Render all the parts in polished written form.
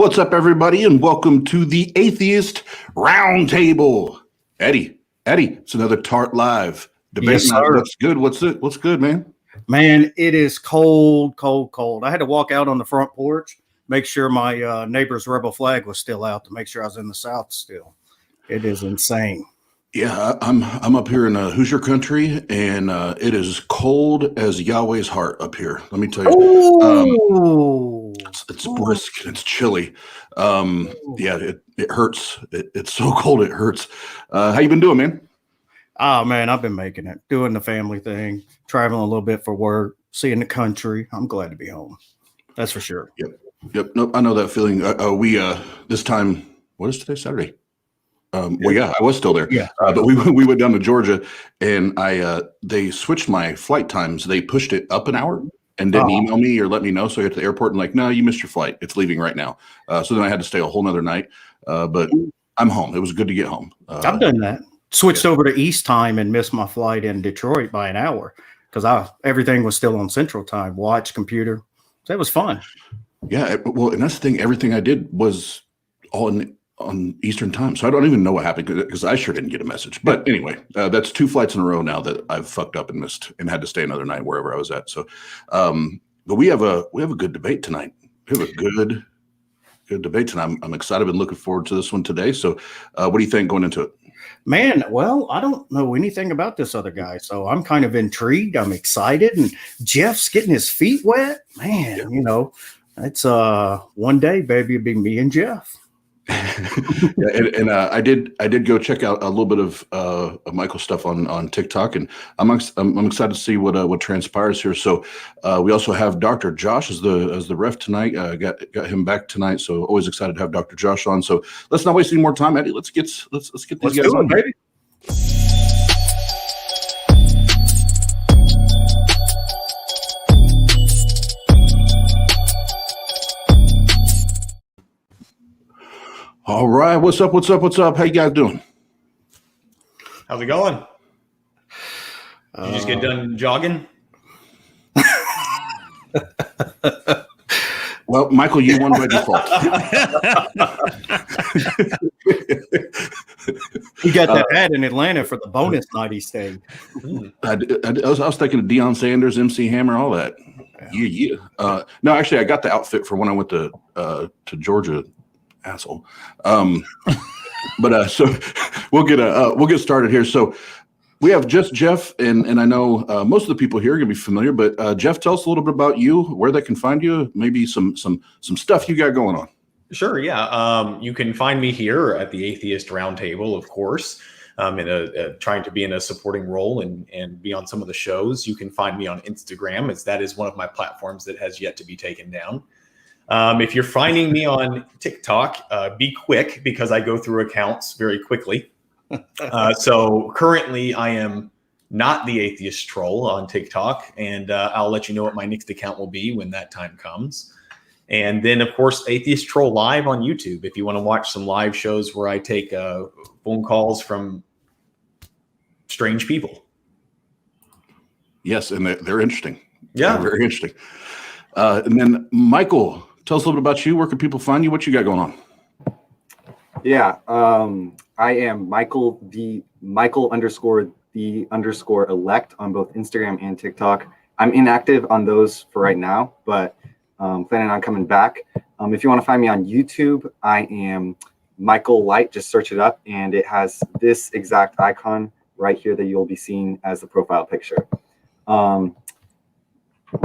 What's up, everybody, and welcome to the Atheist Roundtable. Eddie, it's another TART Live debate Yes, night. sir. What's good, man? Man, it is cold. I had to walk out on the front porch, make sure my neighbor's rebel flag was still out to make sure I was in the South still. It is insane. Yeah, I'm up here in Hoosier country, and it is cold as Yahweh's heart up here. Let me tell you. It's brisk. It's chilly. Yeah, it hurts. It's so cold it hurts. How you been doing, man? Oh, man, I've been making it, doing the family thing, traveling a little bit for work, seeing the country. I'm glad to be home. That's for sure. Yep. Nope, I know that feeling. We this time, what is today? Saturday. Well, yeah, I was still there. Yeah. But we went down to Georgia, and they switched my flight times. They pushed it up an hour and didn't email me or let me know. So I got to the airport and like, no, you missed your flight. It's leaving right now. So then I had to stay a whole nother night. But I'm home. It was good to get home. I've done that. Switched over to East time and missed my flight in Detroit by an hour because everything was still on Central time. Watch, computer. So it was fun. Yeah. Well, and that's the thing. Everything I did was all on Eastern time. So I don't even know what happened because I sure didn't get a message. But anyway, that's 2 flights in a row now that I've fucked up and missed and had to stay another night wherever I was at. So, but we have a good debate tonight. We have a good debate tonight. I'm excited and looking forward to this one today. So what do you think going into it? Man, well, I don't know anything about this other guy, so I'm kind of intrigued. I'm excited, and Jeff's getting his feet wet. Man, You know, it's one day, baby, it'll be me and Jeff. I did go check out a little bit of Michael stuff on TikTok, and I'm excited to see what transpires here. So we also have Dr. Josh as the ref tonight. Got him back tonight, so always excited to have Dr. Josh on. So let's not waste any more time, Eddie. Let's get these guys on, baby. All right, what's up? How you guys doing? How's it going? Did you just get done jogging? Well, Michael, you won by default. He got that ad in Atlanta for the bonus night he stayed. I was thinking of Deion Sanders, MC Hammer, all that. Yeah. No, actually, I got the outfit for when I went to Georgia. Asshole. But so we'll get started here. So we have just Jeff, and I know most of the people here are gonna be familiar, but Jeff, tell us a little bit about you, where they can find you, maybe some stuff you got going on. Sure, yeah. You can find me here at the Atheist Roundtable, of course. Trying to be in a supporting role and be on some of the shows. You can find me on Instagram, as that is one of my platforms that has yet to be taken down. If you're finding me on TikTok, be quick because I go through accounts very quickly. So currently I am not the Atheist Troll on TikTok, and I'll let you know what my next account will be when that time comes. And then, of course, Atheist Troll Live on YouTube. If you want to watch some live shows where I take phone calls from strange people. Yes, and they're interesting. Yeah. They're very interesting. And then Michael, tell us a little bit about you. Where can people find you? What you got going on? Yeah, I am Michael _the_elect on both Instagram and TikTok. I'm inactive on those for right now, but planning on coming back. If you want to find me on YouTube, I am Michael Light. Just search it up, and it has this exact icon right here that you'll be seeing as the profile picture.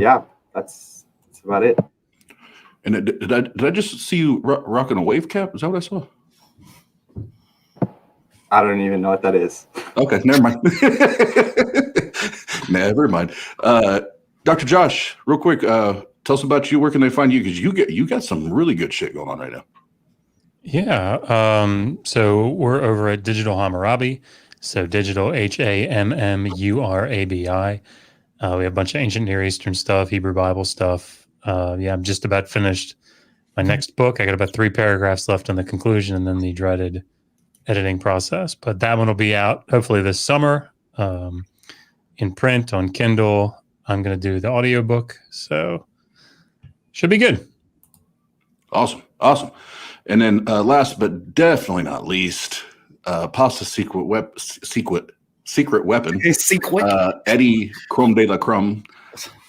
Yeah, that's about it. And did I just see you rocking a wave cap? Is that what I saw? I don't even know what that is. Okay, never mind. Never mind. Dr. Josh, real quick, tell us about you. Where can they find you? Because you got some really good shit going on right now. Yeah. So we're over at Digital Hammurabi. So digital HAMMURABI. We have a bunch of ancient Near Eastern stuff, Hebrew Bible stuff. Yeah, I'm just about finished my next book. I got about 3 paragraphs left on the conclusion and then the dreaded editing process. But that one will be out hopefully this summer in print on Kindle. I'm going to do the audiobook. So should be good. Awesome. Awesome. And then last but definitely not least, Pasta Secret Weapon, Eddie Chrome de la Crumb.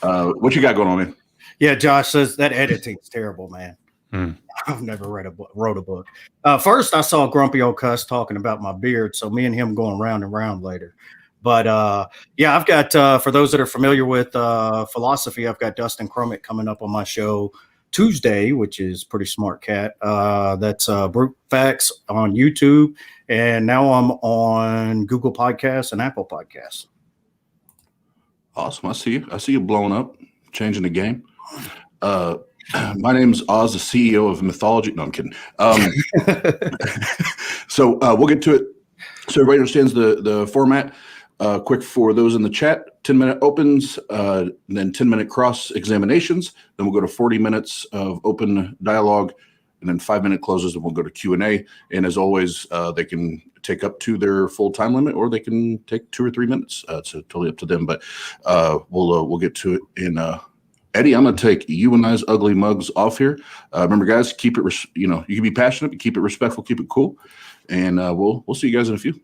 What you got going on, man? Yeah, Josh says that editing's terrible, man. I've never wrote a book. First, I saw Grumpy Old Cuss talking about my beard, so me and him going round and round later. But yeah, I've got, for those that are familiar with philosophy, I've got Dustin Crummett coming up on my show Tuesday, which is Pretty Smart Cat. That's Brute Facts on YouTube. And now I'm on Google Podcasts and Apple Podcasts. Awesome. I see you blowing up, changing the game. My name's Oz, the CEO of Mythology. No, I'm kidding. So we'll get to it. So everybody understands the format. Quick for those in the chat, 10-minute opens, then 10-minute cross examinations. Then we'll go to 40 minutes of open dialogue, and then 5-minute closes, and we'll go to Q&A. And as always, they can take up to their full time limit, or they can take 2 or 3 minutes. It's totally up to them. But we'll get to it in. Eddie, I'm going to take you and I's ugly mugs off here. Remember, guys, keep it. You can be passionate, but keep it respectful, keep it cool, and we'll see you guys in a few.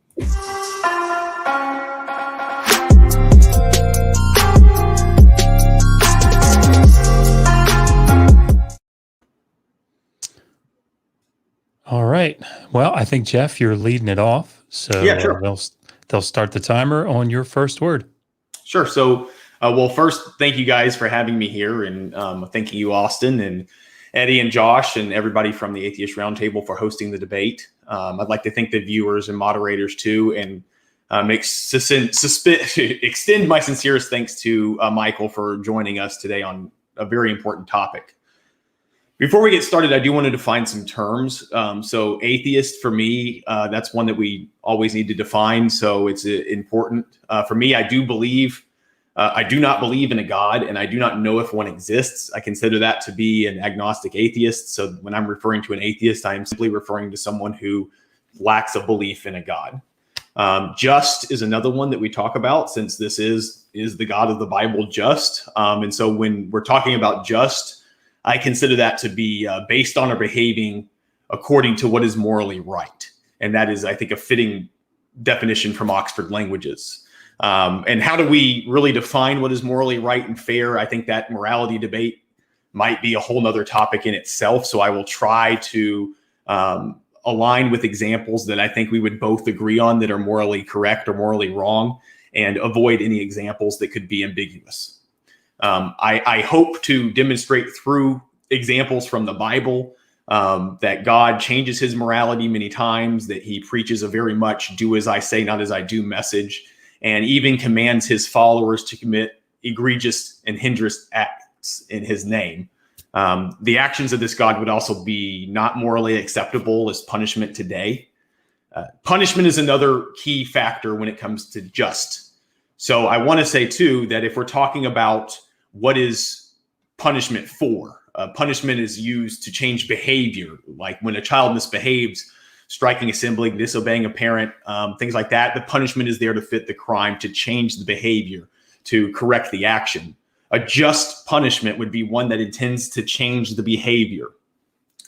All right. Well, I think, Jeff, you're leading it off. So yeah, sure. They'll start the timer on your first word. Sure. So, well, first, thank you guys for having me here. And thank you, Austin and Eddie and Josh and everybody from the Atheist Roundtable for hosting the debate. I'd like to thank the viewers and moderators, too, and extend my sincerest thanks to Michael for joining us today on a very important topic. Before we get started, I do want to define some terms. So atheist, for me, that's one that we always need to define. So it's important. For me, I do not believe in a God, and I do not know if one exists. I consider that to be an agnostic atheist. So when I'm referring to an atheist, I am simply referring to someone who lacks a belief in a God. Just is another one that we talk about, since this is the God of the Bible just. And so when we're talking about just, I consider that to be based on or behaving according to what is morally right. And that is, I think, a fitting definition from Oxford Languages. And how do we really define what is morally right and fair? I think that morality debate might be a whole nother topic in itself. So I will try to align with examples that I think we would both agree on that are morally correct or morally wrong, and avoid any examples that could be ambiguous. I hope to demonstrate through examples from the Bible that God changes his morality many times, that he preaches a very much do as I say, not as I do message, and even commands his followers to commit egregious and heinous acts in his name. The actions of this God would also be not morally acceptable as punishment today. Punishment is another key factor when it comes to just. So I want to say, too, that if we're talking about what is punishment for, punishment is used to change behavior, like when a child misbehaves, striking a sibling, disobeying a parent, things like that. The punishment is there to fit the crime, to change the behavior, to correct the action. A just punishment would be one that intends to change the behavior.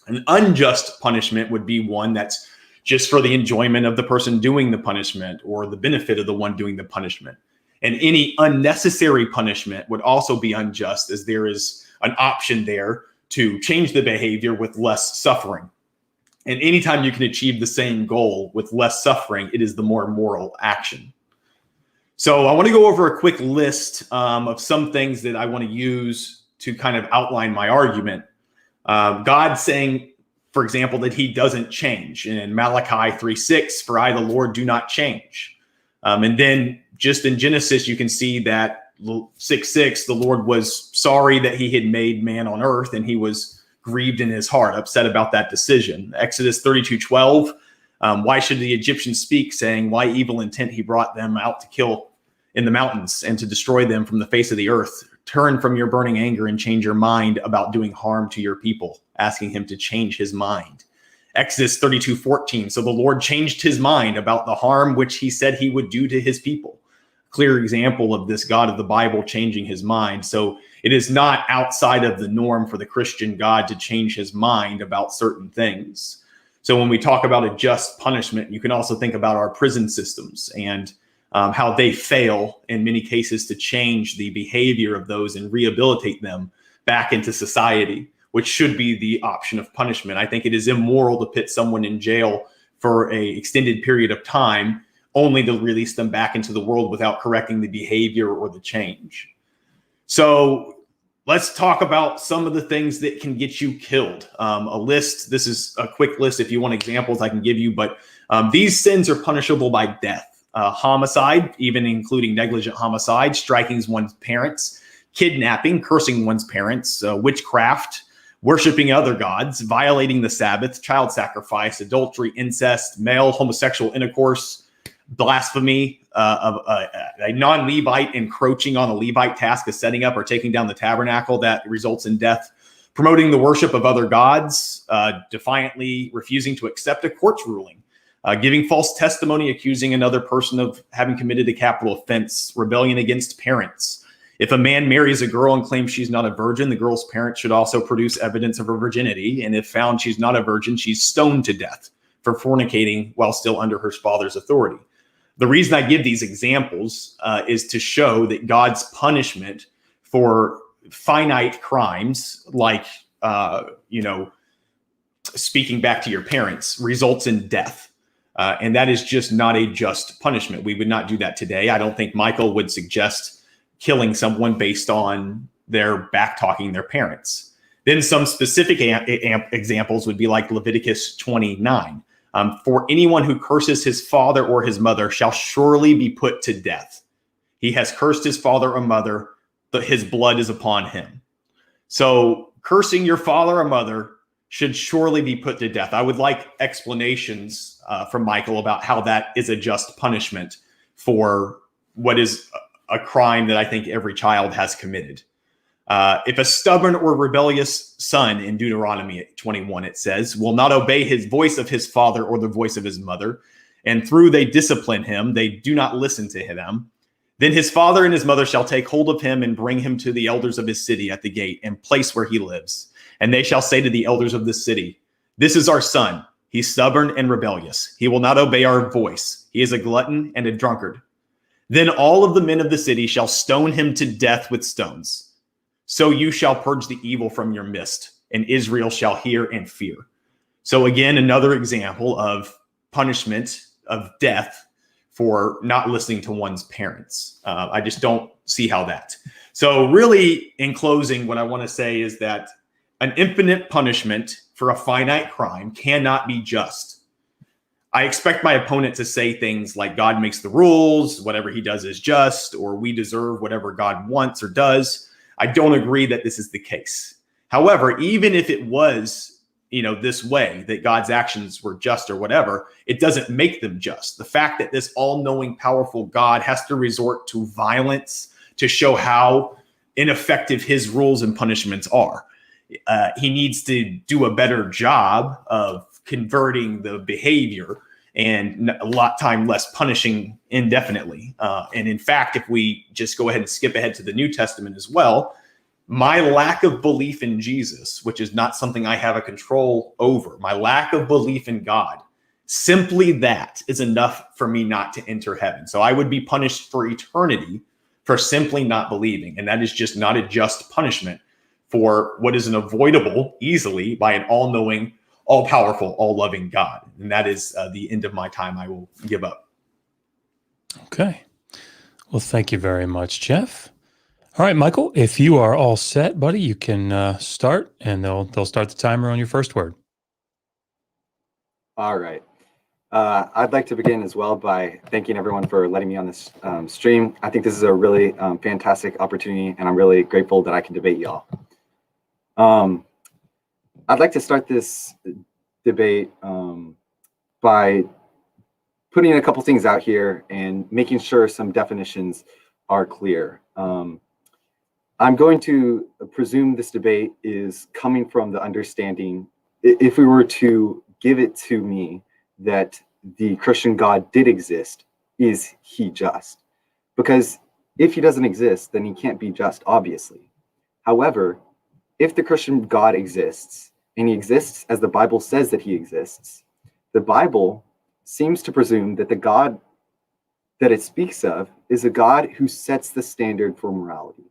An unjust punishment would be one that's just for the enjoyment of the person doing the punishment or the benefit of the one doing the punishment. And any unnecessary punishment would also be unjust, as there is an option there to change the behavior with less suffering. And anytime you can achieve the same goal with less suffering, it is the more moral action. So I want to go over a quick list of some things that I want to use to kind of outline my argument. God saying, for example, that he doesn't change. In Malachi 3:6, for I, the Lord, do not change. And then just in Genesis, you can see that 6:6, the Lord was sorry that he had made man on earth, and he was grieved in his heart, upset about that decision. Exodus 32:12, why should the Egyptians speak, saying, why evil intent he brought them out to kill in the mountains and to destroy them from the face of the earth? Turn from your burning anger and change your mind about doing harm to your people, asking him to change his mind. Exodus 32:14, so the Lord changed his mind about the harm which he said he would do to his people. Clear example of this God of the Bible changing his mind. So It is not outside of the norm for the Christian God to change his mind about certain things. So when we talk about a just punishment, you can also think about our prison systems and how they fail in many cases to change the behavior of those and rehabilitate them back into society, which should be the option of punishment. I think it is immoral to put someone in jail for an extended period of time only to release them back into the world without correcting the behavior or the change. So let's talk about some of the things that can get you killed. A list, this is a quick list. If you want examples, I can give you, but these sins are punishable by death. Homicide, even including negligent homicide, striking one's parents, kidnapping, cursing one's parents, witchcraft, worshiping other gods, violating the Sabbath, child sacrifice, adultery, incest, male homosexual intercourse, blasphemy, a non-Levite encroaching on a Levite task of setting up or taking down the tabernacle that results in death, promoting the worship of other gods, defiantly refusing to accept a court's ruling, giving false testimony, accusing another person of having committed a capital offense, rebellion against parents. If a man marries a girl and claims she's not a virgin, the girl's parents should also produce evidence of her virginity. And if found she's not a virgin, she's stoned to death for fornicating while still under her father's authority. The reason I give these examples is to show that God's punishment for finite crimes, like, speaking back to your parents, results in death. And that is just not a just punishment. We would not do that today. I don't think Michael would suggest killing someone based on their back-talking their parents. Then some specific examples would be like Leviticus 29. For anyone who curses his father or his mother shall surely be put to death. He has cursed his father or mother, but his blood is upon him. So cursing your father or mother should surely be put to death. I would like explanations from Michael about how that is a just punishment for what is a crime that I think every child has committed. If a stubborn or rebellious son, in Deuteronomy 21, it says, will not obey his voice of his father or the voice of his mother, and through they discipline him, they do not listen to them, then his father and his mother shall take hold of him and bring him to the elders of his city at the gate and place where he lives. And they shall say to the elders of the city, this is our son. He's stubborn and rebellious. He will not obey our voice. He is a glutton and a drunkard. Then all of the men of the city shall stone him to death with stones. So you shall purge the evil from your midst, and Israel shall hear and fear. So again, another example of punishment of death for not listening to one's parents. I just don't see how that. So really, in closing, what I want to say is that an infinite punishment for a finite crime cannot be just. I expect my opponent to say things like God makes the rules, whatever he does is just, or we deserve whatever God wants or does. I don't agree that this is the case. However, even if it was, this way, that God's actions were just or whatever, it doesn't make them just. The fact that this all-knowing, powerful God has to resort to violence to show how ineffective his rules and punishments are. He needs to do a better job of converting the behavior and a lot time less punishing indefinitely. And in fact, if we just go ahead and skip ahead to the New Testament as well, my lack of belief in Jesus, which is not something I have a control over, my lack of belief in God, simply that is enough for me not to enter heaven. So I would be punished for eternity for simply not believing. And that is just not a just punishment for what is unavoidable easily by an all-knowing, all-powerful, all-loving God. And that is the end of my time. I will give up. Okay. Well, thank you very much, Jeff. All right, Michael, if you are all set, buddy, you can start, and they'll start the timer on your first word. All right. I'd like to begin as well by thanking everyone for letting me on this stream. I think this is a really fantastic opportunity, and I'm really grateful that I can debate y'all. I'd like to start this debate by putting a couple things out here and making sure some definitions are clear. I'm going to presume this debate is coming from the understanding, if we were to give it to me, that the Christian God did exist, is he just? Because if he doesn't exist, then he can't be just, obviously. However, if the Christian God exists, and he exists as the Bible says that he exists, the Bible seems to presume that the God that it speaks of is a God who sets the standard for morality.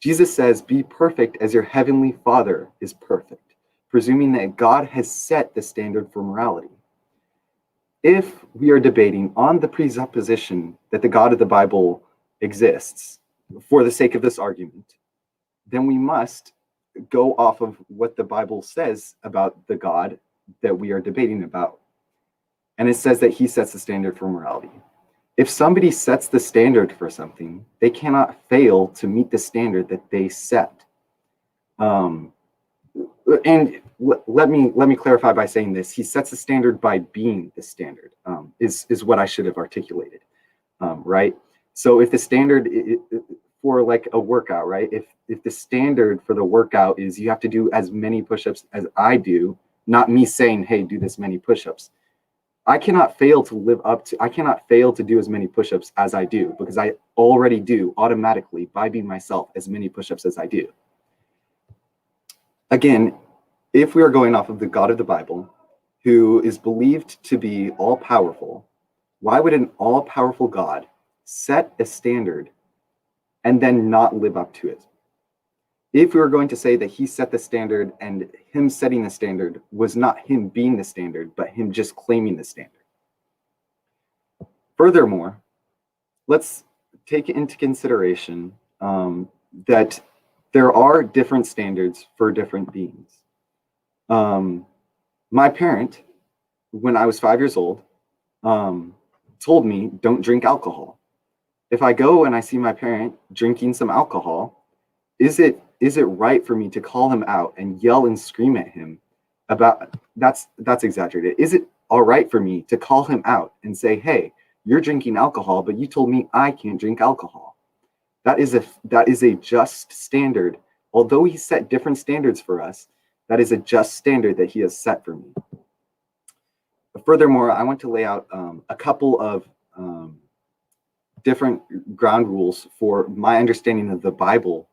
Jesus says, "Be perfect as your heavenly Father is perfect," presuming that God has set the standard for morality. If we are debating on the presupposition that the God of the Bible exists, for the sake of this argument, then we must go off of what the Bible says about the God that we are debating about. And it says that he sets the standard for morality. If somebody sets the standard for something, they cannot fail to meet the standard that they set. And let me clarify by saying this: he sets the standard by being the standard. Is what I should have articulated, right? So if the standard for like a workout, right? If the standard for the workout is you have to do as many push-ups as I do, not me saying, "Hey, do this many push-ups," I cannot fail to do as many push-ups as I do, because I already do automatically by being myself as many push-ups as I do. Again, if we are going off of the God of the Bible, who is believed to be all-powerful, why would an all-powerful God set a standard and then not live up to it? If we were going to say that he set the standard and him setting the standard was not him being the standard, but him just claiming the standard. Furthermore, let's take into consideration that there are different standards for different beings. My parent, when I was 5 years old, told me, "Don't drink alcohol." If I go and I see my parent drinking some alcohol, is it right for me to call him out and yell and scream at him about that's exaggerated? Is it all right for me to call him out and say, "Hey, you're drinking alcohol, but you told me I can't drink alcohol"? That is a just standard. Although he set different standards for us, that is a just standard that he has set for me. Furthermore, I want to lay out a couple of different ground rules for my understanding of the Bible,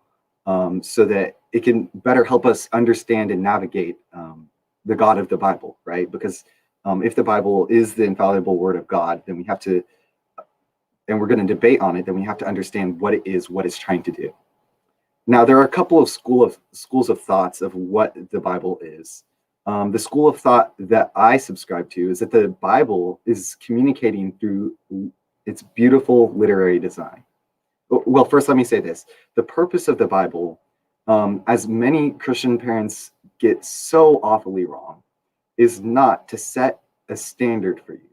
so that it can better help us understand and navigate the God of the Bible, right? Because if the Bible is the infallible word of God, then we have to, and we're going to debate on it, then we have to understand what it is, what it's trying to do. Now, there are a couple of schools of thoughts of what the Bible is. The school of thought that I subscribe to is that the Bible is communicating through its beautiful literary design. Well, first, let me say this. The purpose of the Bible, as many Christian parents get so awfully wrong, is not to set a standard for you.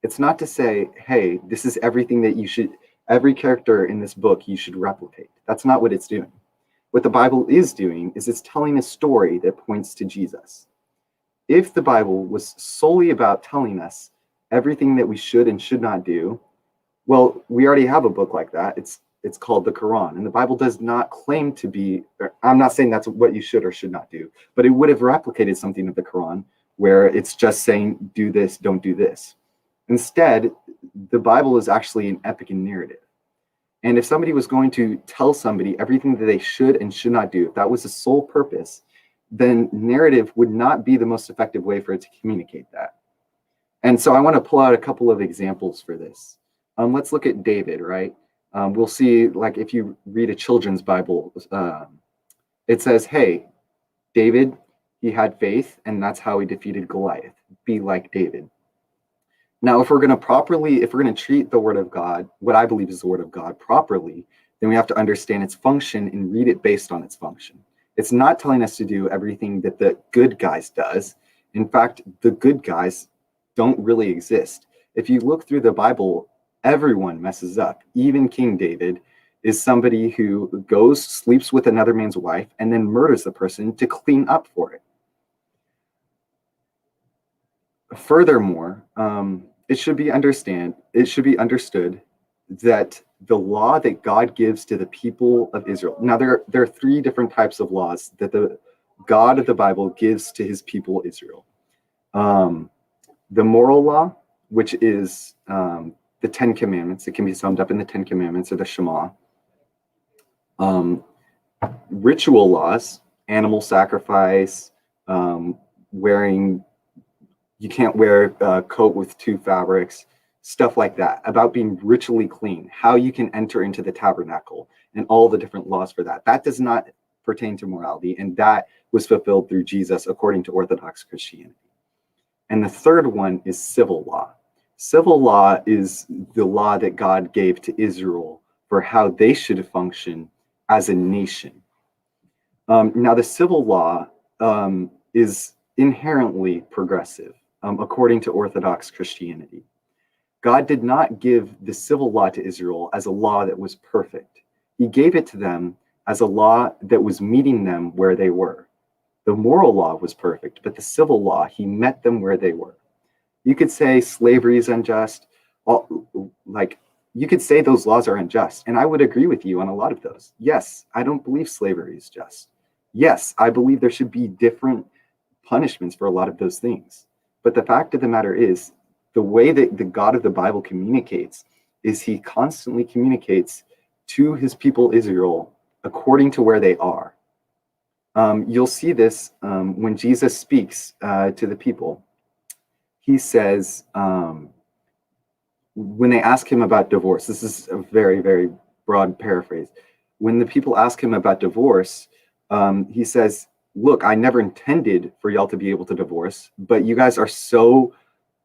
It's not to say, "Hey, this is everything that every character in this book you should replicate." That's not what it's doing. What the Bible is doing is it's telling a story that points to Jesus. If the Bible was solely about telling us everything that we should and should not do, well, we already have a book like that. It's called the Quran, and the Bible does not claim to be, I'm not saying that's what you should or should not do, but it would have replicated something of the Quran where it's just saying, "Do this, don't do this." Instead, the Bible is actually an epic and narrative. And if somebody was going to tell somebody everything that they should and should not do, if that was the sole purpose, then narrative would not be the most effective way for it to communicate that. And so I want to pull out a couple of examples for this. Let's look at David, right? We'll see, like, if you read a children's Bible, it says, "Hey, David, he had faith, and that's how he defeated Goliath. Be like David." Now, if we're going to treat the Word of God, what I believe is the Word of God, properly, then we have to understand its function and read it based on its function. It's not telling us to do everything that the good guys does. In fact, the good guys don't really exist. If you look through the Bible, everyone messes up. Even King David is somebody who goes, sleeps with another man's wife, and then murders the person to clean up for it. Furthermore, it should be understood that the law that God gives to the people of Israel. Now, there are three different types of laws that the God of the Bible gives to his people Israel. The moral law, which is the 10 Commandments. It can be summed up in the 10 Commandments or the Shema. ritual laws, animal sacrifice, wearing, you can't wear a coat with 2 fabrics, stuff like that, about being ritually clean, how you can enter into the tabernacle, and all the different laws for that. That does not pertain to morality, and that was fulfilled through Jesus according to Orthodox Christianity. And the third one is civil law. Civil law is the law that God gave to Israel for how they should function as a nation. Now, the civil law is inherently progressive, according to Orthodox Christianity. God did not give the civil law to Israel as a law that was perfect. He gave it to them as a law that was meeting them where they were. The moral law was perfect, but the civil law, he met them where they were. You could say slavery is unjust. You could say those laws are unjust, and I would agree with you on a lot of those. Yes, I don't believe slavery is just. Yes, I believe there should be different punishments for a lot of those things. But the fact of the matter is, the way that the God of the Bible communicates is he constantly communicates to his people Israel according to where they are. You'll see this when Jesus speaks to the people. He says, when they ask him about divorce, this is a very, very broad paraphrase. When the people ask him about divorce, he says, look, I never intended for y'all to be able to divorce, but you guys are so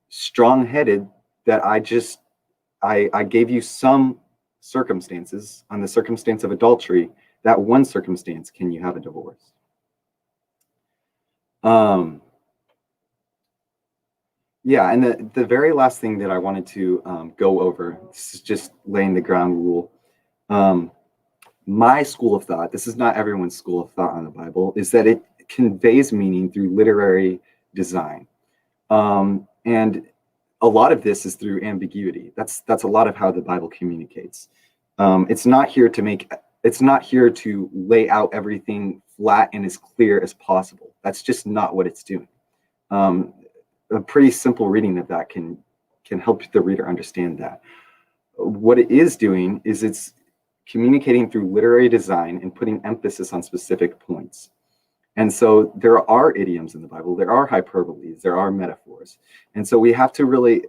strong-headed that I gave you some circumstances. On the circumstance of adultery, that one circumstance, can you have a divorce? Yeah, and the very last thing that I wanted to go over, this is just laying the ground rule. My school of thought, this is not everyone's school of thought on the Bible, is that it conveys meaning through literary design. And a lot of this is through ambiguity. That's a lot of how the Bible communicates. It's not here to lay out everything flat and as clear as possible. That's just not what it's doing. A pretty simple reading of that can help the reader understand that. What it is doing is it's communicating through literary design and putting emphasis on specific points. And so there are idioms in the Bible, there are hyperboles, there are metaphors. And so we have to really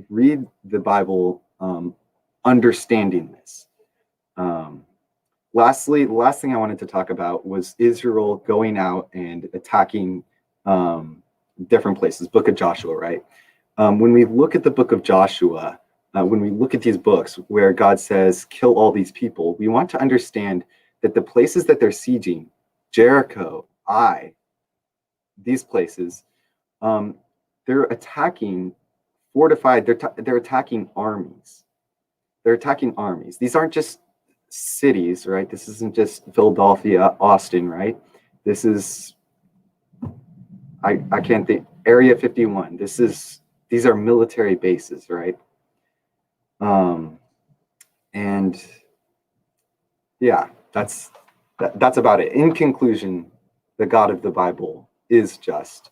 read the Bible understanding this. Lastly, the last thing I wanted to talk about was Israel going out and attacking different places, Book of Joshua, right? When we look at the Book of Joshua, when we look at these books where God says, kill all these people, we want to understand that the places that they're sieging, Jericho, these places, they're attacking fortified, they're attacking armies. They're attacking armies. These aren't just cities, right? This isn't just Philadelphia, Austin, right? This is, I can't think, Area 51. These are military bases, right? And yeah, that's about it. In conclusion, the God of the Bible is just,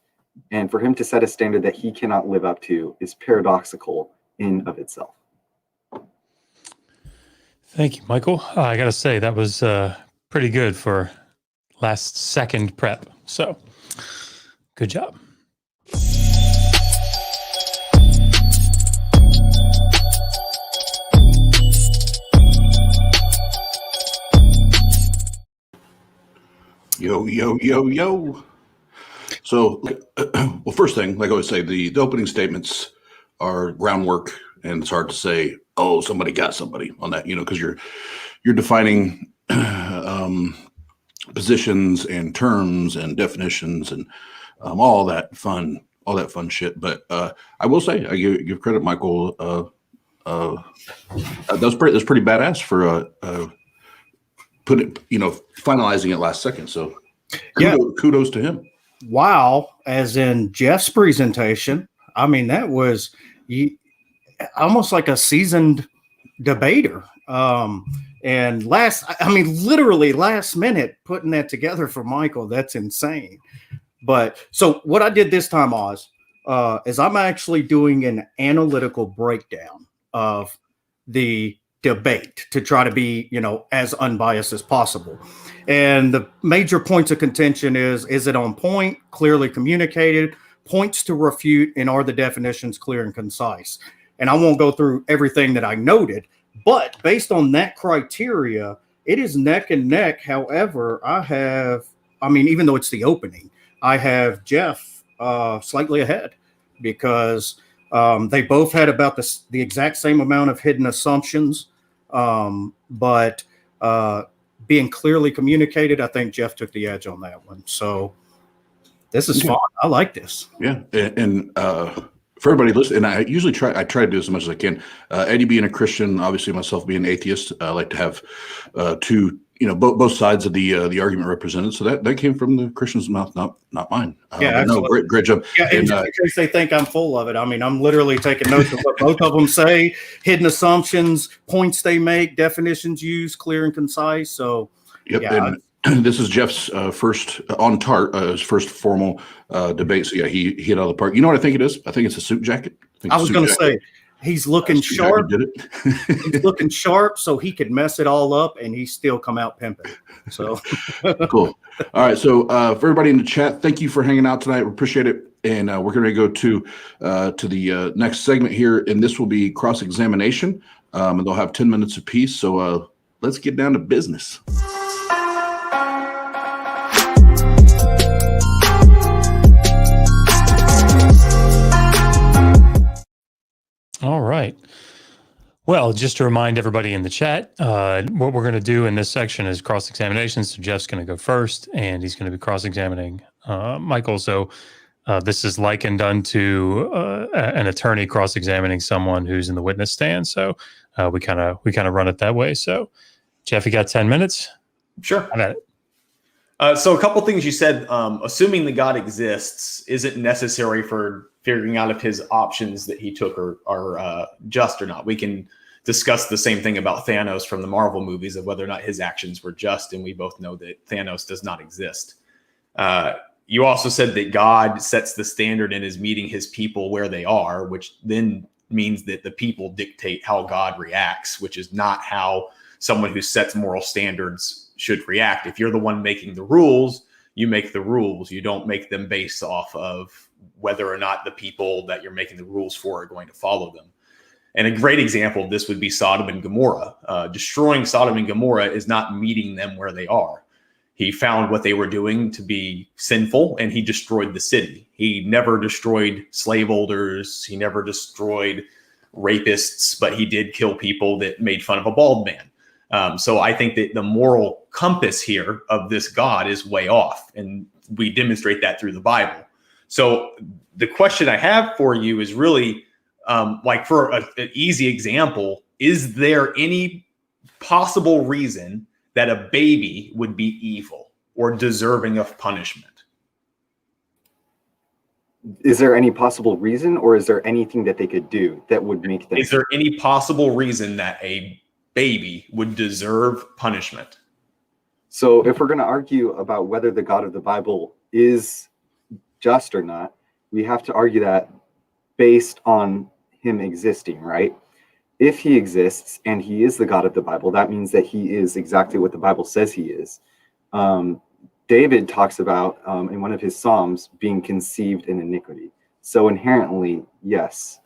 and for him to set a standard that he cannot live up to is paradoxical in of itself. Thank you, Michael. I got to say, that was pretty good for last second prep. So good job. Yo, yo, yo, yo. So, well, first thing, like I always say, the opening statements are groundwork, and it's hard to say, oh, somebody got somebody on that, because you're defining positions and terms and definitions and all that fun shit. But I will say, I give credit, Michael. That's pretty badass for finalizing it last second. So kudos to him. Wow, as in Jeff's presentation. I mean, that was almost like a seasoned debater. And literally last minute putting that together for Michael. That's insane. But so what I did this time, Oz, is I'm actually doing an analytical breakdown of the debate to try to be, as unbiased as possible. And the major points of contention is it on point, clearly communicated, points to refute, and are the definitions clear and concise? And I won't go through everything that I noted, but based on that criteria, it is neck and neck. However, even though it's the opening, I have Jeff slightly ahead because they both had about the exact same amount of hidden assumptions, but being clearly communicated, I think Jeff took the edge on that one. So this is fun. I like this. Yeah, and for everybody listening, and I usually try to do as much as I can. Eddie being a Christian, obviously myself being an atheist, I like to have two, both sides of the argument represented. So that came from the Christian's mouth, not mine. No, great job. Yeah, and just in case they think I'm full of it, I'm literally taking notes of what both of them say, hidden assumptions, points they make, definitions used, clear and concise. So, yep. Yeah, and this is Jeff's first on TART, his first formal debate. So yeah, he hit out of the park. You know what I think it is? I think it's a suit jacket. I was going to say he's looking sharp. Did it? He's looking sharp, so he could mess it all up, and he still come out pimping. So cool. All right. So for everybody in the chat, thank you for hanging out tonight. We appreciate it. And we're going to go to the next segment here, and this will be cross-examination, and they'll have 10 minutes apiece. So let's get down to business. All right. Well, just to remind everybody in the chat, what we're going to do in this section is cross-examination. So Jeff's going to go first, and he's going to be cross-examining Michael. So this is likened unto an attorney cross-examining someone who's in the witness stand. So we kind of run it that way. So Jeff, you got 10 minutes? Sure. So a couple things you said, assuming the God exists, is it necessary for figuring out if his options that he took are just or not? We can discuss the same thing about Thanos from the Marvel movies of whether or not his actions were just, and we both know that Thanos does not exist. You also said that God sets the standard and is meeting his people where they are, which then means that the people dictate how God reacts, which is not how someone who sets moral standards should react. If you're the one making the rules, you make the rules. You don't make them based off of whether or not the people that you're making the rules for are going to follow them. And a great example of this would be Sodom and Gomorrah. Destroying Sodom and Gomorrah is not meeting them where they are. He found what they were doing to be sinful, and he destroyed the city. He never destroyed slaveholders. He never destroyed rapists, but he did kill people that made fun of a bald man. So I think that the moral compass here of this God is way off, and we demonstrate that through the Bible. So the question I have for you is really, like for an easy example, is there any possible reason that a baby would be evil or deserving of punishment? Is there any possible reason, or is there anything that they could do that would make them? Is there any possible reason that a baby would deserve punishment? So if we're going to argue about whether the God of the Bible is just or not, we have to argue that based on him existing, right? If he exists and he is the God of the Bible, that means that he is exactly what the Bible says he is. David talks about in one of his Psalms being conceived in iniquity. So inherently, yes,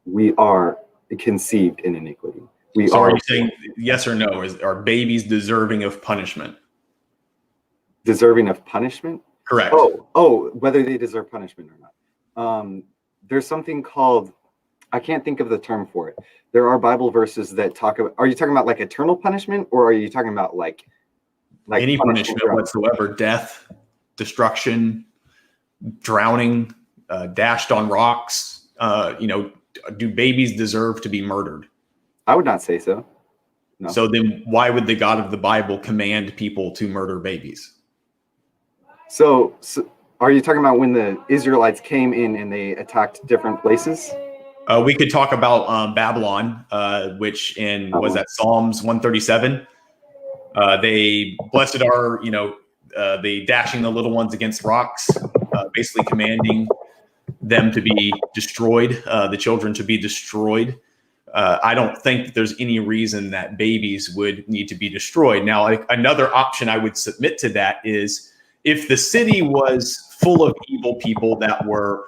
we are conceived in iniquity. So are you saying yes or no? Are babies deserving of punishment? Deserving of punishment? Correct. Oh, whether they deserve punishment or not. There's something called, I can't think of the term for it. There are Bible verses that talk about, are you talking about like eternal punishment, or are you talking about like any punishment whatsoever? Death, destruction, drowning, dashed on rocks. Do babies deserve to be murdered? I would not say so. No. So then why would the God of the Bible command people to murder babies? So are you talking about when the Israelites came in and they attacked different places? We could talk about Babylon, which was that Psalms 137? They blessed are, they dashing the little ones against rocks, basically commanding them to be destroyed, the children to be destroyed. I don't think that there's any reason that babies would need to be destroyed. Now, like, another option I would submit to that is if the city was full of evil people that were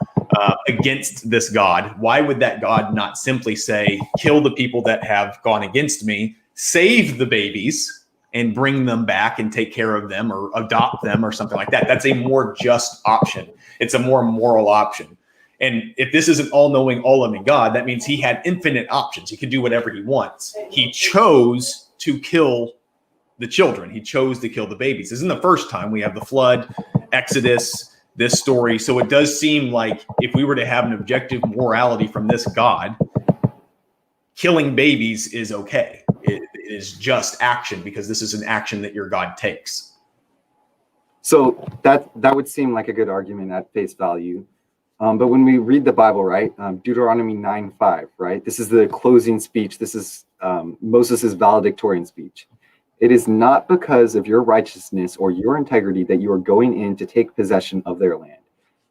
against this God, why would that God not simply say, kill the people that have gone against me, save the babies and bring them back and take care of them or adopt them or something like that? That's a more just option. It's a more moral option. And if this is an all-knowing, all-loving God, that means he had infinite options. He could do whatever he wants. He chose to kill the children. He chose to kill the babies. This isn't the first time. We have the flood, Exodus, this story. So it does seem like if we were to have an objective morality from this God, killing babies is okay. It is just action because this is an action that your God takes. So that would seem like a good argument at face value. But when we read the Bible, right, Deuteronomy 9:5, right, this is the closing speech. This is Moses' valedictorian speech. It is not because of your righteousness or your integrity that you are going in to take possession of their land,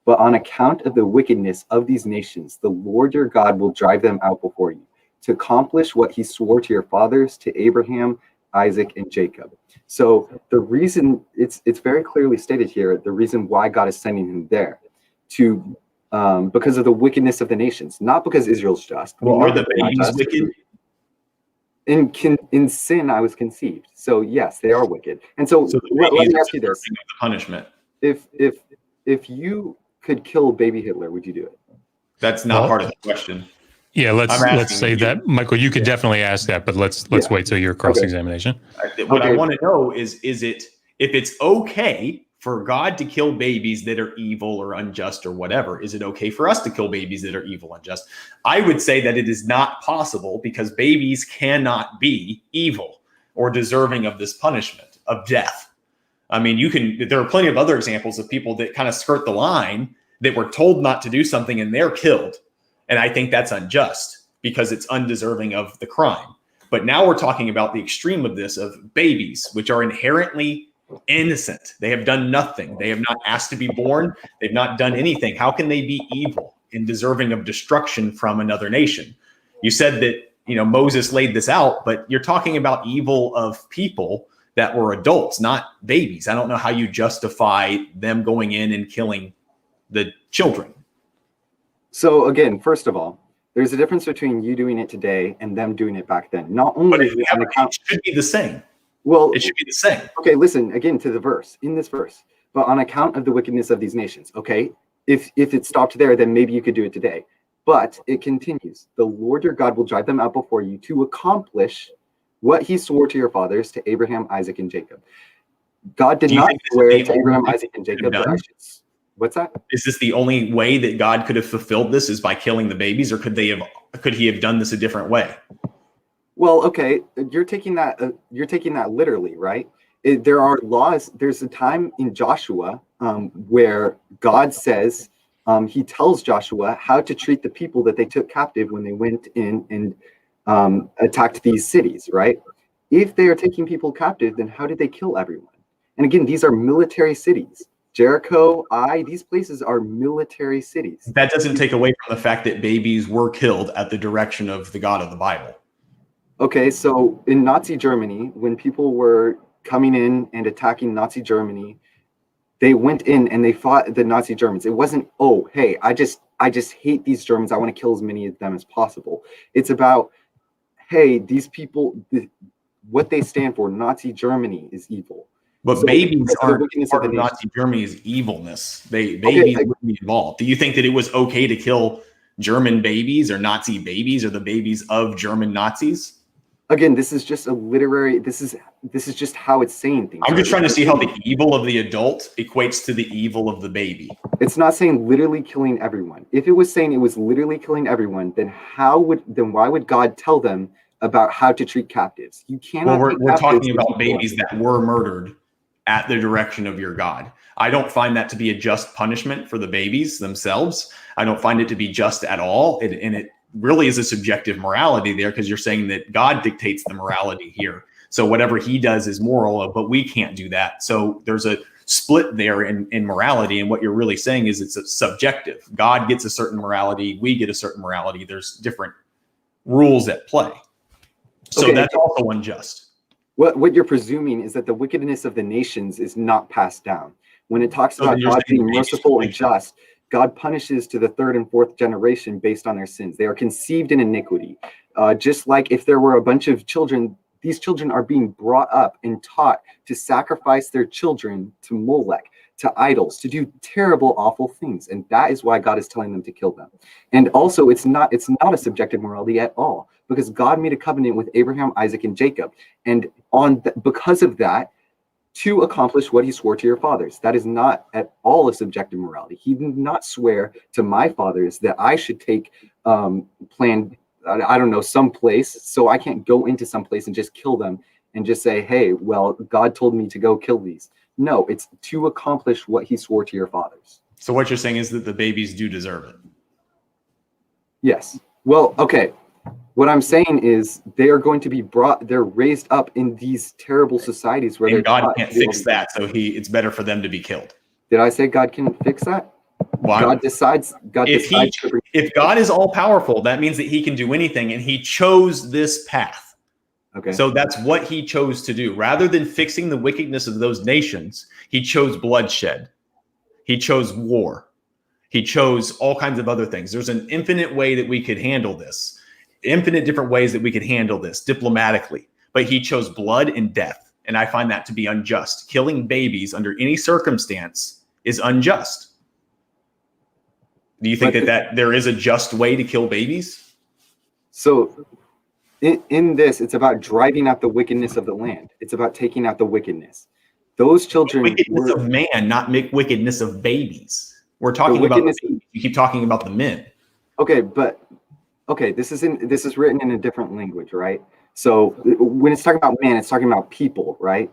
but on account of the wickedness of these nations, the Lord your God will drive them out before you to accomplish what he swore to your fathers, to Abraham, Isaac, and Jacob. So the reason, it's very clearly stated here, the reason why God is sending him there to because of the wickedness of the nations, not because Israel's just. Well, are the babies wicked? In sin, I was conceived. So yes, they are wicked. And so let me ask you this: punishment. If you could kill baby Hitler, would you do it? That's not part of the question. Yeah, let's say that, Michael. You could definitely ask that, but let's wait till your cross-examination. What I want to know is it if it's okay for God to kill babies that are evil or unjust or whatever, is it okay for us to kill babies that are evil and unjust? I would say that it is not possible because babies cannot be evil or deserving of this punishment of death. I mean, there are plenty of other examples of people that kind of skirt the line that were told not to do something and they're killed. And I think that's unjust because it's undeserving of the crime. But now we're talking about the extreme of this, of babies, which are inherently innocent. They have done nothing. They have not asked to be born. They've not done anything. How can they be evil and deserving of destruction from another nation? You said that, Moses laid this out, but you're talking about evil of people that were adults, not babies. I don't know how you justify them going in and killing the children. So again, first of all, there's a difference between you doing it today and them doing it back then. Not only but it should be the same. Well, it should be the same. Okay, listen again to the verse in this verse. But on account of the wickedness of these nations, okay, if it stopped there, then maybe you could do it today. But it continues. The Lord your God will drive them out before you to accomplish what he swore to your fathers, to Abraham, Isaac, and Jacob. God did not swear to Abraham, Isaac, and Jacob. What's that? Is this the only way that God could have fulfilled this is by killing the babies, or could he have done this a different way? Well, okay, you're taking that literally, right? There are laws. There's a time in Joshua where God says he tells Joshua how to treat the people that they took captive when they went in and attacked these cities, right? If they are taking people captive, then how did they kill everyone? And again, these are military cities. Jericho, these places are military cities. That doesn't take away from the fact that babies were killed at the direction of the God of the Bible. Okay, so in Nazi Germany, when people were coming in and attacking Nazi Germany, they went in and they fought the Nazi Germans. It wasn't, oh, hey, I just hate these Germans. I want to kill as many of them as possible. It's about, hey, these people, what they stand for, Nazi Germany is evil. But so babies aren't part of Nazi Germany's evilness. Babies wouldn't be involved. Do you think that it was okay to kill German babies or Nazi babies or the babies of German Nazis? Again, this is just a literary. This is just how it's saying things. I'm just trying to see how the evil of the adult equates to the evil of the baby. It's not saying literally killing everyone. If it was saying it was literally killing everyone, then why would God tell them about how to treat captives? You cannot. Well, we're talking about babies that were murdered at the direction of your God. I don't find that to be a just punishment for the babies themselves. I don't find it to be just at all. And it really is a subjective morality there because you're saying that God dictates the morality here. So whatever he does is moral, but we can't do that. So there's a split there in morality. And what you're really saying is it's a subjective. God gets a certain morality. We get a certain morality. There's different rules at play. So Okay. that's also unjust. What you're presuming is that the wickedness of the nations is not passed down. When it talks So about then you're God saying being the babies merciful don't and make- just, God punishes to the third and fourth generation based on their sins. They are conceived in iniquity. Just like if there were a bunch of children, these children are being brought up and taught to sacrifice their children to Molech, to idols, to do terrible, awful things. And that is why God is telling them to kill them. And also, it's not a subjective morality at all, because God made a covenant with Abraham, Isaac, and Jacob. And because of that, to accomplish what he swore to your fathers. That is not at all a subjective morality. He did not swear to my fathers that I should take I don't know, some place, so I can't go into some place and just kill them and just say, hey, well, God told me to go kill these. No, it's to accomplish what he swore to your fathers. So what you're saying is that the babies do deserve it. Yes. Well, okay. What I'm saying is they are going to be they're raised up in these terrible societies where And God taught can't to do all fix these that, things. so it's better for them to be killed. Did I say God can fix that? Why? God decides If God is all powerful, that means that he can do anything, and he chose this path. Okay. So that's what he chose to do. Rather than fixing the wickedness of those nations, he chose bloodshed. He chose war. He chose all kinds of other things. There's an infinite way that we could handle this, infinite different ways that we could handle this diplomatically. But he chose blood and death. And I find that to be unjust. Killing babies under any circumstance is unjust. Do you think that there is a just way to kill babies? So in this, it's about driving out the wickedness of the land. It's about taking out the wickedness. Those children Wickedness of man, not wickedness of babies. We're talking about the babies. You keep talking about the men. Okay, but this is written in a different language, right? So when it's talking about man, it's talking about people, right?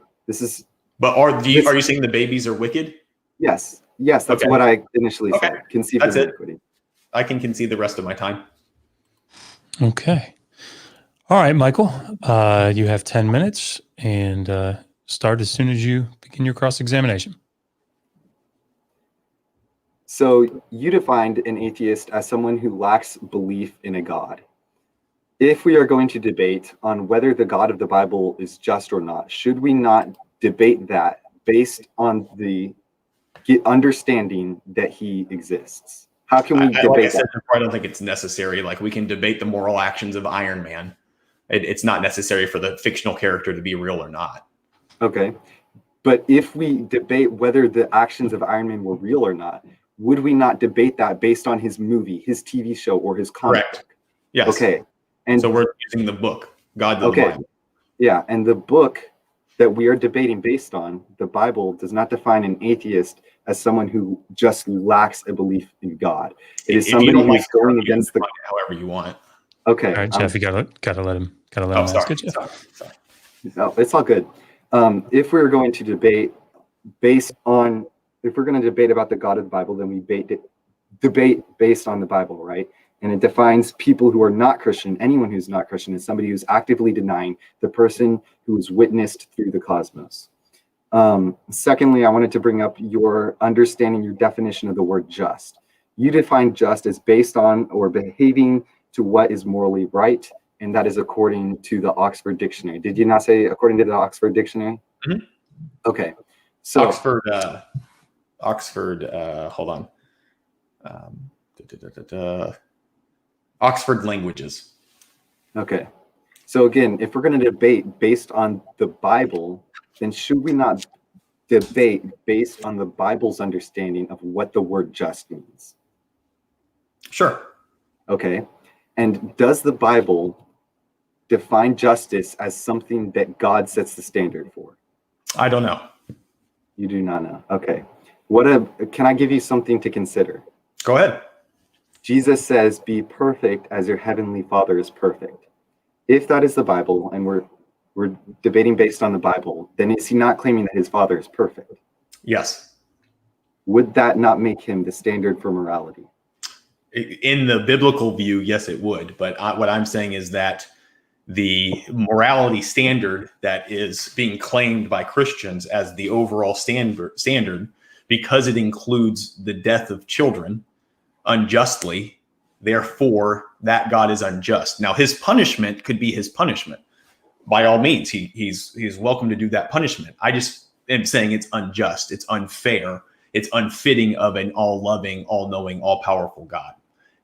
But are you saying the babies are wicked? Yes, that's Okay. what I initially said. Conceived That's of it. iniquity. I can concede the rest of my time. Okay. All right, Michael. You have 10 minutes and start as soon as you begin your cross-examination. So you defined an atheist as someone who lacks belief in a God. If we are going to debate on whether the God of the Bible is just or not, should we not debate that based on the understanding that he exists? How can we debate like I said that? before, I don't think it's necessary. Like, we can debate the moral actions of Iron Man. It's not necessary for the fictional character to be real or not. Okay. But if we debate whether the actions of Iron Man were real or not, would we not debate that based on his movie, his TV show, or his comic Correct. book? Yes. Okay. And so we're using the book, God the okay. Bible. Yeah, and the book that we are debating based on, the Bible, does not define an atheist as someone who just lacks a belief in God. It is somebody who's going against the. However you want. Okay. All right, Jeff, you gotta let him ask it. Sorry. No, it's all good. If we're going to debate if we're going to debate about the God of the Bible, then we debate based on the Bible, right? And it defines people who are not Christian, anyone who's not Christian, as somebody who's actively denying the person who is witnessed through the cosmos. Secondly, I wanted to bring up your understanding, your definition of the word just. You define just as based on or behaving to what is morally right, and that is according to the Oxford Dictionary. Did you not say according to the Oxford Dictionary? Mm-hmm. Okay. So Oxford, hold on. Oxford Languages. Okay. So again, if we're going to debate based on the Bible, then should we not debate based on the Bible's understanding of what the word just means? Sure. Okay. And does the Bible define justice as something that God sets the standard for? I don't know. You do not know. Okay. Can I give you something to consider? Go ahead. Jesus says, be perfect as your heavenly Father is perfect. If that is the Bible, and we're debating based on the Bible, then is he not claiming that his Father is perfect? Yes. Would that not make him the standard for morality? In the biblical view, yes, it would. But what I'm saying is that the morality standard that is being claimed by Christians as the overall standard, because it includes the death of children unjustly, therefore that God is unjust. Now, his punishment could be his punishment. By all means, he's welcome to do that punishment. I just am saying it's unjust, it's unfair, it's unfitting of an all-loving, all-knowing, all-powerful God.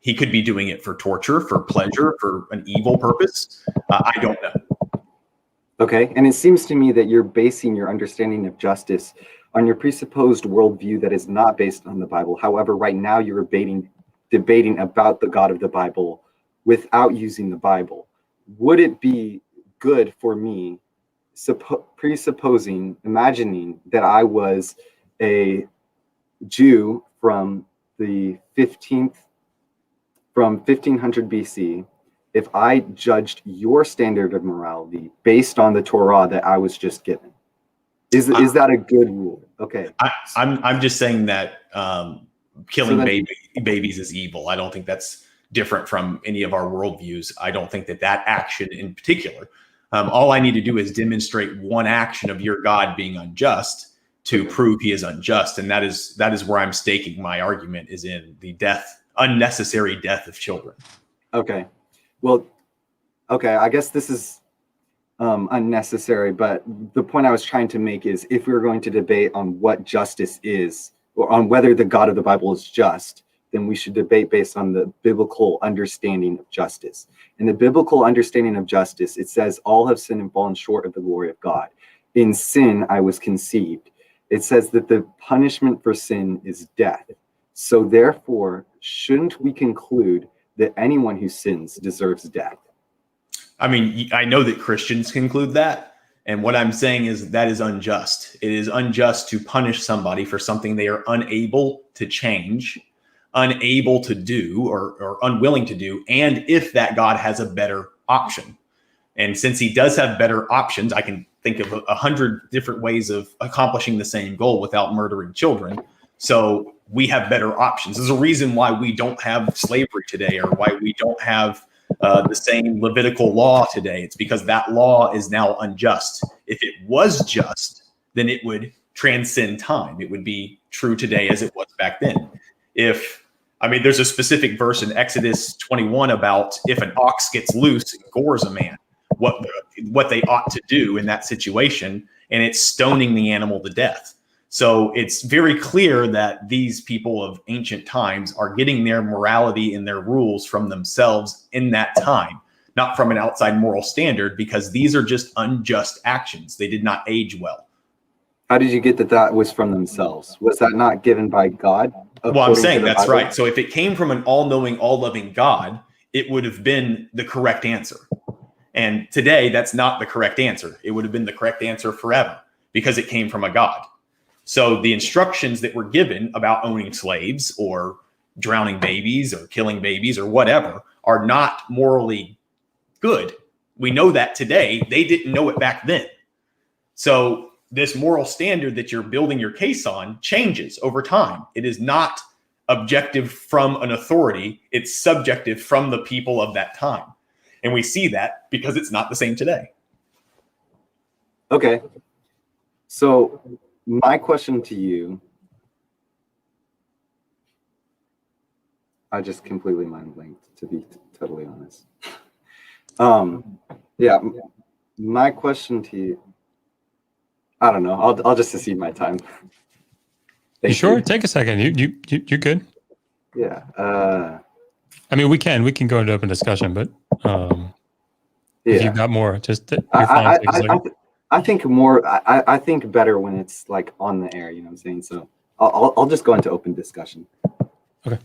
He could be doing it for torture, for pleasure, for an evil purpose. I don't know. Okay, and it seems to me that you're basing your understanding of justice on your presupposed worldview that is not based on the Bible. However, right now you're debating about the God of the Bible without using the Bible. Would it be good for me, imagining that I was a Jew from 1500 BC, if I judged your standard of morality based on the Torah that I was just given? Is that a good rule? Okay. I'm just saying that killing babies is evil. I don't think that's different from any of our worldviews. I don't think that action in particular, all I need to do is demonstrate one action of your God being unjust to prove he is unjust. And that is where I'm staking my argument, is in the unnecessary death of children. Okay. Well, okay. I guess this is unnecessary, but the point I was trying to make is, if we were going to debate on what justice is, or on whether the God of the Bible is just, then we should debate based on the biblical understanding of justice. In the biblical understanding of justice, it says, all have sinned and fallen short of the glory of God. In sin, I was conceived. It says that the punishment for sin is death. So therefore, shouldn't we conclude that anyone who sins deserves death? I mean, I know that Christians conclude that. And what I'm saying is that is unjust. It is unjust to punish somebody for something they are unable to change, unable to do, or unwilling to do. And if that God has a better option. And since he does have better options, I can think of 100 different ways of accomplishing the same goal without murdering children. So we have better options. There's a reason why we don't have slavery today, or why we don't have the same Levitical law today. It's because that law is now unjust. If it was just, then it would transcend time. It would be true today as it was back then. There's a specific verse in Exodus 21 about if an ox gets loose and gores a man, what they ought to do in that situation, and it's stoning the animal to death. So it's very clear that these people of ancient times are getting their morality and their rules from themselves in that time, not from an outside moral standard, because these are just unjust actions. They did not age well. How did you get that was from themselves? Was that not given by God? Well, I'm saying that's right. So if it came from an all-knowing, all-loving God, it would have been the correct answer. And today, that's not the correct answer. It would have been the correct answer forever because it came from a God. So the instructions that were given about owning slaves or drowning babies or killing babies or whatever are not morally good. We know that today. They didn't know it back then. So this moral standard that you're building your case on changes over time. It is not objective from an authority. It's subjective from the people of that time. And we see that because it's not the same today. Okay. So my question to you, I just completely mind blanked, to be totally honest. My question to you, I don't know. I'll just secede my time. You sure? Take a second. You're good. Yeah. We can go into open discussion, but if you've got more, just you're fine. I think more. I think better when it's like on the air. You know what I'm saying? So I'll just go into open discussion. Okay.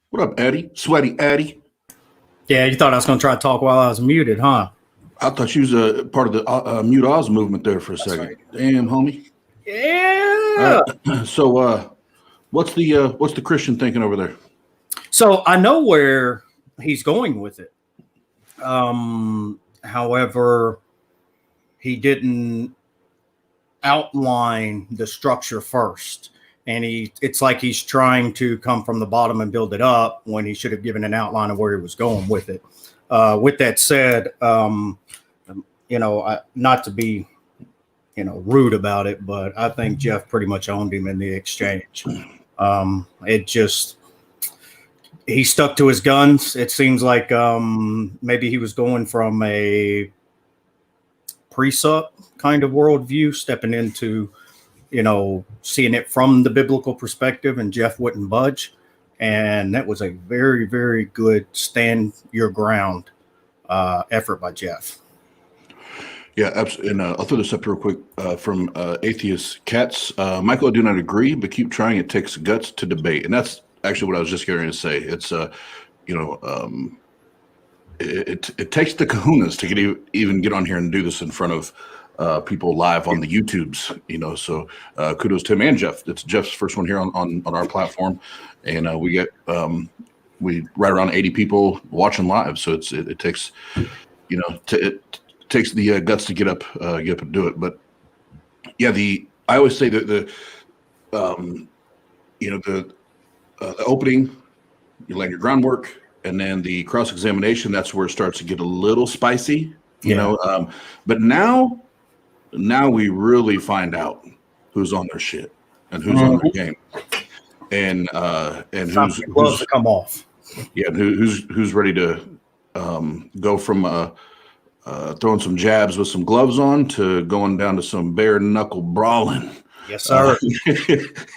What up, Addy? Sweaty Addy? Yeah, you thought I was going to try to talk while I was muted, huh? I thought you was a part of the Mute Oz movement there for a second. Right. Damn, homie. Yeah. So, what's the Christian thinking over there? So I know where he's going with it. However, he didn't outline the structure first. and it's like he's trying to come from the bottom and build it up when he should have given an outline of where he was going with it. With that said, not to be, rude about it, but I think Jeff pretty much owned him in the exchange. He stuck to his guns. It seems like maybe he was going from a pre-sup kind of worldview, stepping into, seeing it from the biblical perspective, and Jeff wouldn't budge. And that was a very, very good stand your ground effort by Jeff. Yeah, absolutely. And I'll throw this up real quick from Atheist Cats. Michael, I do not agree, but keep trying. It takes guts to debate. And that's actually what I was just going to say. It's, it takes the kahunas to even get on here and do this in front of people live on the YouTubes, so kudos to him and Jeff. It's Jeff's first one here on our platform. And we get right around 80 people watching live. So it takes, it takes the guts to get up and do it. But yeah, I always say that the opening, you lay your groundwork, and then the cross-examination, that's where it starts to get a little spicy, but now we really find out who's on their shit and who's on their game, and who's to come off. Yeah, who's ready to go from throwing some jabs with some gloves on to going down to some bare knuckle brawling. Yes, sir.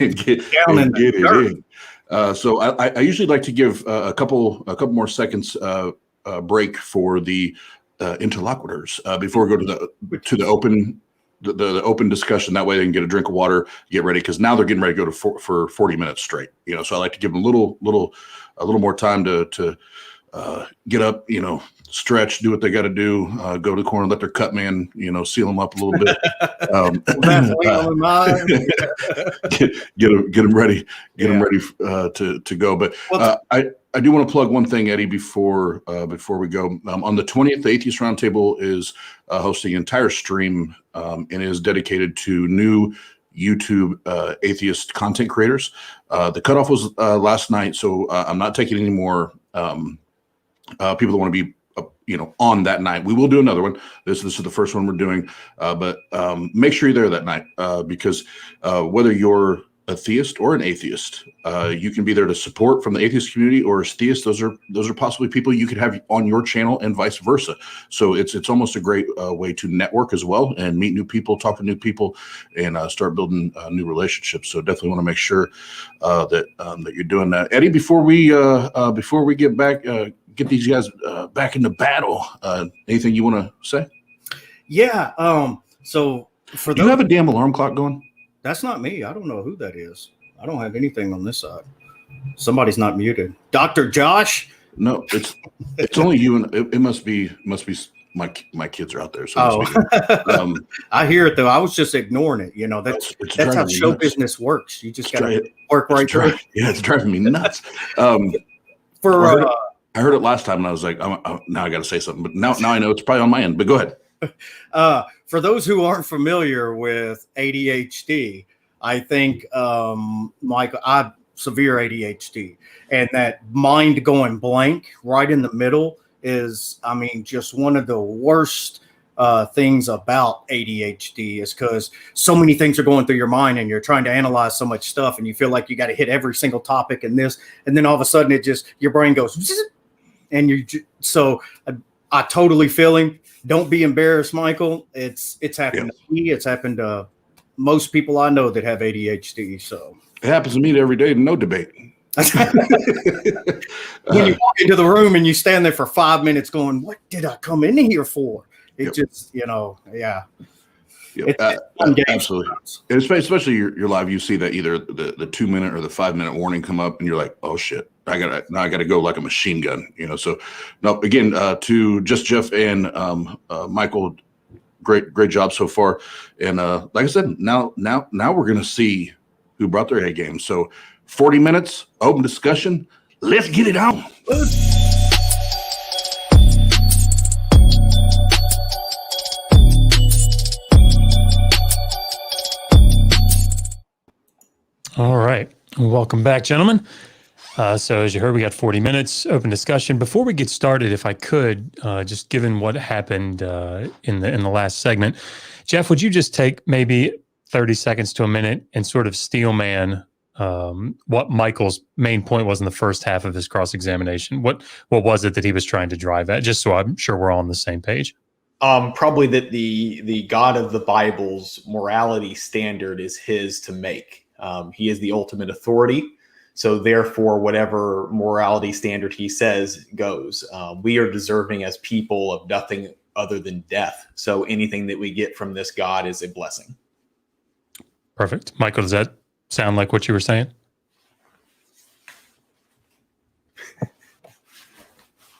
And get it in. So I usually like to give a couple more seconds break for the interlocutors before we go to the open discussion. That way they can get a drink of water, get ready, because now they're getting ready to go for 40 minutes straight. So I like to give them a little more time to get up, stretch, do what they got to do, go to the corner, let their cut man, seal them up a little bit, get them ready, to go. But I do want to plug one thing, Eddie, before we go. On the 20th, the Atheist Roundtable is hosting an entire stream and is dedicated to new YouTube atheist content creators. The cutoff was last night, so I'm not taking any more people that want to be on that night. We will do another one. This is the first one we're doing, but make sure you're there that night because whether you're a theist or an atheist, you can be there to support from the atheist community, or as theists, those are possibly people you could have on your channel and vice versa. So it's almost a great way to network as well and meet new people, talk to new people, and start building new relationships. So definitely want to make sure that you're doing that. Eddie, before we get back, get these guys back into battle, anything you want to say? Yeah. So for do you have a damn alarm clock going? That's not me. I don't know who that is. I don't have anything on this side. Somebody's not muted. Dr. Josh? No, it's only you, and it must be my kids are out there. So I hear it though. I was just ignoring it. That's how show business works. You just got to work right through. Yeah, it's driving me nuts. I heard it last time, and I was like, now I got to say something. But now I know it's probably on my end. But go ahead. For those who aren't familiar with ADHD, I think, Michael, I have severe ADHD, and that mind going blank right in the middle is, just one of the worst things about ADHD is because so many things are going through your mind and you're trying to analyze so much stuff and you feel like you got to hit every single topic in this. And then all of a sudden your brain goes, and so I totally feel him. Don't be embarrassed, Michael. It's happened to me. It's happened to most people I know that have ADHD. So it happens to me every day. No debate. When you walk into the room and you stand there for 5 minutes going, what did I come in here for? It just, yeah. Yep. Absolutely. And especially your live, you see that either the 2 minute or the 5 minute warning come up and you're like, oh shit, I gotta go like a machine gun, so no, again, to just Jeff and Michael, great job so far. And like I said, now we're going to see who brought their A game. So 40 minutes, open discussion. Let's get it on. All right. Welcome back, gentlemen. So as you heard, we got 40 minutes open discussion. Before we get started, if I could, just given what happened in the last segment, Jeff, would you just take maybe 30 seconds to a minute and sort of steel man what Michael's main point was in the first half of his cross-examination? What was it that he was trying to drive at? Just so I'm sure we're all on the same page. Probably that the God of the Bible's morality standard is his to make. He is the ultimate authority. So therefore, whatever morality standard he says goes. We are deserving as people of nothing other than death. So anything that we get from this God is a blessing. Perfect. Michael, does that sound like what you were saying?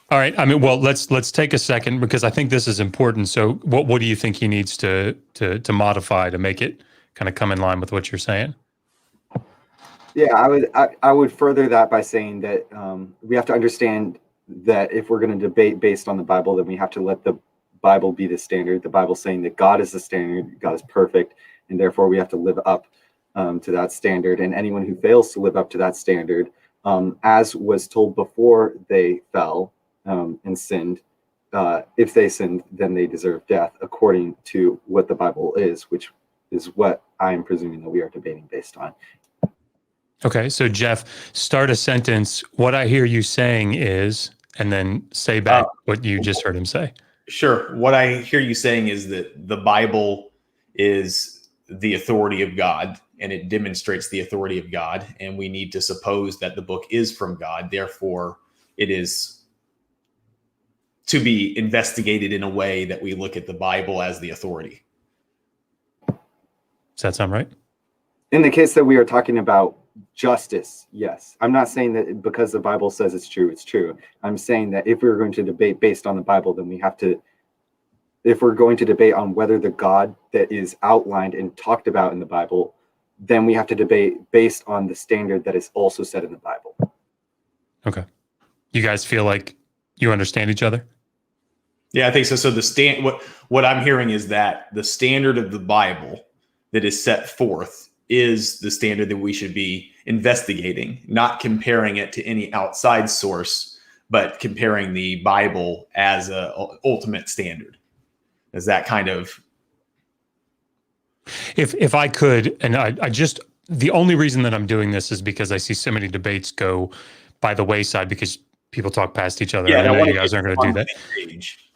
All right. I mean, well, let's take a second because I think this is important. So what do you think he needs to modify to make it kind of come in line with what you're saying? Yeah, I would further that by saying that we have to understand that if we're going to debate based on the Bible, then we have to let the Bible be the standard. The Bible saying that God is the standard, God is perfect, and therefore we have to live up to that standard. And anyone who fails to live up to that standard, as was told before they fell and sinned, if they sinned, then they deserve death, according to what the Bible is, which is what I am presuming that we are debating based on. Okay, so Jeff, start a sentence. What I hear you saying is, and then say back what you just heard him say. Sure. What I hear you saying is that the Bible is the authority of God, and it demonstrates the authority of God, and we need to suppose that the book is from God. Therefore, it is to be investigated in a way that we look at the Bible as the authority. Does that sound right? In the case that we are talking about justice, yes. I'm not saying that because the Bible says it's true, it's true. I'm saying that if we're going to debate based on the Bible, then we have to, if we're going to debate on whether the God that is outlined and talked about in the Bible, then we have to debate based on the standard that is also set in the Bible. Okay. You guys feel like you understand each other? Yeah, I think so. So what I'm hearing is that the standard of the Bible that is set forth is the standard that we should be investigating, not comparing it to any outside source, but comparing the Bible as a ultimate standard. Is that kind of... If I could, and I just, the only reason that I'm doing this is because I see so many debates go by the wayside because people talk past each other. Yeah, I know you guys aren't going to do that.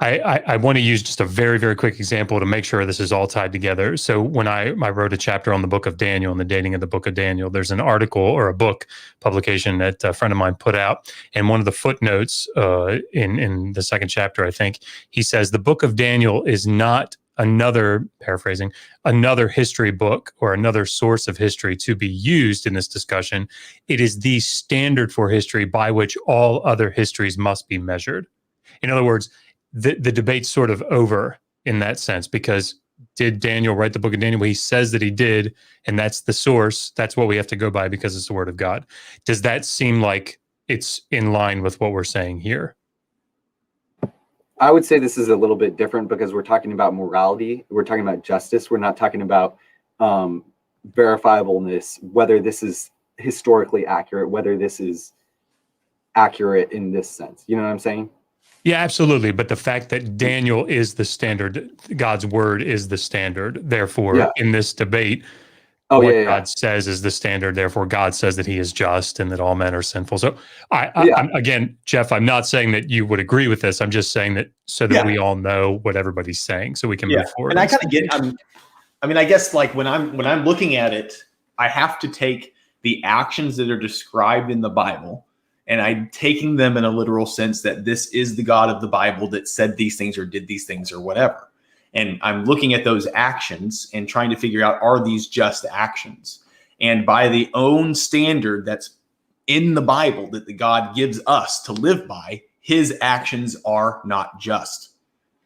I want to use just a very, very quick example to make sure this is all tied together. So when I wrote a chapter on the book of Daniel and the dating of the book of Daniel, there's an article or a book publication that a friend of mine put out. And one of the footnotes in the second chapter, I think, he says the book of Daniel is not another, paraphrasing, another history book or another source of history to be used in this discussion. It is the standard for history by which all other histories must be measured. In other words, the debate's sort of over in that sense, because did Daniel write the book of Daniel? Well, he says that he did, and that's the source. That's what we have to go by because it's the word of God. Does that seem like it's in line with what we're saying here? I would say this is a little bit different because we're talking about morality. We're talking about justice. We're not talking about verifiableness, whether this is historically accurate, whether this is accurate in this sense. You know what I'm saying? Yeah, absolutely. But the fact that Daniel is the standard, God's word is the standard. Therefore, in this debate, God says is the standard. Therefore, God says that he is just and that all men are sinful. So I'm, again, Jeff, I'm not saying that you would agree with this. I'm just saying that so that we all know what everybody's saying so we can move forward. And I kind of get, I mean, I guess like when I'm looking at it, I have to take the actions that are described in the Bible and I'm taking them in a literal sense that this is the God of the Bible that said these things or did these things or whatever. And I'm looking at those actions and trying to figure out, are these just actions? And by the own standard that's in the Bible that the God gives us to live by, his actions are not just.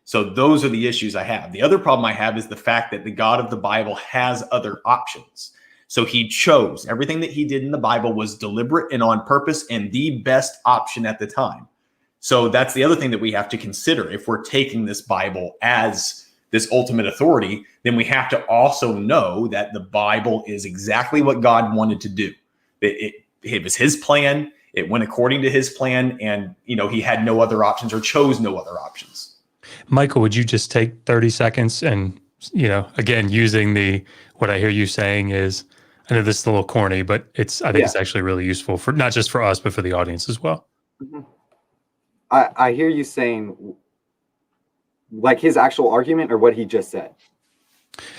So those are the issues I have. The other problem I have is the fact that the God of the Bible has other options. So he chose everything that he did in the Bible was deliberate and on purpose and the best option at the time. So that's the other thing that we have to consider if we're taking this Bible as this ultimate authority, then we have to also know that the Bible is exactly what God wanted to do. It was his plan. It went according to his plan, and he had no other options or chose no other options. Michael, would you just take 30 seconds and, again, using what I hear you saying is, I know this is a little corny, but I think it's actually really useful for not just for us, but for the audience as well. Mm-hmm. I hear you saying like his actual argument or what he just said.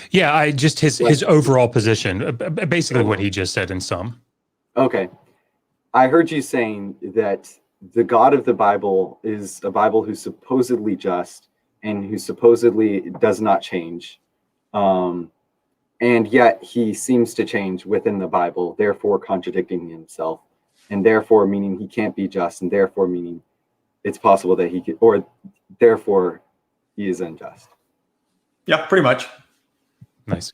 Yeah, his overall position, basically what he just said in sum. Okay. I heard you saying that the God of the Bible is a Bible who's supposedly just and who supposedly does not change. And yet he seems to change within the Bible, therefore contradicting himself, and therefore meaning he can't be just, and therefore meaning it's possible that he could, or therefore he is unjust. Yeah, pretty much. Nice.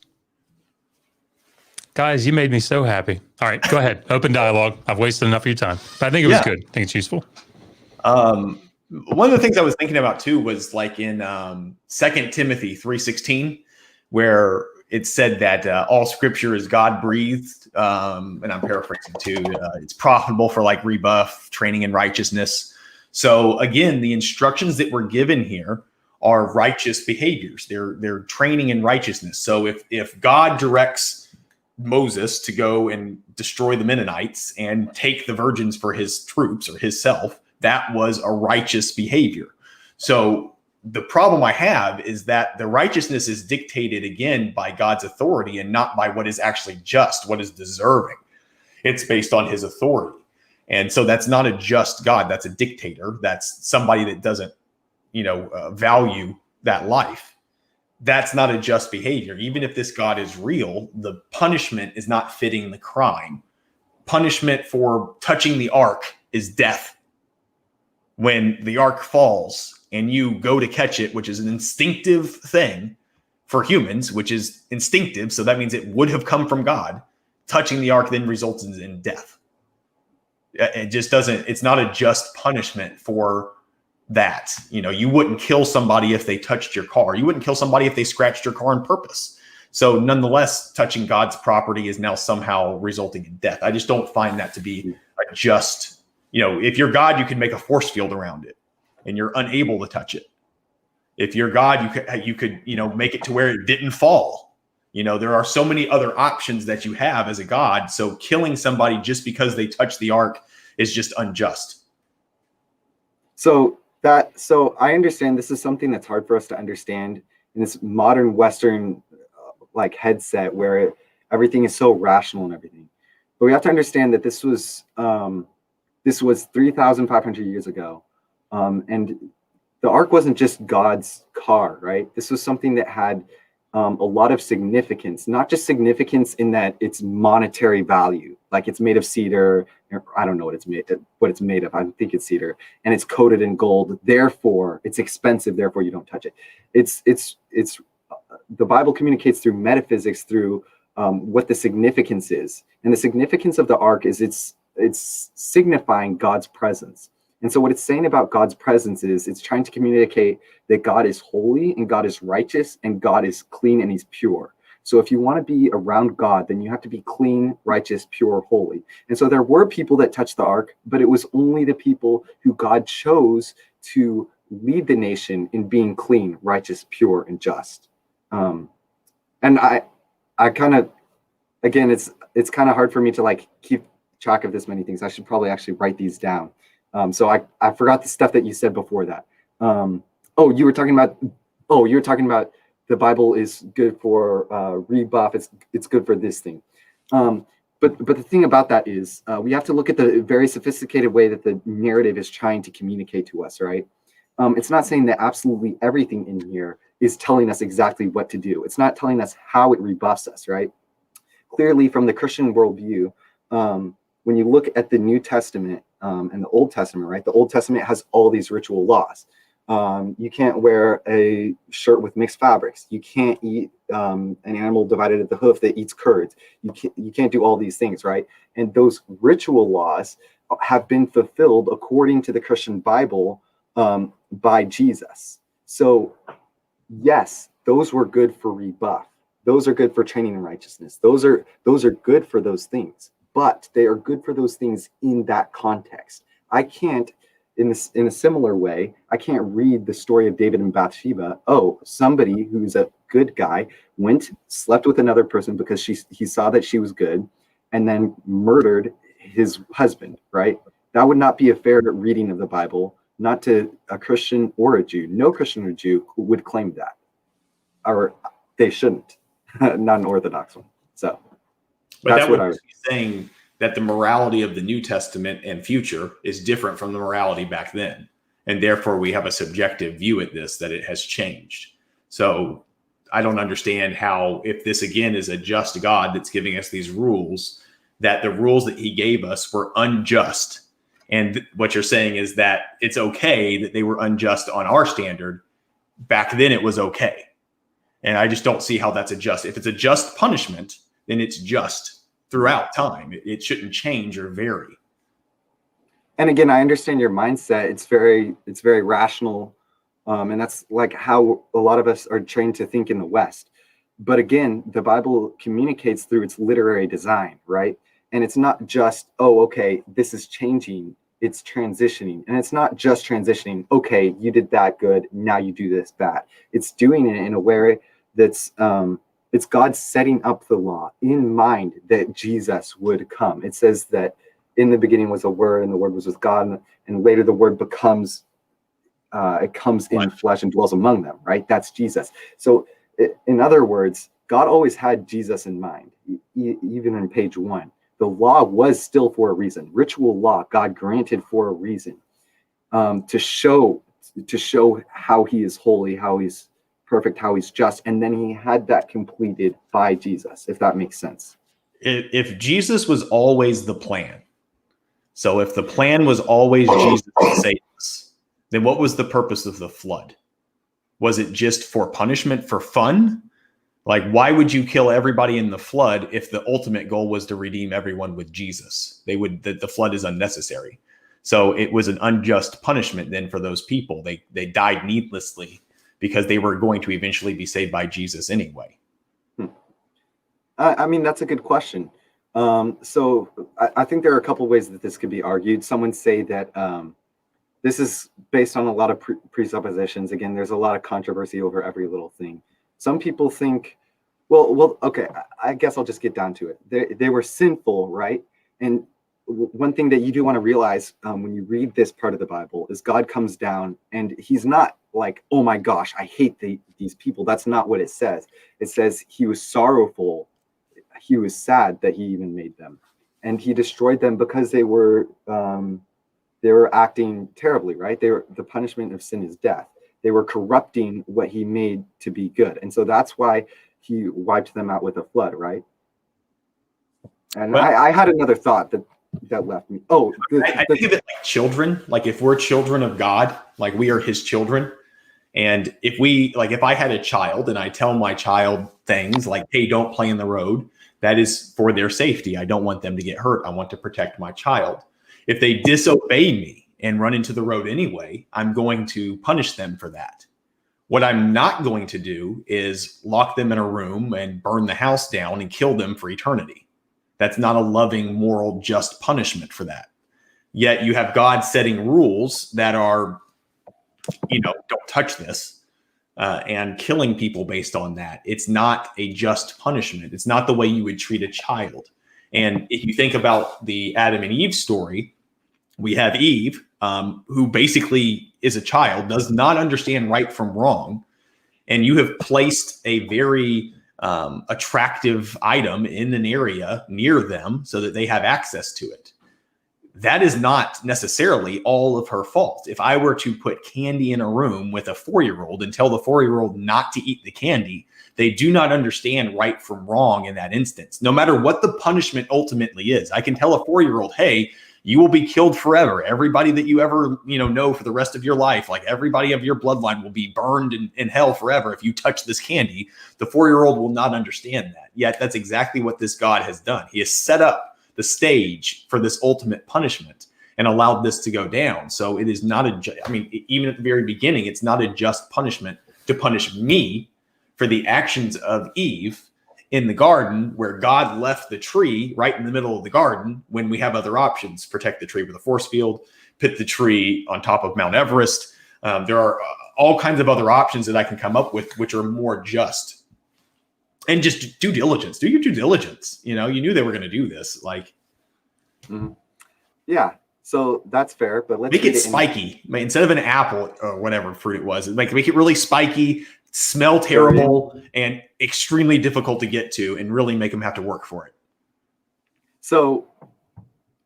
Guys, you made me so happy. All right, go ahead. Open dialogue. I've wasted enough of your time, but I think it was good. I think it's useful. One of the things I was thinking about too was like in 2 Timothy 3:16, where it said that all scripture is God breathed. And I'm paraphrasing too. It's profitable for like rebuff, training in righteousness. So again, the instructions that we're given here are righteous behaviors. They're training in righteousness. So if God directs Moses to go and destroy the Mennonites and take the virgins for his troops or his self, that was a righteous behavior. So the problem I have is that the righteousness is dictated again by God's authority and not by what is actually just, what is deserving. It's based on his authority. And so that's not a just God. That's a dictator. That's somebody that doesn't, value that life. That's not a just behavior. Even if this God is real, the punishment is not fitting the crime. Punishment for touching the ark is death. When the ark falls and you go to catch it, which is an instinctive thing for humans, which is instinctive, so that means it would have come from God, touching the ark then results in death. It just doesn't, it's not a just punishment for that. You wouldn't kill somebody if they touched your car. You wouldn't kill somebody if they scratched your car on purpose. So nonetheless, touching God's property is now somehow resulting in death. I just don't find that to be a just, if you're God, you can make a force field around it and you're unable to touch it. If you're God, you could make it to where it didn't fall. There are so many other options that you have as a God. So killing somebody just because they touched the ark is just unjust. So I understand this is something that's hard for us to understand in this modern Western like headset where everything is so rational and everything. But we have to understand that this was 3,500 years ago. And the ark wasn't just God's car, right? This was something that had a lot of significance, not just significance in that it's monetary value, like it's made of cedar. I don't know what it's made of. I think it's cedar, and it's coated in gold. Therefore, it's expensive. Therefore, you don't touch it. It's the Bible communicates through metaphysics, through what the significance is, and the significance of the ark is it's signifying God's presence. And so what it's saying about God's presence is it's trying to communicate that God is holy and God is righteous and God is clean and he's pure. So if you want to be around God, then you have to be clean, righteous, pure, holy. And so there were people that touched the ark, but it was only the people who God chose to lead the nation in being clean, righteous, pure, and just. And I kind of, again, it's kind of hard for me to like keep track of this many things. I should probably actually write these down. So I forgot the stuff that you said before that. You were talking about the Bible is good for rebuff. It's good for this thing. But the thing about that is we have to look at the very sophisticated way that the narrative is trying to communicate to us, right? It's not saying that absolutely everything in here is telling us exactly what to do. It's not telling us how it rebuffs us, right? Clearly, from the Christian worldview, when you look at the New Testament and the Old Testament, right? The Old Testament has all these ritual laws. You can't wear a shirt with mixed fabrics. You can't eat an animal divided at the hoof that eats curds. You can't do all these things, right? And those ritual laws have been fulfilled according to the Christian Bible by Jesus. So yes, those were good for rebuff. Those are good for training in righteousness. Those are good for those things, but they are good for those things in that context. I can't, in a similar way, I can't read the story of David and Bathsheba. Oh, somebody who's a good guy slept with another person because he saw that she was good, and then murdered his husband, right? That would not be a fair reading of the Bible, not to a Christian or a Jew. No Christian or Jew would claim that, or they shouldn't. Not an Orthodox one. So but that's what I was saying, that the morality of the New Testament and future is different from the morality back then. And therefore we have a subjective view at this, that it has changed. So I don't understand how, if this again is a just God that's giving us these rules, that the rules that he gave us were unjust. And what you're saying is that it's okay that they were unjust on our standard. Back then it was okay. And I just don't see how that's a just. If it's a just punishment, then it's just throughout time. It shouldn't change or vary. And again, I understand your mindset. It's very rational. And that's like how a lot of us are trained to think in the West. But again, the Bible communicates through its literary design, right? And it's not just, oh, okay, this is changing. It's transitioning. And it's not just transitioning. Okay, you did that good. Now you do this bad. It's doing it in a way that's it's God setting up the law in mind that Jesus would come. It says that in the beginning was a word, and the word was with God, and later the word becomes it comes in flesh and dwells among them, right? That's Jesus. So in other words, God always had Jesus in mind, even in page 1. The law was still for a reason. Ritual law, God granted for a reason, to show how he is holy, how he's perfect, how he's just. And then he had that completed by Jesus, if that makes sense. If Jesus was always the plan, so if the plan was always Jesus to save us, then what was the purpose of the flood? Was it just for punishment, for fun? Like, why would you kill everybody in the flood if the ultimate goal was to redeem everyone with Jesus? The flood is unnecessary. So it was an unjust punishment then for those people. They died needlessly because they were going to eventually be saved by Jesus anyway. I mean, that's a good question. So I think there are a couple ways that this could be argued. Some would say that this is based on a lot of presuppositions. Again, there's a lot of controversy over every little thing. Some people think, well, okay, I guess I'll just get down to it. They were sinful, right? And one thing that you do want to realize when you read this part of the Bible is God comes down and he's not like, oh my gosh, I hate these people. That's not what it says. It says he was sorrowful. He was sad that he even made them. And he destroyed them because they were acting terribly, right? The punishment of sin is death. They were corrupting what he made to be good. And so that's why he wiped them out with a flood, right? And I had another thought that left me. Oh, I think of it like children. Like if we're children of God, like we are his children. And if I had a child and I tell my child things like, hey, don't play in the road, that is for their safety. I don't want them to get hurt. I want to protect my child. If they disobey me and run into the road anyway, I'm going to punish them for that. What I'm not going to do is lock them in a room and burn the house down and kill them for eternity. That's not a loving, moral, just punishment for that. Yet you have God setting rules that are, don't touch this, and killing people based on that. It's not a just punishment. It's not the way you would treat a child. And if you think about the Adam and Eve story, we have Eve, who basically is a child, does not understand right from wrong. And you have placed a very attractive item in an area near them so that they have access to it. That is not necessarily all of her fault. If I were to put candy in a room with a 4-year-old and tell the 4-year-old not to eat the candy, they do not understand right from wrong in that instance. No matter what the punishment ultimately is, I can tell a 4-year-old, hey, you will be killed forever. Everybody that you ever know for the rest of your life, like everybody of your bloodline will be burned in hell forever if you touch this candy. The 4-year-old will not understand that. Yet that's exactly what this God has done. He has set up the stage for this ultimate punishment and allowed this to go down. So it is not even at the very beginning, it's not a just punishment to punish me for the actions of Eve in the garden, where God left the tree right in the middle of the garden when we have other options. Protect the tree with a force field, put the tree on top of Mount Everest. There are all kinds of other options that I can come up with, which are more just. And just due diligence. Do your due diligence. You know, you knew they were going to do this. Like, yeah. So that's fair, but let's make it spiky. Instead of an apple or whatever fruit it was, make it really spiky, smell terrible, and extremely difficult to get to, and really make them have to work for it. So,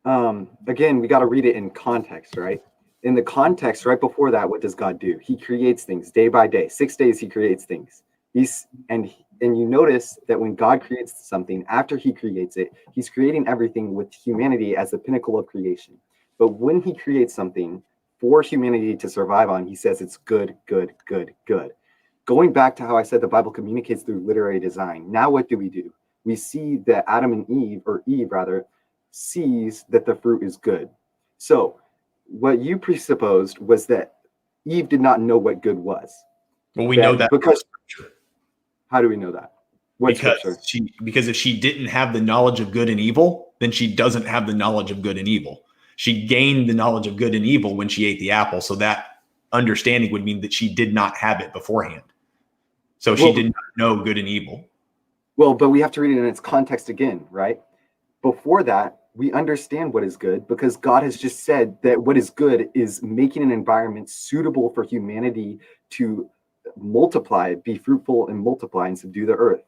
again, we got to read it in context, right? In the context, right before that, what does God do? He creates things day by day. 6 days, he creates things. And you notice that when God creates something, after he creates it, he's creating everything with humanity as the pinnacle of creation. But when he creates something for humanity to survive on, he says it's good, good, good, good. Going back to how I said the Bible communicates through literary design. Now what do? We see that Adam and Eve, or Eve rather, sees that the fruit is good. So what you presupposed was that Eve did not know what good was. Well, we know that because how do we know that? Because if she didn't have the knowledge of good and evil, then she doesn't have the knowledge of good and evil. She gained the knowledge of good and evil when she ate the apple. So that understanding would mean that she did not have it beforehand. So she did not know good and evil. Well, but we have to read it in its context again, right? Before that, we understand what is good because God has just said that what is good is making an environment suitable for humanity to multiply, be fruitful and multiply and subdue the earth,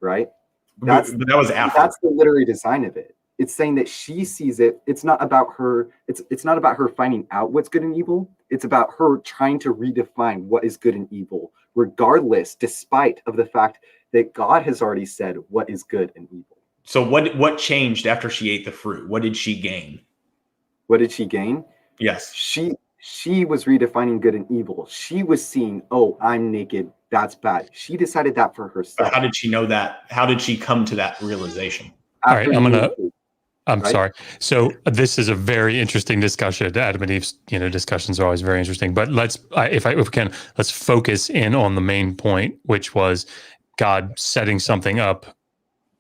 right? But that was after. That's the literary design of it. It's saying that she sees it. It's not about her. It's not about her finding out what's good and evil. It's about her trying to redefine what is good and evil, regardless, despite of the fact that God has already said what is good and evil. So what changed after she ate the fruit? What did she gain? What did she gain? Yes. She was redefining good and evil. She was seeing, oh, I'm naked. That's bad. She decided that for herself. But how did she know that? How did she come to that realization? All right, I'm sorry. So this is a very interesting discussion. Adam and Eve's, discussions are always very interesting. But let's focus in on the main point, which was God setting something up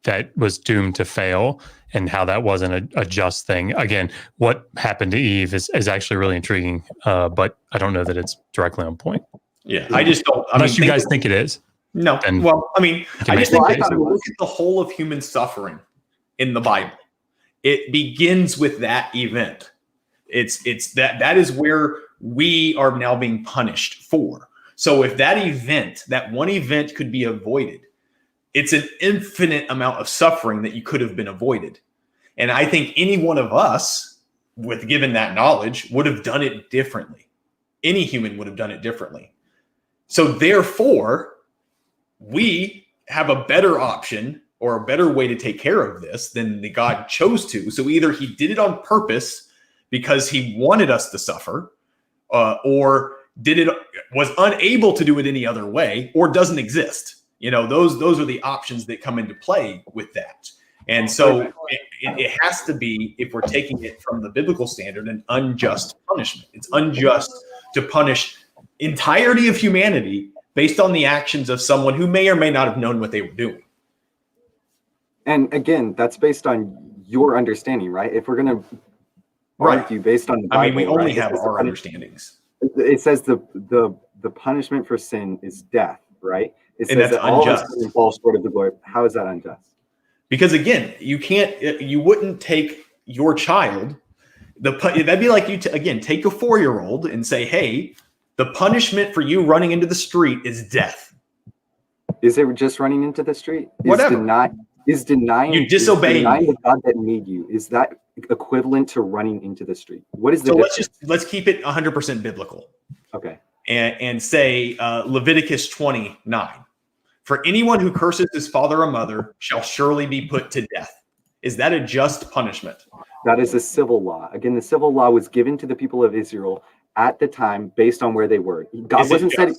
that was doomed to fail, and how that wasn't a just thing. Again, what happened to Eve is actually really intriguing, but I don't know that it's directly on point. Yeah, I just don't. Unless you guys think it is. No. Well, I just think that when we look at the whole of human suffering in the Bible, it begins with that event. It's that is where we are now being punished for. So if that one event could be avoided, it's an infinite amount of suffering that you could have been avoided. And I think any one of us, with given that knowledge, would have done it differently. Any human would have done it differently. So therefore, we have a better option or a better way to take care of this than the God chose to. So either he did it on purpose because he wanted us to suffer, or was unable to do it any other way, or doesn't exist. Those are the options that come into play with that. And so it has to be, if we're taking it from the biblical standard, an unjust punishment. It's unjust to punish entirety of humanity based on the actions of someone who may or may not have known what they were doing. And again, that's based on your understanding, right? If we're going to argue based on the Bible, we only have our understandings. It says the punishment for sin is death, right? It says that's that all unjust. sin falls short of the glory. How is that unjust? Because again, you wouldn't take your child. That'd be like you take a 4-year-old and say, "Hey, the punishment for you running into the street is death." Is it just running into the street? Whatever. Is denying you disobeying the God that made you? Is that equivalent to running into the street? What is the difference? Let's keep it 100% biblical. Okay. And say Leviticus 29. For anyone who curses his father or mother shall surely be put to death. Is that a just punishment? That is a civil law. Again, the civil law was given to the people of Israel at the time based on where they were. God wasn't saying.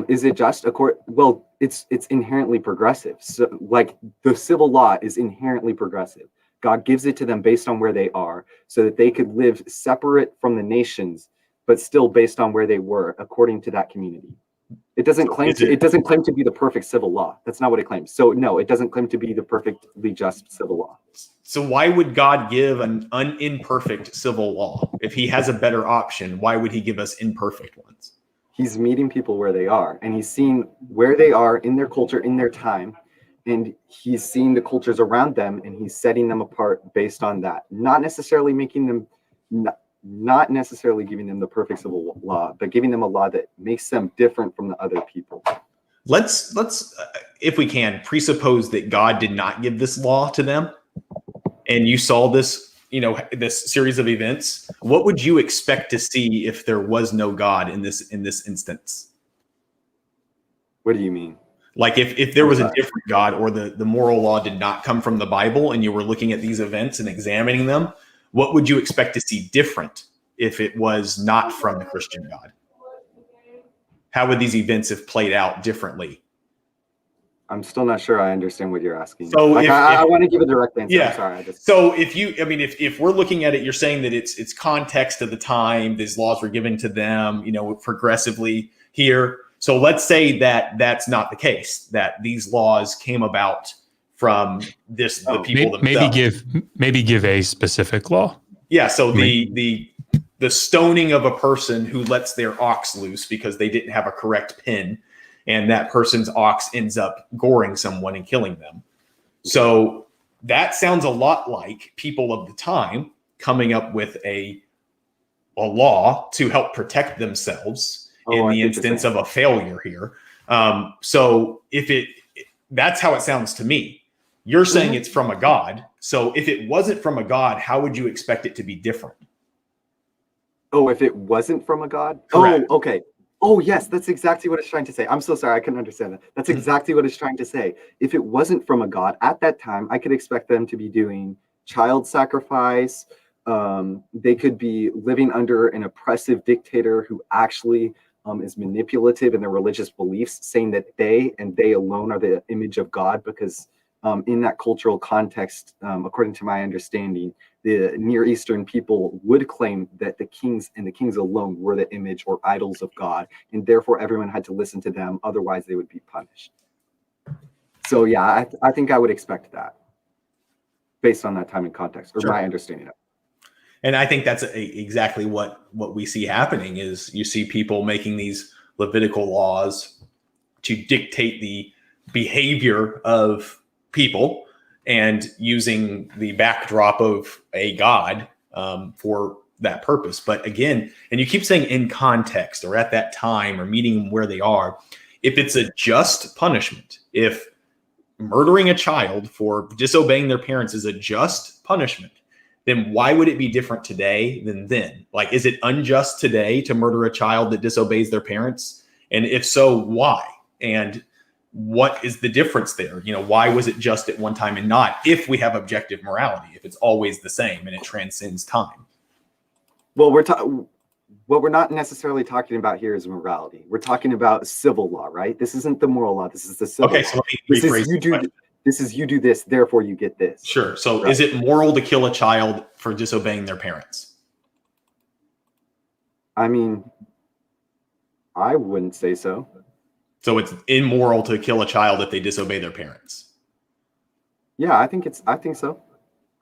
Is it just? Well, it's inherently progressive. So, like the civil law is inherently progressive. God gives it to them based on where they are, so that they could live separate from the nations, but still based on where they were, according to that community. It doesn't claim to. It doesn't claim to be the perfect civil law. That's not what it claims. So no, it doesn't claim to be the perfectly just civil law. So why would God give an imperfect civil law? If he has a better option, why would he give us imperfect ones? He's meeting people where they are, and he's seeing where they are in their culture, in their time, and he's seeing the cultures around them, and he's setting them apart based on that. Not necessarily making them, not necessarily giving them the perfect civil law, but giving them a law that makes them different from the other people. Let's if we can, presuppose that God did not give this law to them, and you saw this, this series of events. What would you expect to see if there was no God in this instance? What do you mean? Like if there was a different God, or the moral law did not come from the Bible, and you were looking at these events and examining them, what would you expect to see different if it was not from the Christian God? How would these events have played out differently? I'm still not sure I understand what you're asking. So I want to give a direct answer. Yeah. I'm sorry. So if we're looking at it, you're saying that it's context of the time, these laws were given to them, progressively here. So let's say that that's not the case, that these laws came about from the people themselves. Maybe give a specific law. Yeah. So the stoning of a person who lets their ox loose because they didn't have a correct pin, and that person's ox ends up goring someone and killing them. So that sounds a lot like people of the time coming up with a law to help protect themselves in the instance of a failure here. So that's how it sounds to me. You're saying it's from a God. So if it wasn't from a God, how would you expect it to be different? Oh, if it wasn't from a God? Correct. Oh, okay. Oh, yes, that's exactly what it's trying to say. I'm so sorry, I couldn't understand that. That's exactly what it's trying to say. If it wasn't from a God, at that time, I could expect them to be doing child sacrifice. They could be living under an oppressive dictator who actually is manipulative in their religious beliefs, saying that they and they alone are the image of God, because in that cultural context, according to my understanding, the Near Eastern people would claim that the kings and the kings alone were the image or idols of God, and therefore everyone had to listen to them, otherwise they would be punished. So yeah, I think I would expect that based on that time and context, or my understanding of it. And I think that's exactly what we see happening is you see people making these Levitical laws to dictate the behavior of people, and using the backdrop of a God for that purpose. But again, and you keep saying in context or at that time or meeting them where they are, if it's a just punishment, if murdering a child for disobeying their parents is a just punishment, then why would it be different today than then? Like, is it unjust today to murder a child that disobeys their parents? And if so, why? And what is the difference there? Why was it just at one time and not, if we have objective morality, if it's always the same and it transcends time? Well, what we're not necessarily talking about here is morality. We're talking about civil law, right? This isn't the moral law. This is the civil law. So let me rephrase you do this, therefore you get this. Sure. So Is it moral to kill a child for disobeying their parents? I mean, I wouldn't say so. So it's immoral to kill a child if they disobey their parents. Yeah, I think so.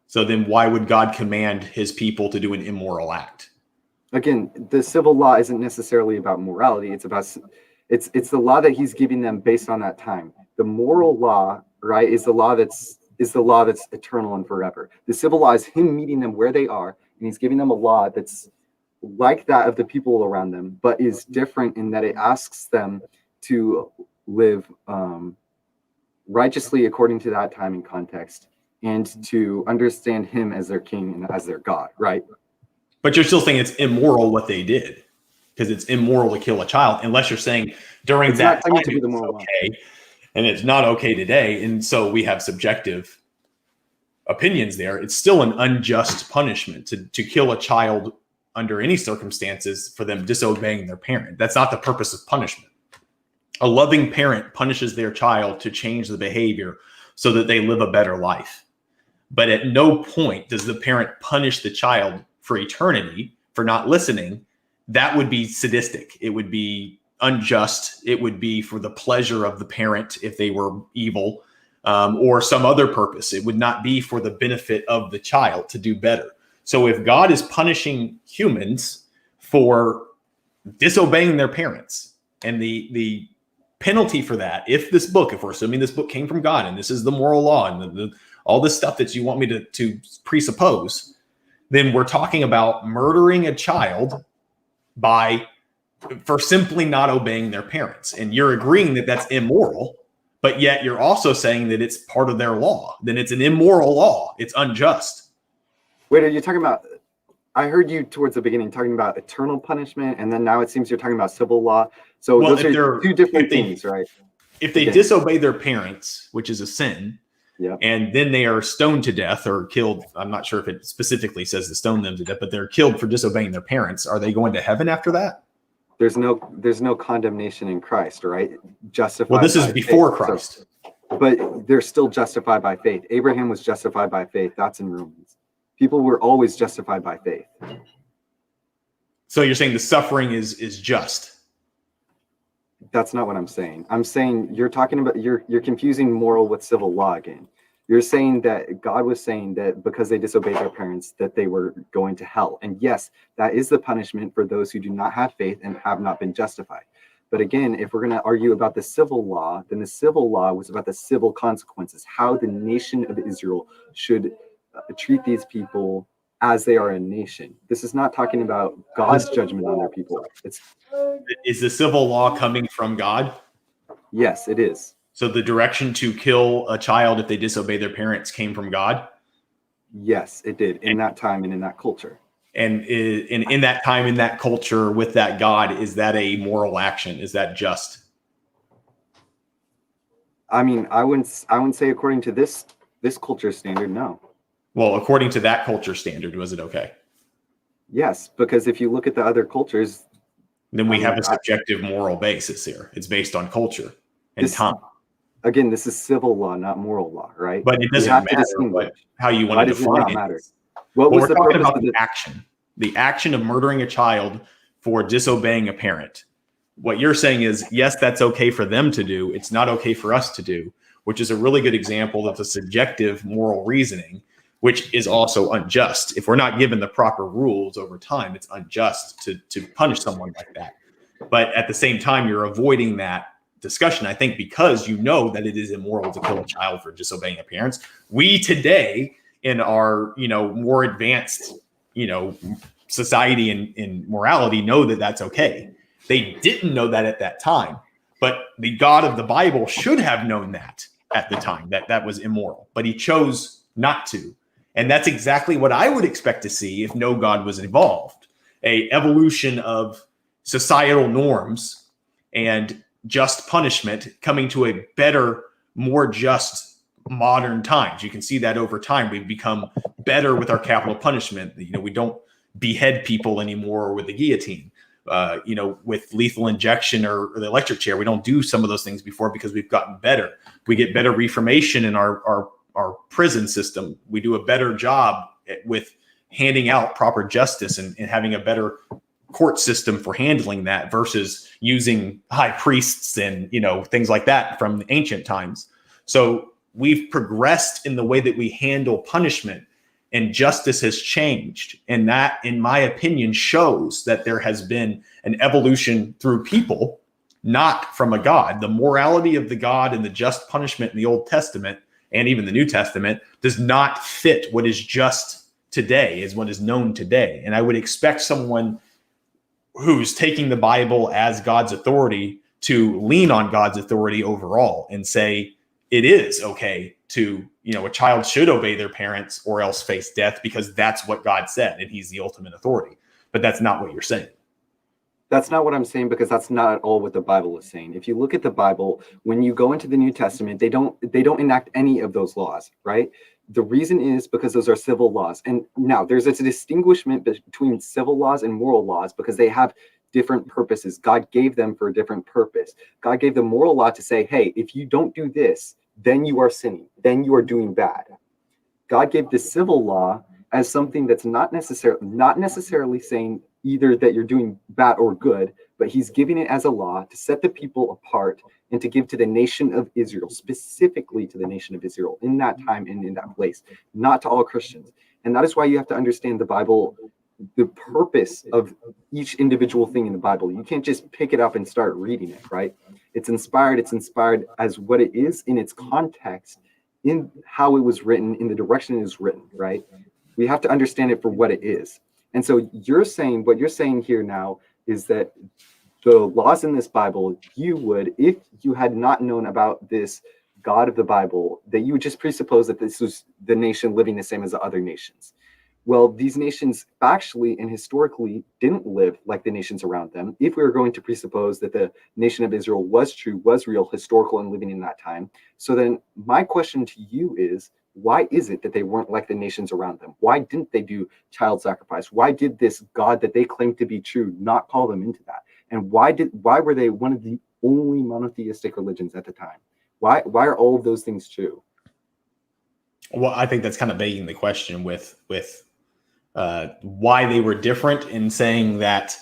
So then why would God command his people to do an immoral act? Again, the civil law isn't necessarily about morality. It's the law that he's giving them based on that time. The moral law, right, is the law that's eternal and forever. The civil law is him meeting them where they are, and he's giving them a law that's like that of the people around them, but is different in that it asks them to live righteously according to that time and context, and to understand him as their king and as their God, right? But you're still saying it's immoral what they did, because it's immoral to kill a child, unless you're saying during that time it was okay, and it's not okay today, and so we have subjective opinions there. It's still an unjust punishment to kill a child under any circumstances for them disobeying their parent. That's not the purpose of punishment. A loving parent punishes their child to change the behavior so that they live a better life. But at no point does the parent punish the child for eternity for not listening. That would be sadistic. It would be unjust. It would be for the pleasure of the parent if they were evil, or some other purpose. It would not be for the benefit of the child to do better. So if God is punishing humans for disobeying their parents, and the penalty for that, if we're assuming this book came from God and this is the moral law and all this stuff that you want me to presuppose, then we're talking about murdering a child for simply not obeying their parents. And you're agreeing that that's immoral, but yet you're also saying that it's part of their law. Then it's an immoral law. It's unjust. Wait, are you talking about, I heard you towards the beginning talking about eternal punishment, and then now it seems you're talking about civil law. So those are two different things, right? If they disobey their parents, which is a sin, and then they are stoned to death or killed, I'm not sure if it specifically says to stone them to death, but they're killed for disobeying their parents, are they going to heaven after that? There's no condemnation in Christ, right? Justified. Well, this is before Christ. But they're still justified by faith. Abraham was justified by faith. That's in Romans. People were always justified by faith. So you're saying the suffering is just? That's not what I'm saying. I'm saying you're confusing moral with civil law again. You're saying that God was saying that because they disobeyed their parents, that they were going to hell. And yes, that is the punishment for those who do not have faith and have not been justified. But again, if we're going to argue about the civil law, then the civil law was about the civil consequences, how the nation of Israel should treat these people as they are a nation. This is not talking about God's judgment on their people. Is the civil law coming from God? Yes, it is. So the direction to kill a child if they disobey their parents came from God? Yes, it did, in that time and in that culture. And in that time, in that culture, with that God, is that a moral action? Is that just? I mean, I wouldn't say according to this culture standard, no. Well, according to that culture standard, was it okay? Yes, because if you look at the other cultures, then we have a subjective moral basis here. It's based on culture and time. Again, this is civil law, not moral law, right? But it doesn't matter how you want to define it. Matter? What was the purpose of the action? The action of murdering a child for disobeying a parent. What you're saying is, yes, that's okay for them to do. It's not okay for us to do, which is a really good example of the subjective moral reasoning, which is also unjust. If we're not given the proper rules over time, it's unjust to punish someone like that. But at the same time, you're avoiding that discussion, I think, because you know that it is immoral to kill a child for disobeying a parent. We today, in our more advanced society and morality, know that that's okay. They didn't know that at that time, but the God of the Bible should have known that at the time, that was immoral, but he chose not to. And that's exactly what I would expect to see if no God was involved, a evolution of societal norms and just punishment coming to a better, more just modern times. You can see that over time. We've become better with our capital punishment. We don't behead people anymore with the guillotine, with lethal injection or the electric chair. We don't do some of those things before because we've gotten better. We get better reformation in our prison system. We do a better job with handing out proper justice and having a better court system for handling that versus using high priests and things like that from ancient times. So we've progressed in the way that we handle punishment, and justice has changed. And that, in my opinion, shows that there has been an evolution through people, not from a God. The morality of the God and the just punishment in the Old Testament and even the New Testament does not fit what is just today, is what is known today. And I would expect someone who's taking the Bible as God's authority to lean on God's authority overall and say it is okay to, a child should obey their parents or else face death because that's what God said and he's the ultimate authority. But that's not what you're saying. That's not what I'm saying, because that's not at all what the Bible is saying. If you look at the Bible, when you go into the New Testament, they don't enact any of those laws, right? The reason is because those are civil laws. And now there's a distinguishment between civil laws and moral laws because they have different purposes. God gave them for a different purpose. God gave the moral law to say, hey, if you don't do this, then you are sinning, then you are doing bad. God gave the civil law as something that's not necessarily saying either that you're doing bad or good, but he's giving it as a law to set the people apart and to give to the nation of Israel, specifically to the nation of Israel in that time and in that place, not to all Christians. And that is why you have to understand the Bible, the purpose of each individual thing in the Bible. You can't just pick it up and start reading it, right? It's inspired as what it is in its context, in how it was written, in the direction it is written, right? We have to understand it for what it is. And so what you're saying here now is that the laws in this Bible, you would, if you had not known about this God of the Bible, that you would just presuppose that this was the nation living the same as the other nations. Well, these nations factually and historically didn't live like the nations around them. If we were going to presuppose that the nation of Israel was true, was real, historical, and living in that time, so then my question to you is, why is it that they weren't like the nations around them? Why didn't they do child sacrifice? Why did this God that they claimed to be true not call them into that? And why were they one of the only monotheistic religions at the time? Why are all of those things true? Well, I think that's kind of begging the question with why they were different in saying that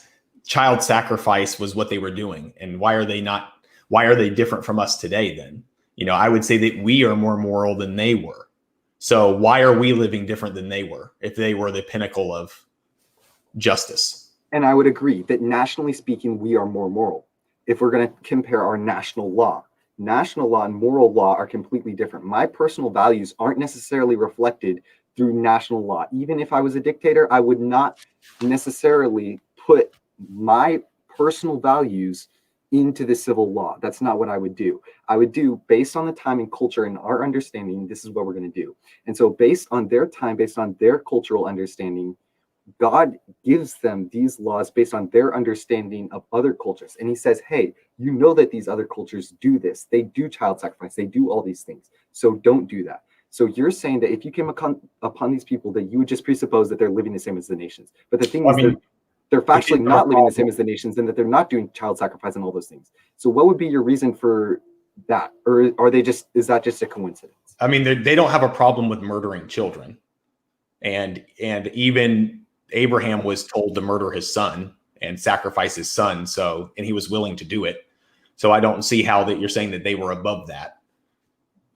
child sacrifice was what they were doing, and why are they different from us today then? I would say that we are more moral than they were. So why are we living different than they were if they were the pinnacle of justice? And I would agree that nationally speaking, we are more moral. If we're going to compare our national law and moral law are completely different. My personal values aren't necessarily reflected through national law. Even if I was a dictator, I would not necessarily put my personal values into the civil law. That's not what I would do. I would do, based on the time and culture and our understanding, this is what we're going to do. And so based on their time, based on their cultural understanding, God gives them these laws based on their understanding of other cultures. And he says, hey, you know that these other cultures do this. They do child sacrifice. They do all these things. So don't do that. So you're saying that if you came upon these people, that you would just presuppose that they're living the same as the nations. But the thing is, they're factually not living the same as the nations, and that they're not doing child sacrifice and all those things. So what would be your reason for that? Or is that just a coincidence? I mean, they don't have a problem with murdering children. And even Abraham was told to murder his son and sacrifice his son. And he was willing to do it. So I don't see how that you're saying that they were above that.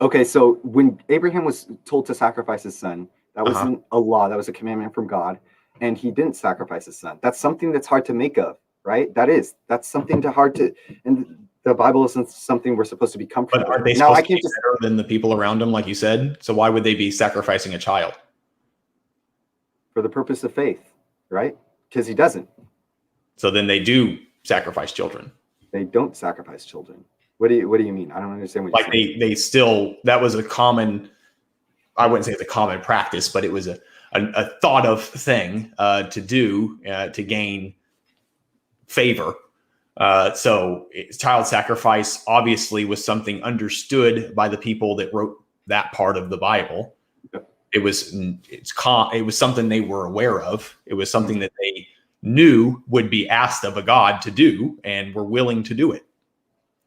Okay, so when Abraham was told to sacrifice his son, that wasn't a law, that was a commandment from God, and he didn't sacrifice his son. That's something that's hard to make of, right? That's something and the Bible isn't something we're supposed to be comfortable with. But aren't they supposed to be better than the people around them, like you said? So why would they be sacrificing a child? For the purpose of faith, right? Because he doesn't. So then they do sacrifice children. They don't sacrifice children. What do you mean? I don't understand what you're saying. They still, that was a common, I wouldn't say it's a common practice, but it was a thought of thing to do to gain favor. So child sacrifice obviously was something understood by the people that wrote that part of the Bible. Yep. It was something they were aware of. It was something that they knew would be asked of a God to do and were willing to do it.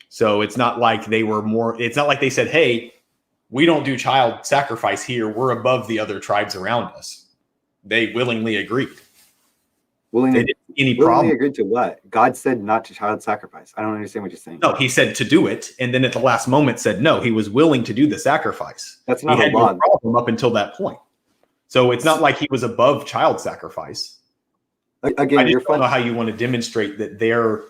So it's not like it's not like they said, hey, we don't do child sacrifice here. We're above the other tribes around us. They willingly agreed. Willingly agreed to what? God said not to child sacrifice. I don't understand what you're saying. No, he said to do it. And then at the last moment said, no, he was willing to do the sacrifice. That's not he had a law. No problem up until that point. So it's not like he was above child sacrifice. Again, I just don't know how you want to demonstrate that their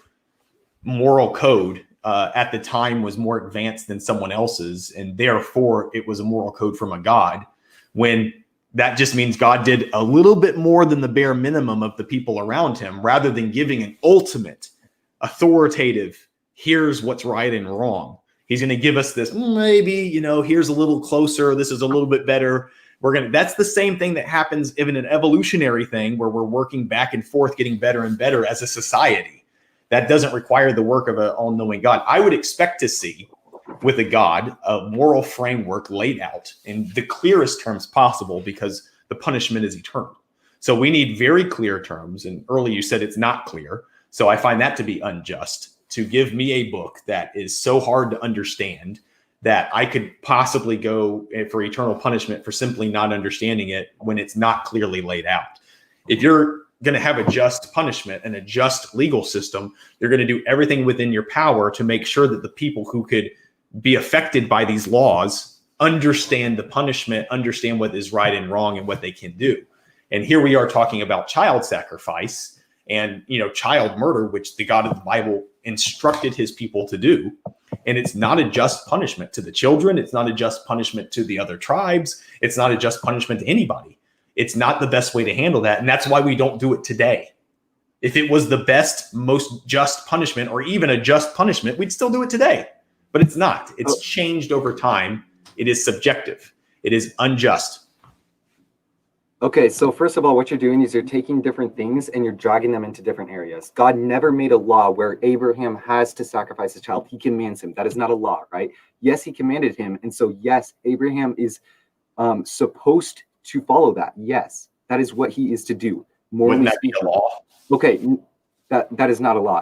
moral code at the time was more advanced than someone else's, and therefore it was a moral code from a God, when that just means God did a little bit more than the bare minimum of the people around him, rather than giving an ultimate authoritative, here's what's right and wrong. He's going to give us this, maybe, here's a little closer. This is a little bit better. That's the same thing that happens in an evolutionary thing where we're working back and forth, getting better and better as a society. That doesn't require the work of an all-knowing God. I would expect to see with a God a moral framework laid out in the clearest terms possible, because the punishment is eternal. So we need very clear terms. And earlier you said it's not clear. So I find that to be unjust, to give me a book that is so hard to understand that I could possibly go for eternal punishment for simply not understanding it when it's not clearly laid out. If you're going to have a just punishment and a just legal system, you're going to do everything within your power to make sure that the people who could be affected by these laws understand the punishment, understand what is right and wrong and what they can do. And here we are talking about child sacrifice and, child murder, which the God of the Bible instructed his people to do. And it's not a just punishment to the children. It's not a just punishment to the other tribes. It's not a just punishment to anybody. It's not the best way to handle that. And that's why we don't do it today. If it was the best, most just punishment, or even a just punishment, we'd still do it today. But it's not. It's changed over time. It is subjective. It is unjust. Okay, so first of all, what you're doing is you're taking different things and you're dragging them into different areas. God never made a law where Abraham has to sacrifice a child. He commands him. That is not a law, right? Yes, he commanded him. And so, yes, Abraham is supposed to follow that. Yes, that is what he is to do. Wouldn't that be a law? Okay, that is not a law.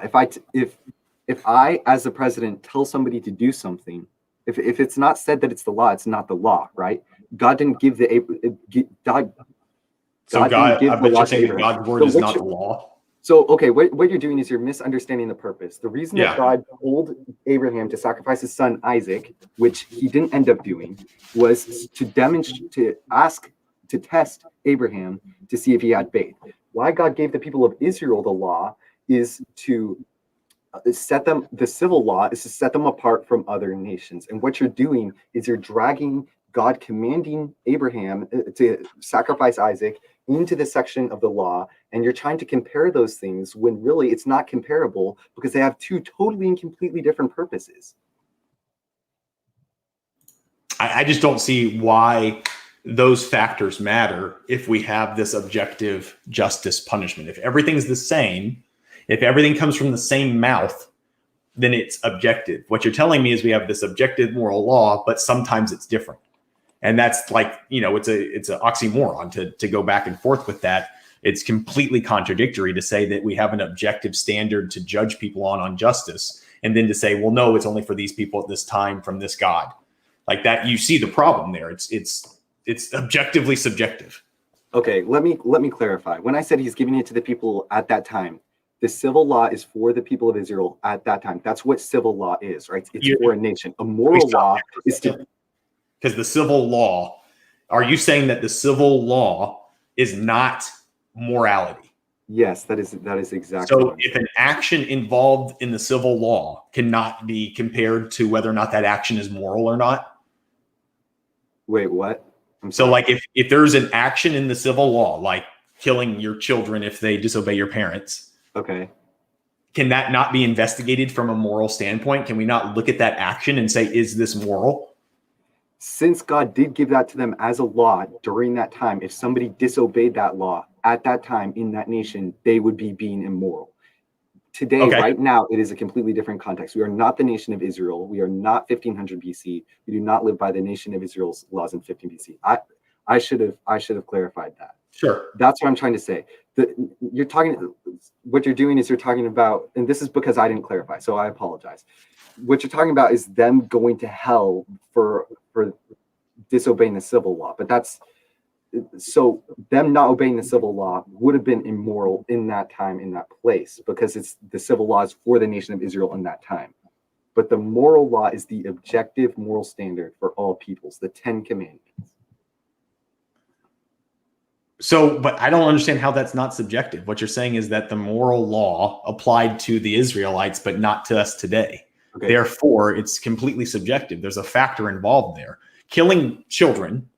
If I, as the president, tell somebody to do something, if it's not said that it's the law, it's not the law, right? God didn't give God. So God, but you're saying that God's word is not the law. So, okay, what you're doing is you're misunderstanding the purpose. The reason that God told Abraham to sacrifice his son Isaac, which he didn't end up doing, was to demonstrate, to test Abraham to see if he had faith. Why God gave the people of Israel the law is to set them, the civil law is to set them apart from other nations. And what you're doing is you're dragging God commanding Abraham to sacrifice Isaac into the section of the law, and you're trying to compare those things when really it's not comparable because they have two totally and completely different purposes. I just don't see why those factors matter if we have this objective justice punishment. If everything's the same, if everything comes from the same mouth, then it's objective. What you're telling me is we have this objective moral law, but sometimes it's different. And that's like, it's an oxymoron to go back and forth with that. It's completely contradictory to say that we have an objective standard to judge people on justice, and then to say, well, no, it's only for these people at this time from this God. Like that, you see the problem there. It's objectively subjective. Okay, let me clarify. When I said he's giving it to the people at that time, the civil law is for the people of Israel at that time. That's what civil law is, right? It's for a nation. A moral law is to... Because the civil law, are you saying that the civil law is not morality? Yes, that is exactly. So if an action involved in the civil law cannot be compared to whether or not that action is moral or not? Wait, what? So like if there's an action in the civil law, like killing your children if they disobey your parents. Okay. Can that not be investigated from a moral standpoint? Can we not look at that action and say, is this moral? Since God did give that to them as a law during that time, if somebody disobeyed that law at that time in that nation, they would be being immoral. Today, right now, it is a completely different context. We are not the nation of Israel. We are not 1500 BC. We do not live by the nation of Israel's laws in 15 BC. I should have clarified that. Sure. That's what I'm trying to say. What you're doing is you're talking about, and this is because I didn't clarify, so I apologize. What you're talking about is them going to hell for disobeying the civil law. But so them not obeying the civil law would have been immoral in that time, in that place, because it's the civil laws for the nation of Israel in that time. But the moral law is the objective moral standard for all peoples, the 10 Commandments. So, but I don't understand how that's not subjective. What you're saying is that the moral law applied to the Israelites, but not to us today. Okay. Therefore, it's completely subjective. There's a factor involved there. Killing children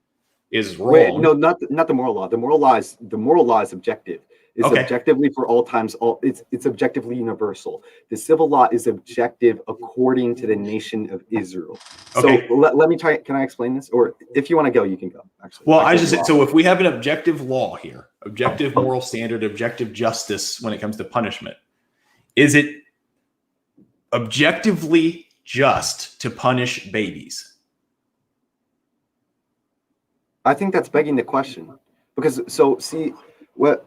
is wrong. Wait, no, not the moral law. The moral law is objective. It's objectively for all times. It's objectively universal. The civil law is objective according to the nation of Israel. Okay. So let me try. Can I explain this? Or if you want to go, you can go. Actually, well, so if we have an objective law here, objective moral standard, objective justice when it comes to punishment, is it objectively just to punish babies? I think that's begging the question, because see what.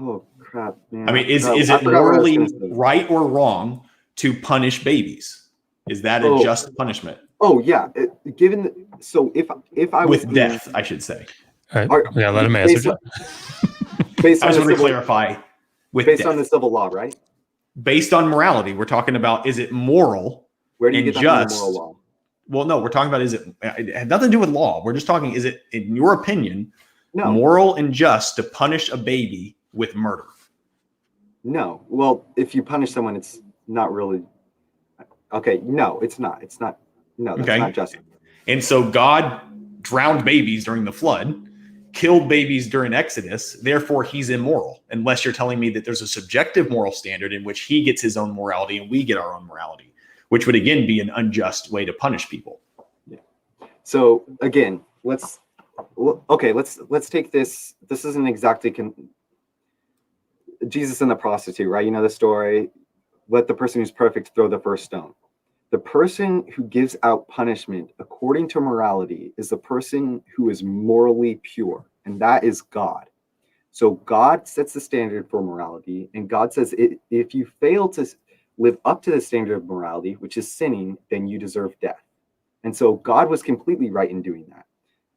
Oh crap, man! I mean, is it morally right or wrong to punish babies? Is that a just punishment? Oh yeah, if I was with death, I should say. All right, let him answer. I just want to clarify with Based death. on the civil law, right? Based on morality. We're talking about, is it moral Where do you and get that from the just? moral law? Well, no, we're talking about, it had nothing to do with law. We're just talking, is it, in your opinion, No. moral and just to punish a baby with murder? No. Well, if you punish someone, it's not really. Okay. No, it's not. It's not. No, that's Okay. not just. And so God drowned babies during the flood, killed babies during Exodus. Therefore, he's immoral, unless you're telling me that there's a subjective moral standard in which he gets his own morality and we get our own morality, which would again be an unjust way to punish people. Yeah. So again, let's take this. This isn't exactly Jesus and the prostitute, right? You know the story. Let the person who's perfect throw the first stone. The person who gives out punishment according to morality is the person who is morally pure, and that is God. So God sets the standard for morality, and God says if you fail to live up to the standard of morality, which is sinning, then you deserve death. And so God was completely right in doing that.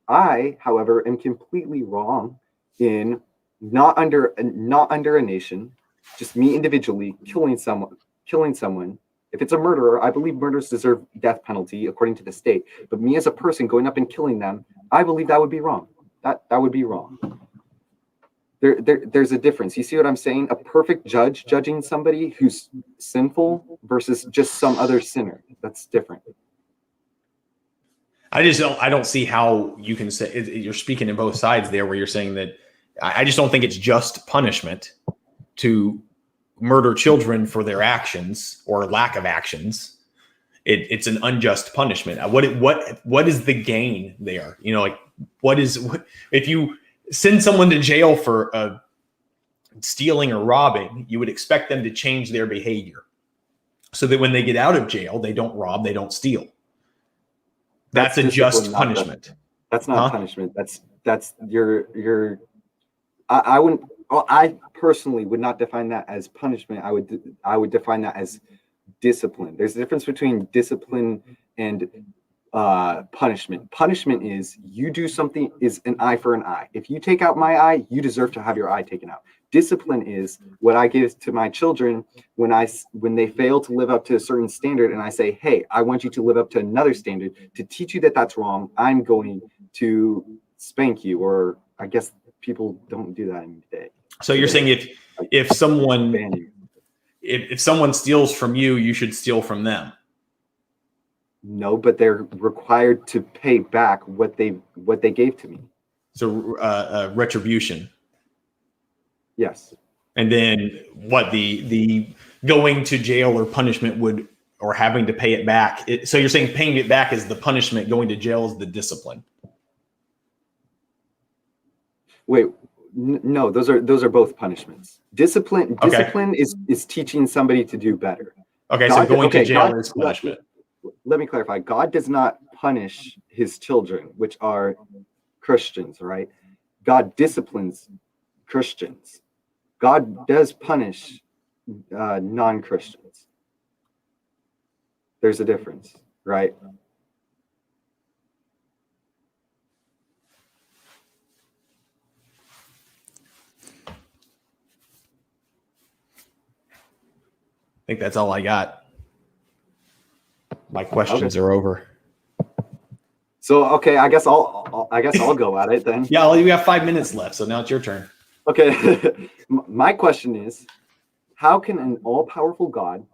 I, however, am completely wrong in not under a nation, just me individually killing someone. If it's a murderer, I believe murderers deserve death penalty according to the state. But me as a person going up and killing them, I believe that would be wrong. That would be wrong. There's a difference. You see what I'm saying? A perfect judge judging somebody who's sinful versus just some other sinner. That's different. I don't see how you can say, you're speaking in both sides there, where you're saying that I just don't think it's just punishment to murder children for their actions or lack of actions. It's an unjust punishment. What is the gain there? You know, like what if you send someone to jail for stealing or robbing, you would expect them to change their behavior so that when they get out of jail, they don't rob, they don't steal. That's a just punishment. That's not punishment. That's your. I wouldn't. Well, I personally would not define that as punishment. I would define that as discipline. There's a difference between discipline and punishment. Punishment is you do something is an eye for an eye. If you take out my eye, you deserve to have your eye taken out. Discipline is what I give to my children when they fail to live up to a certain standard, and I say, hey, I want you to live up to another standard to teach you that that's wrong. I'm going to spank you, or I guess people don't do that today. So you're saying if someone steals from you, you should steal from them. No, but they're required to pay back what they gave to me. So retribution. Yes. And then what the going to jail or punishment would, or having to pay it back. So you're saying paying it back is the punishment, going to jail is the discipline. Wait, no, those are both punishments. Discipline is teaching somebody to do better. Okay, so going to jail is punishment. Let me clarify. God does not punish his children, which are Christians, right? God disciplines Christians. God does punish non-Christians. There's a difference, right? I think that's all I got. My questions are over. So okay, I guess I'll go at it then. Yeah, we have 5 minutes left, so now it's your turn. Okay, my question is, how can an all-powerful God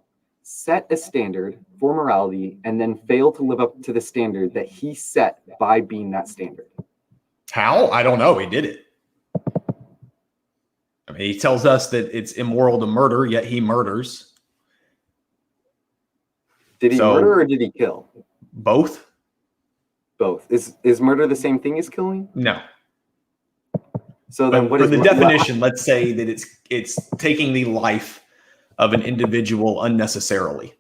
set a standard for morality and then fail to live up to the standard that he set by being that standard? How? I don't know. He did it. I mean, he tells us that it's immoral to murder, yet he murders. Did he murder or did he kill? Both. Both. Is murder the same thing as killing? No. So then, what is the definition? Let's say that it's taking the life of an individual unnecessarily.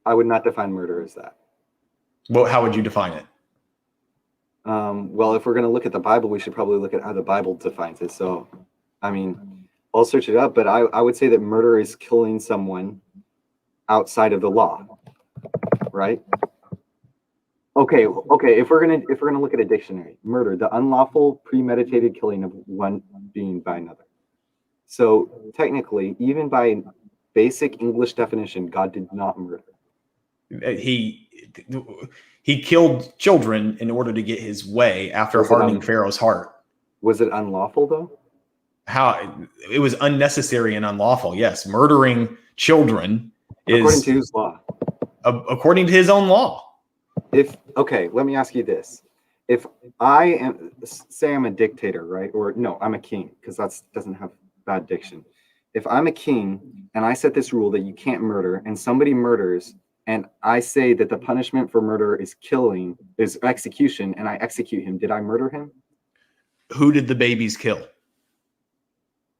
I would not define murder as that. Well, how would you define it? Well, if we're going to look at the Bible, we should probably look at how the Bible defines it. So, I mean, I'll search it up, but I would say that murder is killing someone outside of the law, right? Okay. If we're gonna look at a dictionary, murder, the unlawful, premeditated killing of one being by another. So technically, even by basic English definition, God did not murder. He killed children in order to get his way after hardening Pharaoh's heart. Was it unlawful though? How it was unnecessary and unlawful. Yes, murdering children is according to whose law? According to his own law. Okay, let me ask you this. If I am, say I'm a dictator, right? Or no, I'm a king, because that doesn't have bad diction. If I'm a king and I set this rule that you can't murder, and somebody murders, and I say that the punishment for murder is execution, and I execute him, did I murder him? Who did the babies kill?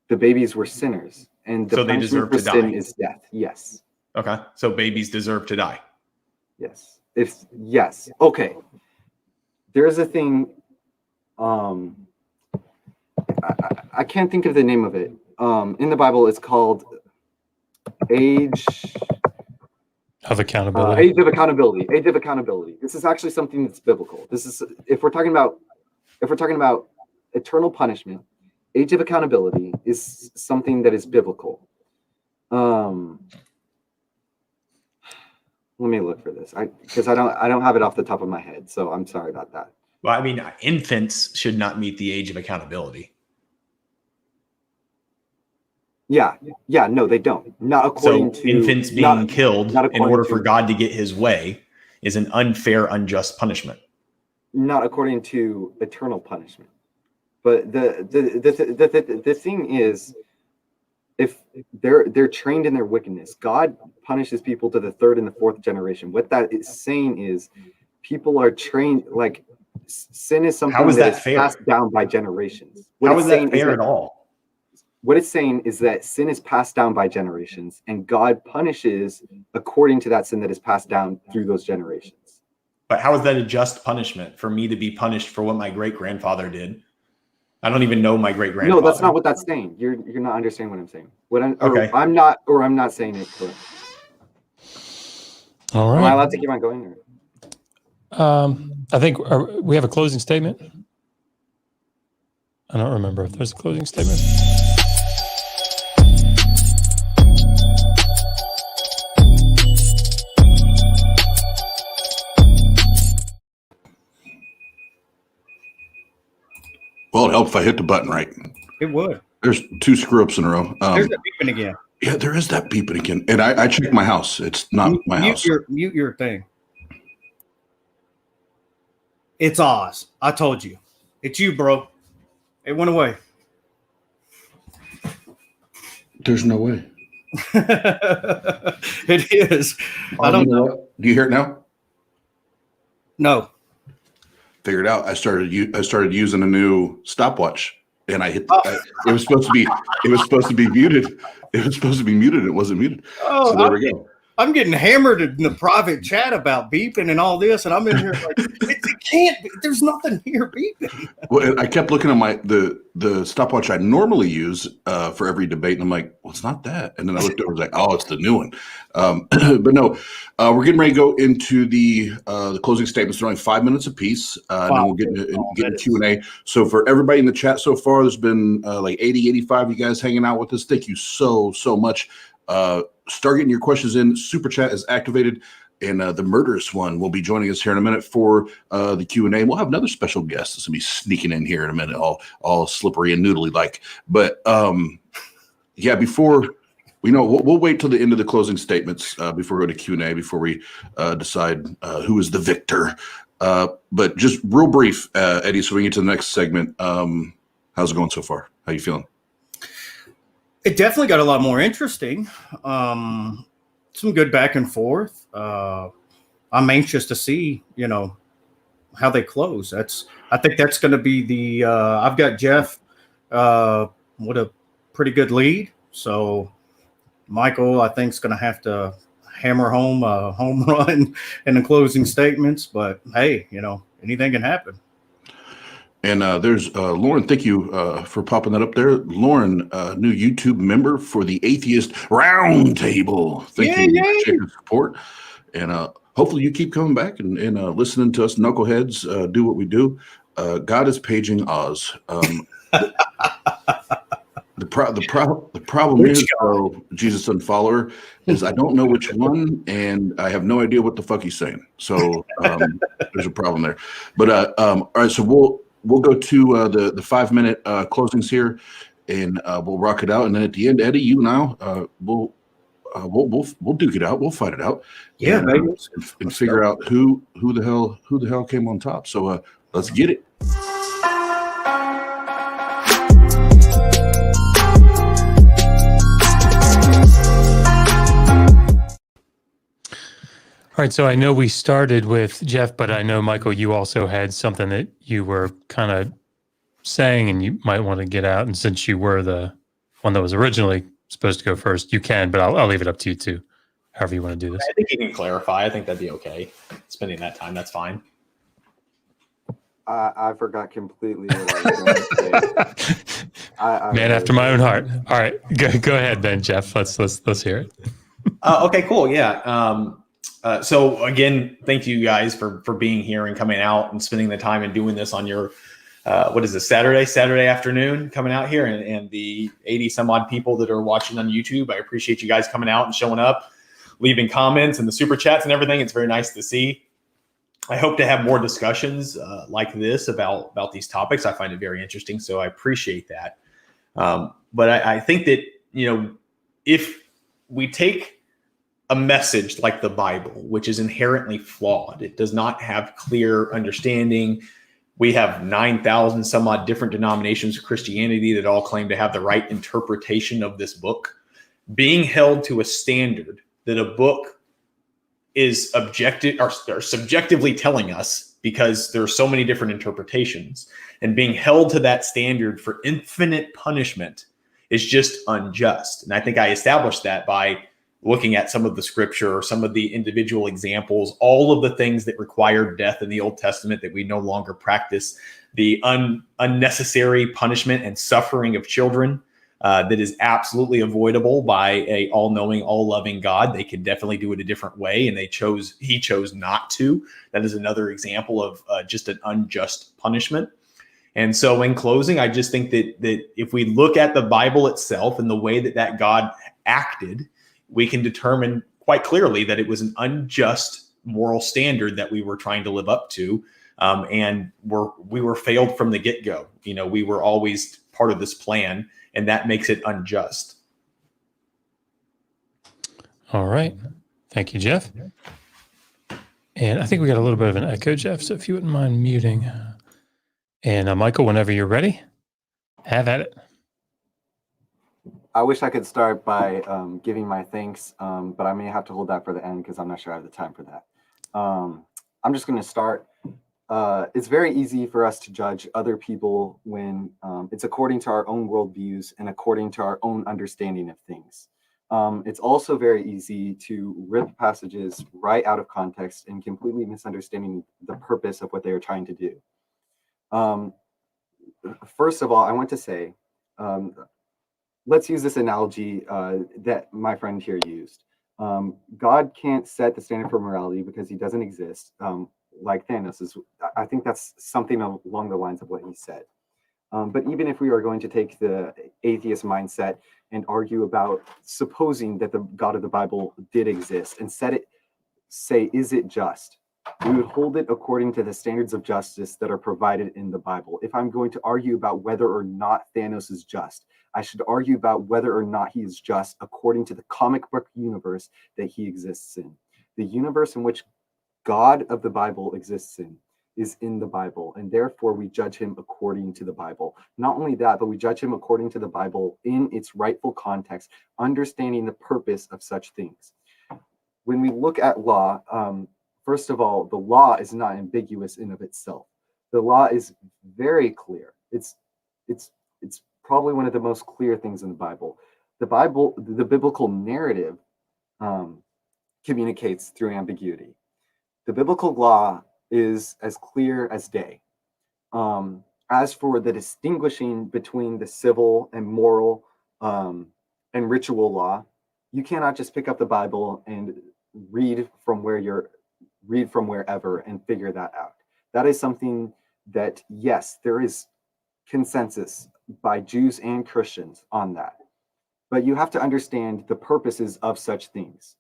The babies were sinners, and the so they deserve to sin die. Is death. Yes. Okay, so babies deserve to die. Yes. Yes. Okay. There's a thing. I can't think of the name of it. In the Bible, it's called age of accountability. Age of accountability. Age of accountability. This is actually something that's biblical. This is if we're talking about eternal punishment. Age of accountability is something that is biblical. Let me look for this, because I don't have it off the top of my head, so I'm sorry about that. Well, I mean, infants should not meet the age of accountability. Yeah, no, they don't. Not according to infants being killed in order for God to get his way is an unfair, unjust punishment. Not according to eternal punishment. But the thing is, if they're trained in their wickedness, God punishes people to the third and the fourth generation. What that is saying is, people are trained, like sin is something that is passed down by generations. How is that fair at all? What it's saying is that sin is passed down by generations, and God punishes according to that sin that is passed down through those generations. But how is that a just punishment for me to be punished for what my great-grandfather did? I don't even know my great-grandfather. No, that's not what that's saying. You're not understanding what I'm saying. Okay. I'm not saying it correct. All right. Am I allowed to keep on going? I think we have a closing statement. I don't remember if there's a closing statement. Well, it helped if I hit the button right. It would. There's 2 screw-ups in a row. There's that beeping again. Yeah, there is that beeping again. And I checked my house. It's not my house. Mute your thing. It's Oz. I told you. It's you, bro. It went away. There's no way. It is. I don't know. Do you hear it now? No. Figured out. I started using a new stopwatch, and I hit. It was supposed to be. It was supposed to be muted. It was supposed to be muted. It wasn't muted. Oh, so there we go. I'm getting hammered in the private chat about beeping and all this, and I'm in here like, it can't be. There's nothing here beeping. Well, I kept looking at the stopwatch I normally use for every debate, and I'm like, well, it's not that. And then I looked over, and was like, oh, it's the new one. But no, we're getting ready to go into the closing statements. They're only 5 minutes apiece, and then we'll get into Q&A. So for everybody in the chat so far, there's been like 80, 85 you guys hanging out with us. Thank you so much. Start getting your questions in. Super chat is activated, and the murderous one will be joining us here in a minute for the Q&A. We'll have another special guest that's gonna be sneaking in here in a minute, all slippery and noodly like. But yeah, before we'll wait till the end of the closing statements before we go to Q&A, before we decide who is the victor. But just real brief, Eddie, so we can get to the next segment. How's it going so far? How you feeling? It definitely got a lot more interesting. Some good back and forth. I'm anxious to see, how they close. I think that's going to be the. I've got Jeff with a pretty good lead. So Michael, I think, is going to have to hammer home a home run in the closing statements. But hey, anything can happen. And there's Lauren. Thank you for popping that up there. Lauren, new YouTube member for the Atheist Roundtable. Thank you for your support. And hopefully you keep coming back and listening to us knuckleheads do what we do. God is paging Oz. The the problem Which is, though, Jesus and follower, is I don't know which one, and I have no idea what the fuck he's saying. So there's a problem there. But all right, so we'll go to the 5-minute closings here, and we'll rock it out. And then at the end, Eddie, you now we'll duke it out. We'll fight it out. Yeah, and, baby. and figure out who the hell came on top. So let's get it. All right, so I know we started with Jeff, but I know, Michael, you also had something that you were kind of saying and you might want to get out. And since you were the one that was originally supposed to go first, you can, but I'll leave it up to you too, however you want to do this. I think you can clarify. I think that'd be okay. Spending that time, that's fine. I forgot completely what I was going to say. Man after my own heart. All right, go ahead, then, Jeff. Let's hear it. Okay, cool. Yeah. So again, thank you guys for being here and coming out and spending the time and doing this on your what is this, Saturday afternoon, coming out here, and the 80 some odd people that are watching on YouTube. I appreciate you guys coming out and showing up, leaving comments and the super chats and everything. It's very nice to see. I hope to have more discussions like this about these topics. I find it very interesting, so I appreciate that. But I think that, if we take a message like the Bible, which is inherently flawed, it does not have clear understanding. We have 9,000 some odd different denominations of Christianity that all claim to have the right interpretation of this book. Being held to a standard that a book is objective or subjectively telling us, because there are so many different interpretations, and being held to that standard for infinite punishment is just unjust. And I think I established that by looking at some of the scripture or some of the individual examples, all of the things that required death in the Old Testament that we no longer practice, the unnecessary punishment and suffering of children that is absolutely avoidable by a all-knowing, all-loving God. They could definitely do it a different way, and he chose not to. That is another example of just an unjust punishment. And so in closing, I just think that if we look at the Bible itself and the way that God acted, we can determine quite clearly that it was an unjust moral standard that we were trying to live up to. And we were failed from the get-go. We were always part of this plan, and that makes it unjust. All right. Thank you, Jeff. And I think we got a little bit of an echo, Jeff, so if you wouldn't mind muting. And Michael, whenever you're ready, have at it. I wish I could start by giving my thanks, but I may have to hold that for the end because I'm not sure I have the time for that. I'm just going to start. It's very easy for us to judge other people when it's according to our own worldviews and according to our own understanding of things. It's also very easy to rip passages right out of context and completely misunderstanding the purpose of what they are trying to do. First of all, I want to say, let's use this analogy that my friend here used. God can't set the standard for morality because he doesn't exist, like Thanos is. I think that's something along the lines of what he said. But even if we are going to take the atheist mindset and argue about supposing that the God of the Bible did exist and say, is it just? We would hold it according to the standards of justice that are provided in the Bible. If I'm going to argue about whether or not Thanos is just, I should argue about whether or not he is just according to the comic book universe that he exists in. The universe in which God of the Bible exists in is in the Bible, and therefore we judge him according to the Bible. Not only that, but we judge him according to the Bible in its rightful context, understanding the purpose of such things. When we look at law, first of all, the law is not ambiguous in of itself. The law is very clear. It's probably one of the most clear things in the Bible. The biblical narrative communicates through ambiguity. The biblical law is as clear as day. As for the distinguishing between the civil and moral and ritual law, you cannot just pick up the Bible and read from wherever and figure that out. That is something that, yes, there is consensus by Jews and Christians on that. But you have to understand the purposes of such things.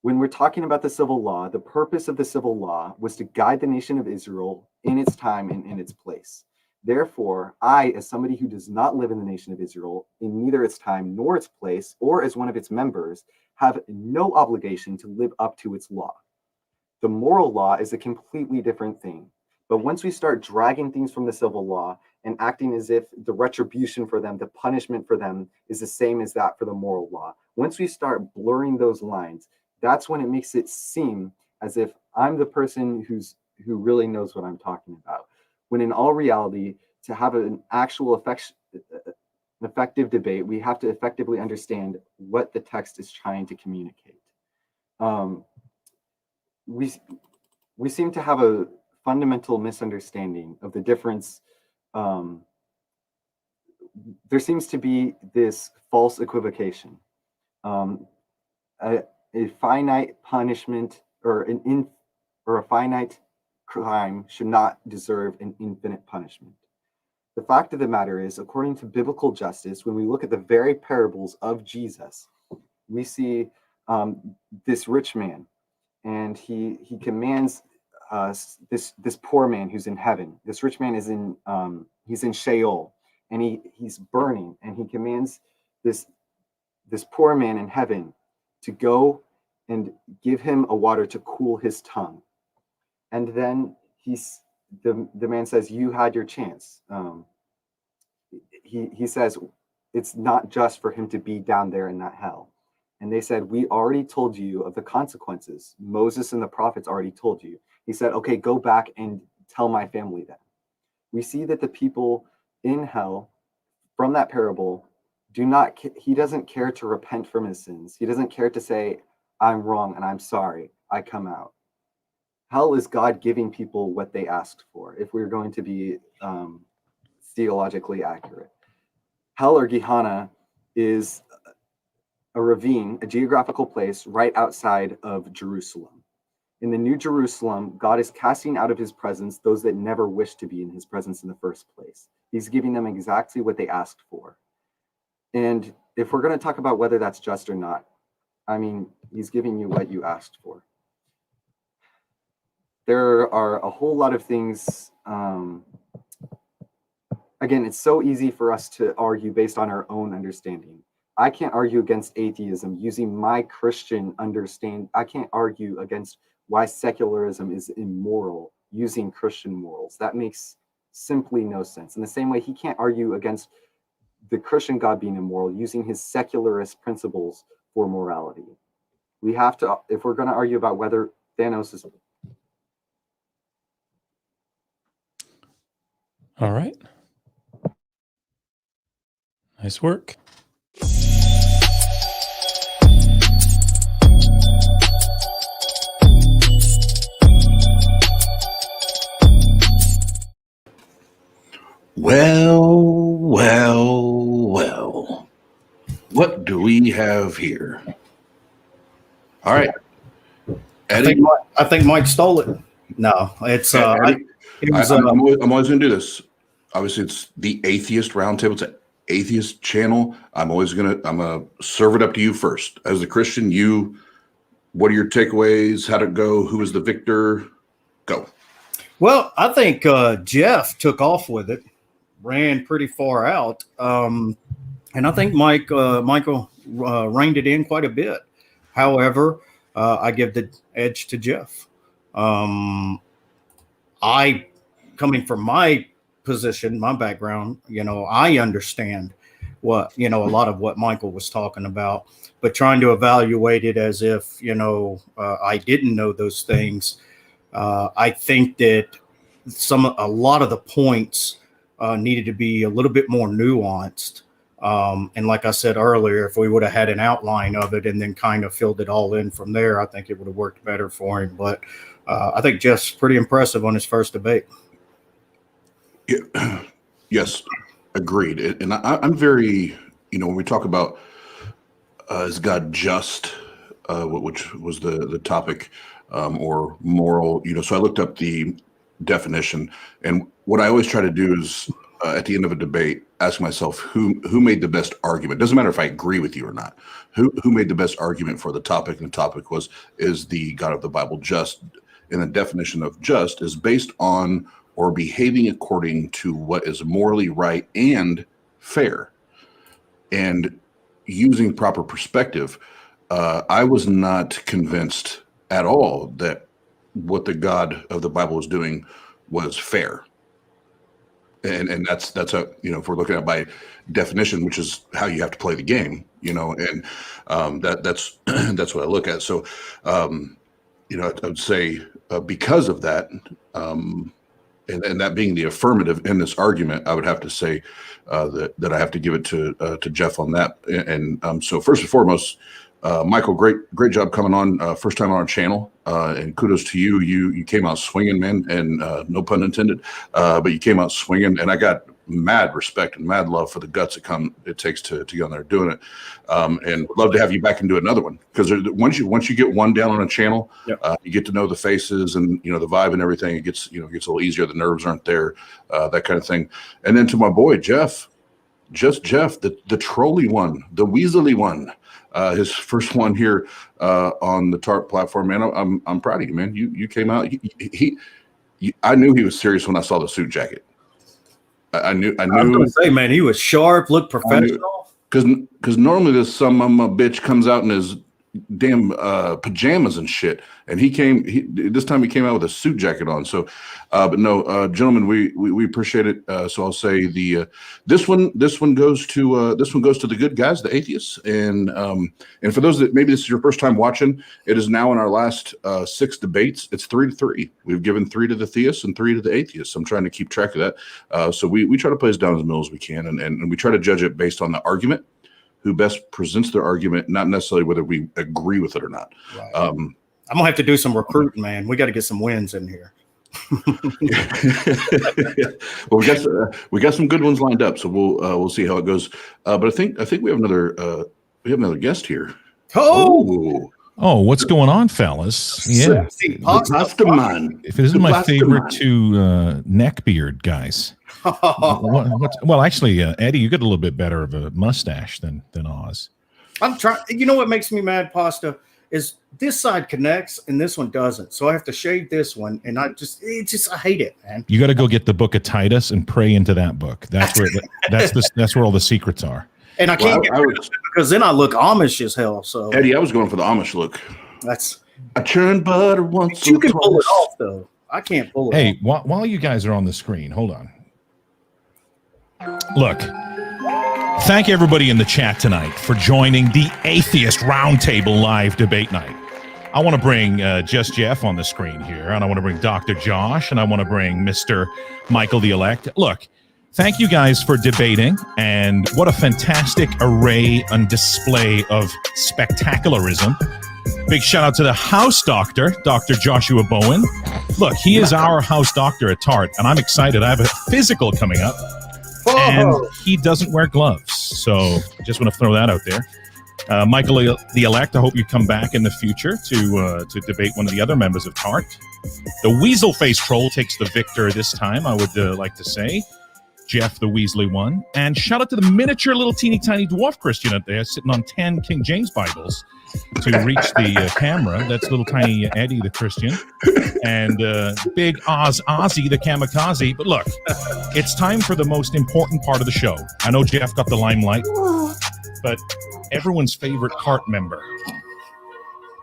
When we're talking about the civil law, the purpose of the civil law was to guide the nation of Israel in its time and in its place. Therefore, I, as somebody who does not live in the nation of Israel, in neither its time nor its place, or as one of its members, have no obligation to live up to its law. The moral law is a completely different thing. But once we start dragging things from the civil law and acting as if the retribution for them, the punishment for them, is the same as that for the moral law, once we start blurring those lines, that's when it makes it seem as if I'm the person who really knows what I'm talking about. When in all reality, to have an actual effective debate, we have to effectively understand what the text is trying to communicate. We seem to have a fundamental misunderstanding of the difference. There seems to be this false equivocation. A finite punishment or a finite crime should not deserve an infinite punishment. The fact of the matter is, according to biblical justice, when we look at the very parables of Jesus, we see this rich man, and he commands this poor man who's in heaven. This rich man is he's in Sheol, and he's burning, and he commands this poor man in heaven to go and give him a water to cool his tongue. And then the man says, "You had your chance." He says it's not just for him to be down there in that hell. And they said, "We already told you of the consequences. Moses and the prophets already told you." He said, "Okay, go back and tell my family then." We see that the people in hell from that parable he doesn't care to repent from his sins. He doesn't care to say, "I'm wrong and I'm sorry, I come out." Hell is God giving people what they asked for, if we're going to be theologically accurate. Hell, or Gehenna, is a ravine, a geographical place right outside of Jerusalem. In the New Jerusalem, God is casting out of his presence those that never wished to be in his presence in the first place. He's giving them exactly what they asked for. And if we're going to talk about whether that's just or not, I mean, he's giving you what you asked for. There are a whole lot of things. Again, it's so easy for us to argue based on our own understanding. I can't argue against atheism using my Christian understanding. I can't argue against why secularism is immoral using Christian morals. That makes simply no sense. In the same way, he can't argue against the Christian God being immoral using his secularist principles for morality. We have to, if we're going to argue about whether Thanos is... All right. Nice work. Well. What do we have here? All right. Eddie? I think Mike stole it. No, it's Eddie, I'm I'm always going to do this. Obviously, it's the Atheist Roundtable. It's an atheist channel. I'm gonna serve it up to you first. As a Christian, what are your takeaways? How'd it go? Who was the victor? Go. Well, I think Jeff took off with it, ran pretty far out, and I think Michael reined it in quite a bit. However, I give the edge to Jeff. I, coming from my position, my background, I understand what, a lot of what Michael was talking about, but trying to evaluate it as if, I didn't know those things. I think that a lot of the points needed to be a little bit more nuanced. And like I said earlier, if we would have had an outline of it and then kind of filled it all in from there, I think it would have worked better for him. But I think Jeff's pretty impressive on his first debate. Yeah. Yes, agreed. And I'm very, when we talk about is God just, which was the topic, or moral, so I looked up the definition, and what I always try to do is at the end of a debate ask myself who made the best argument. Doesn't matter if I agree with you or not. Who made the best argument for the topic? And the topic is the God of the Bible just? And the definition of just is based on or behaving according to what is morally right and fair, and using proper perspective. I was not convinced at all that what the God of the Bible was doing was fair. And that's a, if we're looking at by definition, which is how you have to play the game, and that's that's what I look at. So, I would say because of that, and that being the affirmative in this argument, I would have to say that I have to give it to Jeff on that. And so first and foremost, Michael, great job coming on, first time on our channel, and kudos to you. You came out swinging, man, and no pun intended, but you came out swinging, and I got mad respect and mad love for the guts it takes to get on there doing it, and would love to have you back and do another one, because once you get one down on a channel, you get to know the faces and the vibe and everything. It gets gets a little easier. The nerves aren't there, that kind of thing. And then to my boy Jeff, the trolly one, the weaselly one. His first one here on the TART platform, man. I'm proud of you, man. You came out. I knew he was serious when I saw the suit jacket. I knew. I was gonna say, man, he was sharp, looked professional. Because normally this some bitch comes out in his damn pajamas and shit, and this time he came out with a suit jacket on. So, but no, gentlemen, we appreciate it. So I'll say this one goes to the good guys, the atheists, and for those that maybe this is your first time watching, it is now in our last 6 debates. It's 3-3. We've given 3 to the theists and 3 to the atheists. I'm trying to keep track of that. So we try to play as down as the middle as we can, and we try to judge it based on the argument, who best presents their argument, not necessarily whether we agree with it or not. Right. I'm gonna have to do some recruiting, man. We got to get some wins in here. Well, we got some good ones lined up, so we'll see how it goes. But I think we have another guest here. Oh, what's going on, fellas? Yeah, if this is my favorite two neckbeard guys. Well, actually, Eddie, you get a little bit better of a mustache than Oz. I'm trying. You know what makes me mad, Pasta, is this side connects and this one doesn't. So I have to shave this one, and I hate it, man. You got to go get the book of Titus and pray into that book. That's where that's where all the secrets are. And I can't get rid of it because then I look Amish as hell. So Eddie, I was going for the Amish look. I churned butter once. You can pull it off though. I can't pull it. Hey, while you guys are on the screen, hold on. Look, thank everybody in the chat tonight for joining the Atheist Roundtable live debate night. I want to bring Just Jeff on the screen here, and I want to bring Dr. Josh, and I want to bring Mr. Michael the Elect. Look, thank you guys for debating, and what a fantastic array and display of spectacularism. Big shout out to the house doctor, Dr. Joshua Bowen. Look, he is our house doctor at TART, and I'm excited. I have a physical coming up. And he doesn't wear gloves, so I just want to throw that out there. Michael the Elect, I hope you come back in the future to debate one of the other members of TART. The Weasel Face Troll takes the victor this time, I would like to say. Jeff the Weasley one. And shout out to the miniature little teeny tiny dwarf Christian out there sitting on 10 King James Bibles to reach the camera. That's little tiny Eddie the Christian. And big Ozzy the kamikaze. But look, it's time for the most important part of the show. I know Jeff got the limelight, but everyone's favorite CART member.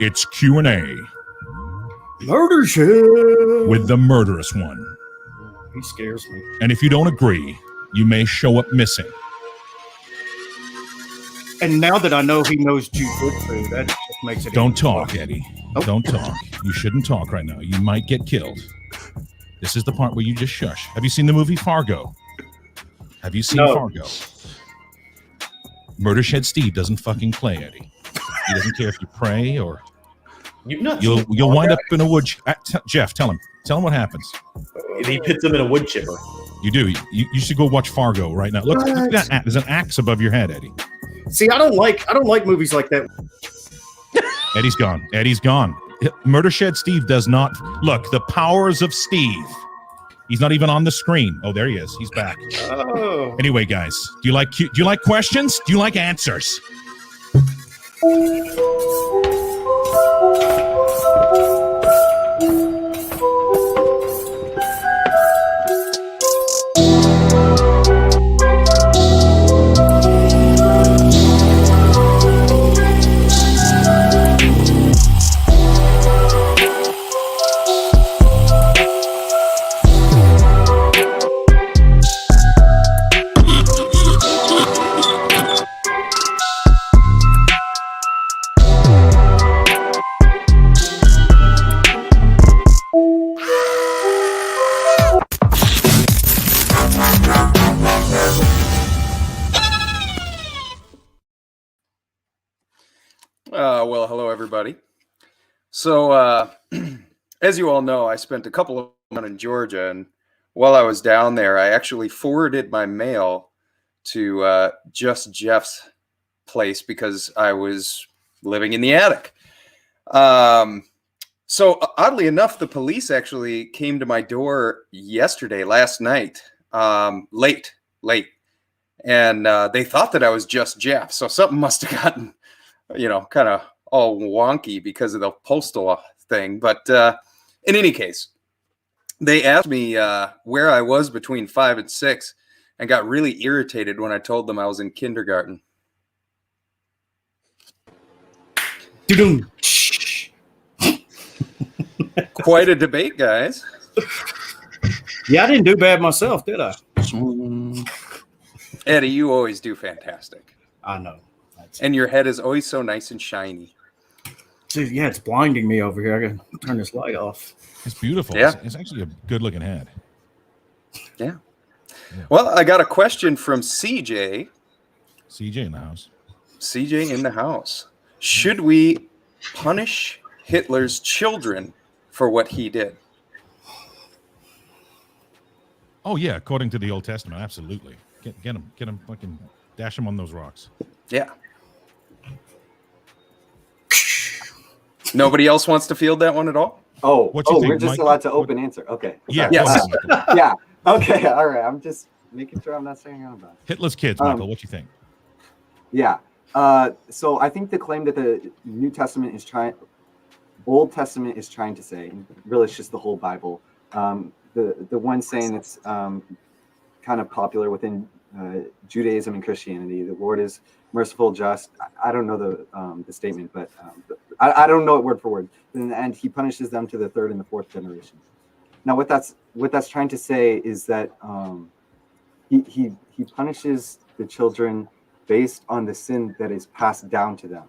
It's Q&A. Murder shit. With the murderous one. He scares me. And if you don't agree, you may show up missing. And now that I know he knows jujitsu, that just makes it. Don't talk, Eddie. Nope. Don't talk. You shouldn't talk right now. You might get killed. This is the part where you just shush. Have you seen the movie Fargo? Have you seen Fargo? Murder Shed Steve doesn't fucking play, Eddie. He doesn't care if you pray or you'll wind up in a wood. Jeff, tell him what happens. He pits him in a wood chipper. You do. You should go watch Fargo right now. Look at that. There's an axe above your head, Eddie. See, I don't like movies like that. Eddie's gone. Murder Shed Steve does not. Look, the powers of Steve He's not even on the screen. Oh, there he is. He's back. Oh. Anyway, guys, do you like questions? Do you like answers? Well, hello, everybody. So, as you all know, I spent a couple of months in Georgia, and while I was down there, I actually forwarded my mail to Just Jeff's place because I was living in the attic. So, oddly enough, the police actually came to my door last night, late, and they thought that I was Just Jeff. So something must have gotten, kind of all wonky because of the postal thing. But in any case, they asked me where I was between 5 and 6 and got really irritated when I told them I was in kindergarten. Quite a debate, guys. Yeah, I didn't do bad myself, did I? Eddie, you always do fantastic. I know. And your head is always so nice and shiny. See, yeah, it's blinding me over here. I gotta turn this light off. It's beautiful. Yeah. It's actually a good-looking head. Yeah. Well, I got a question from CJ. CJ in the house. CJ in the house. Should we punish Hitler's children for what he did? Oh yeah, according to the Old Testament, absolutely. Get him, fucking dash him on those rocks. Yeah. Nobody else wants to field that one at all? What you think, we're just Mike? allowed to open answer. Okay. Yeah. Yes. go ahead, Michael. Yeah. Okay. All right. I'm just making sure I'm not saying out about it. Hitler's kids, Michael. What you think? Yeah. So I think the claim that the Old Testament is trying to say, really it's just the whole Bible. The one saying that's kind of popular within Judaism and Christianity, the Lord is merciful, just. I don't know the statement, but I don't know it word for word. In the end, he punishes them to the third and the fourth generation. Now, what that's trying to say is that he punishes the children based on the sin that is passed down to them,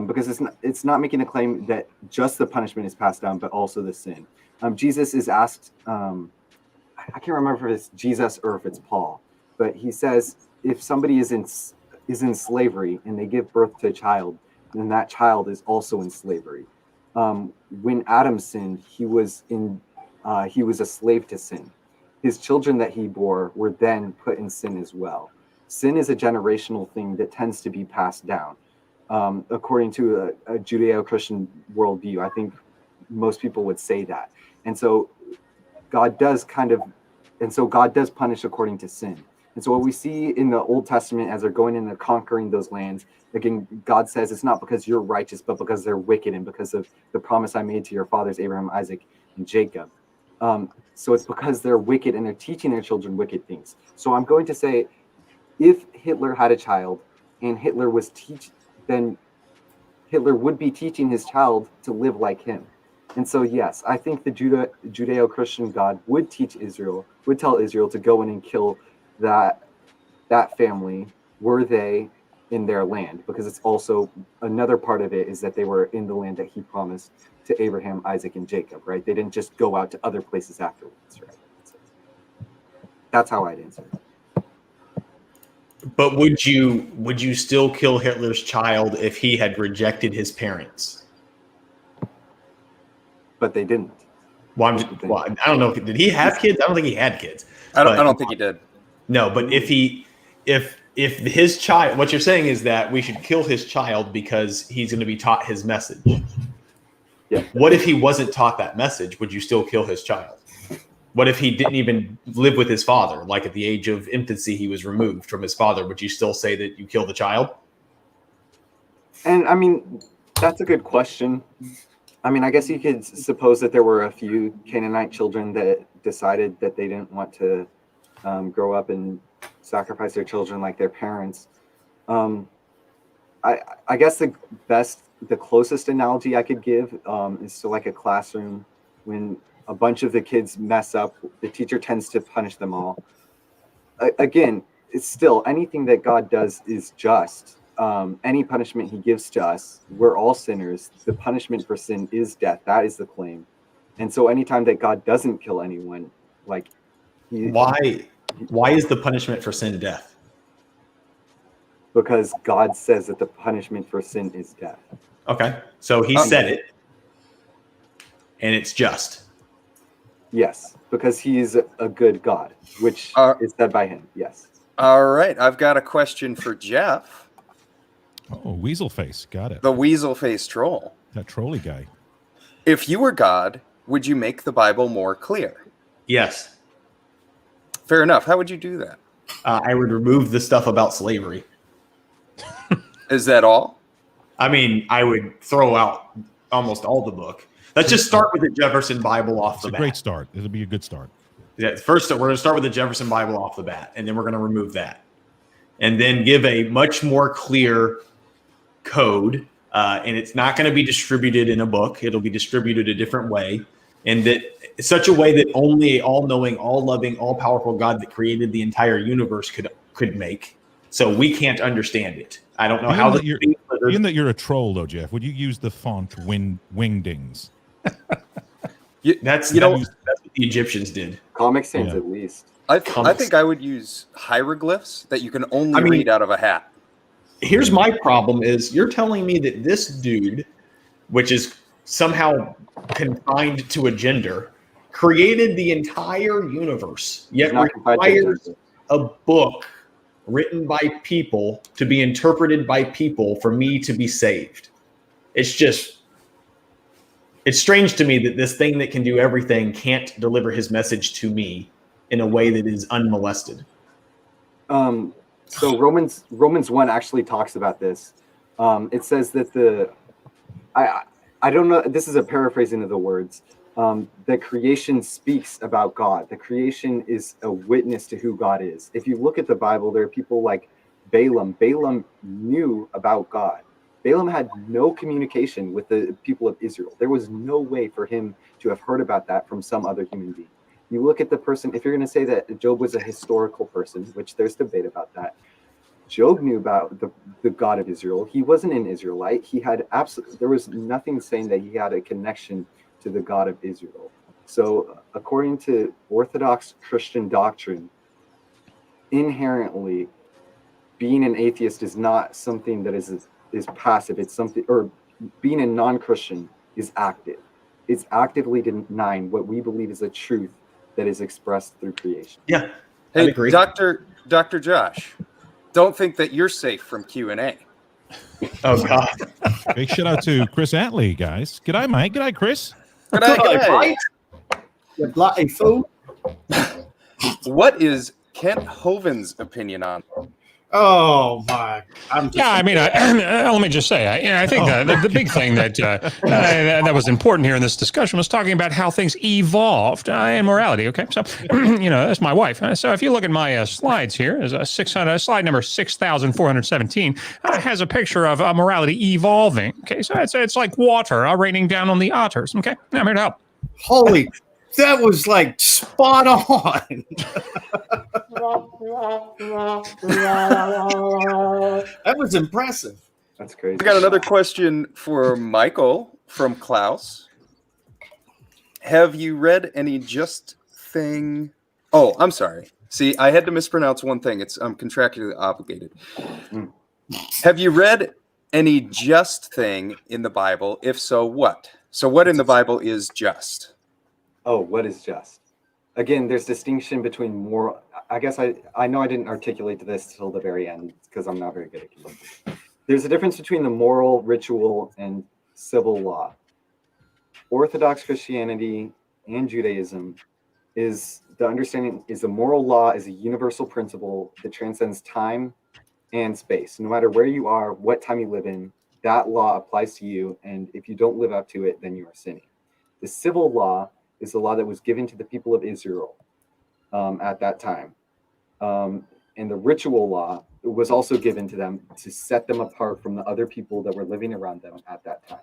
because it's not making a claim that just the punishment is passed down, but also the sin. Jesus is asked. I can't remember if it's Jesus or if it's Paul, but he says if somebody is in slavery and they give birth to a child, then that child is also in slavery. When Adam sinned, he was a slave to sin. His children that he bore were then put in sin as well. Sin is a generational thing that tends to be passed down. According to a Judeo-Christian worldview, I think most people would say that. And so God does punish according to sin. And so what we see in the Old Testament as they're going in and conquering those lands, again, God says it's not because you're righteous, but because they're wicked and because of the promise I made to your fathers, Abraham, Isaac, and Jacob. So it's because they're wicked and they're teaching their children wicked things. So I'm going to say, if Hitler had a child and Hitler then Hitler would be teaching his child to live like him. And so, yes, I think the Judeo-Christian God would tell Israel to go in and kill that family were they in their land, because it's also another part of it is that they were in the land that he promised to Abraham, Isaac, and Jacob, right? They didn't just go out to other places afterwards, right? So that's how I'd answer it. But would you still kill Hitler's child if he had rejected his parents? But they didn't. Well, I don't know. Did he have kids? I don't think he had kids. I don't think he did. No, but if his child, what you're saying is that we should kill his child because he's going to be taught his message. Yeah. What if he wasn't taught that message? Would you still kill his child? What if he didn't even live with his father? Like at the age of infancy, he was removed from his father. Would you still say that you killed the child? And I mean, that's a good question. I mean, I guess you could suppose that there were a few Canaanite children that decided that they didn't want to grow up and sacrifice their children like their parents. I guess the closest analogy I could give is to like a classroom. When a bunch of the kids mess up, the teacher tends to punish them all. Again, it's still anything that God does is just. Any punishment he gives to us, we're all sinners. The punishment for sin is death. That is the claim. And so anytime that God doesn't kill anyone, like why is the punishment for sin death? Because God says that the punishment for sin is death. Okay. So he said it, and it's just. Yes, because he is a good God, which is said by him. Yes. All right. I've got a question for Jeff. Oh, Weasel Face. Got it. The Weasel Face Troll. That trolley guy. If you were God, would you make the Bible more clear? Yes. Fair enough. How would you do that? I would remove the stuff about slavery. Is that all? I mean, I would throw out almost all the book. Let's just start with the Jefferson Bible off the bat. It's a great start. It'll be a good start. Yeah, first, we're going to start with the Jefferson Bible off the bat, and then we're going to remove that. And then give a much more clear code, and it's not going to be distributed in a book. It'll be distributed a different way, and that such a way that only all-knowing, all-loving, all-powerful God that created the entire universe could make. So we can't understand it. I don't know how that you're. Even that you're a troll, though, Jeff. Would you use the font Wingdings? That's what the Egyptians did. Comic Sans, at least. I think I would use hieroglyphs that you can only read out of a hat. Here's my problem is you're telling me that this dude, which is somehow confined to a gender, created the entire universe, yet requires a book written by people to be interpreted by people for me to be saved. It's strange to me that this thing that can do everything can't deliver his message to me in a way that is unmolested. So Romans 1 actually talks about this. It says that I don't know, this is a paraphrasing of the words, that creation speaks about God. The creation is a witness to who God is. If you look at the Bible, there are people like Balaam. Balaam knew about God. Balaam had no communication with the people of Israel. There was no way for him to have heard about that from some other human being. You look at the person, if you're going to say that Job was a historical person, which there's debate about that, Job knew about the God of Israel. He wasn't an Israelite. There was nothing saying that he had a connection to the God of Israel. So according to Orthodox Christian doctrine, inherently being an atheist is not something that is passive. It's something, or being a non-Christian is active. It's actively denying what we believe is a truth that is expressed through creation. Yeah. Hey, Dr. Josh, don't think that you're safe from Q&A. Oh, God. Big shout out to Chris Atlee, guys. G'day, mate. G'day, Chris. G'day. You bloody fool. What is Kent Hovind's opinion on it? Oh my! I mean, let me just say, I think the big thing that was important here in this discussion was talking about how things evolved in morality. Okay, so that's my wife. So if you look at my slides here, is slide number 6,417 has a picture of morality evolving. Okay, so it's like water raining down on the otters. Okay, now I'm here to help. Holy, that was like spot on. That was impressive. That's crazy. I got another question for Michael from Klaus. Have you read any Just Thing? Oh, I'm sorry. See, I had to mispronounce one thing. I'm contractually obligated. Have you read any just thing in the Bible? If so, what? So what in the Bible is just? Oh, what is just? Again, there's distinction between moral. I guess I know I didn't articulate this till the very end because I'm not very good at it. There's a difference between the moral, ritual, and civil law. Orthodox Christianity and Judaism is the understanding is the moral law is a universal principle that transcends time and space. No matter where you are, what time you live in, that law applies to you. And if you don't live up to it, then you are sinning. The civil law is the law that was given to the people of Israel at that time. And the ritual law was also given to them to set them apart from the other people that were living around them at that time.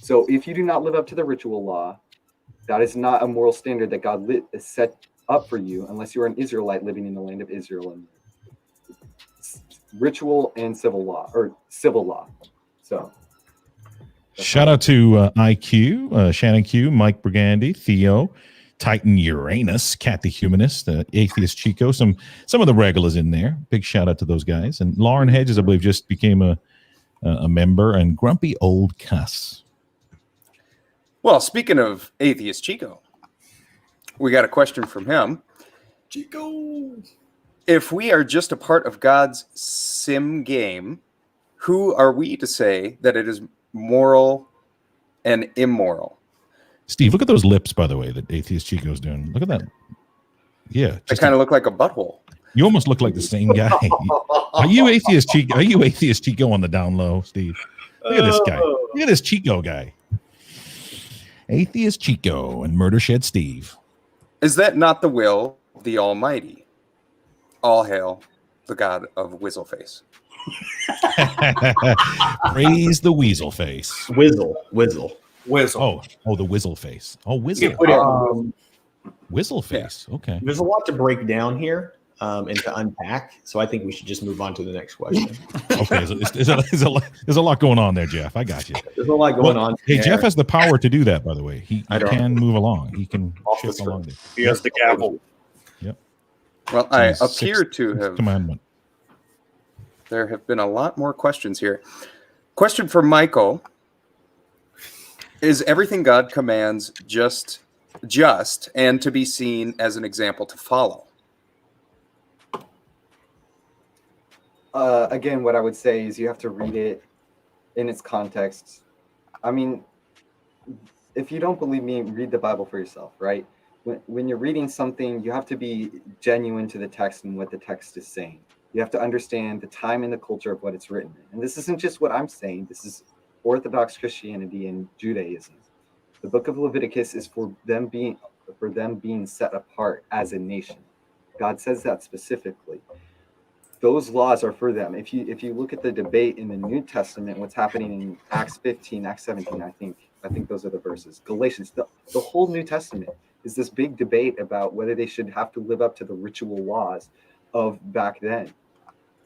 So if you do not live up to the ritual law, that is not a moral standard that God set up for you unless you're an Israelite living in the land of Israel. And ritual and civil law, or civil law. So shout out to IQ, Shannon Q, Mike Brigandy, Theo, Titan Uranus, Cat the Humanist, Atheist Chico, some of the regulars in there. Big shout out to those guys. And Lauren Hedges, I believe, just became a member, and Grumpy Old Cuss. Well, speaking of Atheist Chico, we got a question from him. Chico. If we are just a part of God's sim game, who are we to say that it is moral and immoral? Steve, look at those lips, by the way, that Atheist Chico's doing. Look at that. Yeah. They kind of look like a butthole. You almost look like the same guy. Are you Atheist Chico? Are you Atheist Chico on the down low, Steve? Look at this guy. Look at this Chico guy. Atheist Chico and Murder Shed Steve. Is that not the will of the Almighty? All hail the God of Whizzleface. Praise the weasel face. Whizzle. Oh, the whizzle face. Oh, whizzle. Whizzle face. Yeah. Okay. There's a lot to break down here and to unpack, so I think we should just move on to the next question. Okay, there's a lot going on there, Jeff. I got you. There's a lot going on. Hey, there. Jeff has the power to do that, by the way. He can move along. He can shift along there. He has the gavel. Yep. Well, I appear to have commandment. There have been a lot more questions here. Question for Michael. Is everything God commands just and to be seen as an example to follow? Again, what I would say is you have to read it in its context. I mean, if you don't believe me, read the Bible for yourself, right? When you're reading something, you have to be genuine to the text and what the text is saying. You have to understand the time and the culture of what it's written in. And this isn't just what I'm saying. This is Orthodox Christianity and Judaism. The book of Leviticus is for them being set apart as a nation. God says that specifically. Those laws are for them. If you look at the debate in the New Testament, what's happening in Acts 15, Acts 17, I think those are the verses. Galatians, the whole New Testament is this big debate about whether they should have to live up to the ritual laws of back then.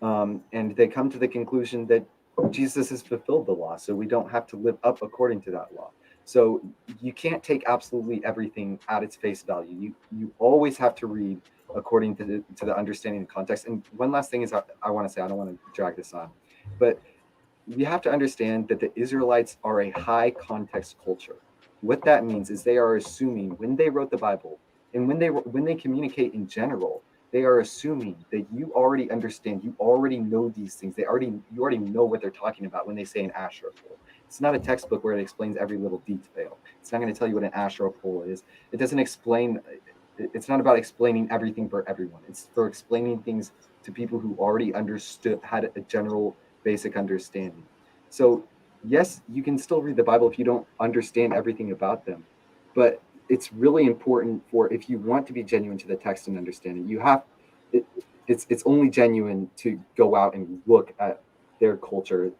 And they come to the conclusion that Jesus has fulfilled the law, so we don't have to live up according to that law. So you can't take absolutely everything at its face value. You always have to read according to the understanding and context. And one last thing is I want to say, I don't want to drag this on, but you have to understand that the Israelites are a high context culture. What that means is they are assuming when they wrote the Bible and when they communicate in general, they are assuming that you already understand, you already know these things. You already know what they're talking about when they say an Asherah pole. It's not a textbook where it explains every little detail. It's not going to tell you what an Asherah pole is. It doesn't explain. It's not about explaining everything for everyone. It's for explaining things to people who already had a general basic understanding. So yes, you can still read the Bible if you don't understand everything about them, but it's really important if you want to be genuine to the text and understand it, it's only genuine to go out and look at their culture.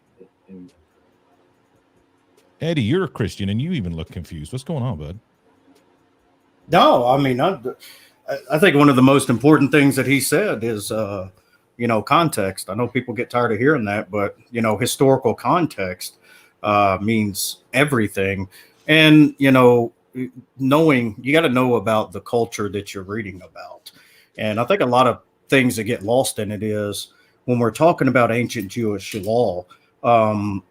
Eddie, you're a Christian and you even look confused. What's going on, bud? No, I mean, I think one of the most important things that he said is, context. I know people get tired of hearing that, but, historical context means everything. And, knowing, you got to know about the culture that you're reading about. And I think a lot of things that get lost in it is when we're talking about ancient Jewish law, a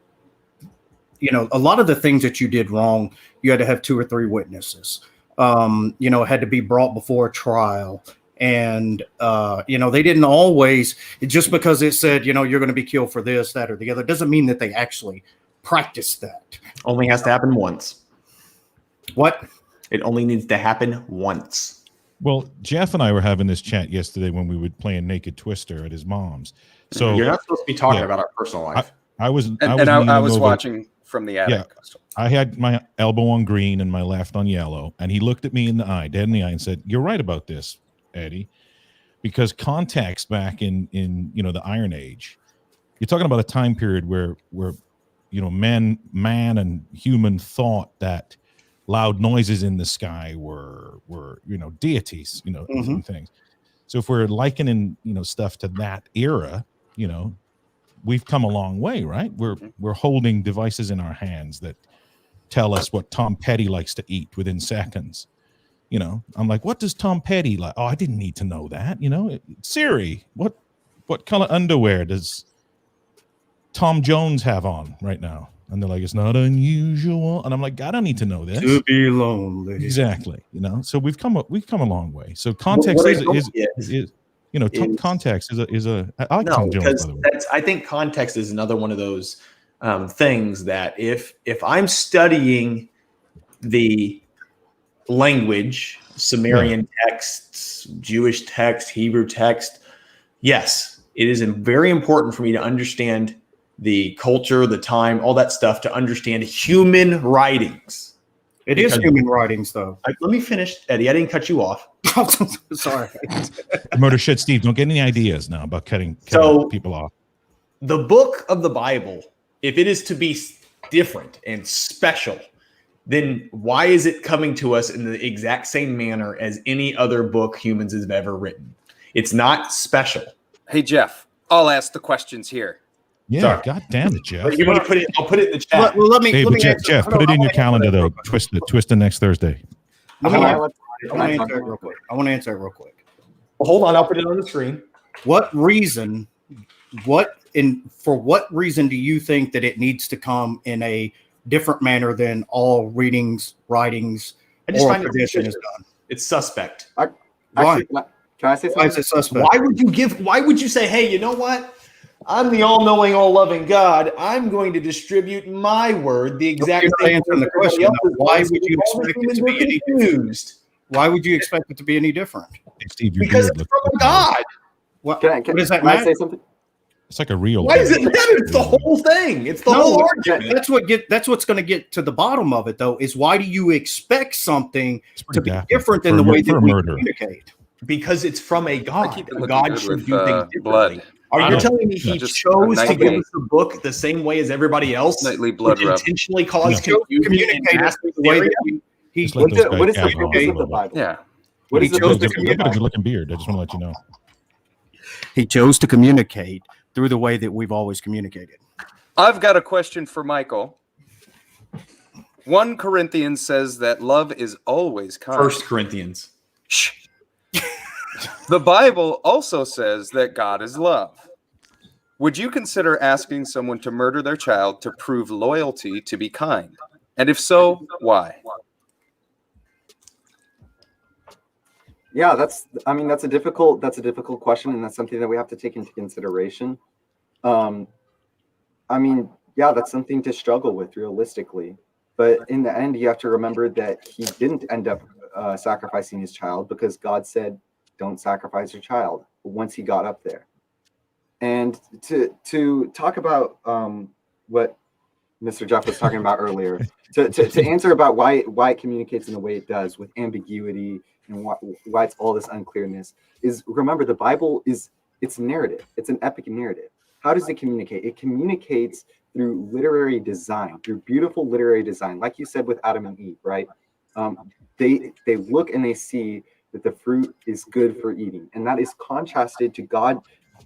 lot of the things that you did wrong, you had to have 2 or 3 witnesses. It had to be brought before a trial. And, they didn't always, just because it said, you're going to be killed for this, that, or the other, doesn't mean that they actually practiced that. Only has to happen once. What? It only needs to happen once. Well, Jeff and I were having this chat yesterday when we were playing Naked Twister at his mom's. So You're not supposed to be talking yeah. about our personal life. I was I was over- watching from the attic. I had my elbow on green and my left on yellow, and he looked at me in the eye, dead in the eye, and said, "You're right about this, Eddie, because context back in the Iron Age, you're talking about a time period where man and human thought that loud noises in the sky were deities, and things. So if we're likening stuff to that era, we've come a long way, right? We're holding devices in our hands that tell us what Tom Petty likes to eat within seconds. I'm like, what does Tom Petty like? Oh, I didn't need to know that. Siri, what color underwear does Tom Jones have on right now? And they're like, it's not unusual. And I'm like, I don't need to know this. To be lonely. Exactly. So we've come a long way. So context is context is a. I like Tom Jones, by the way. I think context is another one of those things that if I'm studying the language, Sumerian texts, Jewish text, Hebrew text, yes, it is very important for me to understand the culture, the time, all that stuff, to understand human writings. It is human writings, though. Let me finish, Eddie. I didn't cut you off. Sorry. Murder shit, Steve. Don't get any ideas now about cutting people off. The book of the Bible, if it is to be different and special, then why is it coming to us in the exact same manner as any other book humans have ever written? It's not special. Hey, Jeff, I'll ask the questions here. Yeah, sorry. God damn it, Jeff. You want to put it? I'll put it in the chat. Well, let me Jeff, put it in your calendar, though. Twist it next Thursday. I want to answer it real quick. Well, hold on, I'll put it on the screen. For what reason do you think that it needs to come in a different manner than all readings, writings, oral tradition is done? It's suspect. Why? Actually, can I say something? Why is it suspect? Why would you say, hey, you know what? I'm the all-knowing, all-loving God. I'm going to distribute my word the exact same. Answering the question. Why would you expect it to be any different? Why would you expect it to be any different? Steve, because it's from God. What does that Can I matter? say something? It's like a real. Why does it matter? It's the whole thing. It's the whole argument. That's what's going to get to the bottom of it, though. Is why do you expect something to be daft different than the way that we murder. communicate? Because it's from a God. it looking God good should with, do things differently. blood. Are you telling me he Just chose a to give nightly- us the book the same way as everybody else? Nightly blood which rub. intentionally caused He chose to confusion and communicate mass it the way hysteria? that he Just let those guys What is the gag on purpose a of the little bit. Bible? Yeah. What He is the chose purpose to They've got a good-looking beard. I just want to let you know. He chose to communicate through the way that we've always communicated. I've got a question for Michael. 1 Corinthians says that love is always kind. 1 Corinthians. Shh. The Bible also says that God is love. Would you consider asking someone to murder their child to prove loyalty to be kind? And if so, why? Yeah, that's a difficult question, and that's something that we have to take into consideration. That's something to struggle with realistically. But in the end, you have to remember that he didn't end up sacrificing his child because God said, "Don't sacrifice your child." Once he got up there, and to talk about what Mr. Jeff was talking about earlier, to answer about why it communicates in the way it does with ambiguity and why it's all this unclearness, is remember the Bible it's narrative. It's an epic narrative. How does it communicate? It communicates through literary design, through beautiful literary design, like you said with Adam and Eve, right? They look and they see that the fruit is good for eating, and that is contrasted to God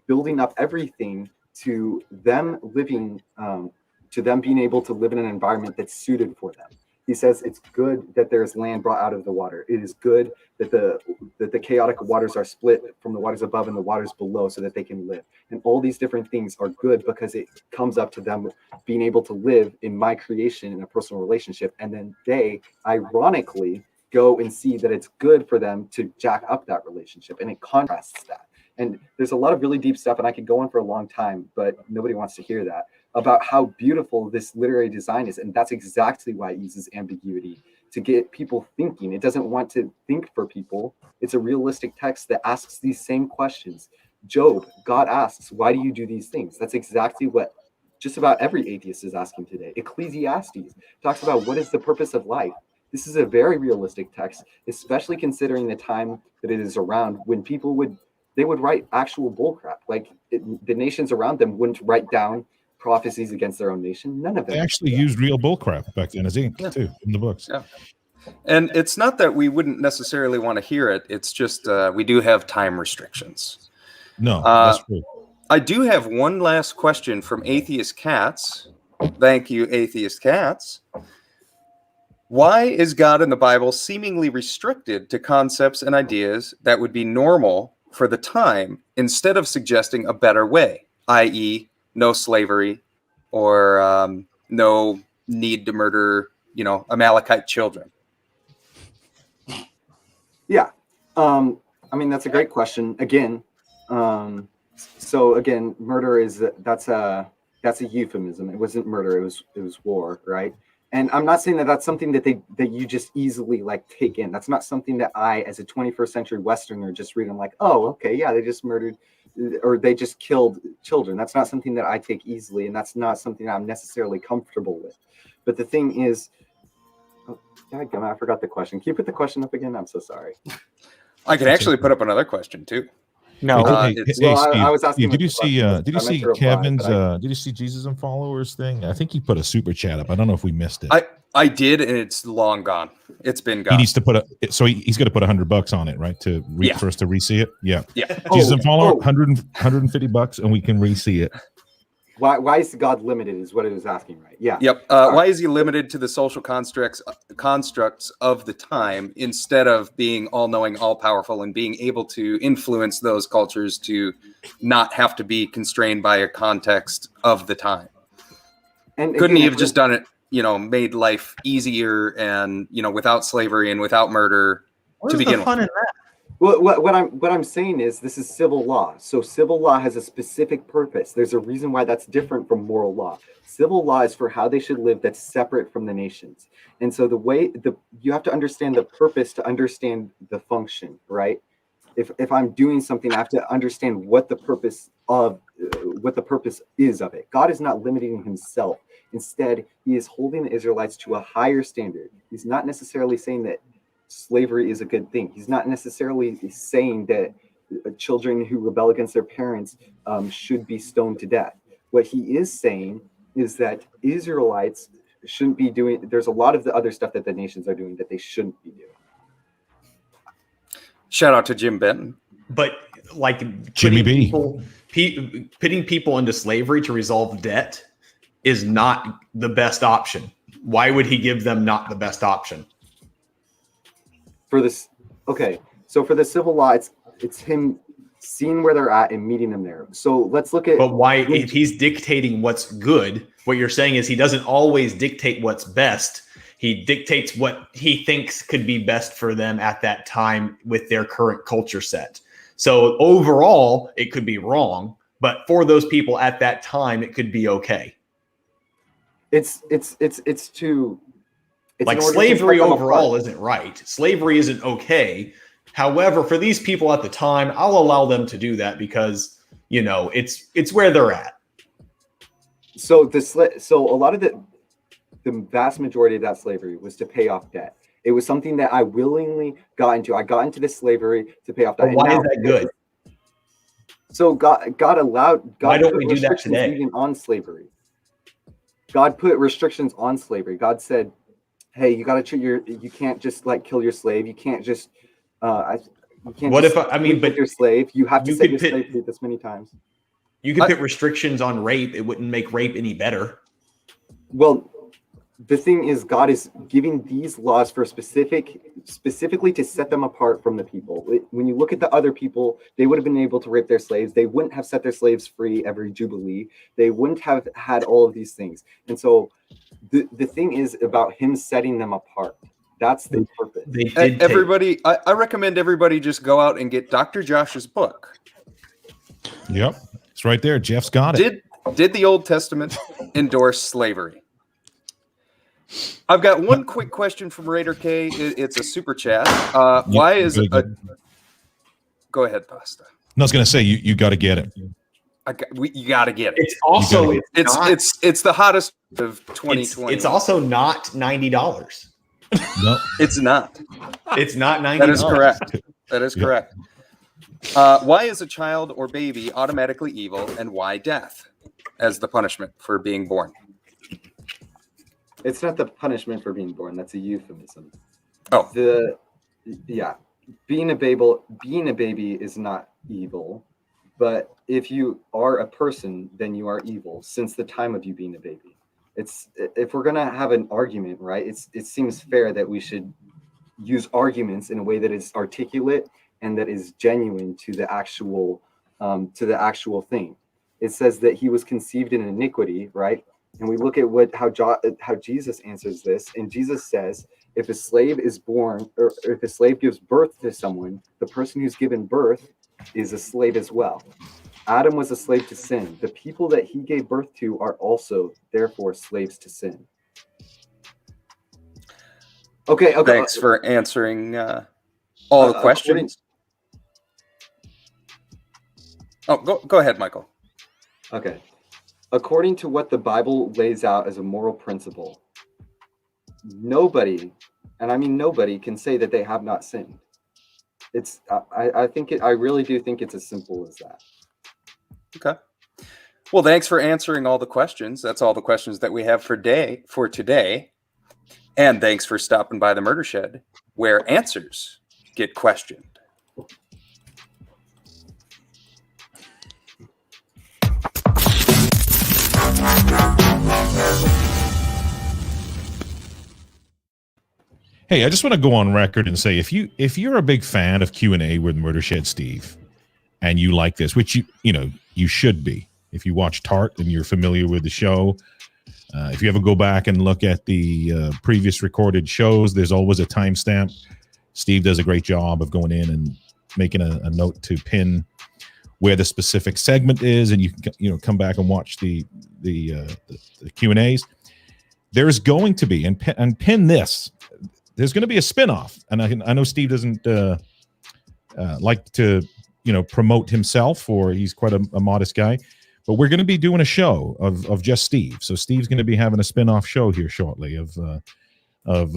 building up everything to them living, to them being able to live in an environment that's suited for them. He says it's good that there is land brought out of the water. It is good that the chaotic waters are split from the waters above and the waters below so that they can live. And all these different things are good because it comes up to them being able to live in my creation in a personal relationship. And then they, ironically, go and see that it's good for them to jack up that relationship. And it contrasts that. And there's a lot of really deep stuff, and I could go on for a long time, but nobody wants to hear that, about how beautiful this literary design is. And that's exactly why it uses ambiguity to get people thinking. It doesn't want to think for people. It's a realistic text that asks these same questions. Job, God asks, why do you do these things? That's exactly what just about every atheist is asking today. Ecclesiastes talks about what is the purpose of life. This is a very realistic text, especially considering the time that it is around when people would write actual bullcrap. Like the nations around them wouldn't write down prophecies against their own nation. None of them. They actually used real bullcrap back then as ink too in the books. Yeah. And it's not that we wouldn't necessarily want to hear it. It's just we do have time restrictions. No, that's true. I do have one last question from Atheist Cats. Thank you, Atheist Cats. Why is God in the Bible seemingly restricted to concepts and ideas that would be normal for the time instead of suggesting a better way, i.e., no slavery or no need to murder, Amalekite children? Yeah. I mean, that's a great question. Again, murder that's a euphemism. It wasn't murder. It was war, right? And I'm not saying that that's something that you just easily take in. That's not something that I, as a 21st century Westerner, just read. I'm like, oh, okay, yeah, they just murdered or they just killed children. That's not something that I take easily, and that's not something I'm necessarily comfortable with. But the thing is, I forgot the question. Can you put the question up again? I'm so sorry. I can actually put up another question too. No, Steve, I was asking. did you see Kevin's? Did you see Jesus and Followers thing? I think he put a super chat up. I don't know if we missed it. I did, and it's long gone. It's been gone. He needs to put he's going to put $100 on it, right? For us to re-see it. Yeah. Yeah. Jesus and Followers, $150, and we can re-see it. Why is God limited is what it was asking, right? Yeah. Yep. Why is he limited to the social constructs of the time instead of being all-knowing, all-powerful, and being able to influence those cultures to not have to be constrained by a context of the time? And couldn't he have just done it, made life easier and, without slavery and without murder to begin with? Well, what I'm saying is this is civil law. So civil law has a specific purpose. There's a reason why that's different from moral law. Civil law is for how they should live that's separate from the nations. And so you have to understand the purpose to understand the function, right? If I'm doing something, I have to understand what the purpose is of it. God is not limiting himself. Instead, he is holding the Israelites to a higher standard. He's not necessarily saying that slavery is a good thing. He's not necessarily saying that children who rebel against their parents should be stoned to death. What he is saying is that Israelites shouldn't be doing. There's a lot of the other stuff that the nations are doing that they shouldn't be doing. Shout out to Jim Benton. But Jimmy B. Putting people into slavery to resolve debt is not the best option. Why would he give them not the best option? For this, okay. So for the civil law, it's him seeing where they're at and meeting them there. So let's look at. But why, if he's dictating what's good, what you're saying is he doesn't always dictate what's best. He dictates what he thinks could be best for them at that time with their current culture set. So overall, it could be wrong, but for those people at that time, it could be okay. It's slavery overall isn't right. Slavery isn't okay. However, for these people at the time, I'll allow them to do that because, it's where they're at. So a lot of the vast majority of that slavery was to pay off debt. It was something that I willingly got into. I got into this slavery to pay off debt. Why is that good? So God allowed. Why don't we do that today? Even on slavery, God put restrictions on slavery. God said, hey, you got to treat you can't just kill your slave. You can't just, you can't. What if, but your slave, you have to set your slave free this many times. You could put restrictions on rape. It wouldn't make rape any better. Well, the thing is, God is giving these laws for specifically to set them apart from the people. When you look at the other people, they would have been able to rape their slaves. They wouldn't have set their slaves free every Jubilee. They wouldn't have had all of these things. And so the thing is about him setting them apart. That's the purpose. Everybody, I recommend everybody just go out and get Dr. Josh's book. Yep. It's right there. Jeff's got it. Did the Old Testament endorse slavery? I've got one quick question from Raider K. It's a super chat. Why is really a... good. Go ahead, Pasta. I was going to say you got to get it. You got to get it. It's also It's the hottest of 2020. It's also not $90. No, It's not. It's not $90. That is correct. That is correct. Why is a child or baby automatically evil, and why death as the punishment for being born? It's not the punishment for being born. That's a euphemism. Oh, Being a baby is not evil, but if you are a person, then you are evil since the time of you being a baby. If we're gonna have an argument, right? It seems fair that we should use arguments in a way that is articulate and that is genuine to the actual thing. It says that he was conceived in iniquity, right? And we look at how Jesus answers this, and Jesus says, if a slave is born, or if a slave gives birth to someone, the person who's given birth is a slave as well. Adam was a slave to sin. The people that he gave birth to are also, therefore, slaves to sin. Okay. thanks for answering all the questions. Go ahead, Michael. Okay. According to what the Bible lays out as a moral principle, nobody, and I mean nobody, can say that they have not sinned. I really do think it's as simple as that. Okay. Well, thanks for answering all the questions. That's all the questions that we have for today. And thanks for stopping by the Murder Shed, where answers get questioned. Hey, I just want to go on record and say if you're a big fan of Q&A with Murder Shed Steve, and you like this, which you should be if you watch TART and you're familiar with the show. If you ever go back and look at the previous recorded shows, there's always a timestamp. Steve does a great job of going in and making a note to pin where the specific segment is, and you can come back and watch the Q&As. There's going to be, and pin this, there's going to be a spinoff, and I know Steve doesn't like to promote himself, or he's quite a modest guy, but we're going to be doing a show of just Steve. So Steve's going to be having a spinoff show here shortly of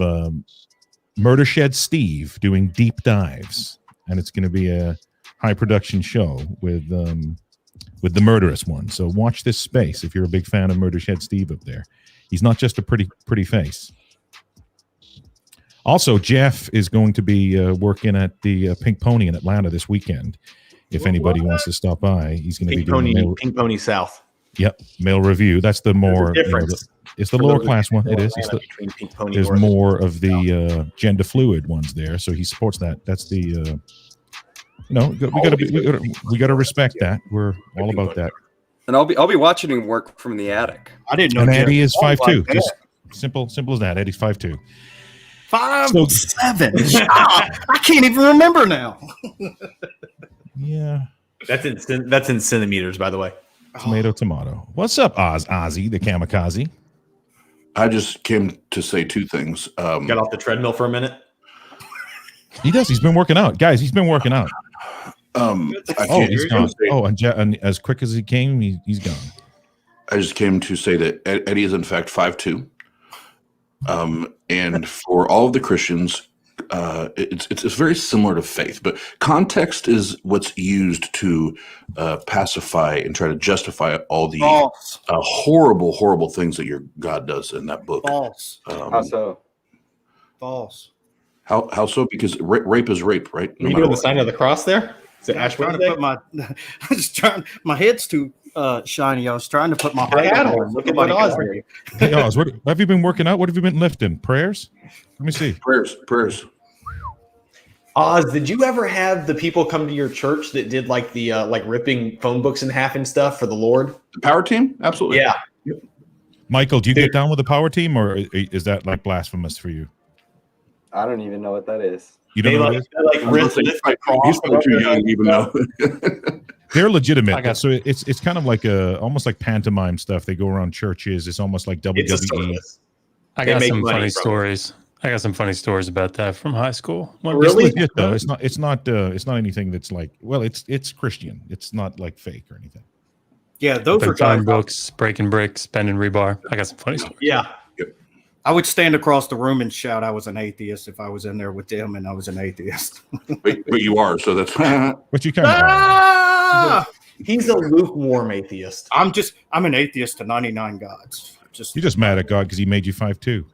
Murder Shed Steve doing deep dives, and it's going to be a high production show with the murderous one. So watch this space if you're a big fan of Murder Shed Steve up there. He's not just a pretty face. Also, Jeff is going to be working at the Pink Pony in Atlanta this weekend. If anybody wants to stop by, he's going to be doing Pink Pony South. Yep, mail review. That's the more it's the lower class one. It is. There's more of the gender fluid ones there, so he supports that. That's the we got to respect that. We're all about that. And I'll be watching him work from the attic. I didn't know. And Eddie is 5'2". Like Just simple as that. Eddie's 5'2". 5'7". I can't even remember now. Yeah. That's in centimeters, by the way. Tomato. What's up, Ozzy, the kamikaze? I just came to say two things. Got off the treadmill for a minute. He does. He's been working out, guys. He's been working out. He's gone. And as quick as he came, he's gone. I just came to say that Eddie is in fact 5'2". And for all of the Christians, it's very similar to faith, but context is what's used to pacify and try to justify all the horrible things that your God does in that book. False. How so? False. How so? Because rape is rape, right? Are you doing the sign of the cross there? Is it Ash trying to Wednesday? put my head's too shiny. I was trying to put my Look Look at what Oz did. Hey, Oz, what have you been working out? What have you been lifting? Prayers? Let me see. Prayers. Oz, did you ever have the people come to your church that did like the ripping phone books in half and stuff for the Lord? The power team? Absolutely. Yeah. Michael, do you get down with the power team, or is that like blasphemous for you? I don't even know what that is. You don't know what it is? He's still too young, even though. They're legitimate. So it's kind of like almost like pantomime stuff. They go around churches. It's almost like WWE. I They got make some money funny from it. stories. I got some funny stories about that from high school. Well, It's Really? legit though. It's not anything that's like. Well, it's Christian. It's not like fake or anything. Yeah, those are Open phone guys. books, breaking bricks, bending rebar. I got some funny stories. Yeah. I would stand across the room and shout I was an atheist if I was in there with them and I was an atheist. But you are, so that's But you kind of. Ah! He's a lukewarm atheist. I'm an atheist to 99 gods. You're just mad at God because he made you 5'2".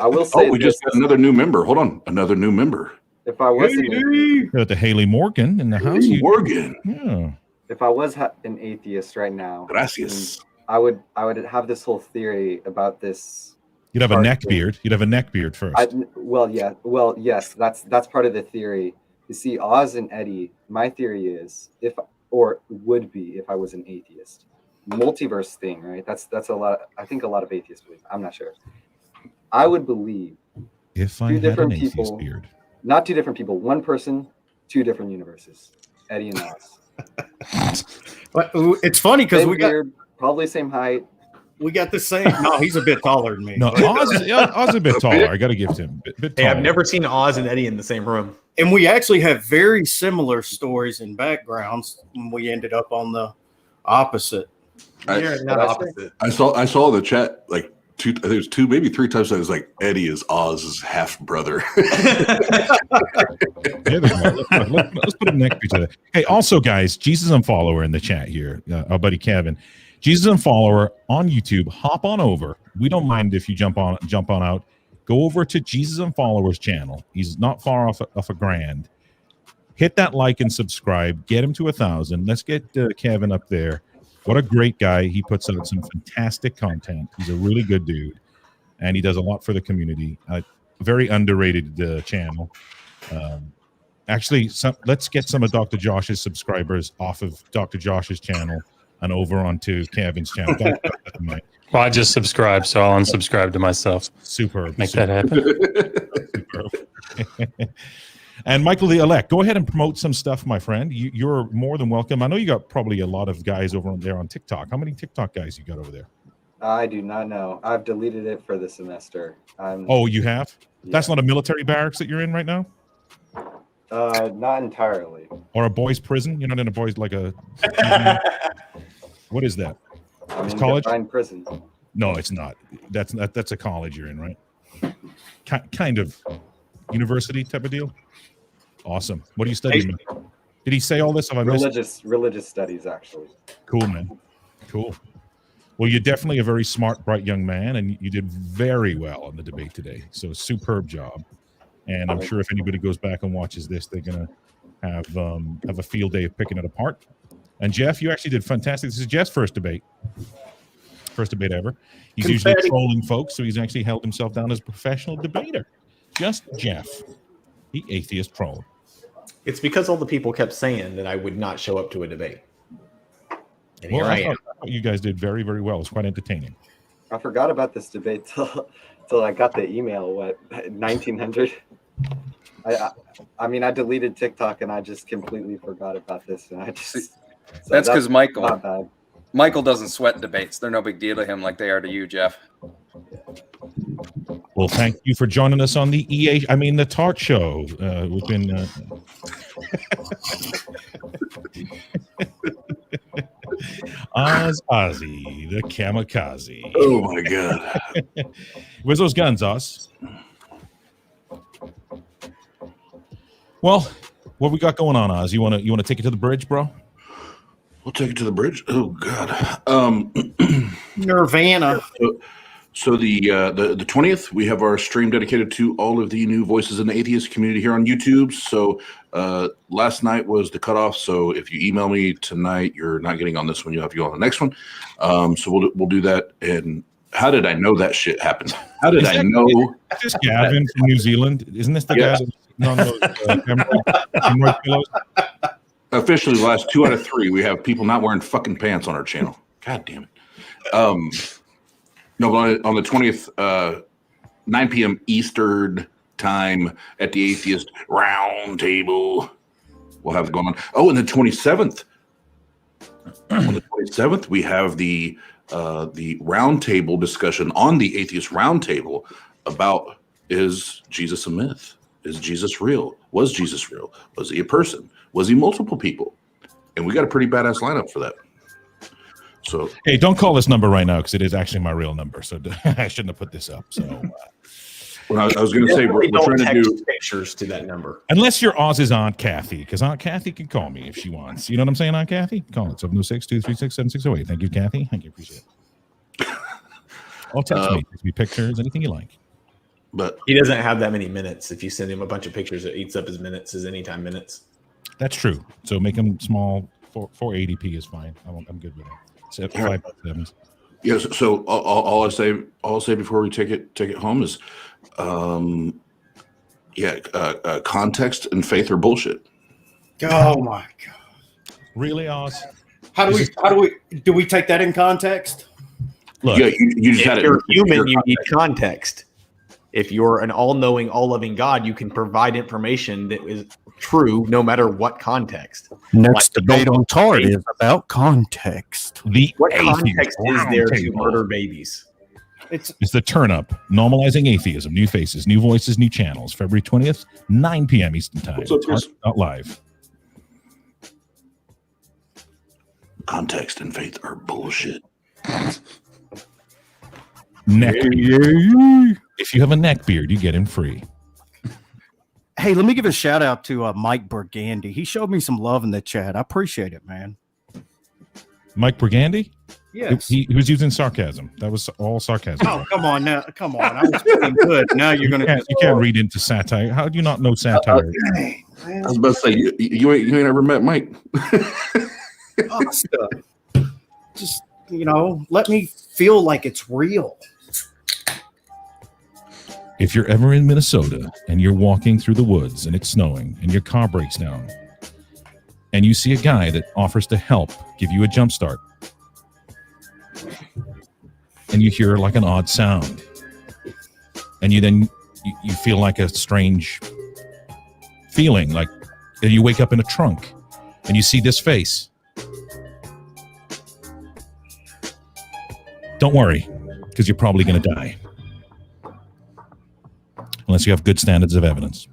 I will say we this, just got another new member. Hold on, another new member. if I was an, Got the Haley Morgan in the house. Morgan. Yeah. if I was an atheist right now, Gracias. I would have this whole theory about this. You'd have a TART neck thing. beard. You'd have a neck beard first. Yes, that's part of the theory. You see, Oz and Eddie, my theory is would be if I was an atheist. Multiverse thing, right? That's a lot. I think a lot of atheists believe. I'm not sure. I would believe If I two had an different atheist people- beard. not two different people, one person, two different universes. Eddie and Oz. But it's funny because Same we got beard, probably same height. the same. No, he's a bit taller than me. No, Oz is a bit taller. I got to give it to him. Bit Hey, I've taller. never seen Oz and Eddie in the same room. And we actually have very similar stories and backgrounds. And we ended up on the opposite. You're not opposite. I saw the chat like there's two, maybe three times. I was like, Eddie is Oz's half brother. Yeah, let's put a neck beard to that. Hey, also, guys, Jesus and Follower in the chat here. Our buddy Kevin, Jesus and Follower on YouTube. Hop on over. We don't mind if you jump on out. Go over to Jesus and Followers channel. He's not far off a grand. Hit that like and subscribe. Get him to 1,000. Let's get Kevin up there. What a great guy. He puts out some fantastic content. He's a really good dude, and he does a lot for the community. Very underrated channel. Actually, let's get some of Dr. Josh's subscribers off of Dr. Josh's channel and over onto Kevin's channel. Well, I just subscribed, so I'll unsubscribe to myself. Superb. Make that happen. Superb. And Michael the Elect, go ahead and promote some stuff, my friend. You're more than welcome. I know you got probably a lot of guys over there on TikTok. How many TikTok guys you got over there? I do not know. I've deleted it for the semester. Oh, you have? Yeah. That's not a military barracks that you're in right now? Not entirely. Or a boys' prison? You're not in a boys like a. What is that? I'm in college? Divine prison. No, it's not. That's a college you're in, right? Kind of university type of deal. Awesome. What are you studying? Man? Did he say all this? Have I missed? Religious studies, actually. Cool, man. Cool. Well, you're definitely a very smart, bright young man, and you did very well on the debate today. So, superb job. And I'm sure if anybody goes back and watches this, they're gonna have a field day of picking it apart. And Jeff, you actually did fantastic. This is Jeff's first debate ever. He's usually trolling folks, so he's actually held himself down as a professional debater. Just Jeff, the atheist troll. It's because all the people kept saying that I would not show up to a debate. And here I am. thought you guys did very, very well. It's quite entertaining. I forgot about this debate till I got the email. 1900. I mean, I deleted TikTok and I just completely forgot about this. And That's because Michael. Not bad. Michael doesn't sweat debates. They're no big deal to him like they are to you, Jeff. Well, thank you for joining us on the the TART show. We've been Ozzy, the kamikaze. Oh my god! Where's those guns, Oz? Well, what we got going on, Oz? You want to take it to the bridge, bro? We'll take it to the bridge. Oh god. Nirvana. So the 20th, we have our stream dedicated to all of the new voices in the atheist community here on YouTube. So last night was the cutoff. So if you email me tonight, you're not getting on this one. You'll have to go on the next one. So we'll do that. And how did I know that shit happened? How did I know? Is this Gavin from New Zealand? Isn't this the guy that's on those hemorrhoid pillows? Officially, the last 2 out of 3, we have people not wearing fucking pants on our channel. God damn it. No, but on the 20th, 9 p.m. Eastern time at the Atheist Round Table, we'll have it going on. Oh, and the 27th. On the 27th, we have the the roundtable discussion on the Atheist Roundtable about, is Jesus a myth? Is Jesus real? Was Jesus real? Was he a person? Was he multiple people? And we got a pretty badass lineup for that. So, hey, don't call this number right now because it is actually my real number. So I shouldn't have put this up. So, well, I was going to say we're trying to do pictures to that number. Unless you're Oz's Aunt Kathy, because Aunt Kathy can call me if she wants. You know what I'm saying, Aunt Kathy? Call it 706-236-7608. Thank you, Kathy. Thank you. Appreciate it. Or text me. Text me pictures, anything you like. But he doesn't have that many minutes. If you send him a bunch of pictures, it eats up his minutes, his anytime minutes. That's true. So make them small. 480p is fine. I'm good with that. So 5.7s. Yes. So all I'll say before we take it home is, context and faith are bullshit. Oh my god! Really, Oz? How do we take that in context? Look, Yeah, you just had If it. you're human, you need context. If you're an all-knowing, all-loving God, you can provide information that is true no matter what context. Next Like, debate on TART faith. is about context. What Atheist context is there to Roundtable. murder babies? It's the turn up, normalizing atheism, new faces, new voices, new channels. February 20th, 9 p.m. Eastern Time. What's up, Chris? Not live. Context and faith are bullshit. Neck beard. If you have a neck beard, you get in free. Hey, let me give a shout out to Mike Burgandy. He showed me some love in the chat. I appreciate it, man. Mike Brigandy? Yes. He was using sarcasm. That was all sarcasm. Oh, come on now. Come on. I was feeling good. Now you're going to. You can't read into satire. How do you not know satire? I was about to say you ain't ever met Mike. Just, let me feel like it's real. If you're ever in Minnesota and you're walking through the woods and it's snowing and your car breaks down and you see a guy that offers to help give you a jump start and you hear like an odd sound and you feel like a strange feeling, like, and you wake up in a trunk and you see this face, don't worry, because you're probably going to die. Unless you have good standards of evidence.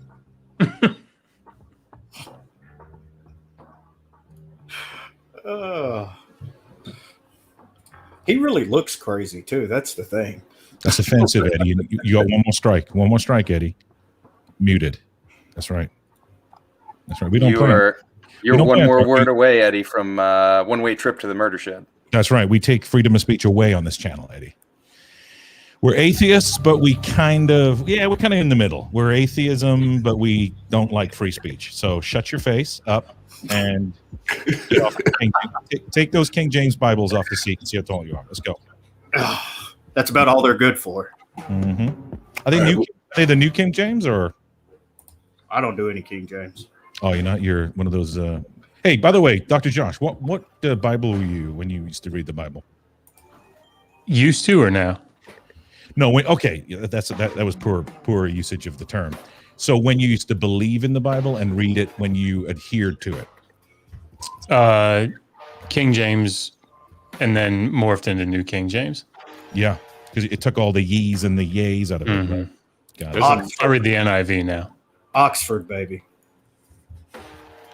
He really looks crazy too. That's the thing. That's offensive, Eddie. You got one more strike. One more strike, Eddie. Muted. That's right. That's right. We don't. You're one more word away, Eddie, from one-way trip to the murder shed. That's right. We take freedom of speech away on this channel, Eddie. We're atheists, but we're kind of in the middle. We're atheism, but we don't like free speech. So shut your face up and get off take those King James Bibles off the seat and see how tall you are. Let's go. That's about all they're good for. Mm-hmm. Are they the new King James or? I don't do any King James. Oh, you're one of those. Hey, by the way, Dr. Josh, what Bible were you when you used to read the Bible? Used to or now? No, that was poor usage of the term. So when you used to believe in the Bible and read it when you adhered to it? King James and then morphed into New King James. Yeah, because it took all the ye's and the yays out of it. Mm-hmm. Right? Got it. I read the NIV now. Oxford, baby.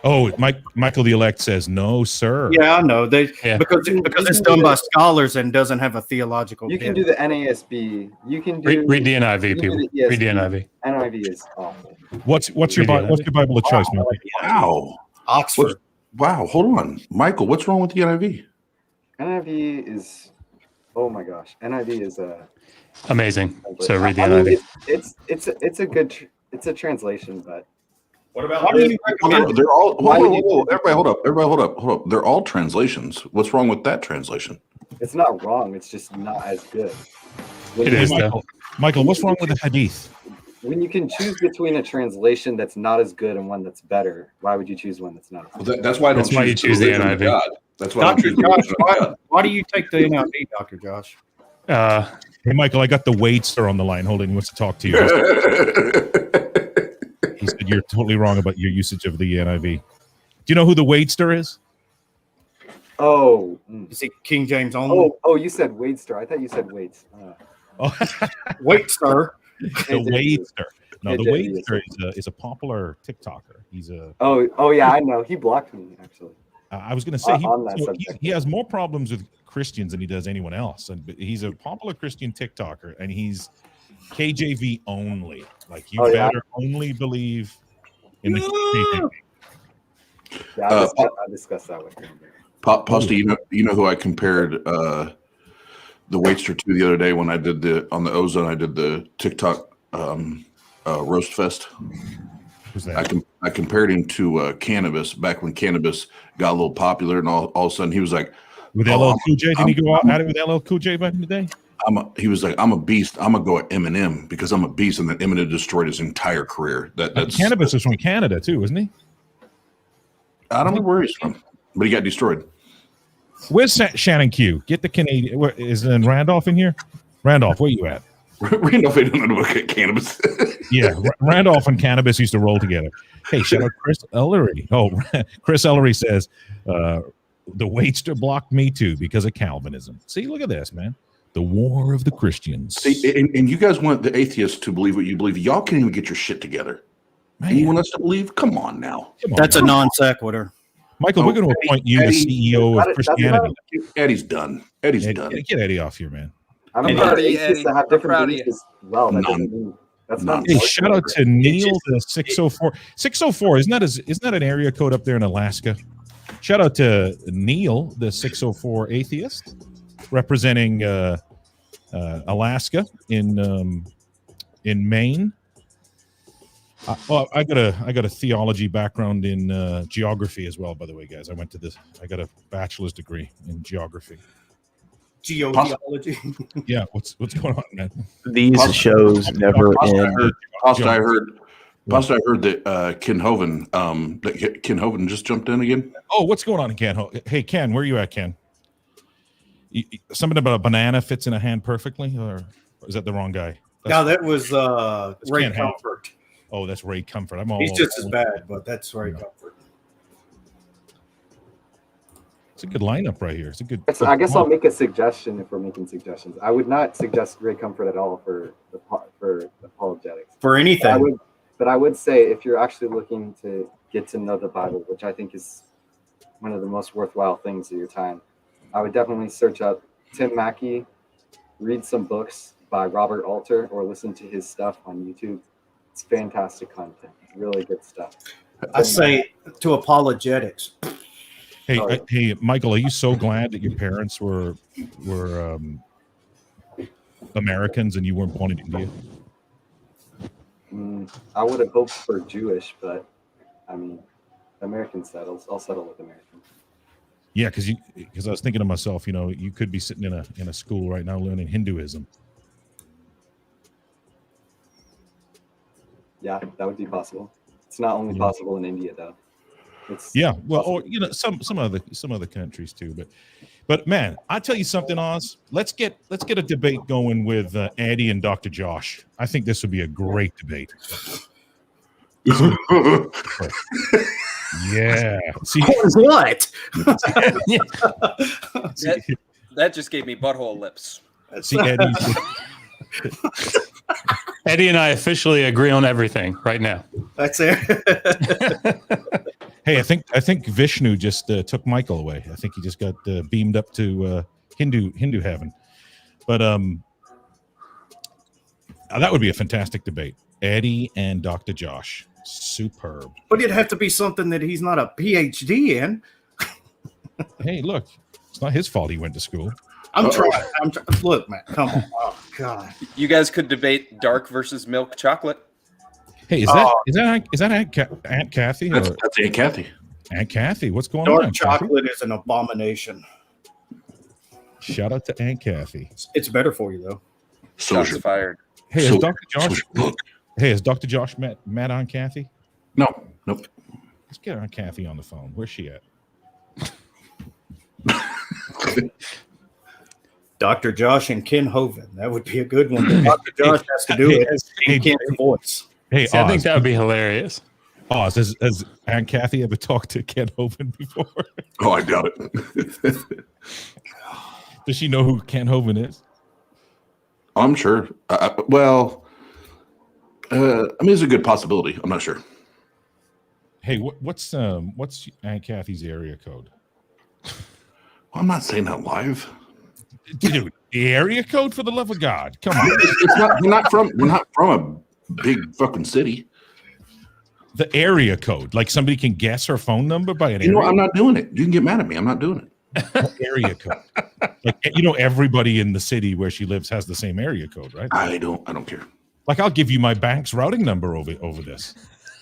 Oh, Michael the Elect says no, sir. Yeah, I know. Because it's done by scholars and doesn't have a theological. You can do the NASB. You can do read the NIV, people. Read the NIV. NIV is awful. What's your Bible of choice, Michael? Wow, Oxford. Wow, hold on, Michael. What's wrong with the NIV? NIV is, oh my gosh, NIV is amazing. So read the NIV. It's a translation, but. What about? They're all. Everybody, hold up. They're all translations. What's wrong with that translation? It's not wrong. It's just not as good. It is, Michael, what's wrong with the Hadith? When you can choose between a translation that's not as good and one that's better, why would you choose one that's not? Well, that's why I don't you choose the NIV. That's why Dr. Josh, why do you take the NIV, Dr. Josh? Hey, Michael, I got the Wadester on the line. Hold on, he wants to talk to you. He said you're totally wrong about your usage of the NIV. Do you know who the Wadester is? Oh, Is it King James only? oh, you said Wadester. I thought you said Waits. Oh, Wait, sir. the Wadester. No, the KJV Wadester is a popular TikToker. He's a. Oh yeah, I know. He blocked me actually. I was going to say On that subject. he has more problems with Christians than he does anyone else, and he's a popular Christian TikToker, and he's KJV only. Like you better only believe in the KJV. Yeah, I discussed that with him. Pasta, you know who I compared the Waitster to the other day when I did on the Ozone, I did the TikTok roast fest. Who's that? I compared him to Cannabis back when Cannabis got a little popular, and all of a sudden he was like, with LL Cool J, did he go out at it with LL Cool J back in the day? He was like, I'm a beast. I'm gonna go at Eminem because I'm a beast, and then Eminem destroyed his entire career. That's Cannabis is from Canada too, isn't he? I don't know where he's from, but he got destroyed. Where's Shannon Q? Get the Canadian. Is Randolph in here? Randolph, where you at? Randolph ain't know about Cannabis. Yeah, Randolph and Cannabis used to roll together. Hey, shout out Chris Ellery. Oh, Chris Ellery says the Waitster blocked me too because of Calvinism. See, look at this, man. The war of the Christians. See, and you guys want the atheists to believe what you believe. Y'all can't even get your shit together. Man. And you want us to believe? Come on now. That's a non sequitur. Michael, we're going to appoint you the CEO of Christianity. Eddie's done. Eddie's done. Get Eddie off here, man. I'm proud of Eddie. To have different beliefs as well. That's not. Hey, shout out to Neil, the 604. 604 isn't that an area code up there in Alaska? Shout out to Neil, the 604 atheist, representing Alaska in Maine. Well, I got a theology background in geography as well, by the way, guys. I got a bachelor's degree in geography. Geotheology. Yeah, what's going on, man? These shows never end. I heard that Ken Hovind just jumped in again. Oh, what's going on, Ken? Hey, Ken, where are you at, Ken? Something about a banana fits in a hand perfectly, or is that the wrong guy? No, that was Ray Ken Comfort. Oh, that's Ray Comfort. He's just as bad, but that's Ray Comfort. It's a good lineup right here. It's a good. I guess I'll make a suggestion if we're making suggestions. I would not suggest Ray Comfort at all for apologetics. For anything. But I would say if you're actually looking to get to know the Bible, which I think is one of the most worthwhile things of your time, I would definitely search up Tim Mackey, read some books by Robert Alter, or listen to his stuff on YouTube. It's fantastic content, really good stuff. I say to apologetics. Hey, Michael, are you so glad that your parents were Americans and you weren't born in India? I would have hoped for Jewish, but I mean, American settles. I'll settle with American. Yeah, because I was thinking to myself, you could be sitting in a school right now learning Hinduism. Yeah, that would be possible. It's not only possible in India, though. Or some other countries too, but man, I tell you something, Oz. Let's get a debate going with Eddie and Dr. Josh. I think this would be a great debate. Yeah. See what? That just gave me butthole lips. See, Eddie and I officially agree on everything right now. That's it. Hey, I think Vishnu just took Michael away. I think he just got beamed up to Hindu heaven. But that would be a fantastic debate. Eddie and Dr. Josh, superb. But it'd have to be something that he's not a PhD in. Hey, look, it's not his fault he went to school. I'm trying. Look, man, come on. Oh God. You guys could debate dark versus milk chocolate. Hey, is that Aunt Kathy? That's Aunt Kathy. Aunt Kathy, what's going Dark on? chocolate is an abomination. Shout out to Aunt Kathy. It's better for you though. Shots fired. Hey, has Dr. Josh met Aunt Kathy? Nope. Let's get Aunt Kathy on the phone. Where's she at? Dr. Josh and Ken Hovind. That would be a good one. Dr. Josh has to do it in Ken's voice. Hey, I think that would be hilarious. Oh, has Aunt Kathy ever talked to Kent Hovind before? Oh, I doubt it. Does she know who Kent Hovind is? I'm sure. Well, I mean, it's a good possibility. I'm not sure. Hey, what's Aunt Kathy's area code? Well, I'm not saying that live. Dude, the area code, for the love of God. Come on. It's not. We're not from a big fucking city. The area code, like somebody can guess her phone number by an You know, area. I'm not doing it. You can get mad at me. I'm not doing it. Area code. Like, everybody in the city where she lives has the same area code, right? I don't care. Like, I'll give you my bank's routing number over this.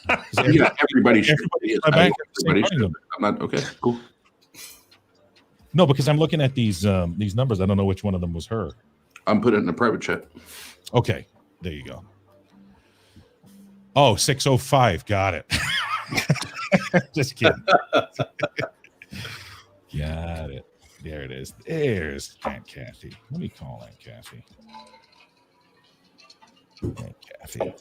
Yeah, everybody should. My bank has the same Everybody routing should. number. I'm not okay. Cool. No, because I'm looking at these numbers. I don't know which one of them was her. I'm putting it in a private chat. Okay, there you go. Oh, 605. Got it. Just kidding. Got it. There it is. There's Aunt Kathy. Let me call Aunt Kathy. Aunt Kathy.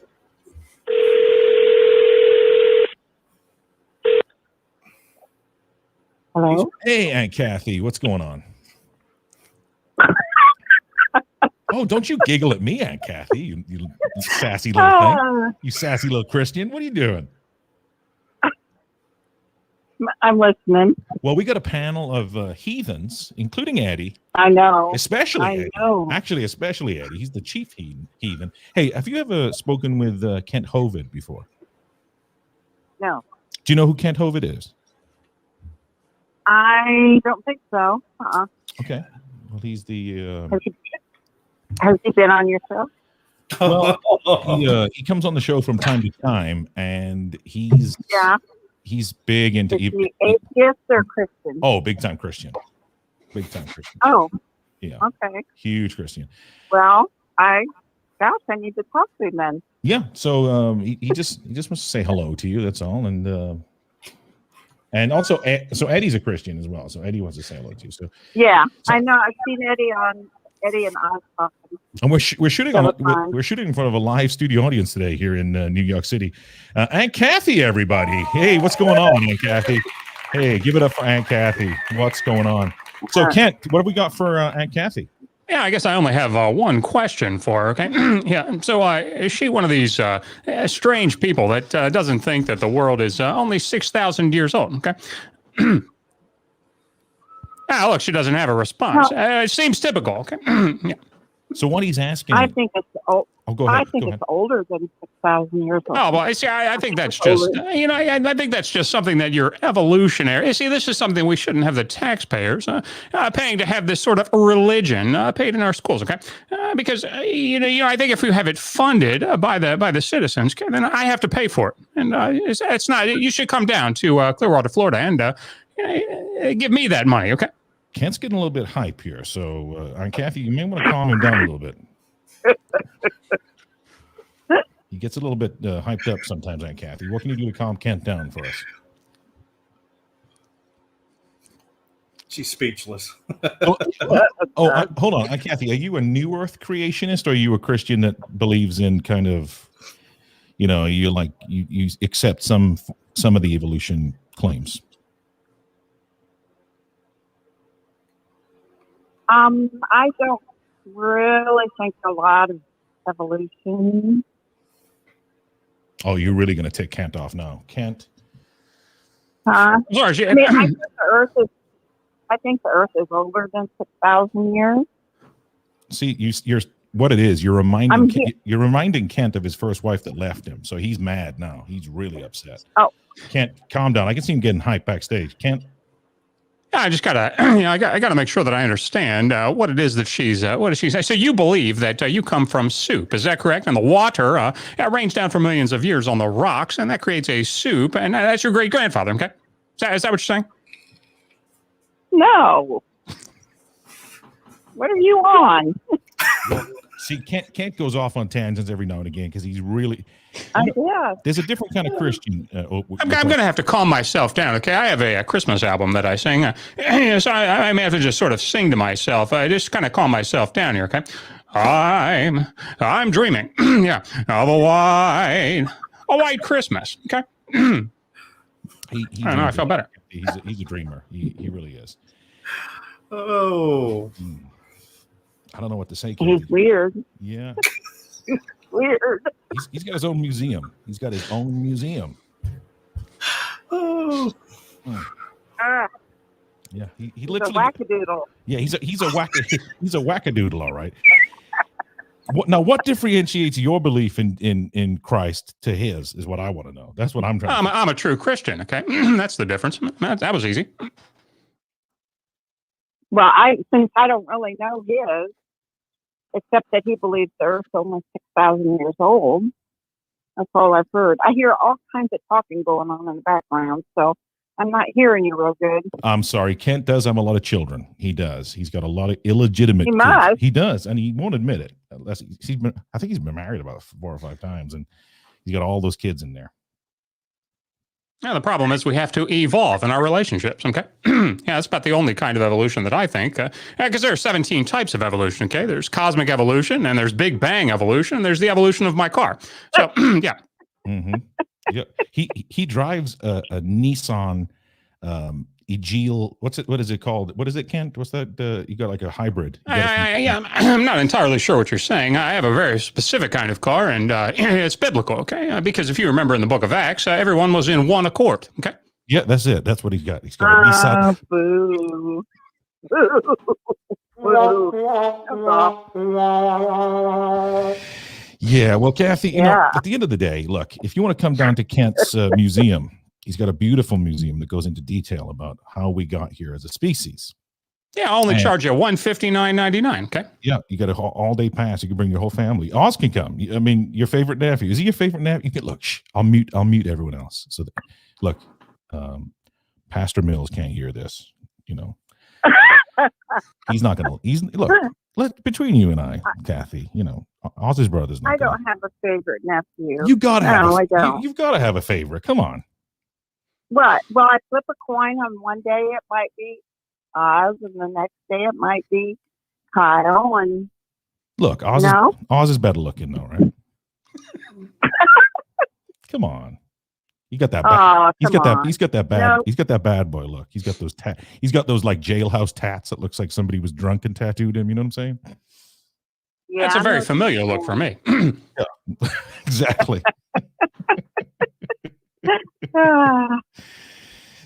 Hello? Hey, Aunt Kathy. What's going on? Oh, don't you giggle at me, Aunt Kathy, you sassy little thing. You sassy little Christian. What are you doing? I'm listening. Well, we got a panel of heathens, including Eddie. I know. Especially I Eddie. know. Actually, especially Eddie. He's the chief heathen. Hey, have you ever spoken with Kent Hovind before? No. Do you know who Kent Hovind is? I don't think so. Okay. Well, he's the... Has he been on your show? Well, he comes on the show from time to time, and he's big into... Is he atheist or Christian? Oh, big time Christian. Big time Christian. Oh. Yeah. Okay. Huge Christian. Well, I need to talk to him then. Yeah. So he just wants to say hello to you. That's all. And also, so Eddie's a Christian as well. So Eddie wants to say hello to you. So I know. I've seen Eddie and Oz. And we're shooting we're shooting in front of a live studio audience today here in New York City. Aunt Kathy, everybody. Hey, what's going on, Aunt Kathy? Hey, give it up for Aunt Kathy. What's going on? So, Kent, what have we got for Aunt Kathy? Yeah, I guess I only have one question for her. Okay. Yeah. So is she one of these strange people that doesn't think that the world is only 6,000 years old? Okay. Look, she doesn't have a response. It seems typical. Okay. Yeah. So what he's asking, I think it's old. Oh, go ahead. I think it's older than 6,000 years old. Oh, well, see, I think that's just, I think that's just something that you're evolutionary. You see, this is something we shouldn't have the taxpayers paying to have this sort of religion paid in our schools, okay? Because, I think if we have it funded by the citizens, okay, then I have to pay for it. And it's not, you should come down to Clearwater, Florida, and give me that money, okay? Kent's getting a little bit hype here. So, Aunt Kathy, you may want to calm him down a little bit. He gets a little bit hyped up sometimes, Aunt Kathy. What can you do to calm Kent down for us? She's speechless. Hold on, Aunt Kathy. Are you a New Earth creationist, or are you a Christian that believes in kind of, you accept some of the evolution claims? I don't really think a lot of evolution. Oh, you're really going to take Kent off now, Kent? I think the Earth is older than 6,000 years. See, you're what it is. You're reminding Kent of his first wife that left him. So he's mad now. He's really upset. Oh, Kent, calm down. I can see him getting hyped backstage. Kent. I just gotta, I gotta make sure that I understand what it is that what does she say? So you believe that you come from soup, is that correct? And the water rains down for millions of years on the rocks, and that creates a soup, and that's your great grandfather. Okay, is that what you're saying? No. What are you on? See, Kent goes off on tangents every now and again because he's really. Yeah. There's a different kind of Christian. I'm going to have to calm myself down. Okay, I have a Christmas album that I sing, so I may have to just sort of sing to myself. I just kind of calm myself down here. Okay, I'm dreaming, yeah, of a white Christmas. Okay, He I don't know. I felt better. He's a dreamer. He really is. Oh, I don't know what to say. He's Kathy. weird. Yeah, Weird. he's got his own museum. He's got his own museum. oh, Yeah, he He's a literally. wackadoodle. Yeah, he's a wackadoodle, all right. What differentiates your belief in Christ to his is what I want to know. That's what I'm trying. I'm a true Christian. Okay, that's the difference. That was easy. Well, since I don't really know his, except that he believes the Earth's only 6,000 years old. That's all I've heard. I hear all kinds of talking going on in the background, so I'm not hearing you real good. I'm sorry. Kent does have a lot of children. He does. He's got a lot of illegitimate He kids. must. He does, and he won't admit it. I think he's been married about 4 or 5 times, and he's got all those kids in there. Yeah, the problem is we have to evolve in our relationships, okay? Yeah, that's about the only kind of evolution that I think. Because there are 17 types of evolution, okay? There's cosmic evolution, and there's Big Bang evolution, and there's the evolution of my car. So, yeah. Mm-hmm. Yeah, he drives a Nissan Egil. What is it called? What is it, Kent? What's that? You got like a hybrid. I'm not entirely sure what you're saying. I have a very specific kind of car, and it's biblical, okay? Because if you remember in the book of Acts, everyone was in one accord, okay? Yeah, that's it. That's what he's got. He's got a Nissan. Boo. Boo. Yeah, well, Kathy, you know, at the end of the day, look, if you want to come down to Kent's museum, he's got a beautiful museum that goes into detail about how we got here as a species. Yeah, I'll only charge you $159.99. Okay. Yeah, you got an all-day pass. You can bring your whole family. Oz can come. I mean, your favorite nephew. Is he your favorite nephew? You can look. I'll mute everyone else. So, look, Pastor Mills can't hear this. You know, he's not gonna. Between you and I, Kathy. You know, Oz's brother's not. I don't have a favorite nephew. You gotta have. No, I don't. You've got to have a favorite. Come on. What? Well, I flip a coin. On one day it might be Oz, and the next day it might be Kyle. And look, Oz is better looking though, right? Come on, you got that. He's got that bad. Nope. He's got that bad boy look. He's got those. He's got those like jailhouse tats that looks like somebody was drunk and tattooed him. You know what I'm saying? Yeah, that's a very familiar look for me. Yeah, exactly.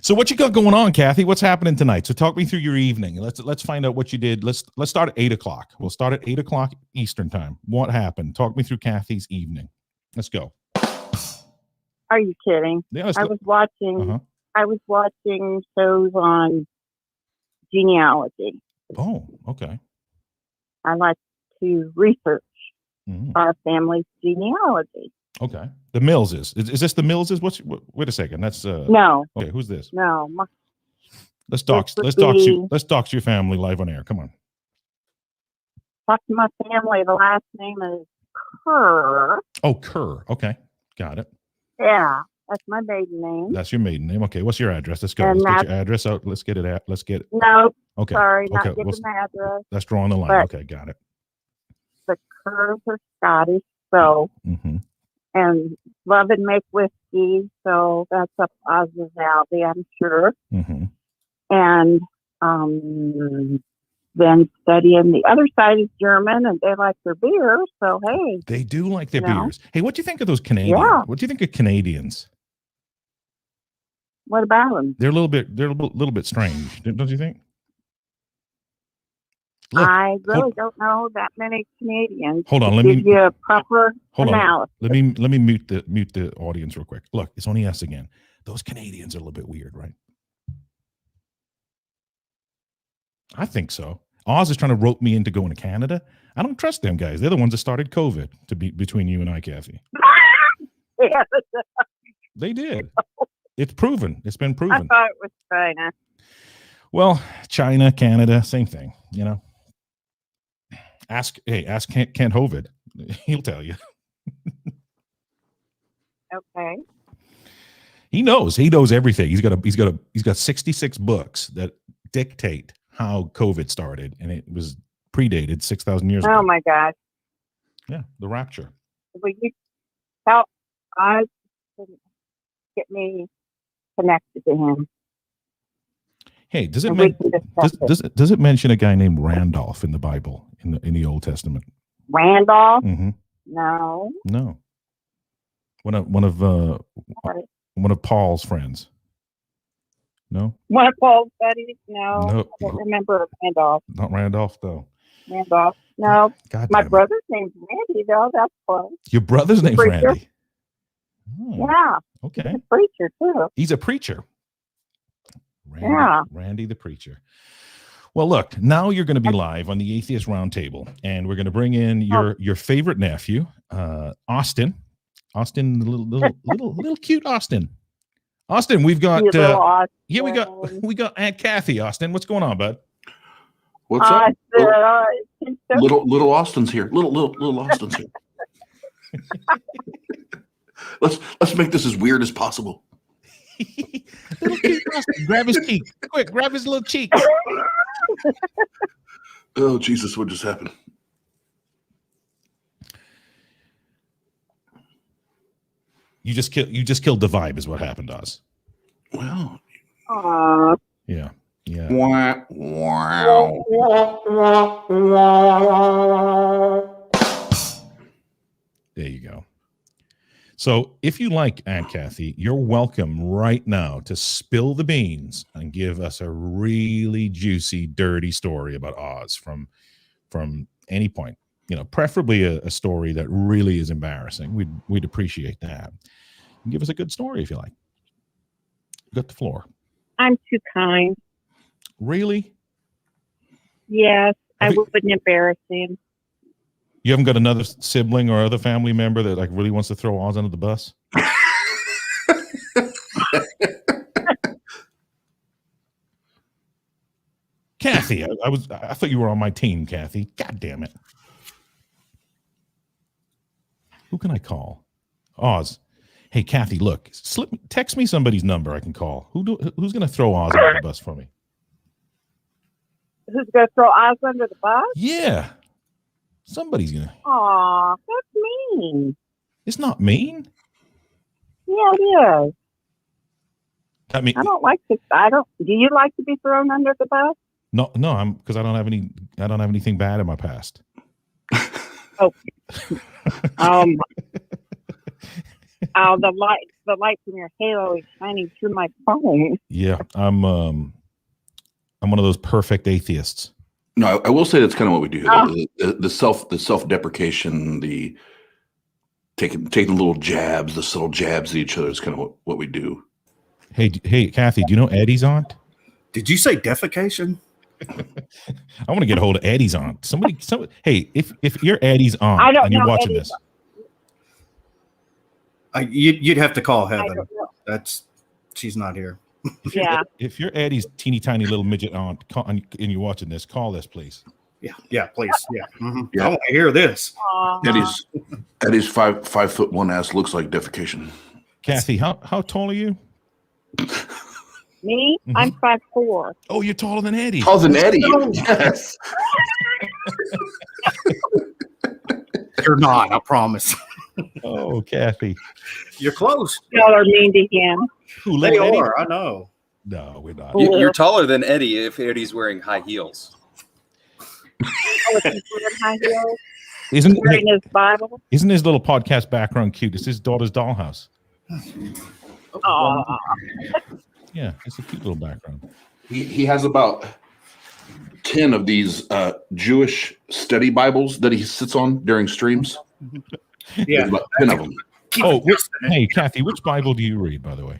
So what you got going on, Kathy? What's happening tonight? So talk me through your evening. Let's find out what you did. Let's start at 8:00. We'll start at 8:00 Eastern time. What happened? Talk me through Kathy's evening. Let's go. Are you kidding? Yeah, I was watching. I was watching shows on genealogy. Oh, okay. I like to research our family's genealogy. Okay. The Millses. Is this the Millses? Wait a second. That's no. Okay, who's this? No. Let's dox your family live on air. Come on. Talk to my family. The last name is Kerr. Oh, Kerr. Okay. Got it. Yeah. That's my maiden name. That's your maiden name. Okay. What's your address? Let's go. Let's get your address out. Let's get it out. Let's get it. No. Okay. Sorry, not giving the address. Let's draw on the line. Okay. Got it. The Kerrs are Scottish, so and love and make whiskey, so that's up Oz's alley, I'm sure. And then studying the other side is German, and they like their beer. So hey, they do like their beers. Hey, what do you think of those Canadians? Yeah. What do you think of Canadians? What about them? They're a little bit strange, don't you think? Look, I really don't know that many Canadians. Hold on, let me give you a proper analysis. Let me mute the audience real quick. Look, it's only us again. Those Canadians are a little bit weird, right? I think so. Oz is trying to rope me into going to Canada. I don't trust them guys. They're the ones that started COVID. To be between you and I, Kathy. Yeah. They did. It's proven. It's been proven. I thought it was China. Well, China, Canada, same thing. You know. Ask Kent Hovid. He'll tell you. Okay. He knows everything. He's got 66 books that dictate how COVID started, and it was predated 6,000 years ago. Oh my God. Yeah, the rapture. Will you tell get me connected to him. Hey, does it And we can discuss it. does it mention a guy named Randolph in the Bible in the Old Testament? Randolph? Mm-hmm. No. No. One of Paul's friends. No. One of Paul's buddies? No. No. I don't remember Randolph. Not Randolph though. Randolph? No. God My damn it. brother's name's Randy, though. That's close. Your brother's name's Preacher. Randy. Oh, Yeah. okay. He's a preacher, too. He's a preacher. Randy, Yeah. Randy the preacher. Well, look, now you're going to be live on the Atheist Roundtable, and we're going to bring in your favorite nephew, Austin. Austin, the little cute Austin. Austin, we've got we got Aunt Kathy. Austin, what's going on, bud? What's up? Little Austin's here. Little Austin's here. Let's make this as weird as possible. Little cute Austin, grab his cheek. Quick, grab his little cheek. Oh, Jesus, what just happened? You just killed the vibe is what happened, Oz. Well. Yeah. Wow. There you go. So if you like Aunt Kathy, you're welcome right now to spill the beans and give us a really juicy, dirty story about Oz from any point. You know, preferably a story that really is embarrassing. We'd appreciate that. And give us a good story if you like. You got the floor. I'm too kind. Really? Yes, I wouldn't embarrass him. You haven't got another sibling or other family member that like really wants to throw Oz under the bus? Kathy, I thought you were on my team, Kathy. God damn it. Who can I call? Oz. Hey, Kathy, look, text me somebody's number I can call. Who's going to throw Oz under the bus for me? Who's going to throw Oz under the bus? Yeah. Somebody's going to. Aw, that's mean. It's not mean. Yeah, it is. I mean, I don't. Do you like to be thrown under the bus? No, because I don't have anything bad in my past. Oh. The light from your halo is shining through my phone. Yeah, I'm one of those perfect atheists. No, I will say that's kind of what we do. The self-deprecation, the taking little jabs, the subtle jabs at each other is kind of what we do. Hey, Kathy, do you know Eddie's aunt? Did you say defecation? I want to get a hold of Eddie's aunt. Somebody. Hey, if you're Eddie's aunt and you're watching Eddie's this, you'd have to call Heaven. She's not here. If you're Eddie's teeny tiny little midget aunt and you're watching this, call this, please. Yeah, please. Yeah. Mm-hmm. Yeah. I want to hear this. Eddie's 5'1" ass looks like defecation. Kathy, how tall are you? Me? Mm-hmm. I'm 5'4". Oh, you're taller than Eddie. Taller than Eddie. Yes. You're not, I promise. Oh, Kathy. You're close. Y'all are mean to him. They are, I know. No, we're not. You're taller than Eddie if Eddie's wearing high heels. Oh, is he wearing high heels? Isn't wearing his Bible? Isn't his little podcast background cute? It's his daughter's dollhouse. Oh. Yeah, it's a cute little background. He has about 10 of these Jewish study Bibles that he sits on during streams. Yeah, about 10 of them. Hey, Kathy, which Bible do you read, by the way?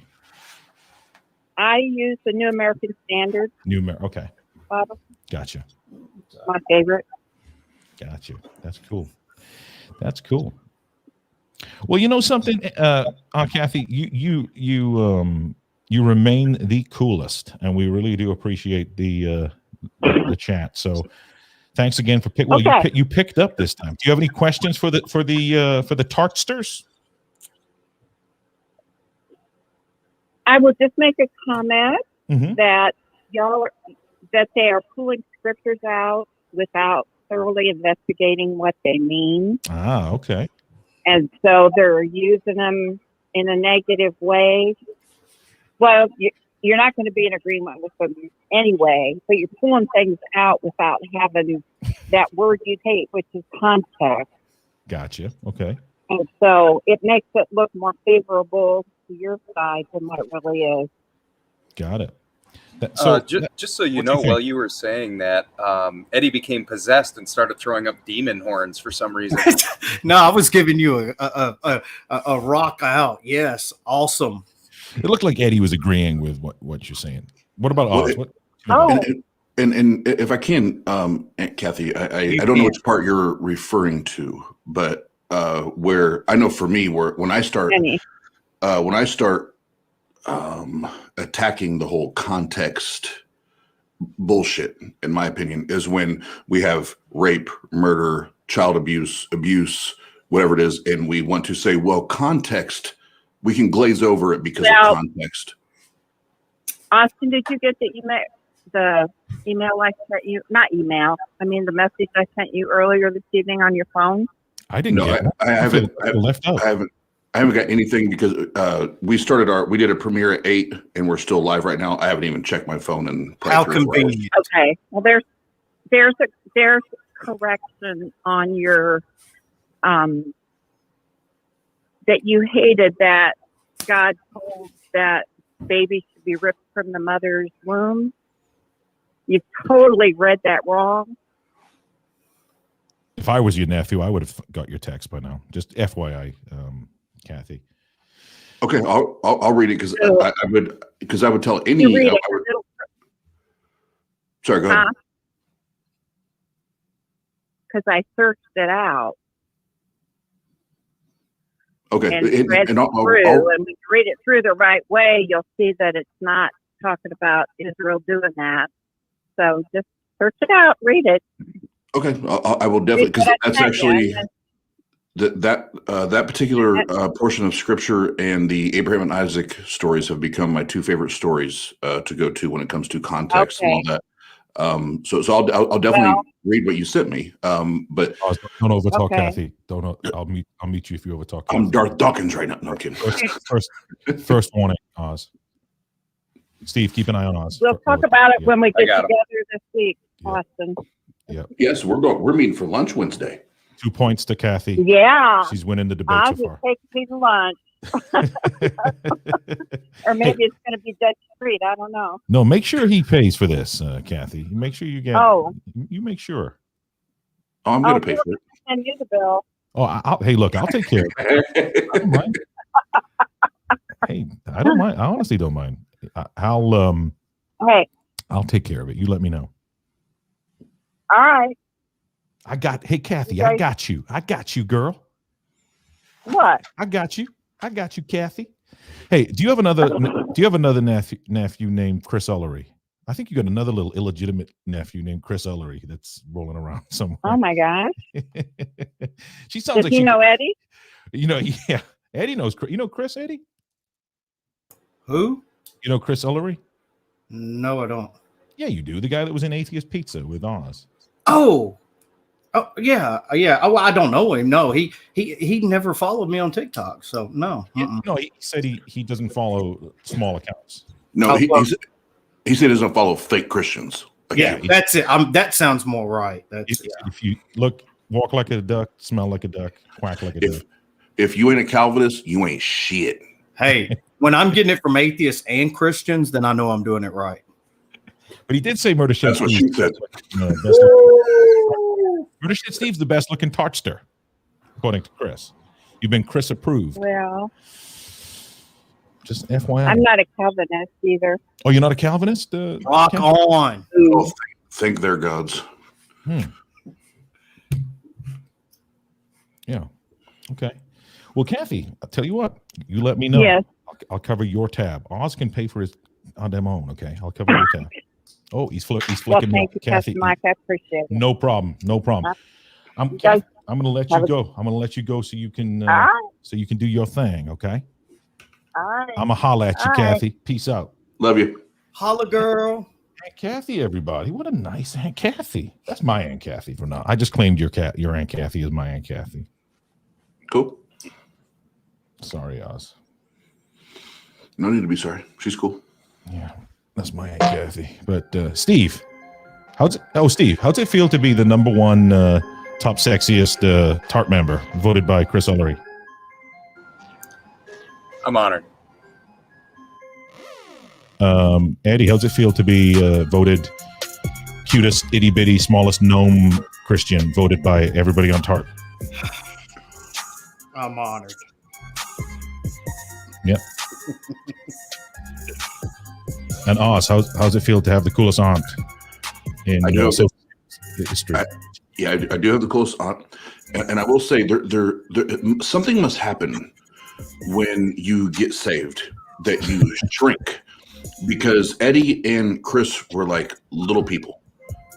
I use the New American Standard. Okay. Bible. Gotcha. My favorite. Gotcha. That's cool. Well, you know something, Kathy, you remain the coolest, and we really do appreciate the chat. So, thanks again for picking. Well, you picked up this time. Do you have any questions for the Tartsters? I will just make a comment that they are pulling scriptures out without thoroughly investigating what they mean. Ah, okay. And so they're using them in a negative way, well, you're not going to be in agreement with them anyway, but you're pulling things out without having that word you hate, which is context. Gotcha. Okay. And so it makes it look more favorable to your side than what it really is. Got it. Just so you what do know, you think? while you were saying that, Eddie became possessed and started throwing up demon horns for some reason. No, I was giving you a rock out. Yes, awesome. It looked like Eddie was agreeing with what you're saying. What about Oz? And if I can, Aunt Kathy, I don't know which part you're referring to, but where I know for me, when I start attacking the whole context bullshit, in my opinion, is when we have rape, murder, child abuse, whatever it is, and we want to say, well, context, we can glaze over it because of context. Austin, did you get the email I sent you? Not email. I mean the message I sent you earlier this evening on your phone. I didn't get it. I haven't left out. I haven't got anything because we did a premiere at 8 and we're still live right now. I haven't even checked my phone and how convenient. Okay. Well, there's a correction on your that you hated that God told that baby should be ripped from the mother's womb. You totally read that wrong. If I was your nephew, I would have got your text by now. Just FYI, Kathy. Okay, I'll read it because I would tell any. Sorry, go ahead. Because I searched it out. Okay, and read it through, and when you read it through the right way, you'll see that it's not talking about Israel doing that. So just search it out, read it. Okay, I will definitely, because that's actually that particular portion of scripture and the Abraham and Isaac stories have become my two favorite stories to go to when it comes to context and all that. So I'll definitely read what you sent me. But don't overtalk Kathy. Don't. I'll meet you if you overtalk. Kathy. I'm Darth Dawkins right now. No, I'm kidding. First warning, Oz. Steve, keep an eye on Oz. We'll talk about it when we get together this week, Austin. Yeah. Yes, we're meeting for lunch Wednesday. 2 points to Kathy. Yeah. She's winning the debate I'll so far. just take me to lunch. Or maybe it's going to be Dutch Street. I don't know. No, make sure he pays for this, Kathy. Make sure you get. Oh. You make sure. Oh, I'm going to pay for it. Send you the bill. Oh, hey, look, I'll take care of it. I don't mind. Hey, I don't mind. I honestly don't mind. I'll take care of it. You let me know. All right. Hey, Kathy, I got you. I got you, girl. What? I got you, Kathy. Hey, do you have another nephew named Chris Ullery? I think you got another little illegitimate nephew named Chris Ullery that's rolling around somewhere. Oh my gosh. She sounds like you know Eddie? Yeah. Eddie knows. You know Chris, Eddie? Who? You know Chris Ullery? No, I don't. Yeah, you do. The guy that was in Atheist Pizza with Oz. Oh, yeah. Oh, I don't know him. No, he never followed me on TikTok. So no. No, he said he doesn't follow small accounts. No, he said he doesn't follow fake Christians. Yeah, that's it. That sounds more right. If you walk like a duck, smell like a duck, quack like a duck. If you ain't a Calvinist, you ain't shit. Hey, when I'm getting it from atheists and Christians, then I know I'm doing it right. But he did say Murder Shed That's what she said. Murder Shed Steve's the best looking tartster, according to Chris. You've been Chris approved. Well, just FYI. I'm not a Calvinist either. Oh, you're not a Calvinist? Rock on. Oh, thank their gods. Yeah. Okay. Well, Kathy, I'll tell you what. You let me know. Yes. I'll cover your tab. Oz can pay for his on them own. Okay. I'll cover your tab. Oh, he's flicking. Thank you, Kathy. Mike. I appreciate it. No problem. I'm going to let you go. I'm going to let you go so you can do your thing. Okay. All right. I'm going to holler at you, All Kathy. right. Peace out. Love you. Holla, girl. Aunt Kathy, everybody. What a nice Aunt Kathy. That's my Aunt Kathy for now. I just claimed your Aunt Kathy as my Aunt Kathy. Cool. Sorry, Oz. No need to be sorry. She's cool. Yeah, that's my Aunt Kathy. But Steve, how's it feel to be the number one top sexiest TART member voted by Chris Ullery? I'm honored. Eddie, how's it feel to be voted cutest, itty bitty, smallest gnome Christian voted by everybody on TART? I'm honored. Yep. And Oz, how's it feel to have the coolest aunt in history? I do have the coolest aunt, and I will say there something must happen when you get saved that you shrink, because Eddie and Chris were like little people,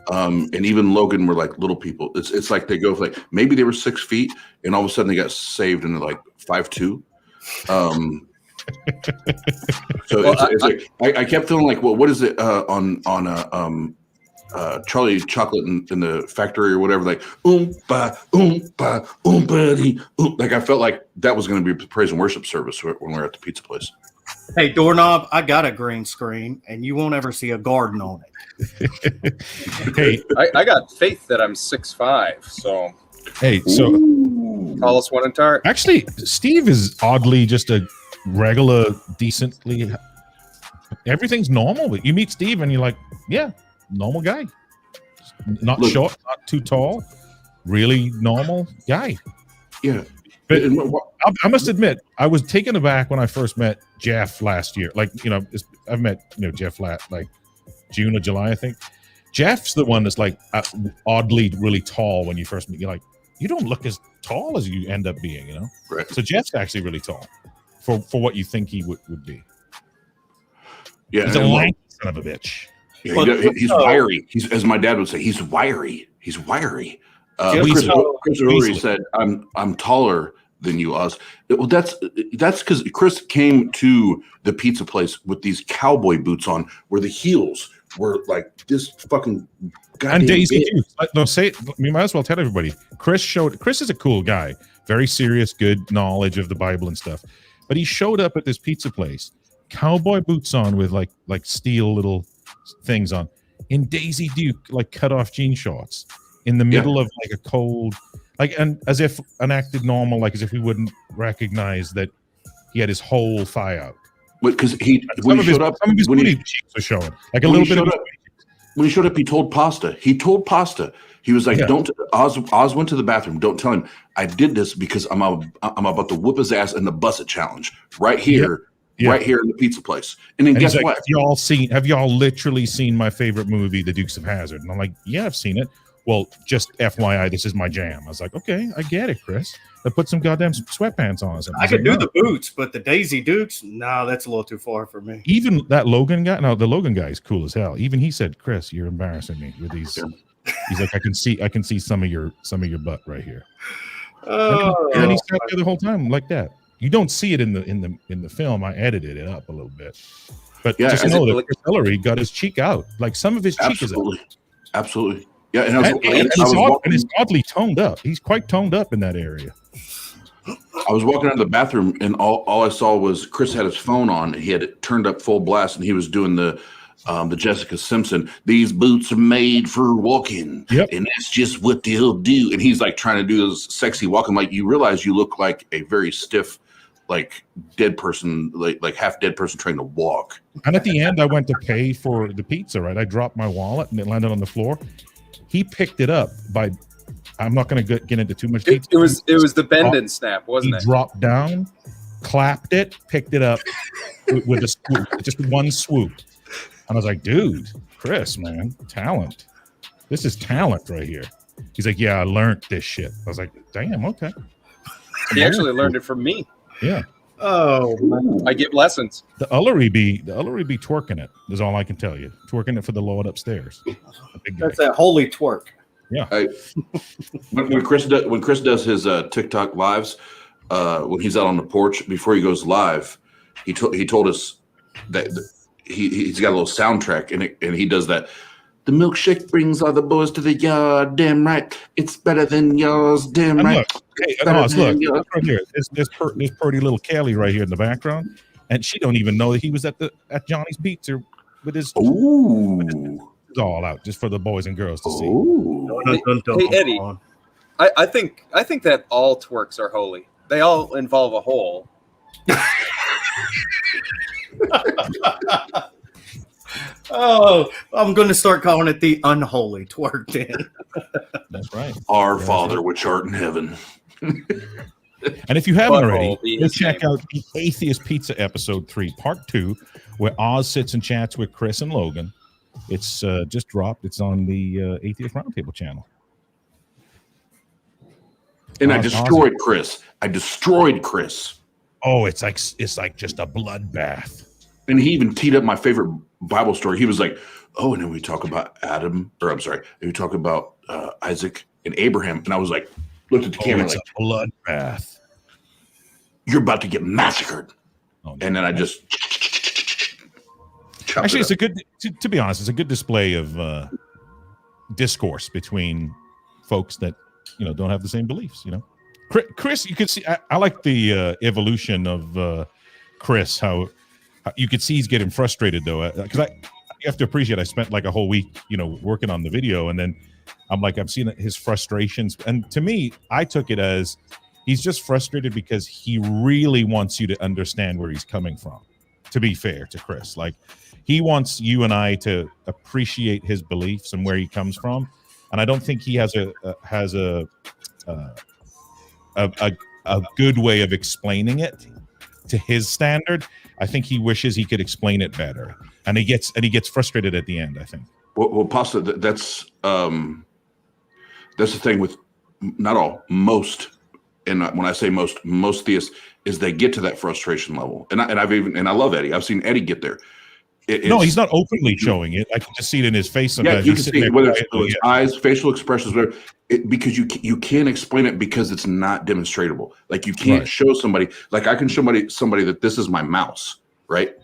and even Logan were like little people. It's like they go for like maybe they were 6 feet, and all of a sudden they got saved and they're like 5'2". So it's like I kept feeling like, well, what is it on Charlie Chocolate in the Factory or whatever, like oompa oompa oompa like I felt like that was going to be a praise and worship service when we were at the pizza place. Hey, doorknob, I got a green screen, and you won't ever see a garden on it. Hey, I got faith that I'm 6'5", so hey, so tallest one in TART. actually, Steve is oddly just a regular, decently. Everything's normal, but you meet Steve and you're like, yeah, normal guy, not Look, short, not too tall, really normal guy. Yeah, But I must admit, I was taken aback when I first met Jeff last year. Like, I've met Jeff like June or July, I think. Jeff's the one that's like oddly really tall when you first meet. You're like, you don't look as tall as you end up being, Right. So Jeff's actually really tall for what you think he would be. Yeah, He's a lanky son of a bitch. Yeah, he's wiry. He's, as my dad would say, he's wiry. He's wiry. Chris Ullery said, "I'm taller than you, Oz." Well, that's because Chris came to the pizza place with these cowboy boots on, where the heels were like this fucking. And Daisy too. No, say it. We might as well tell everybody. Chris is a cool guy, very serious, good knowledge of the Bible and stuff. But he showed up at this pizza place, cowboy boots on with like steel little things on, in Daisy Duke like cut off jean shorts, in the middle of like a cold, like, and as if enacted normal, like as if we wouldn't recognize that he had his whole thigh out. Because when he showed up, some of his booty cheeks were showing, like a little bit of. When he showed up, he told Pasta. He was like, "Don't." Oz went to the bathroom. Don't tell him I did this because I'm about to whip his ass in the Busset Challenge right here, right here in the pizza place. And then guess what? Have y'all literally seen my favorite movie, The Dukes of Hazzard? And I'm like, yeah, I've seen it. Well, just FYI, this is my jam. I was like, okay, I get it, Chris. I put some goddamn sweatpants on. I could do the boots, but the Daisy Dukes, no, that's a little too far for me. Even that Logan guy, the Logan guy is cool as hell. Even he said, "Chris, you're embarrassing me with these." He's like, I can see some of your butt right here. And he sat there the whole time like that. You don't see it in the film. I edited it up a little bit, but just know that Chris Ullery got his cheek out. Like some of his cheek is out. Absolutely. Yeah, and it's oddly toned up. He's quite toned up in that area. I was walking out of the bathroom, and all I saw was Chris had his phone on. He had it turned up full blast, and he was doing the Jessica Simpson. These boots are made for walking, and that's just what they'll do. And he's like trying to do this sexy walking. Like, you realize you look like a very stiff, like dead person, like half dead person trying to walk. And at the end, I went to pay for the pizza. Right, I dropped my wallet, and it landed on the floor. He picked it up by. I'm not going to get into too much detail. It was the bend and snap, wasn't it? He dropped down, clapped it, picked it up with a swoop, just one swoop. And I was like, dude, Chris, man, talent. This is talent right here. He's like, yeah, I learned this shit. I was like, damn, okay. He actually learned it from me. Yeah. Oh, man. I give lessons. The Ullery be twerking it. Is all I can tell you. Twerking it for the Lord upstairs. That's that holy twerk. Yeah. When Chris does his TikTok lives, when he's out on the porch before he goes live, he told us that he's got a little soundtrack and he does that. The milkshake brings all the boys to the yard. Damn right, it's better than yours. Damn right. Look right here. There's pretty little Kelly right here in the background, and she don't even know that he was at Johnny's Pizza with his all out just for the boys and girls to see. Hey, Eddie, I think that all twerks are holy. They all involve a hole. Oh, I'm going to start calling it the unholy twerk then. That's right. Our Father which art in heaven. And if you haven't already, go check out the Atheist Pizza episode 3, part 2, where Oz sits and chats with Chris and Logan. It's just dropped. It's on the Atheist Roundtable channel. And I destroyed Chris. Oh, it's like just a bloodbath. And he even teed up my favorite Bible story. He was like, "Oh, and then we talk about we talk about Isaac and Abraham." And I was like, looked at the camera it's like, a bloodbath. You're about to get massacred. Oh, and then I just actually, it's a good. To be honest, it's a good display of discourse between folks that don't have the same beliefs. Chris, you could see. I like the evolution of Chris. How you could see he's getting frustrated though, because you have to appreciate. I spent like a whole week, working on the video, and then I'm seeing his frustrations. And to me, I took it as he's just frustrated because he really wants you to understand where he's coming from. To be fair to Chris, like he wants you and I to appreciate his beliefs and where he comes from. And I don't think he has a good way of explaining it to his standard. I think he wishes he could explain it better, and he gets frustrated at the end. I think. Well, Pasta, that's the thing with not all, most, and when I say most theists is they get to that frustration level, and I love Eddie. I've seen Eddie get there. No, he's not openly showing it. I can just see it in his face sometimes. Yeah, you can see whether it's his eyes, facial expressions, whatever. Because you can't explain it because it's not demonstratable. Like you can't show somebody. Like I can show somebody that this is my mouse, right?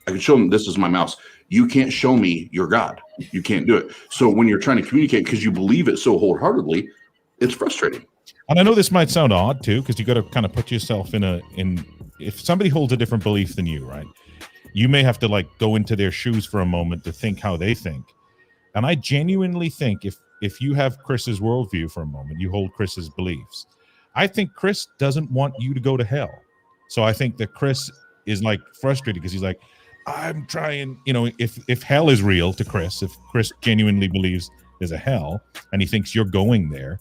I can show them this is my mouse. You can't show me your God. You can't do it. So when you're trying to communicate because you believe it so wholeheartedly, it's frustrating. And I know this might sound odd too, because you got to kind of put yourself in if somebody holds a different belief than you, right? You may have to like go into their shoes for a moment to think how they think. And I genuinely think if you have Chris's worldview for a moment, you hold Chris's beliefs. I think Chris doesn't want you to go to hell. So I think that Chris is like frustrated because he's like, I'm trying, if hell is real to Chris, if Chris genuinely believes there's a hell and he thinks you're going there,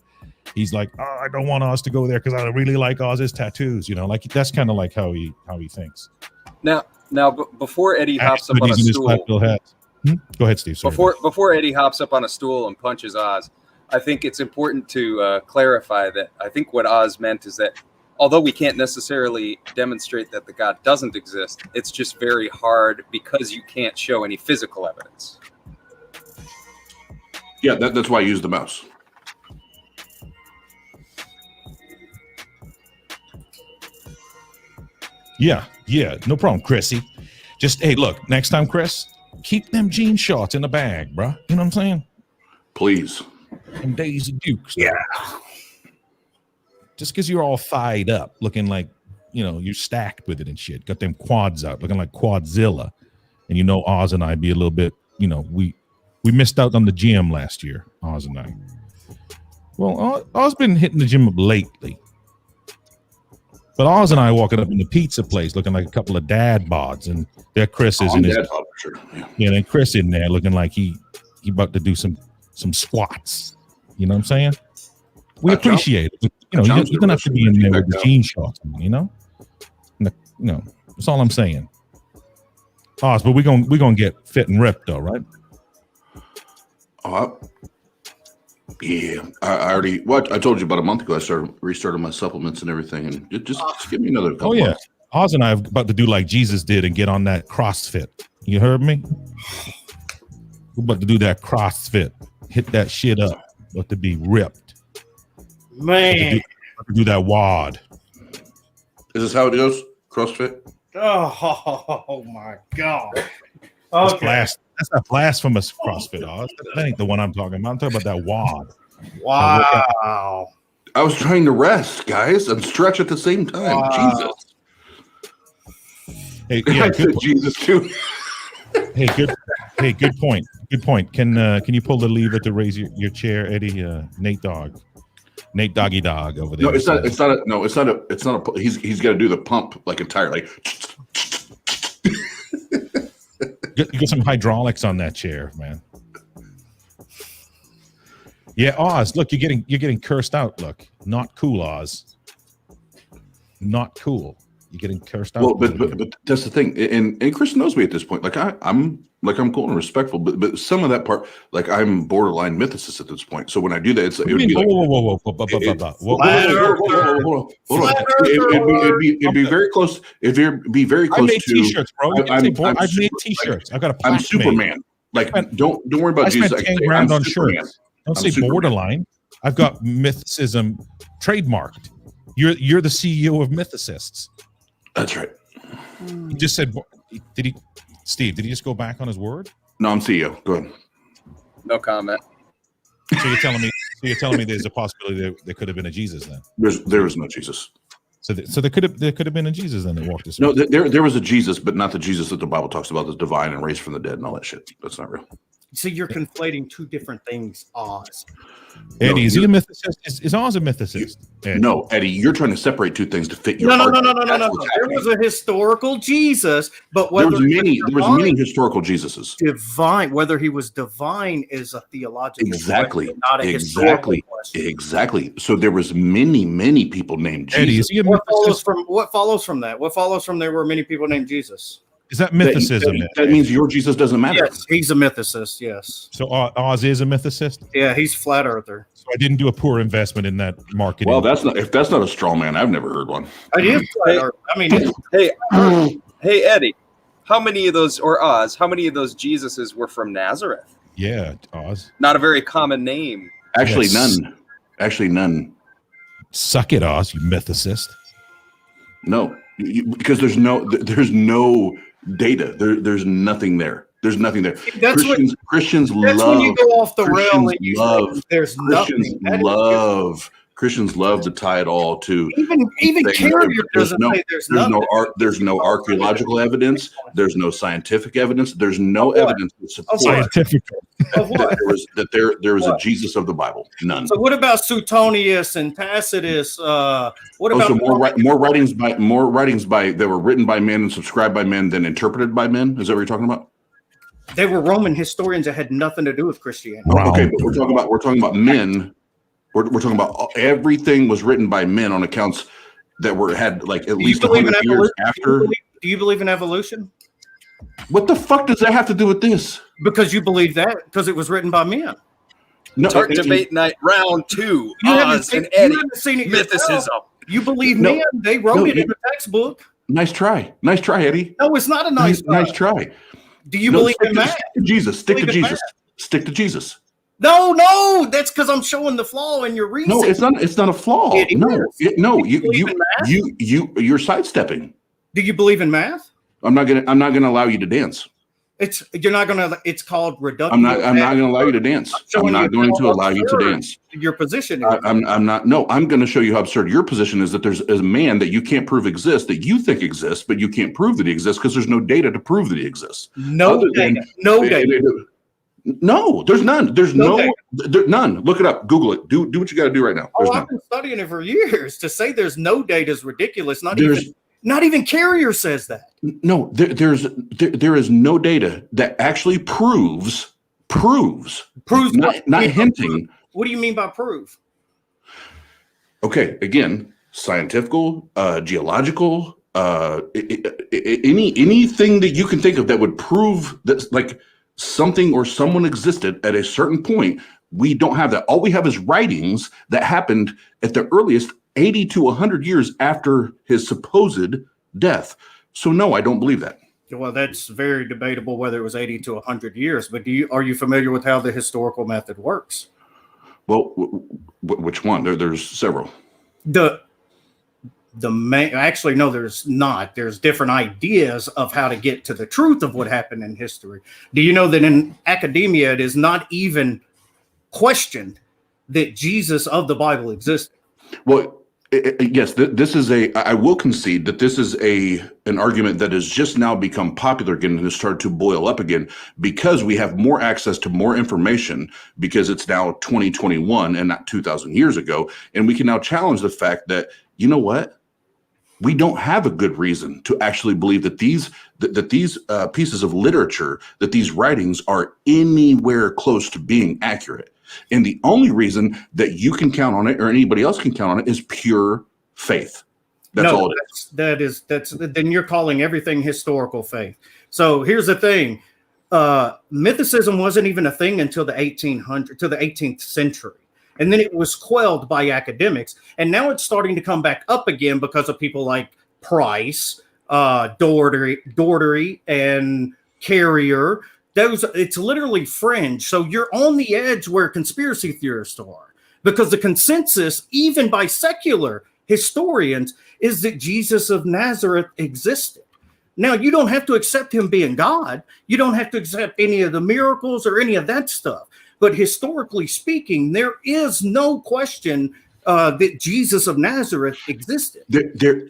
he's like, oh, I don't want Oz to go there because I really like Oz's tattoos. Like that's kind of like how he thinks. Now, before Eddie hops up on a stool, go ahead, Steve. Sorry. Before Eddie hops up on a stool and punches Oz, I think it's important to clarify that I think what Oz meant is that although we can't necessarily demonstrate that the God doesn't exist, it's just very hard because you can't show any physical evidence. Yeah, that's why I use the mouse. Yeah, no problem, Chrissy. Just, hey, look, next time, Chris, keep them jean shorts in the bag, bro. You know what I'm saying? Please. And Daisy Dukes. Yeah. Just because you're all thied up, looking like, you're stacked with it and shit. Got them quads out, looking like Quadzilla. And Oz and I be a little bit, we missed out on the gym last year, Oz and I. Well, Oz been hitting the gym up lately. But Oz and I walking up in the pizza place looking like a couple of dad bods, and there Chris is in his dad bod, for sure. Yeah, and then Chris in there looking like he about to do some squats. You know what I'm saying? We appreciate it. But, you don't have to be in there with the jean shorts, that's all I'm saying. Oz, but we're gonna get fit and ripped though, right? Yeah, I already. I told you about a month ago. I restarted my supplements and everything, and just give me another couple. Oh yeah, months. Oz and I are about to do like Jesus did and get on that CrossFit. You heard me? We're about to do that CrossFit. Hit that shit up. About to be ripped. Man, about to do that WOD. Is this how it goes? CrossFit? Oh my God. Okay. That's not blasphemous CrossFit, Oz. That ain't the one I'm talking about. I'm talking about that WOD. Wow. I was trying to rest, guys, and stretch at the same time. Wow. Jesus. Hey, I yeah, said good, Jesus too. good point. Good point. Can you pull the lever to raise your chair, Eddie? Nate Doggy Dog over there. No, it's not. It's not a. No, it's not a. It's not a. He's got to do the pump like a tire, like. Get some hydraulics on that chair, man. Yeah, Oz. Look, you're getting cursed out. Look, not cool, Oz. Not cool. You're getting cursed out. Well, but that's the thing, and Chris knows me at this point. Like I'm cool and respectful, but some of that part, like I'm borderline mythicist at this point. So when I do that, it would be like, whoa. It'd be very close. It'd be very close I made to T-shirts, bro. I've made T-shirts. I got a I'm plaque Superman. made. Like don't worry about I Jesus. spent I 10 say, grand I'm on Superman. shirts. Don't I'm say Superman. borderline. I've got mythicism trademarked. You're the CEO of mythicists. That's right. He just said, Steve, did he just go back on his word? No, I'm CEO. Go ahead. No comment. So you're telling me there's a possibility there could have been a Jesus then? There was no Jesus. So there could have been a Jesus then that walked this No, way. there was a Jesus, but not the Jesus that the Bible talks about that's divine and raised from the dead and all that shit. That's not real. So you're conflating two different things, Oz. Eddie, is he a mythicist? Is Oz a mythicist? No, Eddie, you're trying to separate two things to fit your No. argument. That's There what's happening. was a historical Jesus, but There whether was many historical Jesuses. divine, whether he was divine is a theological Exactly. question, not a historical question. Exactly. So there was many people named Jesus. Eddie, is he a What follows mythicist? from that? What follows from there were many people named Jesus? Is that mythicism? That means your Jesus doesn't matter. Yes, he's a mythicist. Yes. So Oz is a mythicist? Yeah, he's flat earther. So I didn't do a poor investment in that marketing. Well, if that's not a straw man, I've never heard one. I did flat earther. I mean, Hey, Eddie, how many of those, or Oz, how many of those Jesuses were from Nazareth? Yeah, Oz. Not a very common name. Actually, Yes. none. Actually, none. Suck it, Oz, you mythicist. No, because there's no data. There's nothing there. There's nothing there. That's Christians that's love. when you go off the rail. Christians And you love. say there's Christians nothing. Christians love to tie it all to. Even things. Carrier There's doesn't no, say there's there's nothing. there's no archaeological evidence. There's no scientific evidence. There's no Of what? evidence that Of supports Scientific. Of what? there was a What? Jesus of the Bible. None. So what about Suetonius and Tacitus? What about So more writings by that were written by men and subscribed by men than interpreted by men? Is that what you're talking about? they were Roman historians that had nothing to do with Christianity. Wow. Okay, but we're talking about men. We're talking about everything was written by men on accounts that had like at least 100 years after. Do you believe in evolution? What the fuck does that have to do with this? Because you believe that because it was written by men. No, TART debate night round 2. You haven't Oz seen- and Eddie. you haven't seen it yourself. Mythicism. You believe No. men? They wrote it in the textbook. Nice try, No, Eddie. it's not a nice. Nice try. Do you believe in math? Stick to Jesus. Stick to Believe in Jesus. Stick to Jesus. No, that's because I'm showing the flaw in your reason. No, it's not. It's not a flaw. It is. No, You believe in math? you're sidestepping. Do you believe in math? I'm not gonna allow you to dance. You're not gonna. It's called reductive. I'm not gonna allow you to dance. I'm not going to allow you to dance. Your position. I'm not. No, I'm going to show you how absurd your position is. That there's a man that you can't prove exists, that you think exists, but you can't prove that he exists because there's no data to prove that he exists. No Other than- data. No data. No, there's none. There's No none. Look it up. Google it. Do what you got to do right now. There's Oh, none. I've been studying it for years. To say there's no data is ridiculous. There's- Not even Carrier says that. No, there is no data that actually proves, Proves not what? hinting. What do you mean by prove? Okay, again, scientific, geological, anything that you can think of that would prove that like something or someone existed at a certain point. We don't have that. All we have is writings that happened at the earliest 80 to 100 years after his supposed death. So no, I don't believe that. Well, that's very debatable whether it was 80 to 100 years. But are you familiar with how the historical method works? Well, which one? There's several. The main, actually, no, there's not. There's different ideas of how to get to the truth of what happened in history. Do you know that in academia, it is not even questioned that Jesus of the Bible existed? Well, Yes, this is I will concede that this is an argument that has just now become popular again and has started to boil up again because we have more access to more information because it's now 2021 and not 2,000 years ago. And we can now challenge the fact that, you know what? We don't have a good reason to actually believe that these pieces of literature, that these writings are anywhere close to being accurate. And the only reason that you can count on it or anybody else can count on it is pure faith. That's all it is. Then you're calling everything historical faith. So here's the thing. Mythicism wasn't even a thing until the 18th century. And then it was quelled by academics. And now it's starting to come back up again because of people like Price, Daugherty, and Carrier. It's literally fringe. So you're on the edge where conspiracy theorists are, because the consensus, even by secular historians, is that Jesus of Nazareth existed. Now, you don't have to accept him being God. You don't have to accept any of the miracles or any of that stuff. But historically speaking, there is no question that Jesus of Nazareth existed.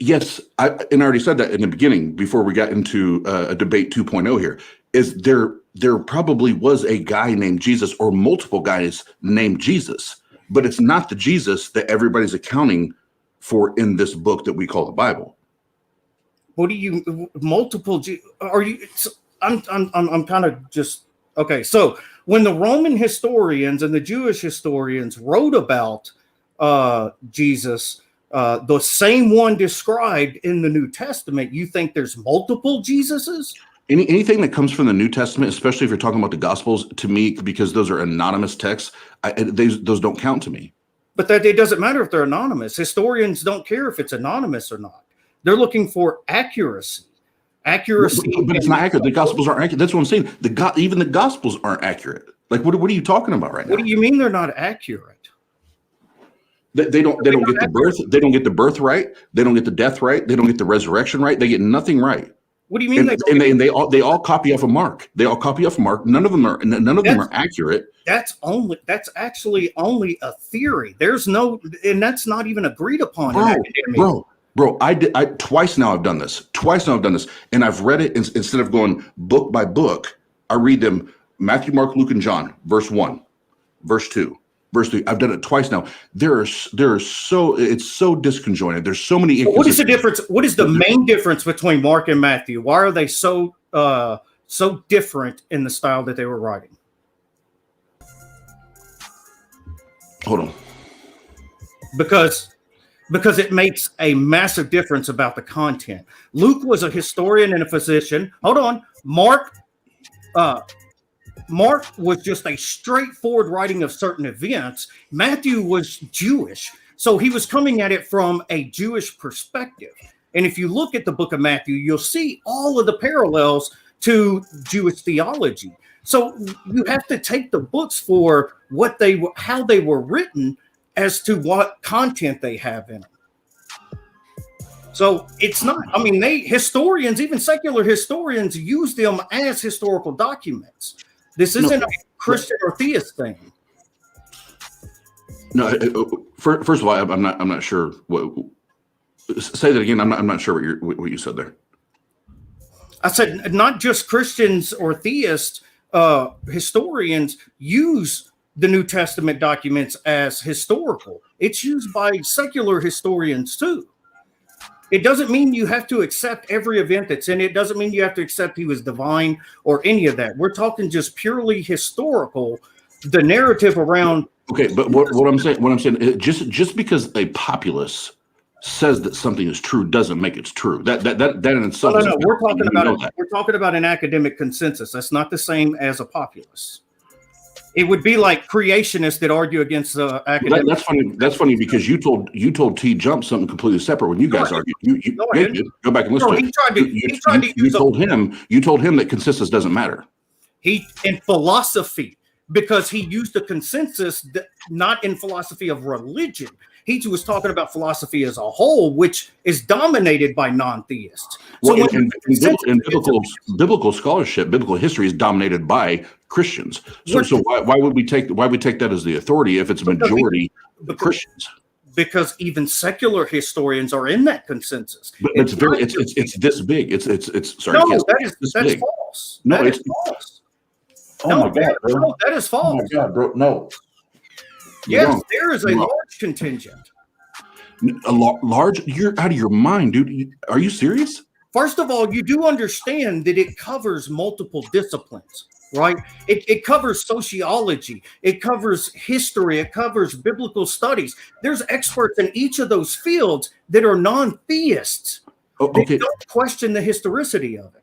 Yes, I already said that in the beginning before we got into a debate 2.0 here, is there probably was a guy named Jesus or multiple guys named Jesus, but it's not the Jesus that everybody's accounting for in this book that we call the Bible. What do you are you? I'm kind of just okay. So when the Roman historians and the Jewish historians wrote about Jesus, the same one described in the New Testament, you think there's multiple Jesuses? Anything that comes from the New Testament, especially if you're talking about the Gospels, to me, because those are anonymous texts, those don't count to me. But that it doesn't matter if they're anonymous. Historians don't care if it's anonymous or not. They're looking for accuracy. But it's not accurate. The Gospels aren't accurate. That's what I'm saying. Even the Gospels aren't accurate. Like, what are you talking about right now? What do you mean they're not accurate? They don't get the birth. They don't get the birth right. They don't get the death right. They don't get the resurrection right. They get nothing right. What do you mean? They all copy off of Mark. They all copy off of Mark. None of them are accurate. That's actually only a theory. There's no, and that's not even agreed upon. Bro, I twice now I've done this. And I've read it instead of going book by book. I read them Matthew, Mark, Luke, and John, verse 1, verse 2, verse 3. I've done it twice now. It's so disconjointed. There's so many. What is the difference? What is the main difference between Mark and Matthew? Why are they so different in the style that they were writing? Hold on. Because it makes a massive difference about the content. Luke was a historian and a physician. Hold on. Mark was just a straightforward writing of certain events. Matthew was Jewish, so he was coming at it from a Jewish perspective. And if you look at the book of Matthew, you'll see all of the parallels to Jewish theology. So you have to take the books for how they were written as to what content they have in them. So it's not, I mean, historians, even secular historians, use them as historical documents. This isn't a Christian or theist thing. No, first of all, I'm not sure what. Say that again. I'm not sure what you said there. I said not just Christians or theists. Historians use the New Testament documents as historical. It's used by secular historians too. It doesn't mean you have to accept every event that's in it. It doesn't mean you have to accept he was divine or any of that. We're talking just purely historical, the narrative around. Okay, but what I'm saying, just because a populace says that something is true doesn't make it true. That in itself. No. We're talking about an academic consensus. That's not the same as a populace. It would be like creationists that argue against the academic. That's funny because you told T Jump something completely separate when you guys argued. Go back and listen to it. You told him that consensus doesn't matter. In philosophy, because he used the consensus not in philosophy of religion. He was talking about philosophy as a whole, which is dominated by non-theists. Well, in biblical scholarship, biblical history is dominated by Christians. So why would we take that as the authority if it's a majority of Christians? because even secular historians are in that consensus. But it's this big. It's sorry. No, yes, that's big. false. No, that it's is false. Oh No, my god, bro. no, that is Oh false. my god, bro. No. Yes, there is a large contingent. A large. You're out of your mind, dude. Are you serious? First of all, you do understand that it covers multiple disciplines, right? It covers sociology, it covers history, it covers biblical studies. There's experts in each of those fields that are non-theists. Oh, okay. They don't question the historicity of it.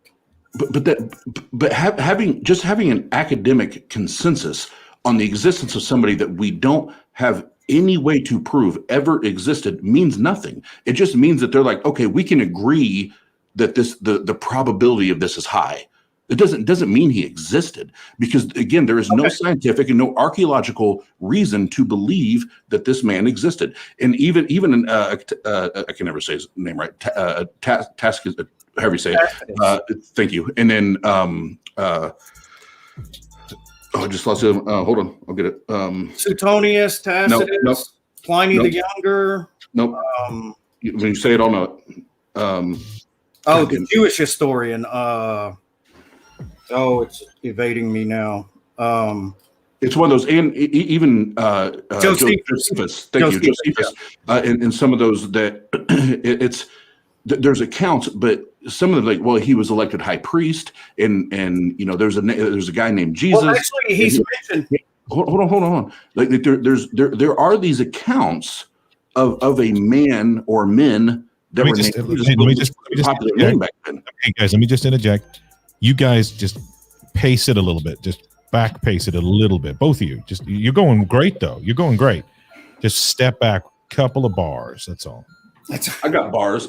But having an academic consensus on the existence of somebody that we don't have any way to prove ever existed means nothing. It just means that they're like, okay, we can agree that the probability of this is high. It doesn't mean he existed, because again, there is no scientific and no archaeological reason to believe that this man existed. And even in I can never say his name right. Task is however you say it. Thank you. And then I just lost it. Hold on, I'll get it. Suetonius, Tacitus, nope, Pliny the Younger. Nope. When you say it, I'll know it. The Jewish historian. It's evading me now. It's one of those, and even Josephus. Thank you, Josephus. And some of those that there's accounts, but some of them, like, well, he was elected high priest, and there's a guy named Jesus. Well, actually, he's mentioned. Hold on. Like there are these accounts of a man or men that were named. Let me just popular name back then. Hey guys, let me just interject. You guys just pace it a little bit. Just back pace it a little bit. Both of you. You're going great though. You're going great. Just step back a couple of bars. That's all. I got bars.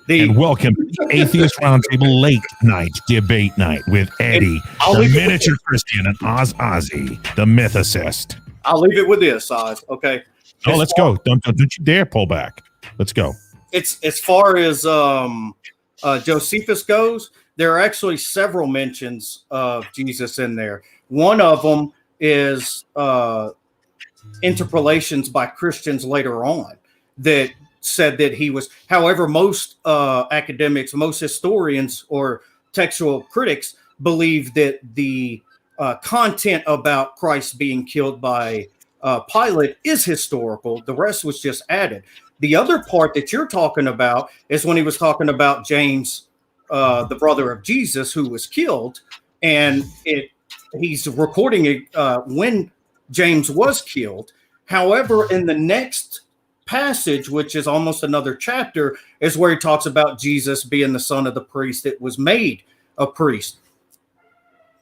And welcome to Atheist Roundtable Late Night Debate Night with Eddie, the miniature Christian, and Ozzy, the mythicist. I'll leave it with this, Oz. Okay. Oh, let's go. Don't you dare pull back. Let's go. It's as far as Josephus goes, there are actually several mentions of Jesus in there. One of them is interpolations by Christians later on that said that he was. However, most academics, most historians or textual critics believe that the content about Christ being killed by Pilate is historical. The rest was just added. The other part that you're talking about is when he was talking about James, the brother of Jesus, who was killed, and he's recording it when James was killed. However, in the next passage, which is almost another chapter, is where he talks about Jesus being the son of the priest that was made a priest.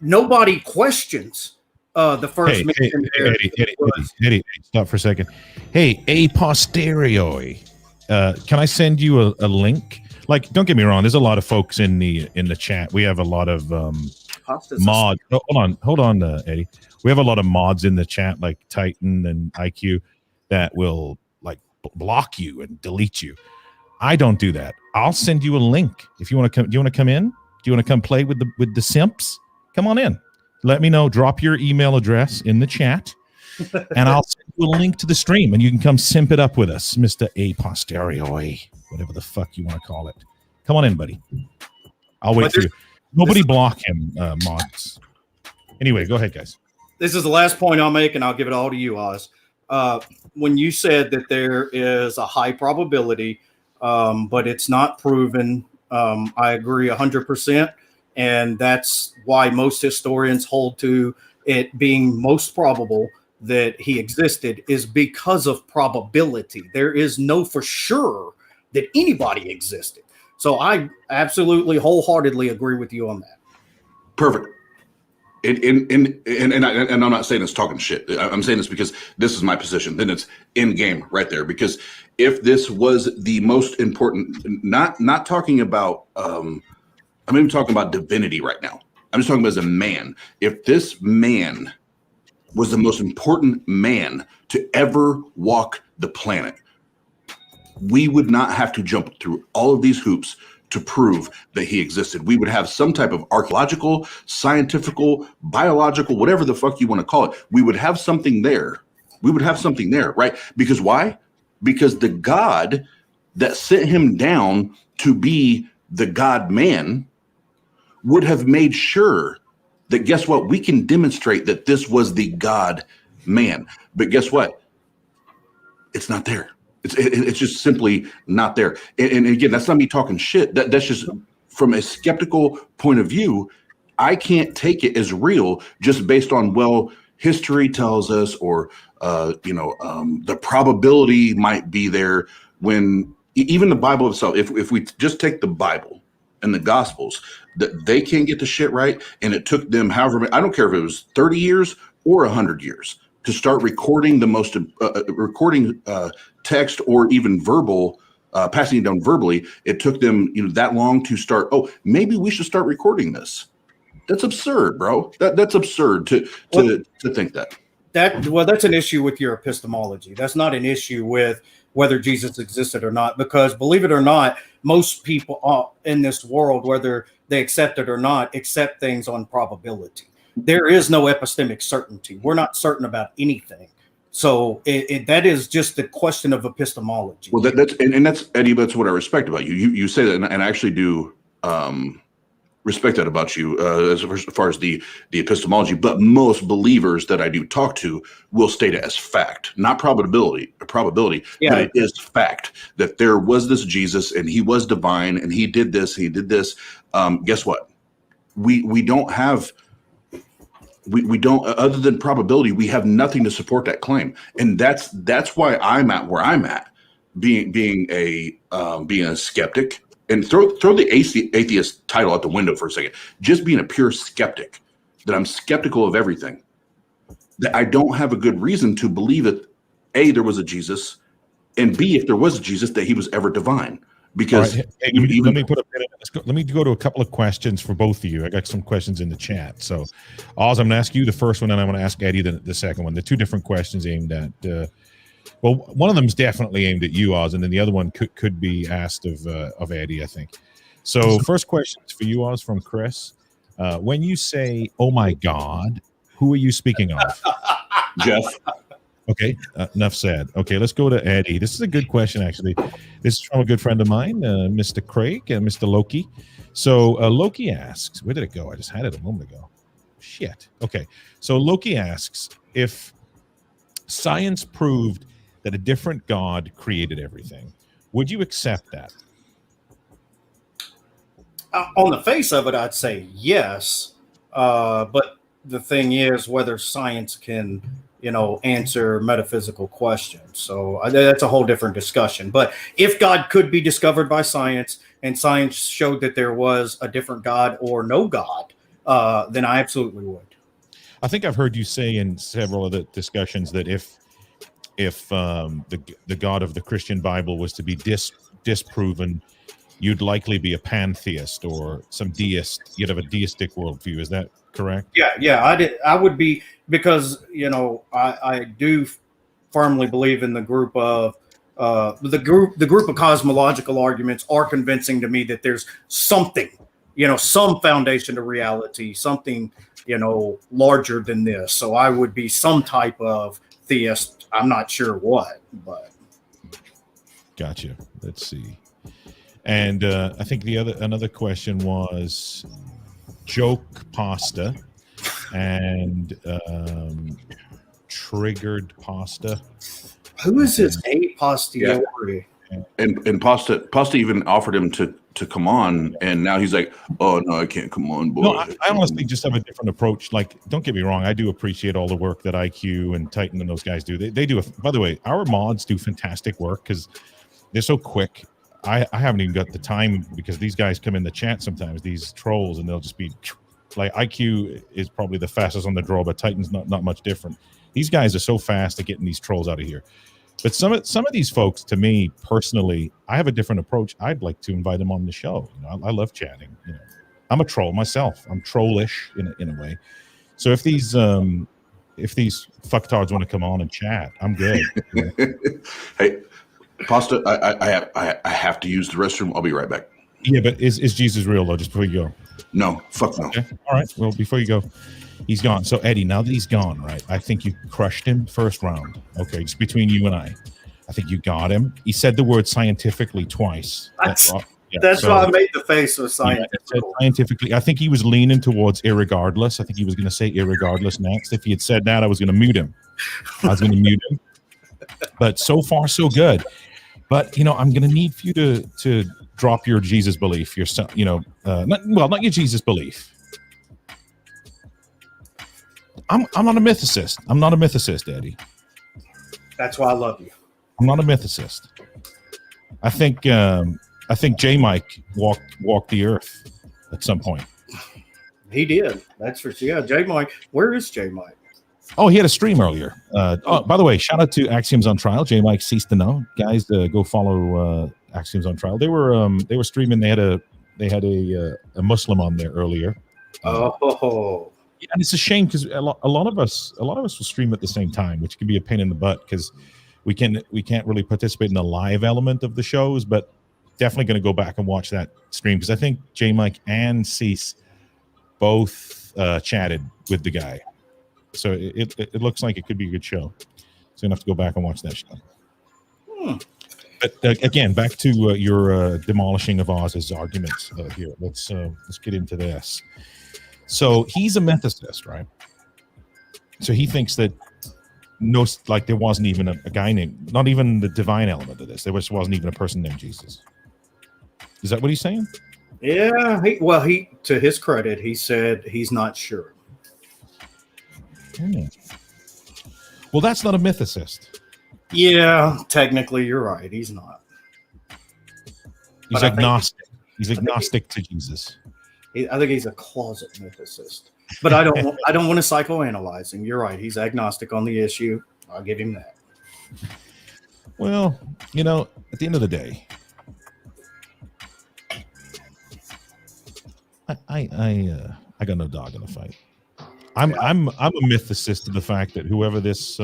Nobody questions the first mention there. Eddie, stop for a second. Hey, a posteriori, can I send you a link? Like, don't get me wrong, there's a lot of folks in the chat. We have a lot of mods. Hold on, Eddie. We have a lot of mods in the chat, like Titan and IQ, that will like block you and delete you. I don't do that. I'll send you a link if you want to come. Do you want to come in? Do you want to come play with the simps? Come on in. Let me know. Drop your email address in the chat, and I'll send you a link to the stream, and you can come simp it up with us, Mr. A posteriori, whatever the fuck you want to call it. Come on in, buddy. I'll wait for you. Nobody block him, mods. Anyway, go ahead, guys. This is the last point I'll make, and I'll give it all to you, Oz. When you said that there is a high probability, but it's not proven, I agree 100%. And that's why most historians hold to it being most probable that he existed, is because of probability. There is no for sure that anybody existed. So I absolutely wholeheartedly agree with you on that. Perfect. And I'm not saying it's talking shit. I'm saying this because this is my position. Then it's in game right there. Because if this was the most important, not talking about, I'm even talking about divinity right now. I'm just talking about as a man. If this man was the most important man to ever walk the planet, we would not have to jump through all of these hoops to prove that he existed. We would have some type of archaeological, scientific, biological, whatever the fuck you want to call it. We would have something there We would have something there, right? Because why? Because the God that sent him down to be the God man would have made sure that, guess what? We can demonstrate that this was the God man. But guess what? It's not there. It's just simply not there. And again, that's not me talking shit. That's just from a skeptical point of view. I can't take it as real just based on, well, history tells us, or the probability might be there, when even the Bible itself, if we just take the Bible and the Gospels, that they can't get the shit right, and it took them however, I don't care if it was 30 years or 100 years to start recording the most recording text or even verbal, passing it down verbally. It took them that long to start. Oh, maybe we should start recording this. That's absurd, bro. That's absurd to think that. That's an issue with your epistemology. That's not an issue with whether Jesus existed or not, because believe it or not, most people in this world, whether they accept it or not, accept things on probability. There is no epistemic certainty. We're not certain about anything. So that is just the question of epistemology. Well, that's Eddie. That's what I respect about you. You say that, and I actually do respect that about you as far as the epistemology. But most believers that I do talk to will state it as fact, not probability. Yeah. But it is fact that there was this Jesus, and he was divine, and he did this. He did this. Guess what? We don't have. We don't, other than probability, we have nothing to support that claim, and that's why I'm at where I'm at, being a skeptic, and throw the atheist title out the window for a second. Just being a pure skeptic, that I'm skeptical of everything, that I don't have a good reason to believe that A, there was a Jesus, and B, if there was a Jesus, that he was ever divine. Because right. Hey, let me go to a couple of questions for both of you. I got some questions in the chat. So, Oz, I'm going to ask you the first one, and I'm going to ask Eddie the second one. The two different questions aimed at, well, one of them is definitely aimed at you, Oz, and then the other one could be asked of Eddie, I think. So, first question is for you, Oz, from Chris. When you say, "Oh my God," who are you speaking of? Jeff. Okay, enough said. Okay, let's go to Eddie. This is a good question, actually. This is from a good friend of mine, Mr. Craig and Mr. Loki. So Loki asks, where did it go? I just had it a moment ago. Shit. Okay, so Loki asks, if science proved that a different God created everything, would you accept that? On the face of it, I'd say yes. But the thing is whether science can answer metaphysical questions. So that's a whole different discussion. But if God could be discovered by science, and science showed that there was a different God or no God, then I absolutely would. I think I've heard you say in several of the discussions that if the God of the Christian Bible was to be disproven, you'd likely be a pantheist or some deist. You'd have a deistic worldview. Is that correct? Yeah. I would be, because I do firmly believe in the group of the group of cosmological arguments are convincing to me that there's something, some foundation to reality, something larger than this. So I would be some type of theist. I'm not sure what, but gotcha. Let's see. And I think another question was joke pasta and triggered pasta. Who is this a posteriori? And pasta even offered him to come on, and now he's like, oh no, I can't come on, boy. No, I honestly just have a different approach. Like, don't get me wrong, I do appreciate all the work that IQ and Titan and those guys do. They do. By the way, our mods do fantastic work because they're so quick. I haven't even got the time, because these guys come in the chat sometimes, these trolls, and they'll just be like, IQ is probably the fastest on the draw, but Titan's not much different. These guys are so fast at getting these trolls out of here. But some of these folks, to me personally, I have a different approach. I'd like to invite them on the show. I love chatting. I'm a troll myself. I'm trollish in a way. So if these fucktards want to come on and chat, I'm good. Hey, Pasta, I have to use the restroom. I'll be right back. Yeah, but is Jesus real though? Just before you go. No, fuck no. Okay. All right. Well, before you go, he's gone. So Eddie, now that he's gone, right? I think you crushed him first round. Okay, just between you and I think you got him. He said the word scientifically twice. That's why I made the face of scientifically. I think he was leaning towards irregardless. I think he was going to say irregardless next. If he had said that, I was going to mute him. But so far, so good. But I'm going to need for you to drop your Jesus belief. Not your Jesus belief. I'm not a mythicist. I'm not a mythicist, Eddie. That's why I love you. I'm not a mythicist. I think J. Mike walked the earth at some point. He did. That's for sure. Yeah, J. Mike. Where is J. Mike? Oh, he had a stream earlier. By the way, shout out to Axioms on Trial. J. Mike ceased to know. Guys, go follow Axioms on Trial. They were streaming. They had a Muslim on there earlier. Oh. And it's a shame because a lot of us will stream at the same time, which can be a pain in the butt because we can't really participate in the live element of the shows, but definitely going to go back and watch that stream because I think J. Mike and Cease both chatted with the guy. So it looks like it could be a good show. So you have to go back and watch that show. But again, back to your demolishing of Oz's arguments here. Let's get into this. So he's a mythicist, right? So he thinks that there wasn't even a guy named, not even the divine element of this. There wasn't even a person named Jesus. Is that what he's saying? Yeah. He to his credit, he said he's not sure. Well, that's not a mythicist. Yeah, technically, you're right. He's not. He's agnostic. He's agnostic to Jesus. I think he's a closet mythicist. But I don't want to psychoanalyze him. You're right. He's agnostic on the issue. I'll give him that. Well, at the end of the day, I got no dog in the fight. I'm a mythicist to the fact that whoever this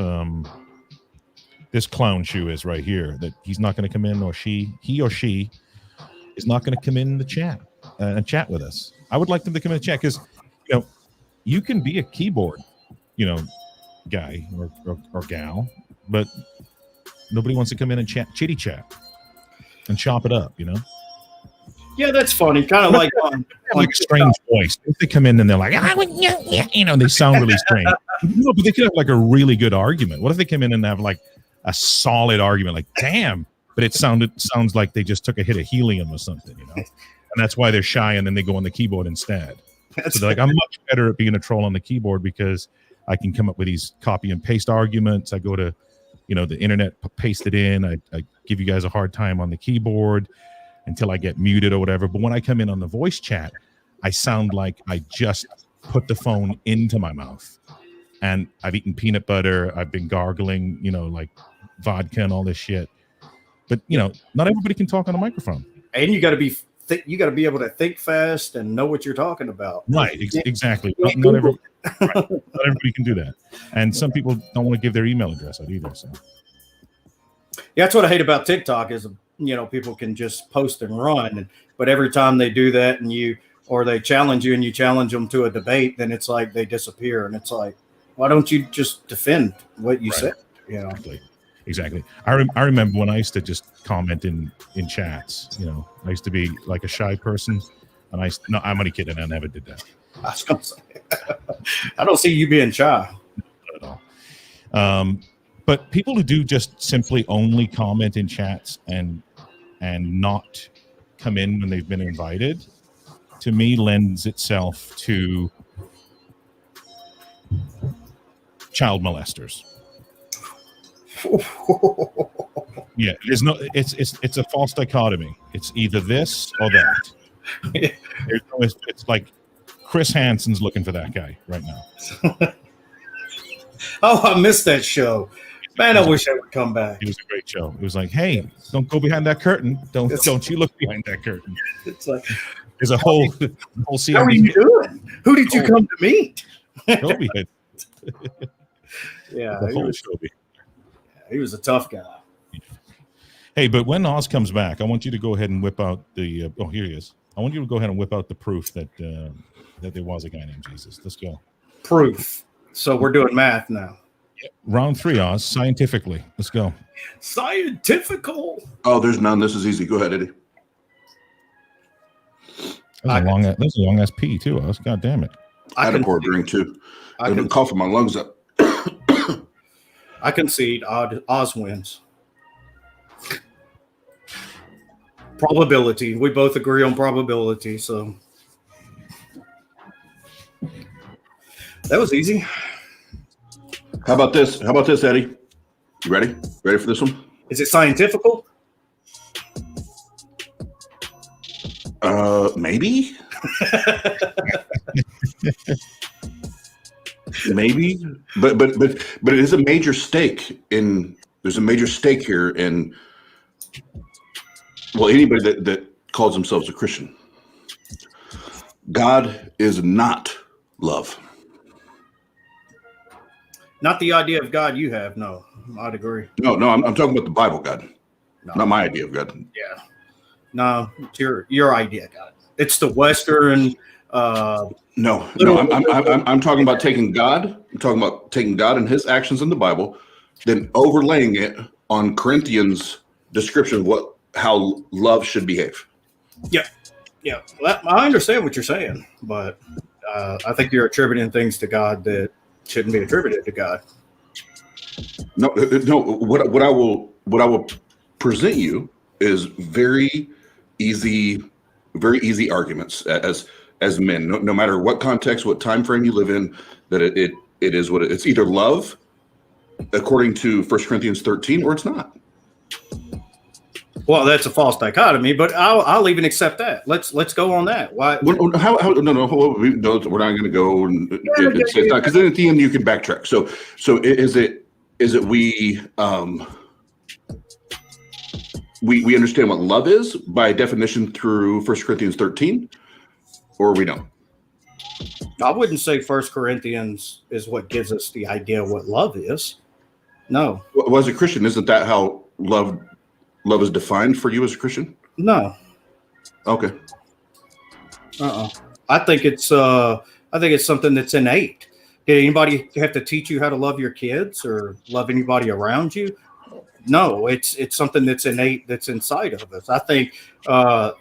clown shoe is right here, that he's not going to come in, or he or she is not going to come in the chat and chat with us. I would like them to come in and chat because you can be a keyboard guy or gal, but nobody wants to come in and chitty chat and chop it up. Yeah, that's funny. Kind of like like a strange voice. If they come in and they're like, they sound really strange. No, but they could have like a really good argument. What if they come in and have like a solid argument, like damn, but it sounds like they just took a hit of helium or something, and that's why they're shy, and then they go on the keyboard instead. So they're like, I'm much better at being a troll on the keyboard because I can come up with these copy and paste arguments. I go to, the internet, paste it in. I give you guys a hard time on the keyboard until I get muted or whatever. But when I come in on the voice chat, I sound like I just put the phone into my mouth. And I've eaten peanut butter. I've been gargling, like vodka and all this shit. But, not everybody can talk on a microphone. And you got to be able to think fast and know what you're talking about. Right, exactly. Not everybody can do that. And some people don't want to give their email address out either. So. Yeah, that's what I hate about TikTok is, people can just post and run. But every time they do that or they challenge you and you challenge them to a debate, then it's like they disappear. And it's like, why don't you just defend what you said? Exactly. I remember when I used to just comment in chats. I used to be like a shy person, and I'm only kidding. I never did that. I was gonna say, I don't see you being shy. Not at all. But people who do just simply only comment in chats and not come in when they've been invited, to me lends itself to child molesters. Yeah, there's no. It's a false dichotomy. It's either this or that. It's like Chris Hansen's looking for that guy right now. Oh, I missed that show. Man, I wish I would come back. It was a great show. It was like, hey, don't go behind that curtain. Don't you look behind that curtain. It's like there's a whole scene. How are you doing? Who did you come to meet? Toby. Yeah, the whole Toby. He was a tough guy. Hey, but when Oz comes back, I want you to go ahead and whip out the. Oh, here he is. I want you to go ahead and whip out the proof that that there was a guy named Jesus. Let's go. Proof. So we're doing math now. Round 3, Oz. Scientifically, let's go. Scientifical. Oh, there's none. This is easy. Go ahead, Eddie. That's a long ass pee too, Oz. God damn it. I had a pour drink too. I've been coughing my lungs up. I concede. Oz wins. Probability. We both agree on probability. So that was easy. How about this? How about this, Eddie? You ready? Ready for this one? Is it scientifical? Maybe. Maybe, but it is a major stake in. There's a major stake here in. Well, anybody that calls themselves a Christian. God is not love. Not the idea of God you have. No, I'd agree. No, I'm talking about the Bible God, not my idea of God. Yeah, no, it's your idea, God. It's the Western. No, I'm talking about taking God. I'm talking about taking God and His actions in the Bible, then overlaying it on Corinthians' description of how love should behave. Yeah. Well, I understand what you're saying, but I think you're attributing things to God that shouldn't be attributed to God. No. What I will present you is very easy arguments as men. No matter what context, what time frame you live in, that it is what it's either love, according to 1 Corinthians 13, or it's not. Well, that's a false dichotomy, but I'll even accept that. Let's go on that. Why? No, we're not going to go and say that, because then at the end you can backtrack. So is it we understand what love is by definition through 1 Corinthians 13, or we don't? I wouldn't say 1 Corinthians is what gives us the idea of what love is. No. Well, as a Christian, isn't that how love is defined for you as a Christian? No. Okay. I think it's something that's innate. Did anybody have to teach you how to love your kids or love anybody around you? No, it's something that's innate, that's inside of us. I think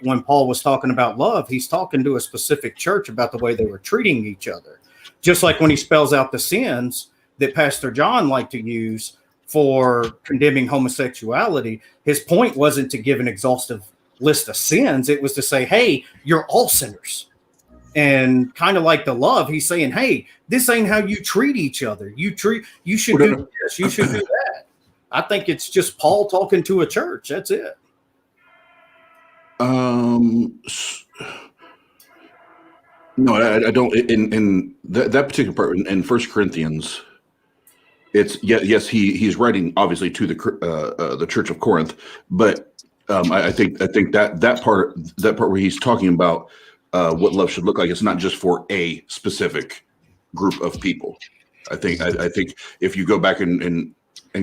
when Paul was talking about love, he's talking to a specific church about the way they were treating each other. Just like when he spells out the sins that Pastor John liked to use for condemning homosexuality, his point wasn't to give an exhaustive list of sins. It was to say, hey, you're all sinners. And kind of like the love, he's saying, hey, this ain't how you treat each other. You should do this. You should do that. I think it's just Paul talking to a church. That's it. No, I don't. In that particular part in 1 Corinthians, it's yes, he's writing obviously to the church of Corinth, but I think that part where he's talking about what love should look like, it's not just for a specific group of people. I think if you go back and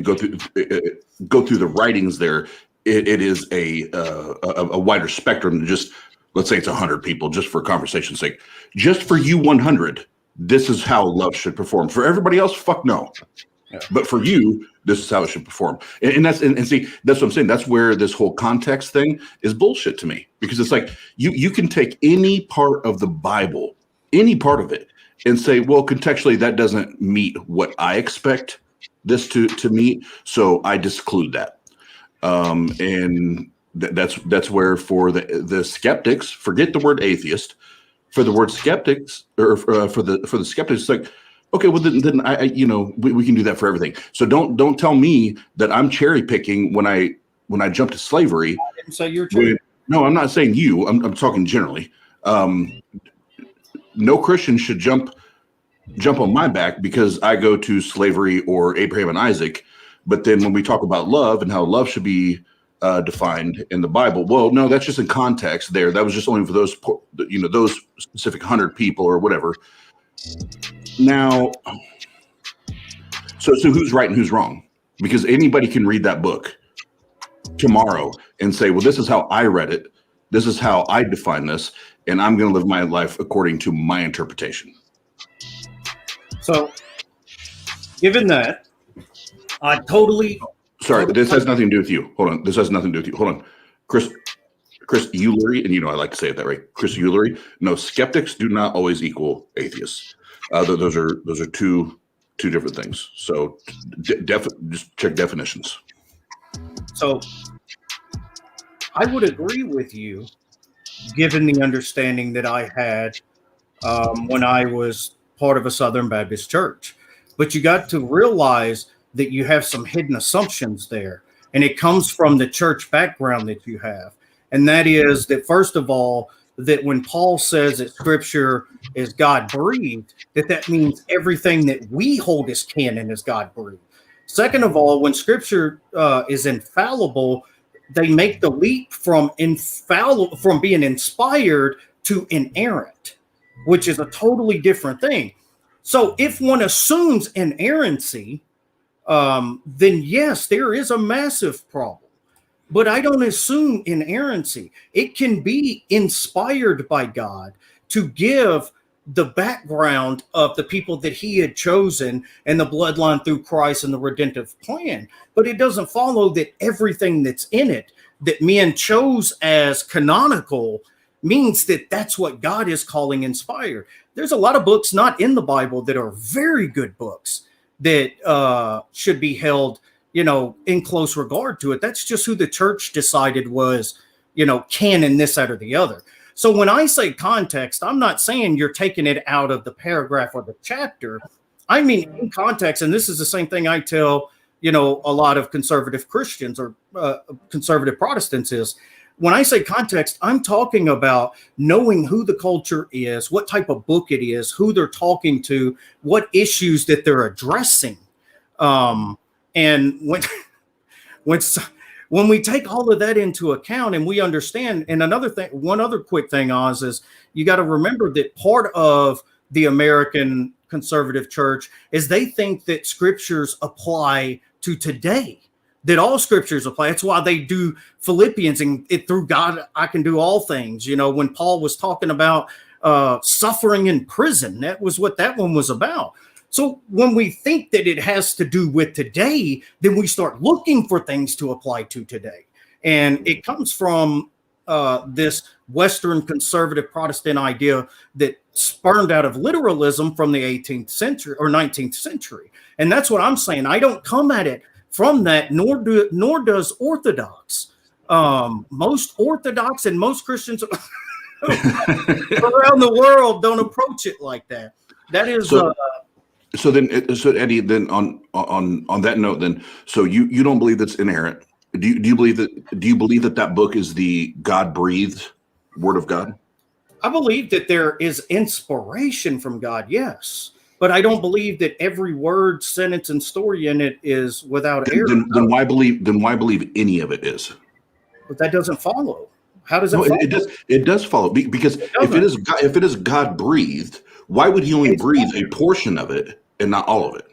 go through the writings there, it is a wider spectrum than just, let's say it's 100 people, just for conversation's sake. Just for you 100, this is how love should perform. For everybody else, fuck no. Yeah. But for you, this is how it should perform. And see, that's what I'm saying. That's where this whole context thing is bullshit to me, because it's like you can take any part of the Bible, any part of it, and say, well, contextually, that doesn't meet what I expect this to meet, so I disclude that. And that's where for the skeptics, forget the word atheist, for the word skeptics, or for the skeptics, it's like, okay, well then we can do that for everything. So don't tell me that I'm cherry picking when I jump to slavery. I didn't say you're cherry. No, I'm not saying you. I'm talking generally. No Christian should jump on my back because I go to slavery or Abraham and Isaac. But then when we talk about love and how love should be defined in the Bible, well, no, that's just in context there. That was just only for those specific 100 people or whatever. Now, so who's right and who's wrong? Because anybody can read that book tomorrow and say, well, this is how I read it. This is how I define this. And I'm going to live my life according to my interpretation. So, given that, I totally. Sorry, this has nothing to do with you. Hold on. This has nothing to do with you. Hold on. Chris Eulery, and I like to say it that way. Chris Eulery. No, skeptics do not always equal atheists. Those are two different things. So just check definitions. So I would agree with you, given the understanding that I had when I was part of a Southern Baptist church. But you got to realize that you have some hidden assumptions there. And it comes from the church background that you have. And that is that, first of all, that when Paul says that scripture is God breathed, that means everything that we hold as canon is God breathed. Second of all, when scripture is infallible, they make the leap from being inspired to inerrant, which is a totally different thing. So if one assumes inerrancy, then yes, there is a massive problem. But I don't assume inerrancy. It can be inspired by God to give the background of the people that he had chosen and the bloodline through Christ and the redemptive plan. But it doesn't follow that everything that's in it that men chose as canonical means that that's what God is calling inspired. There's a lot of books not in the Bible that are very good books that should be held, in close regard to it. That's just who the church decided was, canon, this, that, or the other. So when I say context, I'm not saying you're taking it out of the paragraph or the chapter. I mean, in context, and this is the same thing I tell, a lot of conservative Christians or conservative Protestants is, when I say context, I'm talking about knowing who the culture is, what type of book it is, who they're talking to, what issues that they're addressing. And when we take all of that into account and we understand, and one other quick thing, Oz, is you got to remember that part of the American conservative church is they think that scriptures apply to today, that all scriptures apply. That's why they do Philippians and through God, I can do all things. When Paul was talking about suffering in prison, that was what that one was about. So when we think that it has to do with today, then we start looking for things to apply to today. And it comes from this Western conservative Protestant idea that spurned out of literalism from the 18th century or 19th century. And that's what I'm saying. I don't come at it from that, nor does Orthodox. Most Orthodox and most Christians around the world don't approach it like that. That is... So Eddie, then on that note, then, so you don't believe that's inerrant? Do you believe that book is the God breathed word of God? I believe that there is inspiration from God, yes, but I don't believe that every word, sentence, and story in it is without error. Then why believe any of it is? But that doesn't follow. How does it follow? It does follow, because if it is God breathed, why would he only breathe a portion of it and not all of it?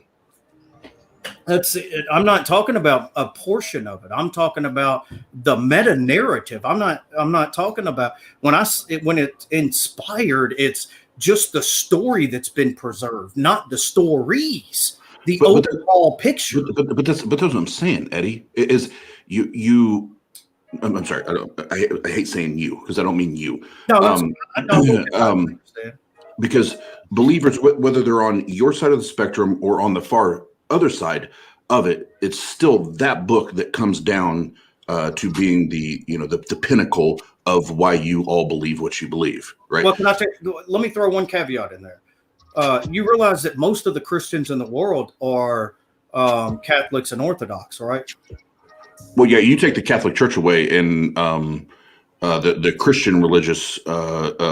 I'm not talking about a portion of it. I'm talking about the meta narrative. I'm not talking about when it's inspired. It's just the story that's been preserved, not the stories. The overall picture. But that's what I'm saying, Eddie. Is you? I'm sorry. I hate saying you because I don't mean you. No, because believers, whether they're on your side of the spectrum or on the far other side of it, it's still that book that comes down to being the pinnacle of why you all believe what you believe, right? Well, let me throw one caveat in there. You realize that most of the Christians in the world are Catholics and Orthodox, right? Well, yeah, you take the Catholic Church away, and the Christian religious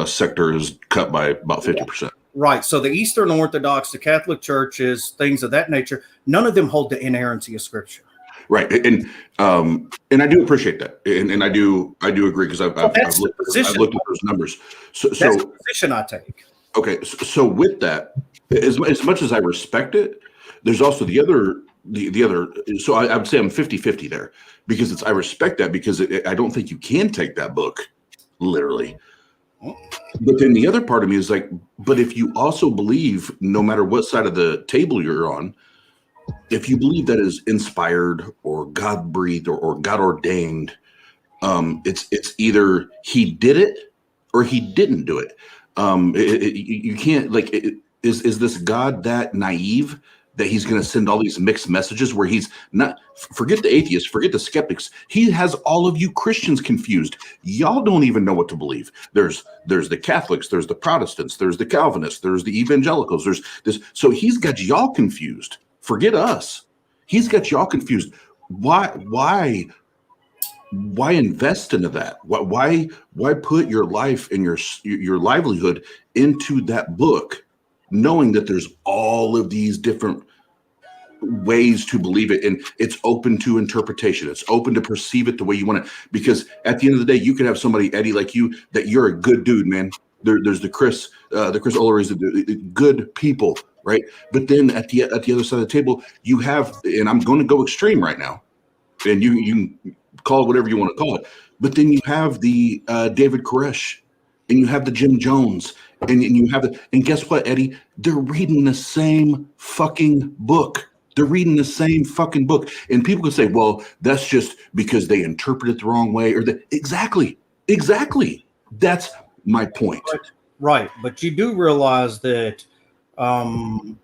sector is cut by about 50%. Right. So the Eastern Orthodox, the Catholic churches, things of that nature, none of them hold the inerrancy of Scripture. Right, and I do appreciate that, and I do agree, because I've looked at those numbers. So that's the position I take. Okay, so with that, as much as I respect it, there's also the other the other. So I would say I'm 50-50 there, because I respect that, because I don't think you can take that book literally. But then the other part of me is like, but if you also believe, no matter what side of the table you're on, if you believe that is inspired or God breathed or God ordained, it's either he did it or he didn't do it. You can't, like, is this God that naive that he's going to send all these mixed messages where he's not? Forget the atheists, forget the skeptics. He has all of you Christians confused. Y'all don't even know what to believe. There's the Catholics, there's the Protestants, there's the Calvinists, there's the evangelicals, there's this. So he's got y'all confused. Forget us. He's got y'all confused. Why invest into that? Why put your life and your livelihood into that book, knowing that there's all of these different ways to believe it, and it's open to interpretation. It's open to perceive it the way you want it. Because at the end of the day, you could have somebody, Eddie, like you, that you're a good dude, man. There's the Chris Ullery's, the good people, right? But then at the other side of the table, you have, and I'm going to go extreme right now, and you call it whatever you want to call it. But then you have the David Koresh, and you have the Jim Jones, and you have and guess what, Eddie? They're reading the same fucking book. They're reading the same fucking book. And people could say, well, that's just because they interpret it the wrong way, or that. Exactly. That's my point. Right. But you do realize that in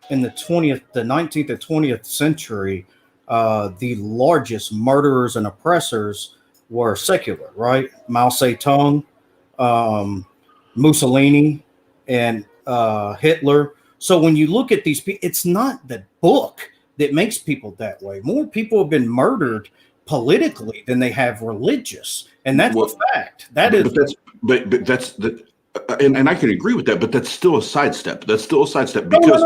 the 19th and 20th century, the largest murderers and oppressors were secular, right? Mao Zedong, Mussolini, and Hitler. So when you look at these people, it's not the book that makes people that way. More people have been murdered politically than they have religious, and that's a fact. That's the. And I can agree with that, but that's still a sidestep. That's still a sidestep because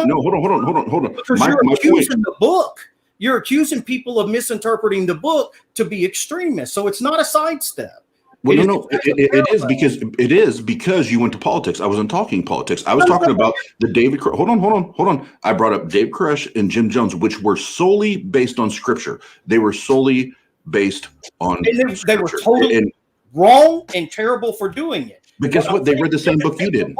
no, hold on. Because you're accusing the book. You're accusing people of misinterpreting the book to be extremists. So it's not a sidestep. Well, it is because you went to politics. I wasn't talking politics. I was talking about the David. Hold on. I brought up Dave Koresh and Jim Jones, which were solely based on scripture. They were solely based on. And they were totally wrong and terrible for doing it. But guess what? They read the same book you did.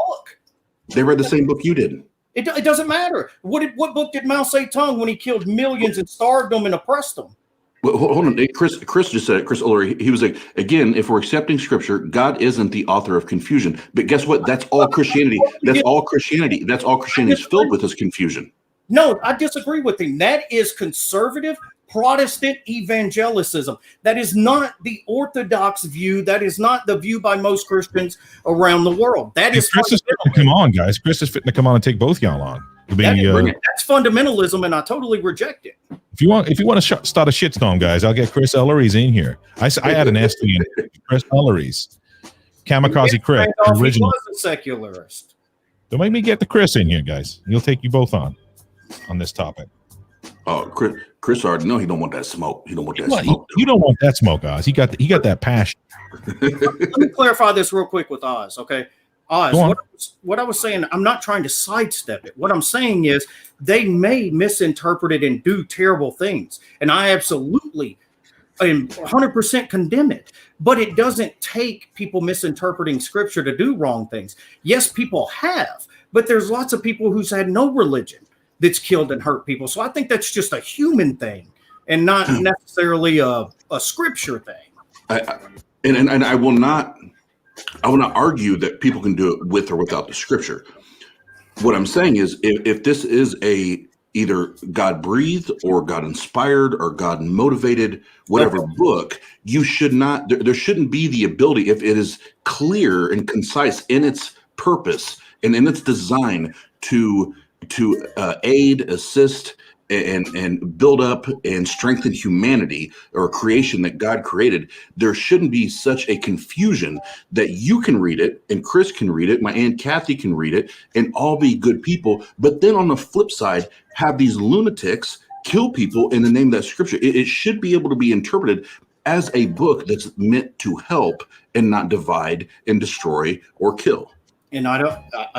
They read the same book you did. It doesn't matter. What book did Mao Zedong when he killed millions and starved them and oppressed them? Well, hold on. Chris just said it. Chris Ullery, he was like, again, if we're accepting scripture, God isn't the author of confusion. But guess what? That's all Christianity. That's all Christianity. That's all Christianity is filled with is confusion. No, I disagree with him. That is conservative Protestant evangelicism. That is not the Orthodox view. That is not the view by most Christians around the world. That is Chris is fitting to come on, guys. Chris is fitting to come on and take both y'all on. That's fundamentalism, and I totally reject it. If you want to start a shitstorm, guys, I'll get Chris Ullery's in here. I had an S in Chris Ullery's. Kamikaze Chris, original. He was a secularist. Don't make me get the Chris in here, guys. He'll take you both on this topic. Oh, Chris already know he don't want that smoke. He don't want that smoke. You don't want that smoke, Oz. He got that passion. Let me clarify this real quick with Oz, okay? Oz, what I was saying, I'm not trying to sidestep it. What I'm saying is they may misinterpret it and do terrible things. And I absolutely am 100% condemn it. But it doesn't take people misinterpreting scripture to do wrong things. Yes, people have. But there's lots of people who's had no religion that's killed and hurt people. So I think that's just a human thing and not necessarily a scripture thing. And I will not argue that people can do it with or without the scripture. What I'm saying is if this is either God breathed or God inspired or God motivated, whatever book, you should not, there shouldn't be the ability, if it is clear and concise in its purpose and in its design to aid, assist, and build up and strengthen humanity or creation that God created, there shouldn't be such a confusion that you can read it and Chris can read it, my Aunt Kathy can read it, and all be good people. But then on the flip side, have these lunatics kill people in the name of that scripture. It should be able to be interpreted as a book that's meant to help and not divide and destroy or kill. And I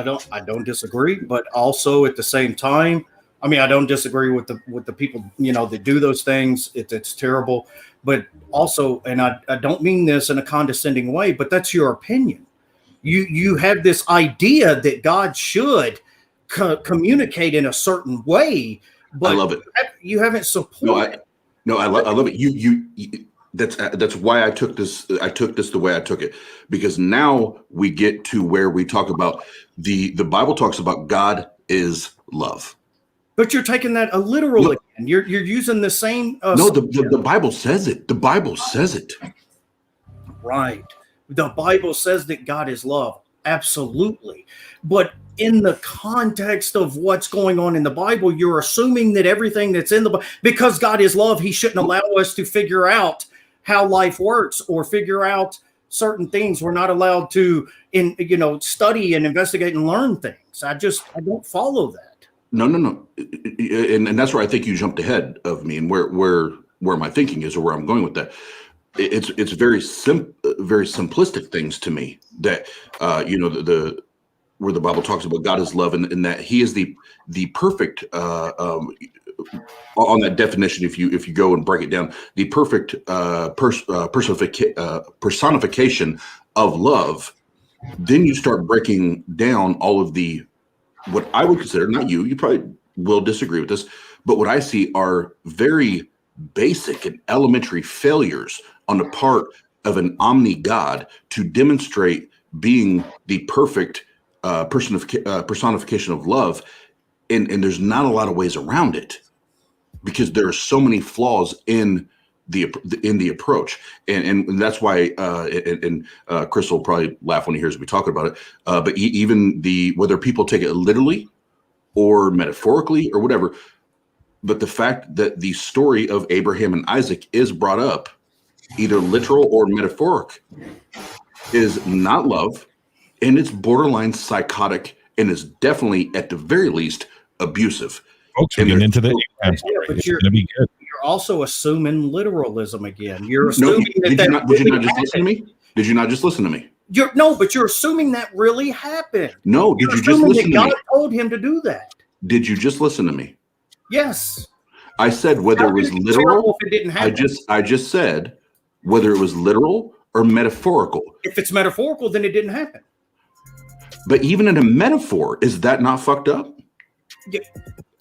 don't disagree, but also at the same time, I mean, I don't disagree with the people, that do those things. It's terrible, but also, and I don't mean this in a condescending way, but that's your opinion. You have this idea that God should communicate in a certain way, but I love it. You haven't supported. I love it. You that's why I took this. I took this the way I took it, because now we get to where we talk about the Bible talks about God is love. But you're taking that a literal again. You're using the same. No, the Bible says it. The Bible says it. Right. The Bible says that God is love. Absolutely. But in the context of what's going on in the Bible, you're assuming that everything that's in the Bible, because God is love, he shouldn't allow us to figure out how life works or figure out certain things. We're not allowed to, study and investigate and learn things. I don't follow that. No. And that's where I think you jumped ahead of me, and where my thinking is, or where I'm going with that. It's very simplistic things to me that where the Bible talks about God is love, and that he is the perfect on that definition. If you go and break it down, the perfect personification of love, then you start breaking down all of what I would consider, not you probably will disagree with this, but what I see are very basic and elementary failures on the part of an omni God to demonstrate being the perfect personification of love. And there's not a lot of ways around it, because there are so many flaws in the approach. And that's why, Chris will probably laugh when he hears me talking about it. But even whether people take it literally or metaphorically or whatever, but the fact that the story of Abraham and Isaac is brought up, either literal or metaphoric, is not love, and it's borderline psychotic, and is definitely, at the very least, abusive. Folks, we're getting into the but you're also assuming literalism again. You're assuming did you not just listen to me? Did you not just listen to me? But you're assuming that really happened. No, did you just listen to me? God told him to do that. Did you just listen to me? Yes. I said whether it was literal. If it didn't happen. I just said whether it was literal or metaphorical. If it's metaphorical, then it didn't happen. But even in a metaphor, is that not fucked up? Yeah.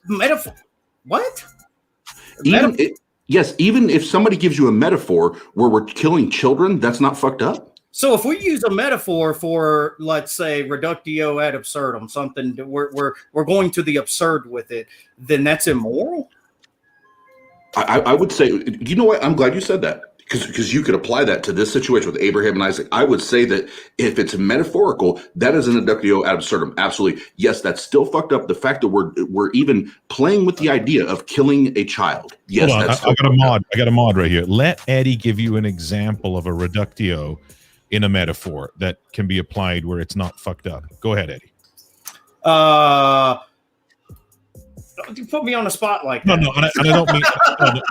Metaphor? What? Yes, even if somebody gives you a metaphor where we're killing children, that's not fucked up. So if we use a metaphor for, let's say, reductio ad absurdum, something that we're going to the absurd with it, then that's immoral? I would say, you know what? I'm glad you said that, because you could apply that to this situation with Abraham and Isaac. I would say that if it's metaphorical, that is an reductio ad absurdum. Absolutely. Yes, that's still fucked up. The fact that we're even playing with the idea of killing a child. Yes, I got a mod right here. Let Eddie give you an example of a reductio in a metaphor that can be applied where it's not fucked up. Go ahead, Eddie. You put me on the spot like that. No, and I don't mean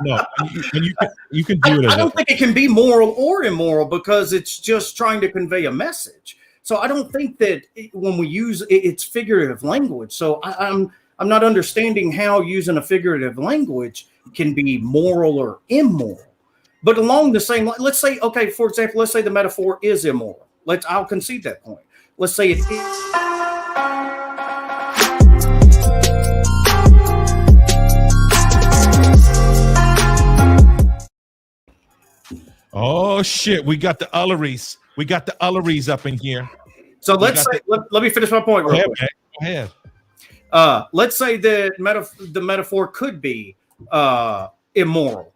no. And you can do it. I don't think it can be moral or immoral, because it's just trying to convey a message. So I don't think that when we use it's figurative language. So I'm not understanding how using a figurative language can be moral or immoral. But along the same line, let's say, okay, for example, let's say the metaphor is immoral. I'll concede that point. Let's say it is. Oh shit! We got the Ulleries. We got the Ulleries up in here. So let's say, let me finish my point real quick. Go ahead. Let's say that the metaphor could be immoral.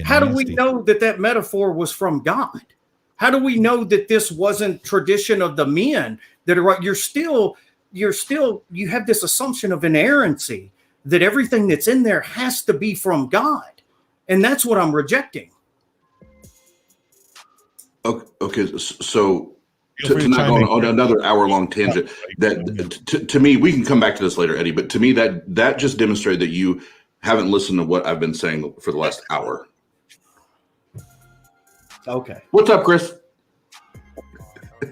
How do we know that metaphor was from God? How do we know that this wasn't tradition of the men that are right? You have this assumption of inerrancy that everything that's in there has to be from God, and that's what I'm rejecting. Okay, so to not go on another hour-long tangent, that to me, we can come back to this later, Eddie, but to me, that just demonstrated that you haven't listened to what I've been saying for the last hour. Okay. What's up, Chris? Let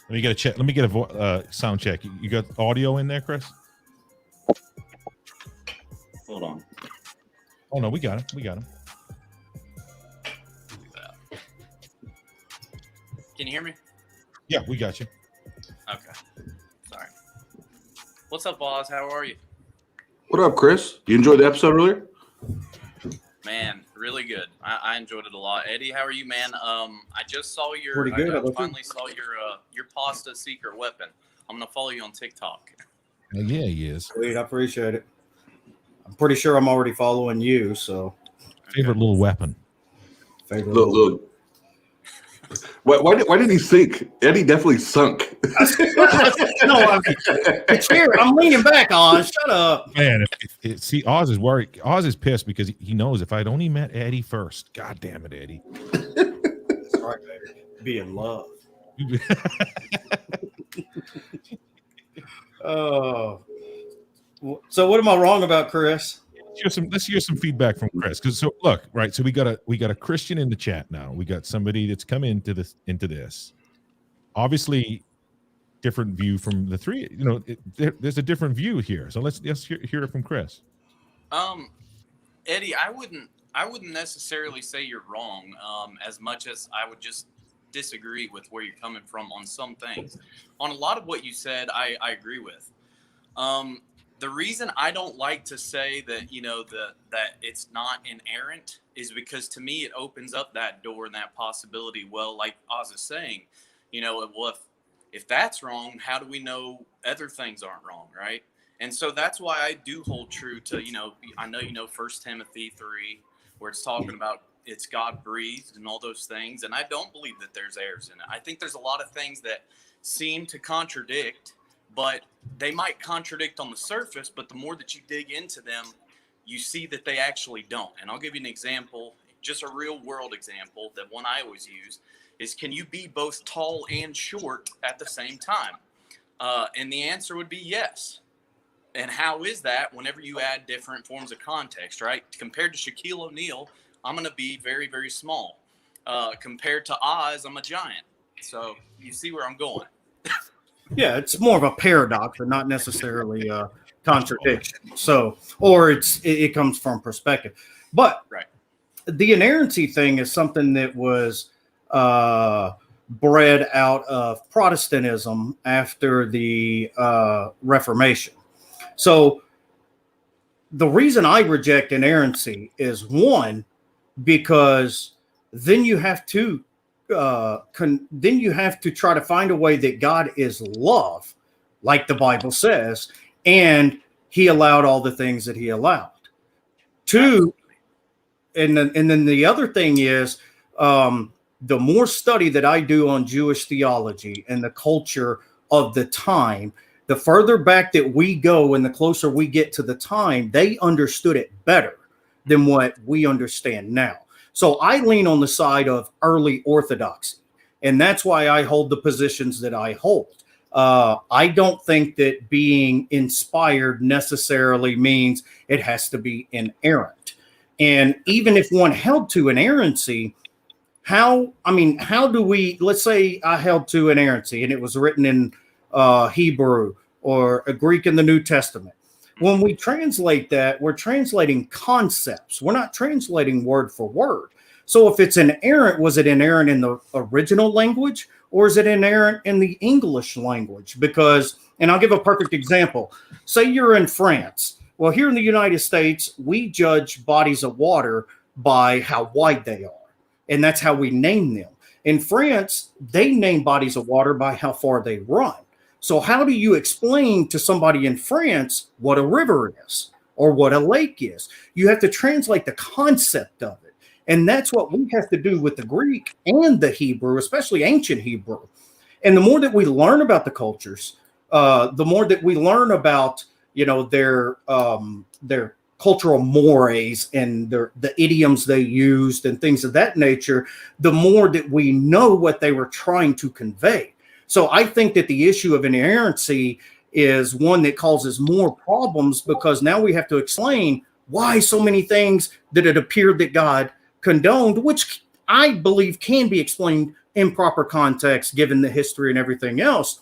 me get a check. Let me get a sound check. You got audio in there, Chris? Hold on. Oh no, we got him. We got him. Can you hear me? Yeah, we got you. Okay. Sorry. What's up, Oz? How are you? What up, Chris? You enjoyed the episode earlier? Man, really good. I enjoyed it a lot. Eddie, how are you, man? I just saw your. Pretty good. I finally saw your pasta secret weapon. I'm gonna follow you on TikTok. Yeah, he is. Sweet, I appreciate it. I'm pretty sure I'm already following you. So, Favorite little weapon. favorite. Look. Why did he sink? Eddie definitely sunk. No, it's here. I'm leaning back, Oz. Shut up. Man, see, Oz is worried. Oz is pissed because he knows if I'd only met Eddie first. God damn it, Eddie. That's right, baby. Be in love. Oh. So what am I wrong about, Chris? Let's hear some feedback from Chris. Because so look, right. So we got a Christian in the chat now. We got somebody that's come into this. Obviously, different view from the three. You know, there's a different view here. So let's hear it from Chris. Eddie, I wouldn't necessarily say you're wrong. As much as I would just disagree with where you're coming from on some things. On a lot of what you said, I agree with. The reason I don't like to say that, that it's not inerrant is because to me, it opens up that door and that possibility. Well, like Oz is saying, well, if that's wrong, how do we know other things aren't wrong, right? And so that's why I do hold true to, I know, 1 Timothy 3, where it's talking about it's God breathed and all those things. And I don't believe that there's errors in it. I think there's a lot of things that seem to contradict, but they might contradict on the surface, but the more that you dig into them, you see that they actually don't. And I'll give you an example, just a real world example, that one I always use is, can you be both tall and short at the same time? And the answer would be yes. And how is that? Whenever you add different forms of context, right? Compared to Shaquille O'Neal, I'm going to be very, very small. Compared to Oz, I'm a giant. So you see where I'm going. Yeah, it's more of a paradox and not necessarily a contradiction. So, or it comes from perspective. But right. The inerrancy thing is something that was bred out of Protestantism after the Reformation. So the reason I reject inerrancy is, one, because then you have to try to find a way that God is love, like the Bible says, and he allowed all the things that he allowed. Two, and then the other thing is, the more study that I do on Jewish theology and the culture of the time, the further back that we go and the closer we get to the time, they understood it better than what we understand now. So I lean on the side of early orthodoxy, and that's why I hold the positions that I hold. I don't think that being inspired necessarily means it has to be inerrant. And even if one held to inerrancy, how do we, let's say I held to inerrancy and it was written in Hebrew or a Greek in the New Testament. When we translate that, we're translating concepts. We're not translating word for word. So if it's inerrant, was it inerrant in the original language or is it inerrant in the English language? Because, and I'll give a perfect example. Say you're in France. Well, here in the United States, we judge bodies of water by how wide they are. And that's how we name them. In France, they name bodies of water by how far they run. So how do you explain to somebody in France what a river is or what a lake is? You have to translate the concept of it. And that's what we have to do with the Greek and the Hebrew, especially ancient Hebrew. And the more that we learn about the cultures, the more that we learn about, their cultural mores and the idioms they used and things of that nature, the more that we know what they were trying to convey. So I think that the issue of inerrancy is one that causes more problems, because now we have to explain why so many things that it appeared that God condoned, which I believe can be explained in proper context given the history and everything else.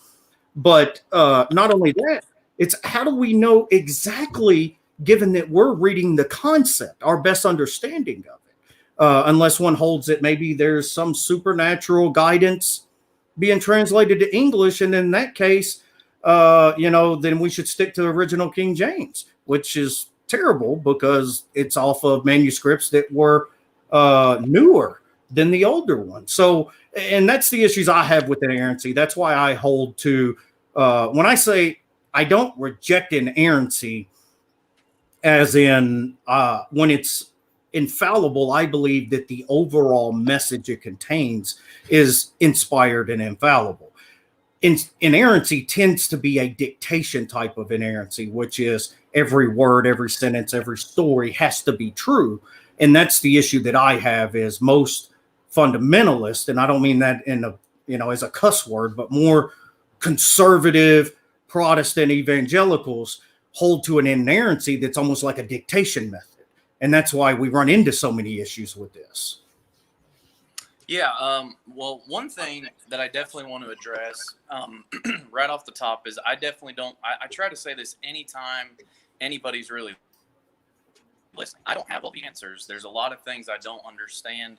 But not only that, it's how do we know exactly given that we're reading the concept, our best understanding of it. Unless one holds that maybe there's some supernatural guidance being translated to English. And in that case, then we should stick to the original King James, which is terrible because it's off of manuscripts that were newer than the older one. So, and that's the issues I have with inerrancy. That's why I hold to, when I say I don't reject inerrancy, as in when it's infallible, I believe that the overall message it contains is inspired and infallible. Inerrancy tends to be a dictation type of inerrancy, which is every word, every sentence, every story has to be true. And that's the issue that I have is most fundamentalists, and I don't mean that in as a cuss word, but more conservative Protestant evangelicals hold to an inerrancy that's almost like a dictation method. And that's why we run into so many issues with this. Yeah. Well, one thing that I definitely want to address right off the top is I definitely don't. I try to say this anytime anybody's really listening. I don't have all the answers. There's a lot of things I don't understand.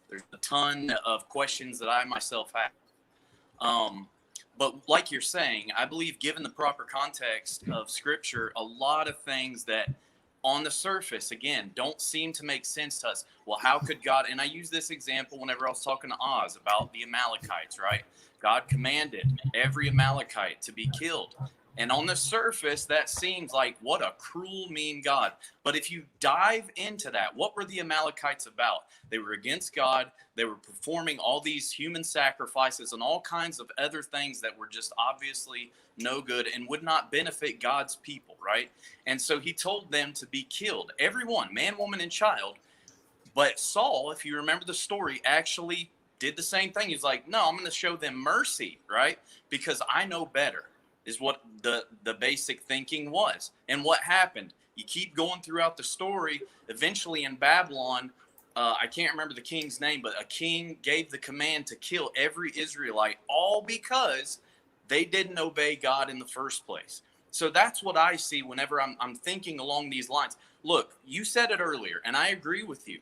There's a ton of questions that I myself have. But like you're saying, I believe given the proper context of Scripture, a lot of things that on the surface, again, don't seem to make sense to us. Well, how could God, and I use this example whenever I was talking to Oz about the Amalekites, right? God commanded every Amalekite to be killed. And on the surface, that seems like what a cruel, mean God. But if you dive into that, what were the Amalekites about? They were against God. They were performing all these human sacrifices and all kinds of other things that were just obviously no good and would not benefit God's people, right? And so he told them to be killed. Everyone, man, woman, and child. But Saul, if you remember the story, actually did the same thing. He's like, no, I'm going to show them mercy, right? Because I know better. Is what the basic thinking was. And what happened? You keep going throughout the story. Eventually in Babylon, I can't remember the king's name, but a king gave the command to kill every Israelite, all because they didn't obey God in the first place. So that's what I see whenever I'm thinking along these lines. Look, you said it earlier, and I agree with you.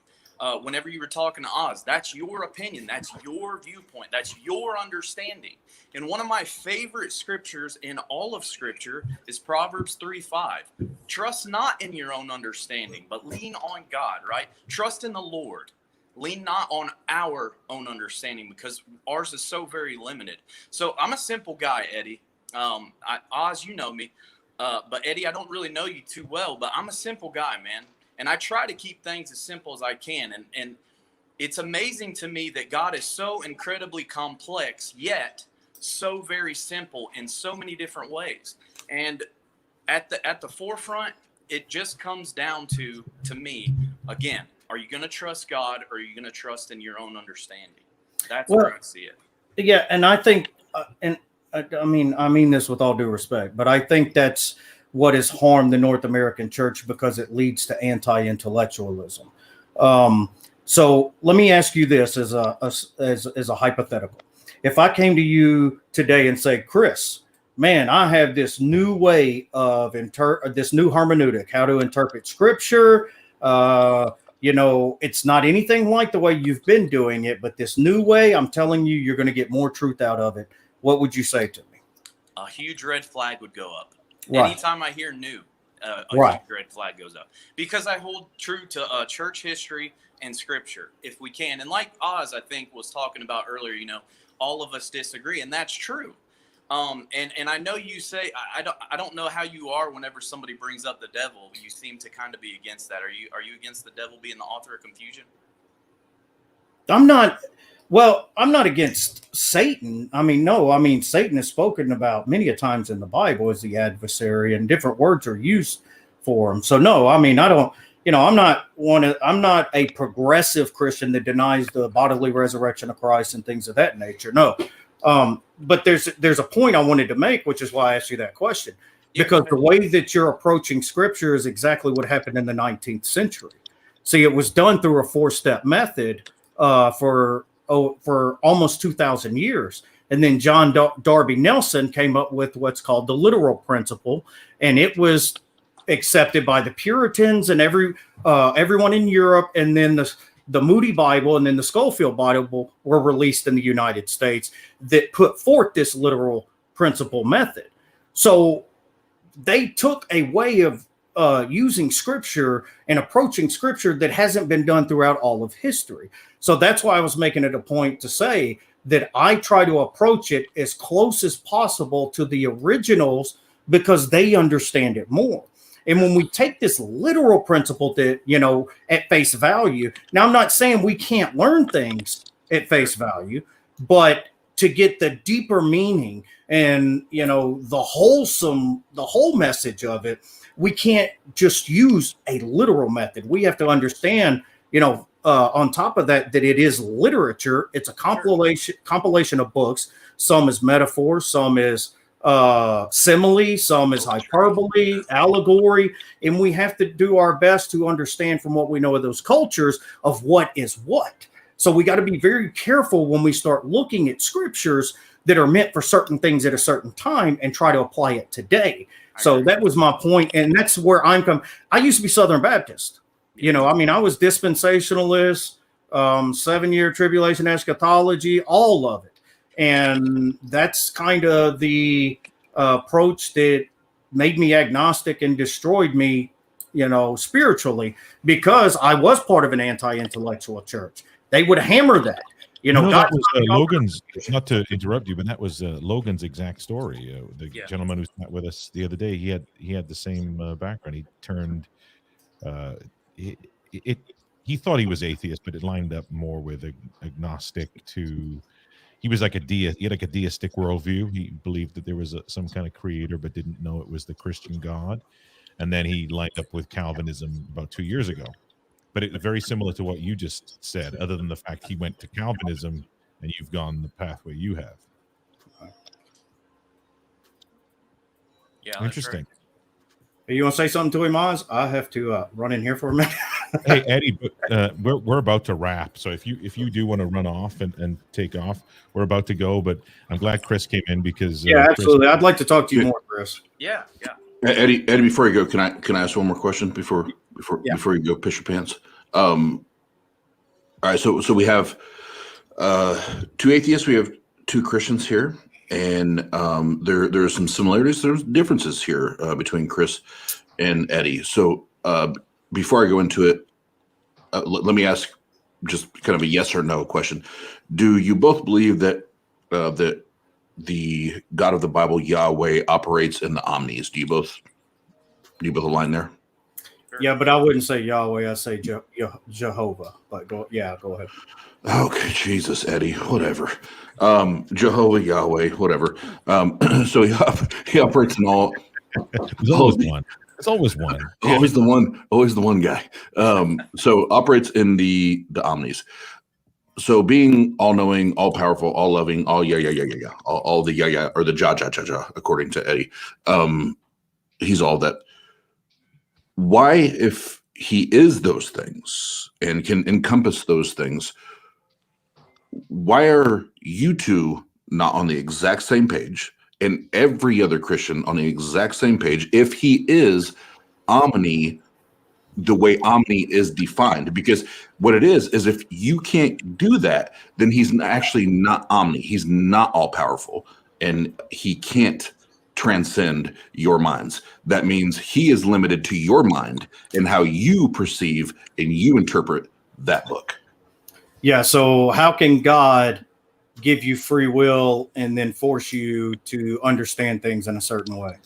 Whenever you were talking to Oz, that's your opinion. That's your viewpoint. That's your understanding. And one of my favorite scriptures in all of Scripture is Proverbs 3:5. Trust not in your own understanding, but lean on God, right? Trust in the Lord. Lean not on our own understanding because ours is so very limited. So I'm a simple guy, Eddie. Oz, you know me. But Eddie, I don't really know you too well, but I'm a simple guy, man. And I try to keep things as simple as I can. And it's amazing to me that God is so incredibly complex, yet so very simple in so many different ways. And at the forefront, it just comes down to me, again, are you going to trust God or are you going to trust in your own understanding? That's where I see it. Yeah, and I think, I mean this with all due respect, but I think that's what has harmed the North American church because it leads to anti-intellectualism. So let me ask you this as a hypothetical. If I came to you today and say, Chris, man, I have this new way of this new hermeneutic, how to interpret Scripture. It's not anything like the way you've been doing it, but this new way, I'm telling you, you're going to get more truth out of it. What would you say to me? A huge red flag would go up. Right. Anytime I hear new, right. Huge red flag goes up. Because I hold true to church history and Scripture, if we can. And like Oz, I think, was talking about earlier, all of us disagree, and that's true. And I know you say I don't know how you are whenever somebody brings up the devil. You seem to kind of be against that. Are you against the devil being the author of confusion? I'm not. Well, I'm not against Satan. No. Satan is spoken about many a times in the Bible as the adversary, and different words are used for him. So no, I don't. I'm not a progressive Christian that denies the bodily resurrection of Christ and things of that nature. No. But there's a point I wanted to make, which is why I asked you that question, because the way that you're approaching Scripture is exactly what happened in the 19th century. See, it was done through a 4-step method for almost 2,000 years. And then John Darby Nelson came up with what's called the literal principle. And it was accepted by the Puritans and everyone in Europe, and then the Moody Bible and then the Schofield Bible were released in the United States that put forth this literal principle method. So they took a way of using scripture and approaching scripture that hasn't been done throughout all of history. So that's why I was making it a point to say that I try to approach it as close as possible to the originals because they understand it more. And when we take this literal principle that, you know, at face value, now I'm not saying we can't learn things at face value, but to get the deeper meaning and, you know, the whole message of it, we can't just use a literal method. We have to understand, you know, on top of that, that it is literature. It's a compilation of books. Some is metaphor, some is simile, some is hyperbole, allegory, and we have to do our best to understand from what we know of those cultures of what is what. So we got to be very careful when we start looking at scriptures that are meant for certain things at a certain time and try to apply it today. So that was my point, and that's where I'm coming. I used to be Southern Baptist. You know, I mean, I was dispensationalist, 7-year tribulation eschatology, all of it. And that's kind of the approach that made me agnostic and destroyed me, you know, spiritually, because I was part of an anti-intellectual church. They would hammer that. You know, that was Logan's, not to interrupt you, but that was Logan's exact story. The gentleman who met with us the other day, he had the same background. He turned, he thought he was atheist, but it lined up more with agnostic to, he was like he had like a deistic worldview. He believed that there was some kind of creator, but didn't know it was the Christian God. And then he lined up with Calvinism about 2 years ago. But it's very similar to what you just said, other than the fact he went to Calvinism and you've gone the pathway you have. Yeah, interesting. Right. You want to say something to him, Oz? I have to run in here for a minute. Hey, Eddie, we're about to wrap. So if you do want to run off and take off, we're about to go. But I'm glad Chris came in because absolutely. I'd like to talk to you more, Chris. Yeah. Eddie, before you go, can I ask one more question before you go piss your pants? All right, so we have 2 atheists, we have 2 Christians here, and there are some similarities, there's differences here between Chris and Eddie. So before I go into it, let me ask just kind of a yes or no question. Do you both believe that that the God of the Bible, Yahweh, operates in the omnis? Do you both align there? Yeah, but I wouldn't say Yahweh. I say Jehovah. But go ahead. Okay, Jesus, Eddie, whatever. Jehovah, Yahweh, whatever. So he operates in all. There's always one. It's always one. Always the one guy. So operates in the omnis. So being all-knowing, all-powerful, all-loving, all all the or the ja, according to Eddie. He's all that. Why, if he is those things and can encompass those things, why are you two not on the exact same page and every other Christian on the exact same page if he is omni the way omni is defined? Because what it is if you can't do that, then he's actually not omni. He's not all powerful and he can't transcend your minds. That means he is limited to your mind and how you perceive and you interpret that book. Yeah. So how can God give you free will and then force you to understand things in a certain way?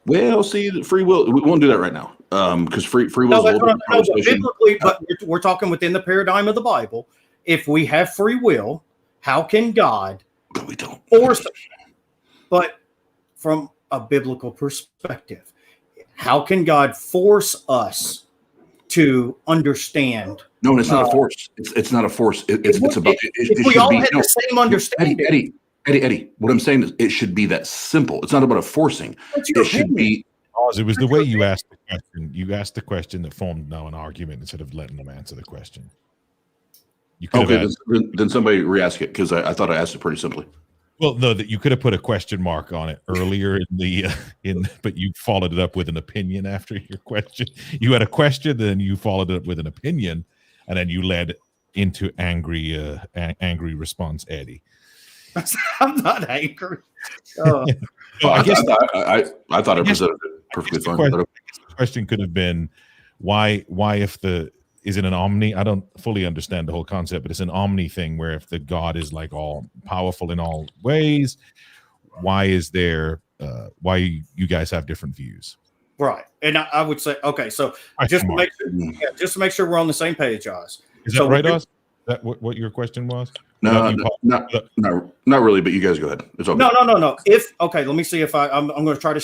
Well, see, free will, we won't do that right now. Because free will is a little bit biblically, but we're talking within the paradigm of the Bible. If we have free will, how can God but we don't force it? But from a biblical perspective, how can God force us to understand? No, it's not a force. It's not a force. It's about. If we all had the same understanding. Eddie, what I'm saying is it should be that simple. It's not about a forcing. It should be. It was the way you asked the question. You asked the question that formed now an argument instead of letting them answer the question. You could okay, then somebody re-ask it because I thought I asked it pretty simply. Well, no, that you could have put a question mark on it earlier but you followed it up with an opinion after your question. You had a question, then you followed it up with an opinion, and then you led into angry response, Eddie. I'm not angry. Well, I thought it presented it perfectly fine. The question could have been, why if is it an omni? I don't fully understand the whole concept, but it's an omni thing where if the God is like all powerful in all ways, why is there why you guys have different views? Right. And I would say, okay, so just to make sure we're on the same page, Oz. Is that right, Oz? Is that what your question was? No, not really, but you guys go ahead. It's okay. No. Let me see if I'm going to try to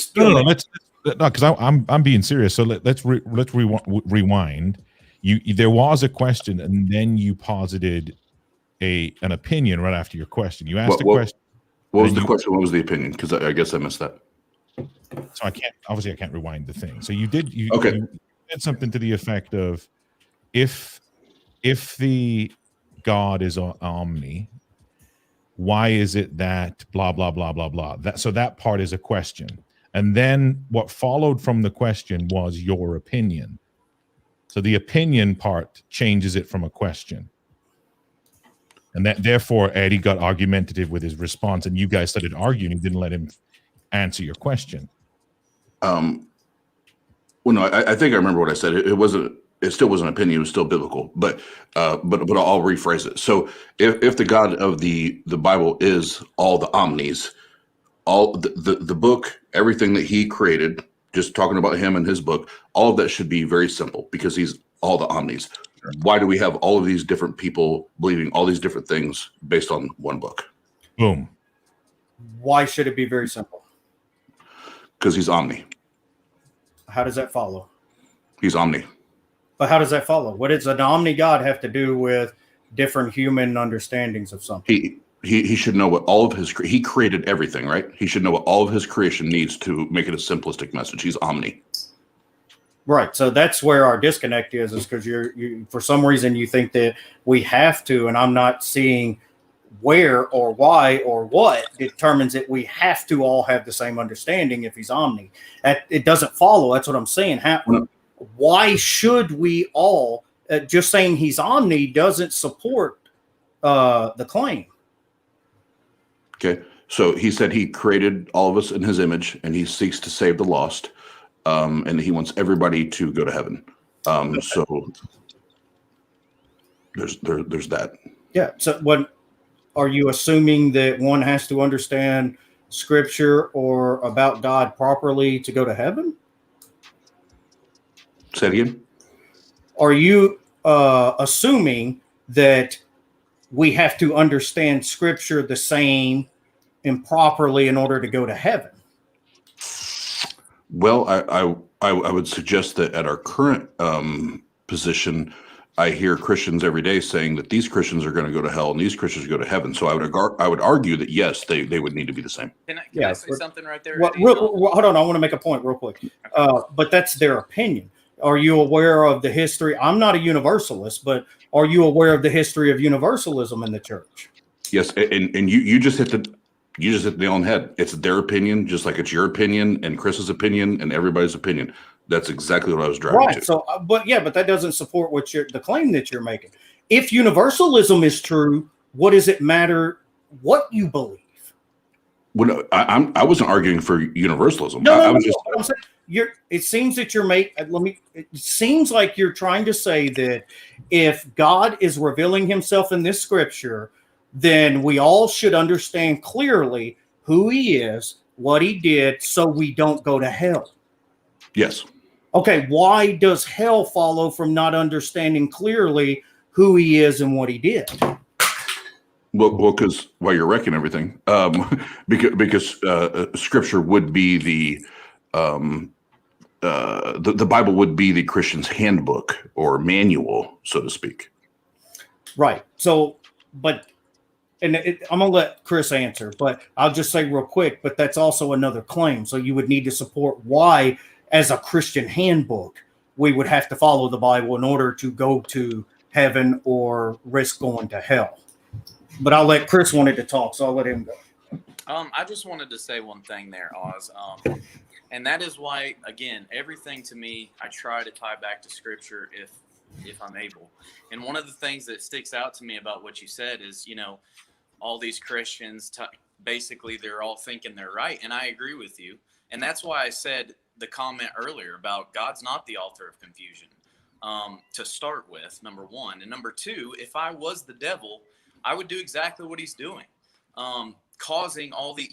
no, because I'm being serious. So let's rewind. There was a question, and then you posited an opinion right after your question. You asked a question. What was the question? What was the opinion? Because I guess I missed that. So I can't rewind the thing. So you did okay. You did something to the effect of if the God is omni, why is it that blah blah blah blah blah? That part is a question. And then what followed from the question was your opinion. So the opinion part changes it from a question. And that therefore Eddie got argumentative with his response, and you guys started arguing and didn't let him answer your question. Well, no, I think I remember what I said. It still wasn't an opinion, it was still biblical, but I'll rephrase it. So if the God of the Bible is all the omnis, all the book, everything that he created, just talking about him and his book, all of that should be very simple because he's all the omnis. Why do we have all of these different people believing all these different things based on one book? Boom. Why should it be very simple? Because he's omni. How does that follow? He's omni. But how does that follow? What does an omni God have to do with different human understandings of something? He should know what all of he created everything, right? He should know what all of his creation needs to make it a simplistic message. He's omni. Right. So that's where our disconnect is because you for some reason you think that we have to, and I'm not seeing where or why or what determines that we have to all have the same understanding if he's omni. It doesn't follow. That's what I'm saying. Why should we all just saying he's omni doesn't support the claim? Okay, so he said he created all of us in his image, and he seeks to save the lost, and he wants everybody to go to heaven. So there's that. Yeah. So what are you assuming that one has to understand Scripture or about God properly to go to heaven? Say it again. Are you assuming that we have to understand Scripture the same and properly in order to go to heaven? Well, I would suggest that at our current position, I hear Christians every day saying that these Christians are going to go to hell and these Christians go to heaven. So I would argue that yes, they would need to be the same. Can I say something right there? Hold on, I want to make a point real quick. But that's their opinion. Are you aware of the history? I'm not a universalist, but are you aware of the history of universalism in the church? Yes, and you just hit the nail on the head. It's their opinion, just like it's your opinion and Chris's opinion and everybody's opinion. That's exactly what I was driving to. So, but that doesn't support the claim that you're making. If universalism is true, what does it matter what you believe? Well, I wasn't arguing for universalism. It seems that it seems like you're trying to say that if God is revealing himself in this scripture, then we all should understand clearly who he is, what he did, so we don't go to hell. Yes. Okay, why does hell follow from not understanding clearly who he is and what he did? Well, because while you're wrecking everything, because Scripture would be the Bible would be the Christian's handbook or manual, so to speak. Right. So, I'm gonna let Chris answer, but I'll just say real quick. But that's also another claim. So you would need to support why, as a Christian handbook, we would have to follow the Bible in order to go to heaven or risk going to hell. But I'll let Chris wanted to talk, so I'll let him go. I just wanted to say one thing there, Oz. And that is why, again, everything to me, I try to tie back to scripture if I'm able. And one of the things that sticks out to me about what you said is, all these Christians, basically, they're all thinking they're right. And I agree with you. And that's why I said the comment earlier about God's not the author of confusion, to start with, number one. And number two, if I was the devil, I would do exactly what he's doing, causing all the,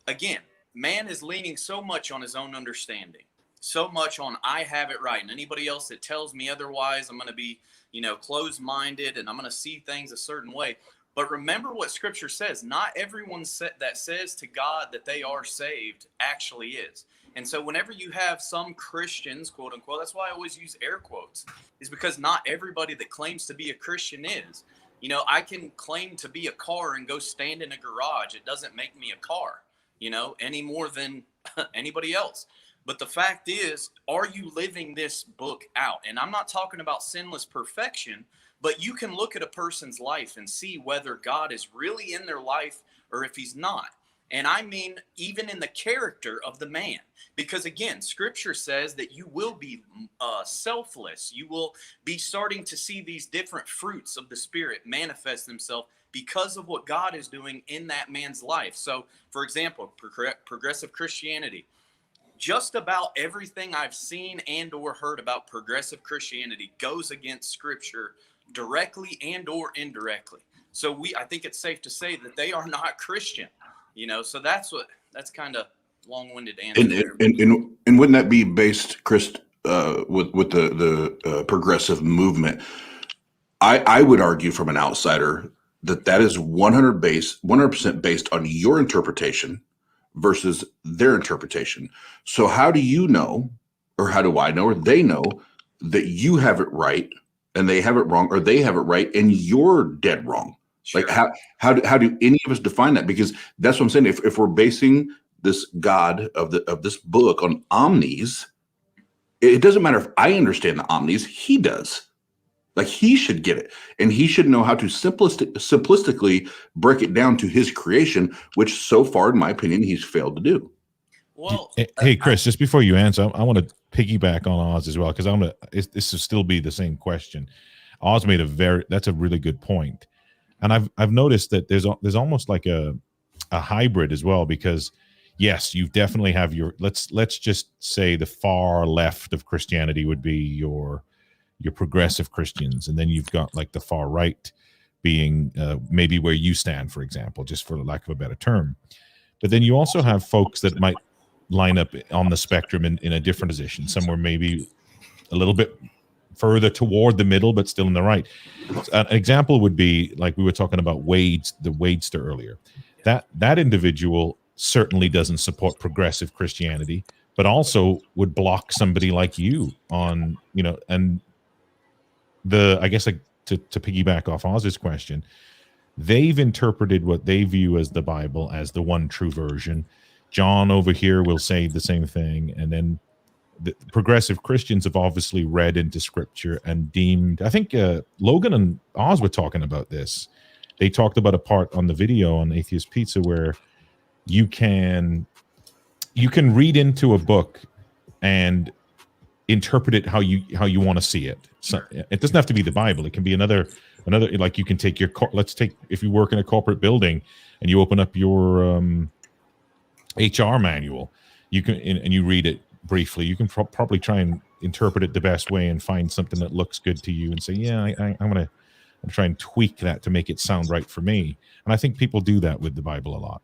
again, man is leaning so much on his own understanding, so much on I have it right. And anybody else that tells me otherwise, I'm going to be, closed-minded and I'm going to see things a certain way. But remember what scripture says. Not everyone that says to God that they are saved actually is. And so whenever you have some Christians, quote unquote, that's why I always use air quotes, is because not everybody that claims to be a Christian is. I can claim to be a car and go stand in a garage. It doesn't make me a car, any more than anybody else. But the fact is, are you living this book out? And I'm not talking about sinless perfection, but you can look at a person's life and see whether God is really in their life or if he's not. And I mean, even in the character of the man, because again, scripture says that you will be selfless. You will be starting to see these different fruits of the Spirit manifest themselves because of what God is doing in that man's life. So, for example, progressive Christianity. Just about everything I've seen and or heard about progressive Christianity goes against scripture directly and or indirectly. So I think it's safe to say that they are not Christian, so that's kind of long-winded answer. And wouldn't that be based, Chris, with the progressive movement? I would argue from an outsider that is 100% based on your interpretation versus their interpretation. So how do you know, or how do I know, or they know that you have it right and they have it wrong, or they have it right and you're dead wrong? Sure. Like how do any of us define that? Because that's what I'm saying. If we're basing this God of this book on omnis, it doesn't matter if I understand the omnis, he does. Like he should get it, and he should know how to simplistically break it down to his creation, which so far, in my opinion, he's failed to do. Well, hey, Chris, just before you answer, I want to piggyback on Oz as well, because this will still be the same question. Oz made that's a really good point. And I've noticed that there's almost like a hybrid as well, because yes, you definitely have your, let's just say the far left of Christianity would be your progressive Christians, and then you've got like the far right being maybe where you stand, for example, just for lack of a better term. But then you also have folks that might line up on the spectrum in a different position, somewhere maybe a little bit further toward the middle, but still in the right. An example would be like we were talking about the Wadester earlier. That individual certainly doesn't support progressive Christianity, but also would block somebody like you on, and I guess like to piggyback off Oz's question, they've interpreted what they view as the Bible as the one true version. John over here will say the same thing, and then the progressive Christians have obviously read into scripture and deemed, I think Logan and Oz were talking about this. They talked about a part on the video on Atheist Pizza where you can read into a book and interpret it how you want to see it. So it doesn't have to be the Bible. It can be another, like you can take if you work in a corporate building and you open up your HR manual, you can, and you read it briefly, you can probably try and interpret it the best way and find something that looks good to you and say, yeah, I'm going to try and tweak that to make it sound right for me. And I think people do that with the Bible a lot.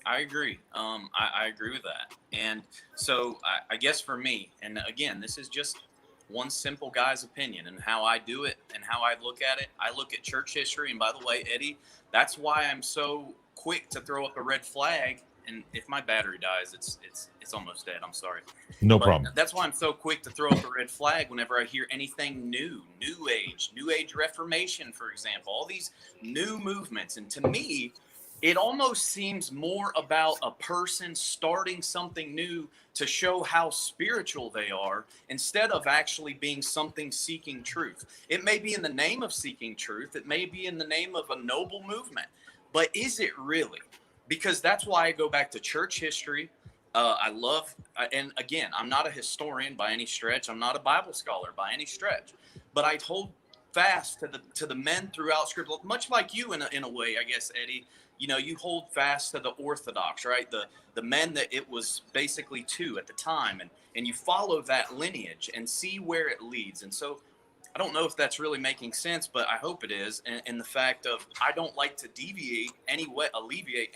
I agree. I agree with that. And so I guess for me, and again, this is just one simple guy's opinion and how I do it and how I look at it. I look at church history. And by the way, Eddie, that's why I'm so quick to throw up a red flag. And if my battery dies, it's almost dead. I'm sorry. No problem. That's why I'm so quick to throw up a red flag whenever I hear anything new age Reformation, for example, all these new movements. And to me, it almost seems more about a person starting something new to show how spiritual they are instead of actually being something seeking truth. It may be in the name of seeking truth. It may be in the name of a noble movement. But is it really? because that's why I go back to church history. I love, and again, I'm not a historian by any stretch. I'm not a Bible scholar by any stretch, but I hold fast to the men throughout Scripture, much like you in a way, I guess, Eddie. You know, you hold fast to the Orthodox, right? The men that it was basically to at the time, and you follow that lineage and see where it leads. And so I don't know if that's really making sense, but I hope it is. And the fact of I don't like to alleviate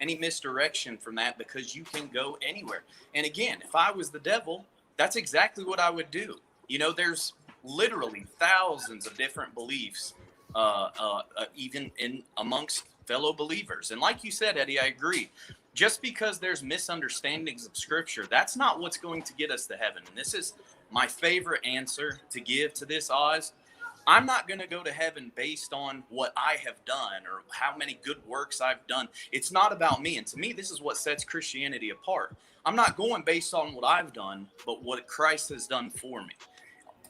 any misdirection from that, because you can go anywhere. And again, if I was the devil, that's exactly what I would do. You know, there's literally thousands of different beliefs, even in amongst fellow believers. And like you said, Eddie, I agree. Just because there's misunderstandings of Scripture, that's not what's going to get us to heaven. And this is my favorite answer to give to this, Oz. I'm not going to go to heaven based on what I have done or how many good works I've done. It's not about me. And to me, this is what sets Christianity apart. I'm not going based on what I've done, but what Christ has done for me.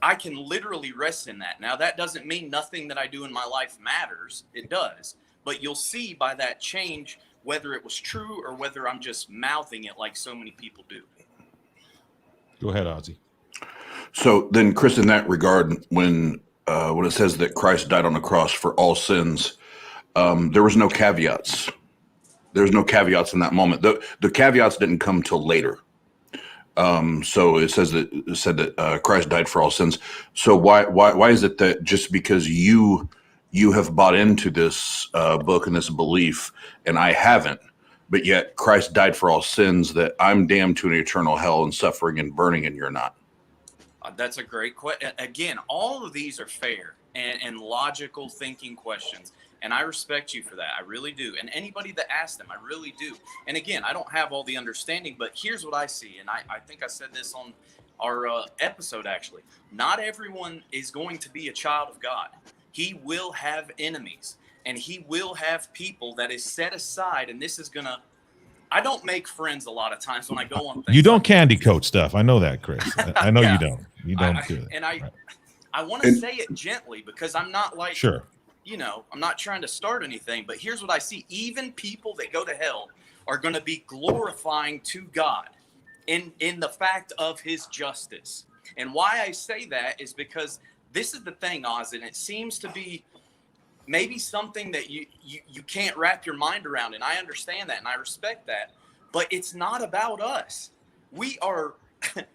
I can literally rest in that. Now, that doesn't mean nothing that I do in my life matters. It does. But you'll see by that change whether it was true or whether I'm just mouthing it like so many people do. Go ahead, Ozzy. So then, Chris, in that regard, when it says that Christ died on the cross for all sins, there was no caveats. There's no caveats in that moment. The caveats didn't come till later. So it said that Christ died for all sins. So why is it that just because you have bought into this book and this belief, and I haven't, but yet Christ died for all sins, that I'm damned to an eternal hell and suffering and burning, and you're not? That's a great question. Again, all of these are fair and logical thinking questions. And I respect you for that. I really do. And anybody that asks them, I really do. And again, I don't have all the understanding, but here's what I see. And I think I said this on our episode, actually. Not everyone is going to be a child of God. He will have enemies, and he will have people that is set aside. And this is going to, I don't make friends a lot of times when I go on things. You don't candy coat stuff. I know that, Chris. I know. Yeah. You don't. You don't do it. And I want to say it gently, because I'm not like, sure, you know, I'm not trying to start anything, but here's what I see. Even people that go to hell are going to be glorifying to God in the fact of his justice. And why I say that is because this is the thing, Oz, and it seems to be maybe something that you can't wrap your mind around. And I understand that and I respect that, but it's not about us. We are,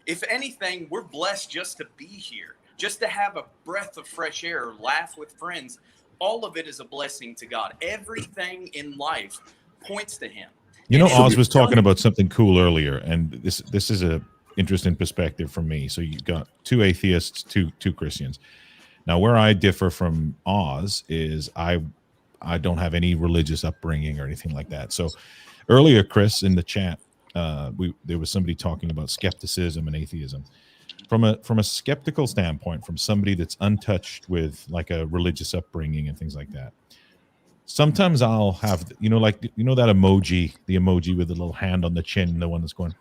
if anything, we're blessed just to be here, just to have a breath of fresh air, or laugh with friends. All of it is a blessing to God. Everything in life points to him. You know, Oz was talking about something cool earlier, and this is a interesting perspective for me. So you got two atheists, two Christians. Now, where I differ from Oz is I don't have any religious upbringing or anything like that. So earlier, Chris, in the chat, there was somebody talking about skepticism and atheism. From a skeptical standpoint, from somebody that's untouched with like a religious upbringing and things like that, sometimes I'll have, that emoji, the emoji with the little hand on the chin, the one that's going,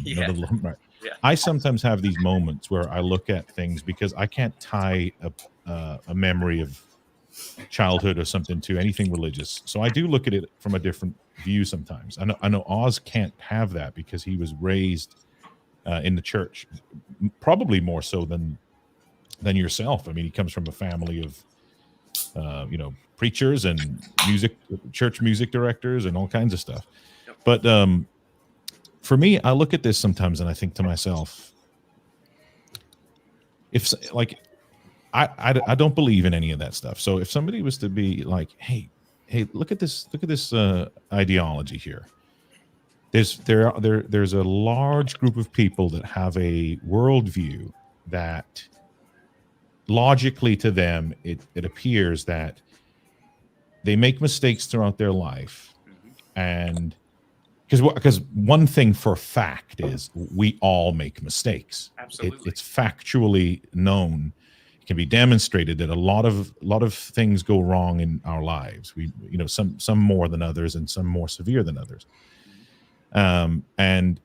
Yeah. Right. Yeah. I sometimes have these moments where I look at things because I can't tie a memory of childhood or something to anything religious. So I do look at it from a different view sometimes. I know Oz can't have that because he was raised in the church, probably more so than yourself. I mean, he comes from a family of preachers and church music directors and all kinds of stuff. Yep. But for me, I look at this sometimes and I think to myself, if like I don't believe in any of that stuff. So if somebody was to be like, hey, look at this ideology here. There's a large group of people that have a worldview that logically to them it appears that they make mistakes throughout their life, and because one thing for fact is we all make mistakes. Absolutely. It's factually known. It can be demonstrated that a lot of things go wrong in our lives. We some more than others and some more severe than others. And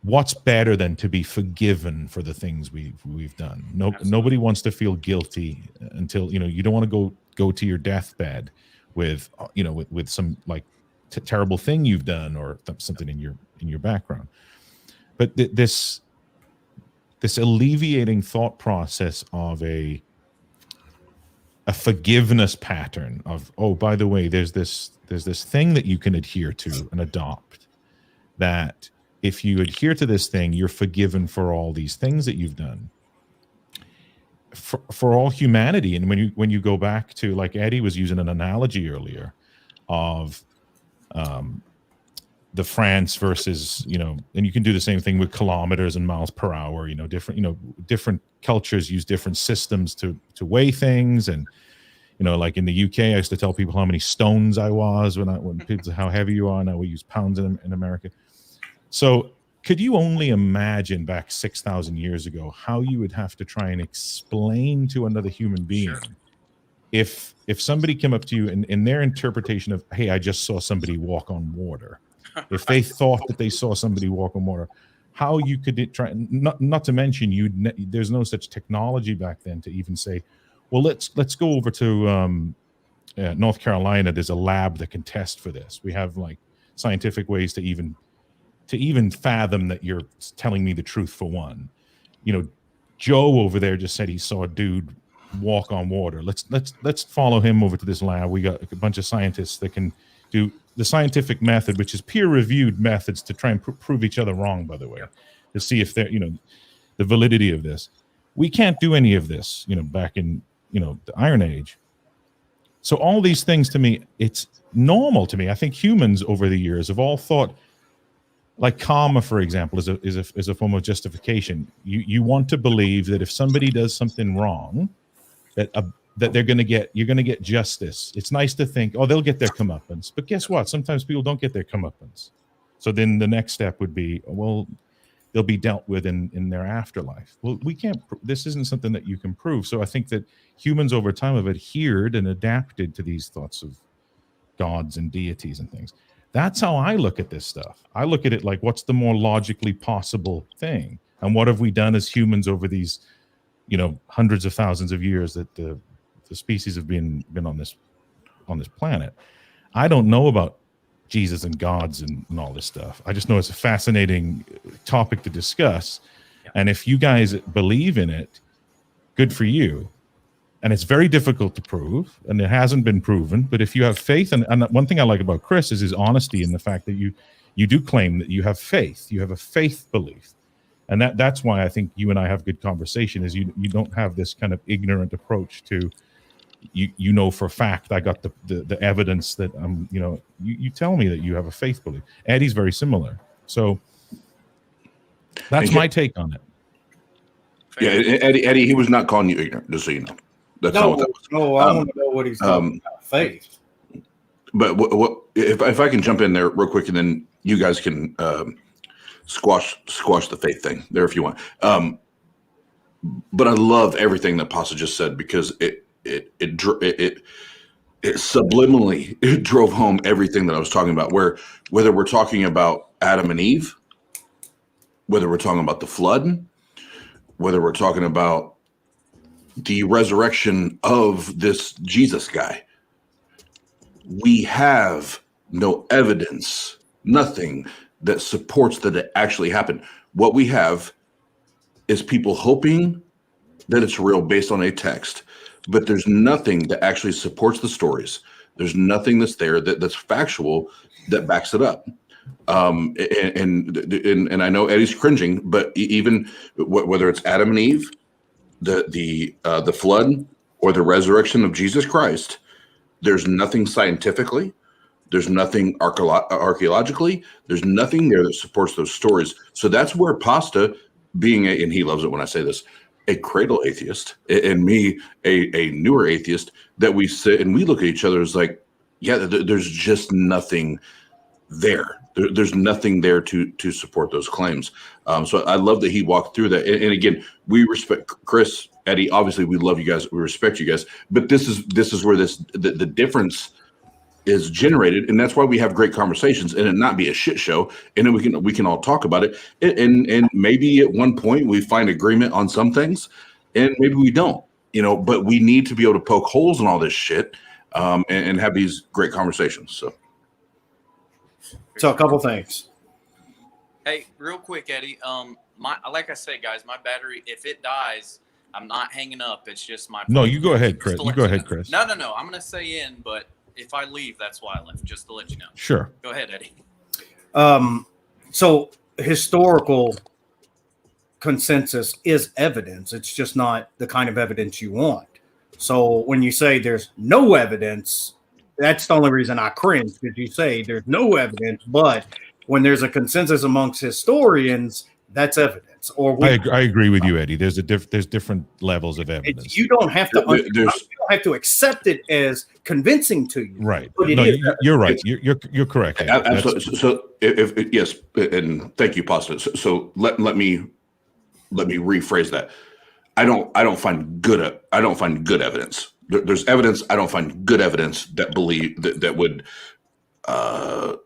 what's better than to be forgiven for the things we've done? Nobody wants to feel guilty until you don't want to go to your deathbed with some like terrible thing you've done or something in your background. But this alleviating thought process of a forgiveness pattern of, oh, by the way, there's this thing that you can adhere to and adopt, that if you adhere to this thing, you're forgiven for all these things that you've done. For all humanity. And when you go back to, like Eddie was using an analogy earlier of the France versus, and you can do the same thing with kilometers and miles per hour, different cultures use different systems to weigh things. And, like in the UK, I used to tell people how many stones I was when people, how heavy you are. Now we use pounds in America. So could you only imagine back 6,000 years ago how you would have to try and explain to another human being if somebody came up to you and in their interpretation of, hey, I just saw somebody walk on water, if they thought that they saw somebody walk on water, how you could try, not to mention there's no such technology back then to even say, well, let's go over to North Carolina. There's a lab that can test for this. We have like scientific ways to even fathom that you're telling me the truth. For one, Joe over there just said he saw a dude walk on water. Let's follow him over to this lab. We got a bunch of scientists that can do the scientific method, which is peer-reviewed methods to try and prove each other wrong, by the way, to see if they're, the validity of this. We can't do any of this, back in, the Iron Age. So all these things, to me, it's normal to me. I think humans over the years have all thought, like karma, for example, is a form of justification. You want to believe that if somebody does something wrong, that you're going to get justice. It's nice to think, oh, they'll get their comeuppance. But guess what? Sometimes people don't get their comeuppance. So then the next step would be, well, they'll be dealt with in their afterlife. Well, we can't. This isn't something that you can prove. So I think that humans over time have adhered and adapted to these thoughts of gods and deities and things. That's how I look at this stuff. I look at it like, what's the more logically possible thing? And what have we done as humans over these, hundreds of thousands of years that the species have been on this planet? I don't know about Jesus and gods and all this stuff. I just know it's a fascinating topic to discuss. And if you guys believe in it, good for you. And it's very difficult to prove, and it hasn't been proven. But if you have faith, and one thing I like about Chris is his honesty in the fact that you do claim that you have faith. You have a faith belief. And that's why I think you and I have good conversation, is you don't have this kind of ignorant approach to, you know for a fact I got the evidence that you tell me that you have a faith belief. Eddie's very similar. So that's my take on it. Yeah, Eddie, he was not calling you ignorant, just so you know. That's not what that was. No, I want to know what he's talking about, faith. But what if I can jump in there real quick, and then you guys can squash the faith thing there if you want. But I love everything that Pasa just said, because it subliminally drove home everything that I was talking about. Whether we're talking about Adam and Eve, whether we're talking about the flood, whether we're talking about the resurrection of this Jesus guy, we have no evidence, nothing that supports that it actually happened. What we have is people hoping that it's real based on a text, but there's nothing that actually supports the stories. There's nothing that's there that's factual that backs it up. And I know Eddie's cringing, but even whether it's Adam and Eve, the flood, or the resurrection of Jesus Christ, there's nothing scientifically, there's nothing archaeologically, there's nothing there that supports those stories. So that's where Pasta, being and he loves it when I say this, a cradle atheist, and me, a newer atheist, that we sit and we look at each other as like, yeah, there's just nothing there. There's nothing there to support those claims. So I love that he walked through that. And again, we respect Chris, Eddie. Obviously, we love you guys. We respect you guys. But this is where the difference is generated, and that's why we have great conversations, and it not be a shit show. And then we can all talk about it. And maybe at one point we find agreement on some things, and maybe we don't. But we need to be able to poke holes in all this shit, and have these great conversations. So. So a couple things. Hey, real quick, Eddie. Like I said, guys, my battery, if it dies, I'm not hanging up. It's just my. No, you go ahead, Chris. You go ahead, Chris. No. I'm gonna say in, but if I leave, that's why I left. Just to let you know. Sure. Go ahead, Eddie. So historical consensus is evidence. It's just not the kind of evidence you want. So when you say there's no evidence, that's the only reason I cringe, because you say there's no evidence, but when there's a consensus amongst historians, that's evidence. Or I agree with you, Eddie. There's different levels of evidence. You don't have to you don't have to accept it as convincing to you. Right. No, you're right. You're correct. Absolutely. So if yes, and thank you, Pasta. So let me rephrase that. I don't find good evidence. There's evidence. I don't find good evidence that would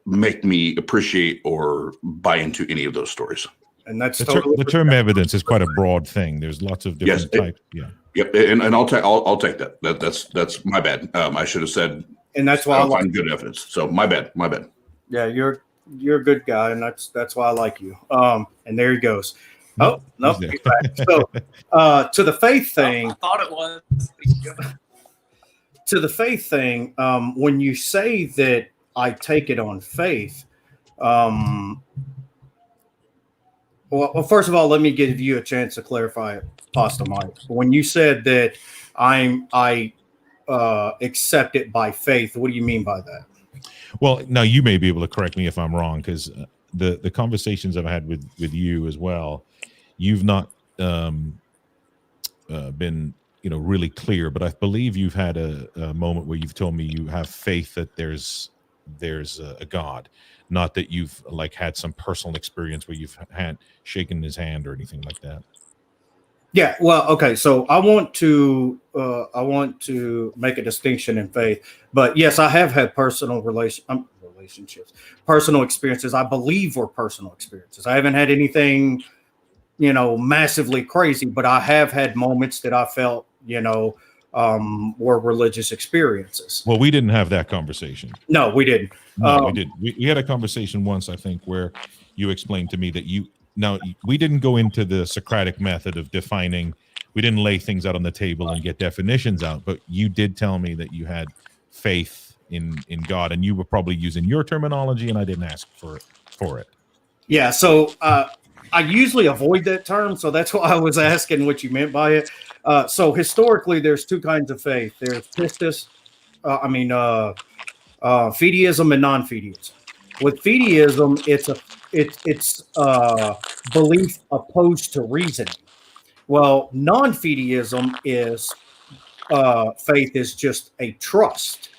make me appreciate or buy into any of those stories. And that's the term evidence is quite a broad thing. There's lots of different types. Yeah. Yep. And I'll take that. That's my bad. I should have said. And that's why I find good evidence. So my bad. Yeah, you're a good guy, and that's why I like you. And there he goes. Oh no, he's back. So to the faith thing. I thought it was. To the faith thing, when you say that I take it on faith, well, first of all, let me give you a chance to clarify it, Pasta Mike. When you said that I accept it by faith, what do you mean by that? Well, now you may be able to correct me if I'm wrong, because the conversations I've had with you as well, you've not been really clear, but I believe you've had a moment where you've told me you have faith that there's a God, not that you've had some personal experience where you've shaken his hand or anything like that. Yeah, well, okay. So I want to make a distinction in faith, but yes, I have had personal relationships, personal experiences. I believe were personal experiences. I haven't had anything, massively crazy, but I have had moments that I felt, were religious experiences. Well, we didn't have that conversation. No, we didn't. No, we didn't. We had a conversation once, I think, where you explained to me that we didn't go into the Socratic method of defining. We didn't lay things out on the table and get definitions out, but you did tell me that you had faith in God, and you were probably using your terminology, and I didn't ask for it. Yeah. So I usually avoid that term, so that's why I was asking what you meant by it. So historically, there's two kinds of faith. There's pistis, fideism and non-fideism. With fideism, it's belief opposed to reasoning. Well, non-fideism is faith is just a trust.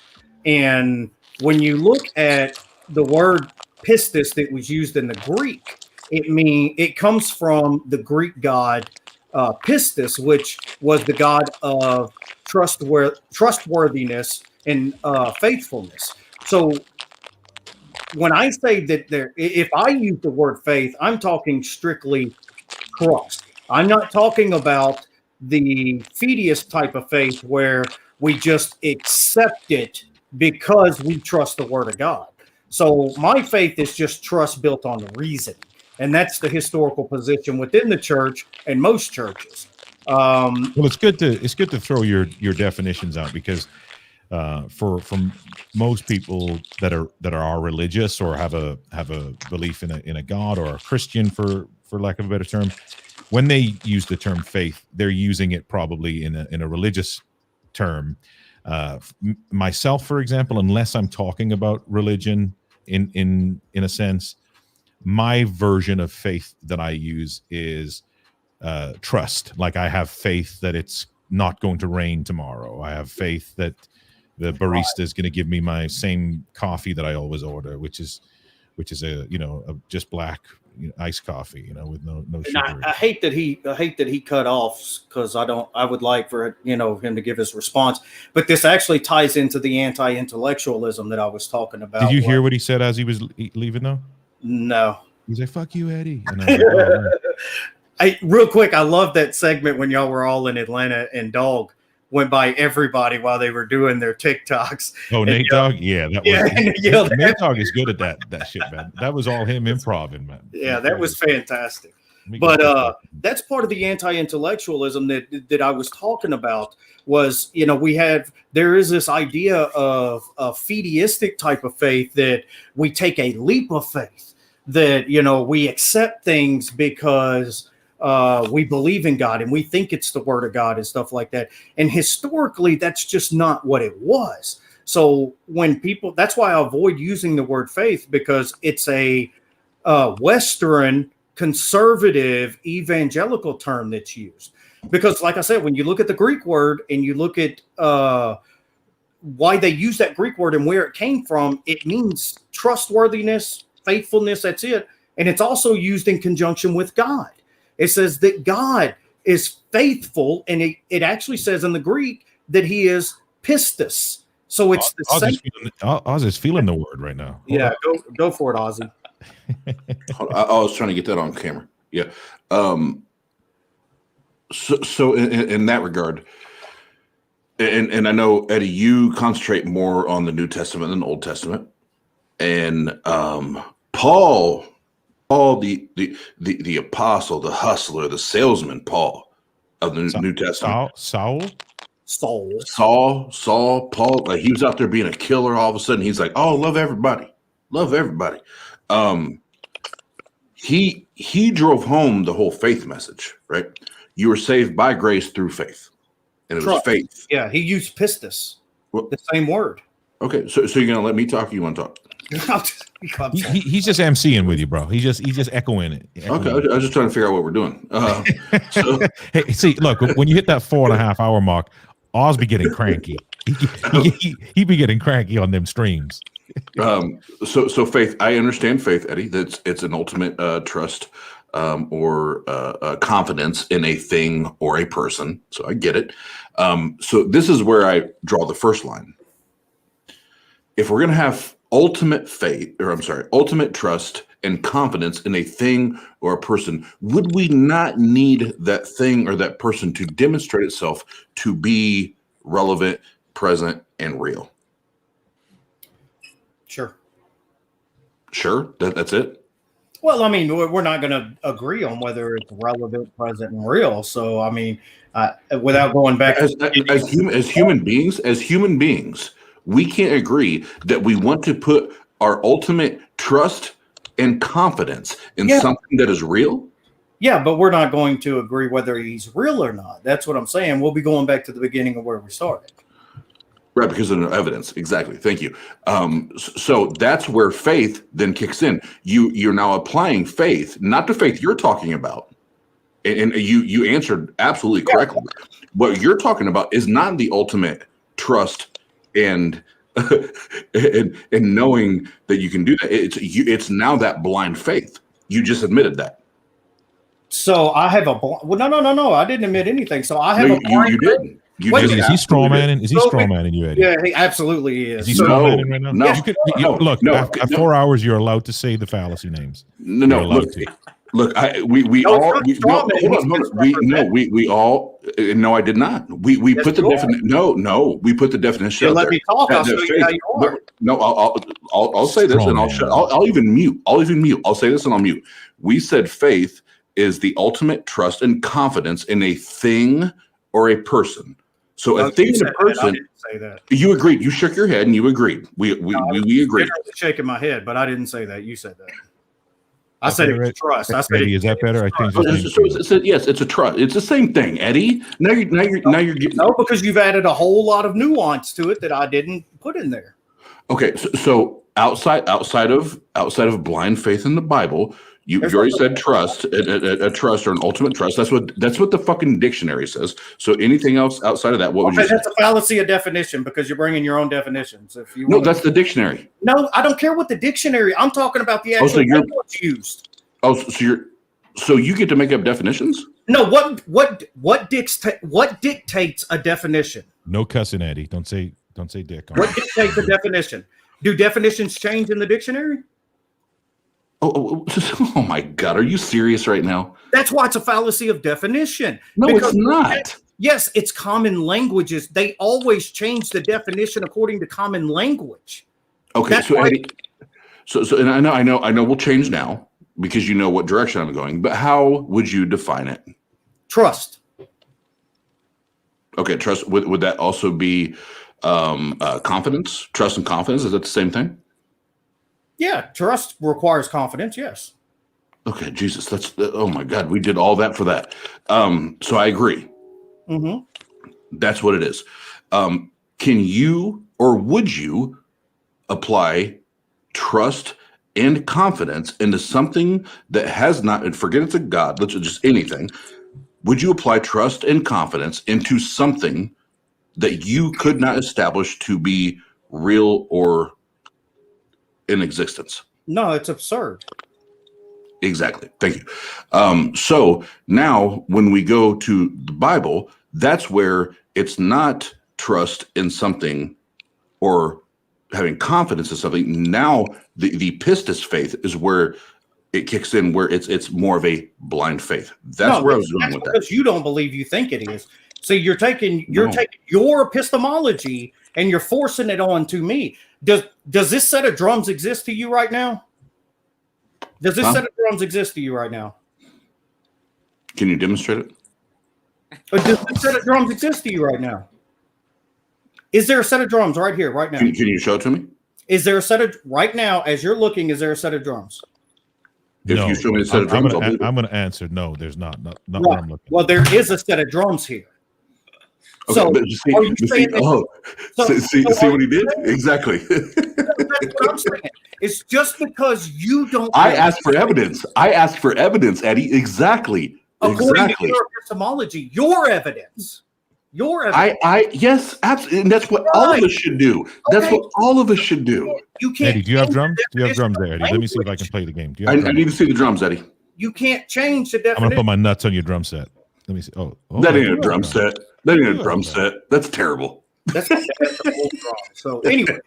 And when you look at the word pistis that was used in the Greek, it comes from the Greek god pistis, which was the god of trustworthiness and faithfulness. So when I say that if I use the word faith, I'm talking strictly trust. I'm not talking about the fideist type of faith where we just accept it because we trust the word of God. So my faith is just trust built on reason. And that's the historical position within the church and most churches. Well, it's good to throw your definitions out, because for most people that are religious or have a belief in a God, or a Christian for lack of a better term, when they use the term faith, they're using it probably in a religious term. Myself, for example, unless I'm talking about religion in a sense, my version of faith that I use is trust. Like, I have faith that it's not going to rain tomorrow. I have faith that the barista is going to give me my same coffee that I always order, which is a just black iced coffee, with no sugar. I hate that he cut off, because I would like for him to give his response. But this actually ties into the anti-intellectualism that I was talking about. Did you hear what he said as he was leaving though? No. He's like, "Fuck you, Eddie." And I was like, "Oh, real quick, I love that segment when y'all were all in Atlanta and Dog went by everybody while they were doing their TikToks. Oh, Nate Dogg? Yeah, that was Nate Dogg is good at that shit, man. That was all him improv, man. Yeah, that was fantastic. But that's part of the anti-intellectualism that I was talking about was, there is this idea of a fideistic type of faith that we take a leap of faith, that, we accept things because we believe in God and we think it's the word of God and stuff like that. And historically, that's just not what it was. So that's why I avoid using the word faith, because it's a Western conservative evangelical term that's used. Because like I said, when you look at the Greek word and you look at why they use that Greek word and where it came from, it means trustworthiness, faithfulness, that's it. And it's also used in conjunction with God. It says that God is faithful, and it actually says in the Greek that he is pistis. So it's the same. Oz is feeling the word right now. Yeah, go for it, Ozzy. I was trying to get that on camera. Yeah. So in that regard, and I know, Eddie, you concentrate more on the New Testament than the Old Testament, and Paul, the apostle, the hustler, the salesman, Paul of the New Testament. Saul, Paul, like he was out there being a killer. All of a sudden, he's like, "Oh, love everybody." He drove home the whole faith message, right? You were saved by grace through faith, and it was faith. Yeah, he used pistis, the same word. Okay, so you're gonna let me talk? Or you want to talk? He's just emceeing with you, bro. He's just echoing it. Okay, I was just trying to figure out what we're doing. Hey, see, look, when you hit that 4.5 hour mark, Oz be getting cranky. He be getting cranky on them streams. So faith, I understand faith, Eddie. It's an ultimate trust or confidence in a thing or a person. So I get it. So this is where I draw the first line. If we're going to have ultimate trust and confidence in a thing or a person, would we not need that thing or that person to demonstrate itself to be relevant, present, and real? Sure. That's it. Well, I mean, we're not going to agree on whether it's relevant, present, and real. So, I mean, without going back as human beings, we can't agree that we want to put our ultimate trust and confidence in something that is real. Yeah, but we're not going to agree whether he's real or not. That's what I'm saying. We'll be going back to the beginning of where we started. Right, because of the evidence. Exactly. Thank you. So that's where faith then kicks in. You're now applying faith, not the faith you're talking about. And you answered absolutely correctly. Yeah. What you're talking about is not the ultimate trust and knowing that you can do that. It's now that blind faith. You just admitted that. So I have no. I didn't admit anything. So I have you didn't. Is he straw manning? Is he straw manning you, Eddie? Yeah, he absolutely is. Is he straw manning right now? Look, after 4 hours, you're allowed to say the fallacy names. No, look. We all. No, I did not. We put the definition. No, we put the definition. Let me talk. I'll show you how you are. No, I'll say this, and I'll even mute. I'll say this, and I'll mute. We said faith is the ultimate trust and confidence in a thing or a person. So a thing and a person. I didn't say that. You agreed. You shook your head and you agreed. We agreed. I was shaking my head, but I didn't say that. You said that. I said it was trust. I said, is that better? I think. Yes, it's a trust. It's the same thing, Eddie. Now you're getting. No, because you've added a whole lot of nuance to it that I didn't put in there. Okay, so outside of blind faith in the Bible, you already said trust, a trust or an ultimate trust. That's what the fucking dictionary says. So anything else outside of that, what would you say? That's a fallacy of definition because you're bringing your own definitions. That's the dictionary. No, I don't care what the dictionary. I'm talking about the actual language used. Oh, so you get to make up definitions? No, what dictates a definition? No cussing, Eddie. Don't say dick. What dictates a definition? Do definitions change in the dictionary? Oh my God! Are you serious right now? That's why it's a fallacy of definition. No, it's not. Yes, it's common languages. They always change the definition according to common language. Okay, That's so why- Eddie, and I know we'll change now because you know what direction I'm going. But how would you define it? Trust. Okay, trust. Would that also be confidence? Trust and confidence, is that the same thing? Yeah, trust requires confidence. Yes. Okay, Jesus, oh my God, we did all that for that. So I agree. Mm-hmm. That's what it is. Can you or would you apply trust and confidence into something that has not, and forget it's a God, let's just anything. Would you apply trust and confidence into something that you could not establish to be real or in existence? No, it's absurd. Exactly. Thank you. So now when we go to the Bible, that's where it's not trust in something or having confidence in something. Now the pistis faith is where it kicks in, where it's more of a blind faith. That's where I was going with that. Because you don't believe you think it is. So you're taking your epistemology and you're forcing it on to me. Does this set of drums exist to you right now? Does this set of drums exist to you right now? Can you demonstrate it? Or does this set of drums exist to you right now? Is there a set of drums right here, right now? Can you show it to me? Is there a set of, right now, as you're looking, is there a set of drums? If you show me a set of drums, I'm going to answer no. There's not. Not Right. where I'm looking. Well, there is a set of drums here. Okay, So, see are you saying that- see what he did? Exactly. That's what I'm saying. It's just because you don't. I asked for evidence. Eddie. Exactly. According Exactly. to your epistemology, your evidence. Yes, absolutely. And that's what all of us should do. That's what all of us should do. You can't. Eddie, do you have drums? Do you have drums there, Eddie? Let me see if I can play the game. Do you I have drums? need to see the drums, Eddie. You can't change the I'm going to definition. put my nuts on your drum set. Let me see. Oh, That okay. ain't a drum set. That ain't a drum set. That's terrible. That's a whole drum. So anyway,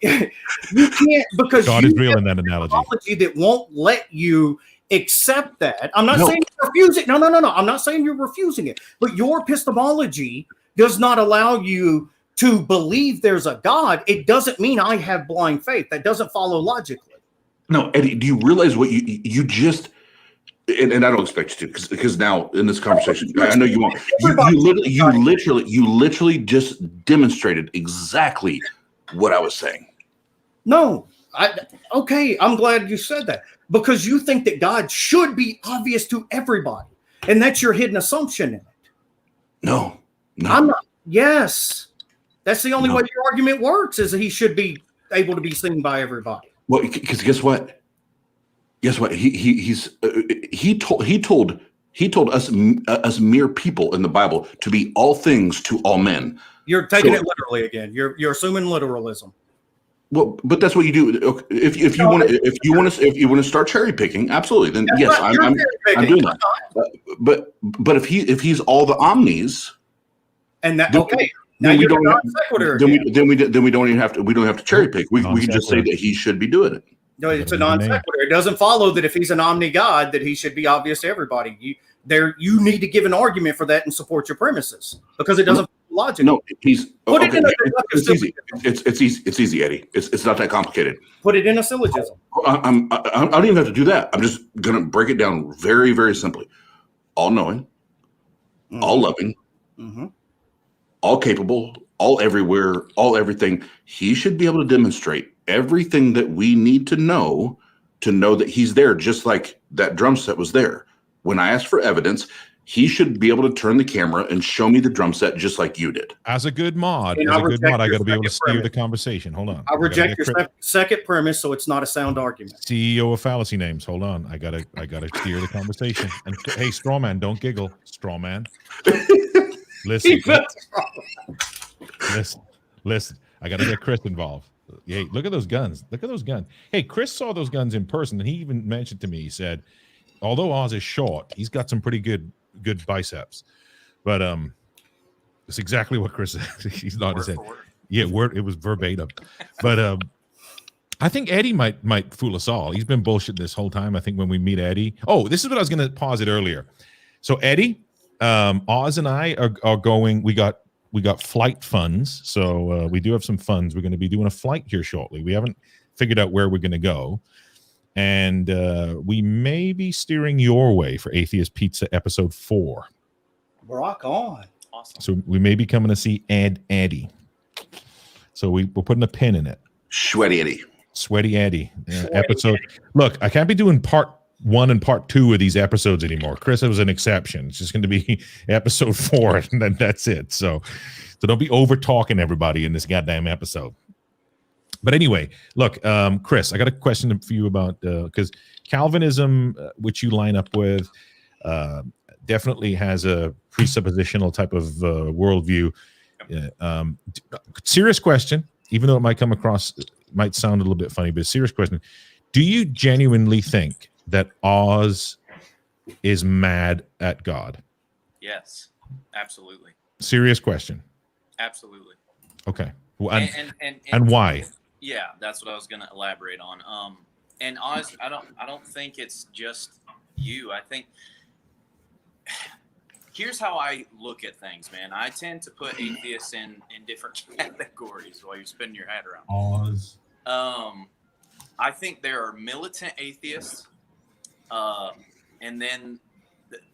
you can't, because God you is real have in that an analogy. epistemology that won't let you accept that. I'm not No. saying you refuse it. No. I'm not saying you're refusing it. But your epistemology does not allow you to believe there's a God. It doesn't mean I have blind faith. That doesn't follow logically. No, Eddie, do you realize what you just and I don't expect you to because now in this conversation, I know you won't. You literally just demonstrated exactly what I was saying. No. Okay, I'm glad you said that, because you think that God should be obvious to everybody, and that's your hidden assumption in it. No. I'm not. Yes, that's the only way your argument works, is that he should be able to be seen by everybody. Well, because guess what? He told us mere people in the Bible to be all things to all men. You're taking it literally again. You're assuming literalism. Well, but that's what you do. If you want to start cherry picking, absolutely. Then That's yes, right, I'm doing that. But if he's all the omnis, and that then- okay. then Now we you're don't non have- sequitur. then we don't even have to cherry pick. We can just say that he should be doing it. No, it's a non sequitur. It doesn't follow that if he's an omni God that he should be obvious to everybody. You need to give an argument for that and support your premises, because it doesn't logic. No, he's Put it okay. in a It's easy. It's easy. It's easy, Eddie. It's not that complicated. Put it in a syllogism. I don't even have to do that. I'm just gonna break it down very, very simply. All knowing, all loving, all capable, all everywhere, all everything. He should be able to demonstrate everything that we need to know that he's there, just like that drum set was there. When I asked for evidence, he should be able to turn the camera and show me the drum set just like you did. As a good mod, And I I got reject to your be able to second steer premise. the conversation. Hold on. I reject gotta your second premise, so it's not a sound argument. CEO of fallacy names. Hold on. I gotta steer the conversation. And hey, straw man, don't giggle. Straw man. Listen. Listen. I gotta get Chris involved. Hey, look at those guns. Hey, Chris saw those guns in person, and he even mentioned to me, he said, although Oz is short, he's got some pretty good biceps. But it's exactly what Chris said. He's not his head. Yeah, it was verbatim. But I think Eddie might fool us all. He's been bullshitting this whole time. I think when we meet Eddie. Oh, this is what I was going to posit earlier. So Eddie, Oz and I are going. We got flight funds, so we do have some funds. We're going to be doing a flight here shortly. We haven't figured out where we're going to go, and we may be steering your way for Atheist Pizza episode 4. Rock on. Awesome. So we may be coming to see Eddie. So we're putting a pin in it. Sweaty Eddie. Sweaty Eddie episode. Look, I can't be doing part 1 and part 2 of these episodes anymore. Chris, it was an exception. It's just going to be episode 4, and then that's it. So don't be over talking everybody in this goddamn episode. But anyway, look, Chris, I got a question for you about because Calvinism, which you line up with, definitely has a presuppositional type of worldview. Serious question, even though it might might sound a little bit funny, but a serious question. Do you genuinely think that Oz is mad at God? Yes, absolutely. Serious question. Absolutely. Okay. Well, And why? Yeah, that's what I was going to elaborate on. And Oz, I don't think it's just you. I think here's how I look at things, man. I tend to put atheists in different categories while you're spinning your head around. Oz. I think there are militant atheists, and then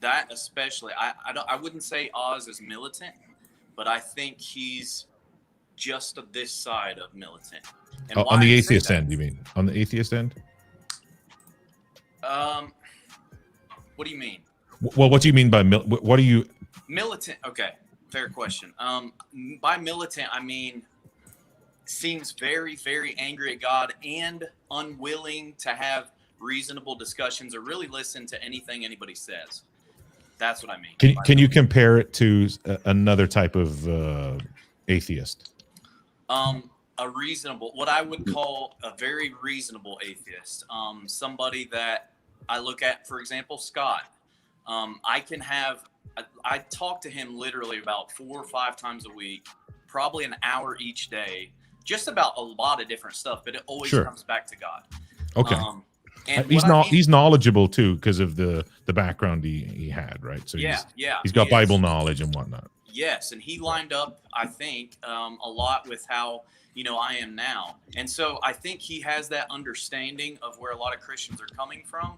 that especially. I wouldn't say Oz is militant, but I think he's just of this side of militant. And On the atheist end, you mean? On the atheist end? What do you mean? Well, what do you mean by what do you? Militant. Okay, fair question. By militant, I mean seems very, very angry at God and unwilling to have reasonable discussions or really listen to anything anybody says. That's what I mean. Can you compare it to another type of atheist? A reasonable, what I would call a very reasonable atheist. Somebody that I look at, for example, Scott. I talk to him literally about 4 or 5 times a week, probably an hour each day, just about a lot of different stuff, but it always comes back to God. Okay. And he's knowledgeable too because of the background he had, right? So he's got Bible knowledge and whatnot. Yes, and he lined up, I think, a lot with how I am now, and so I think he has that understanding of where a lot of Christians are coming from.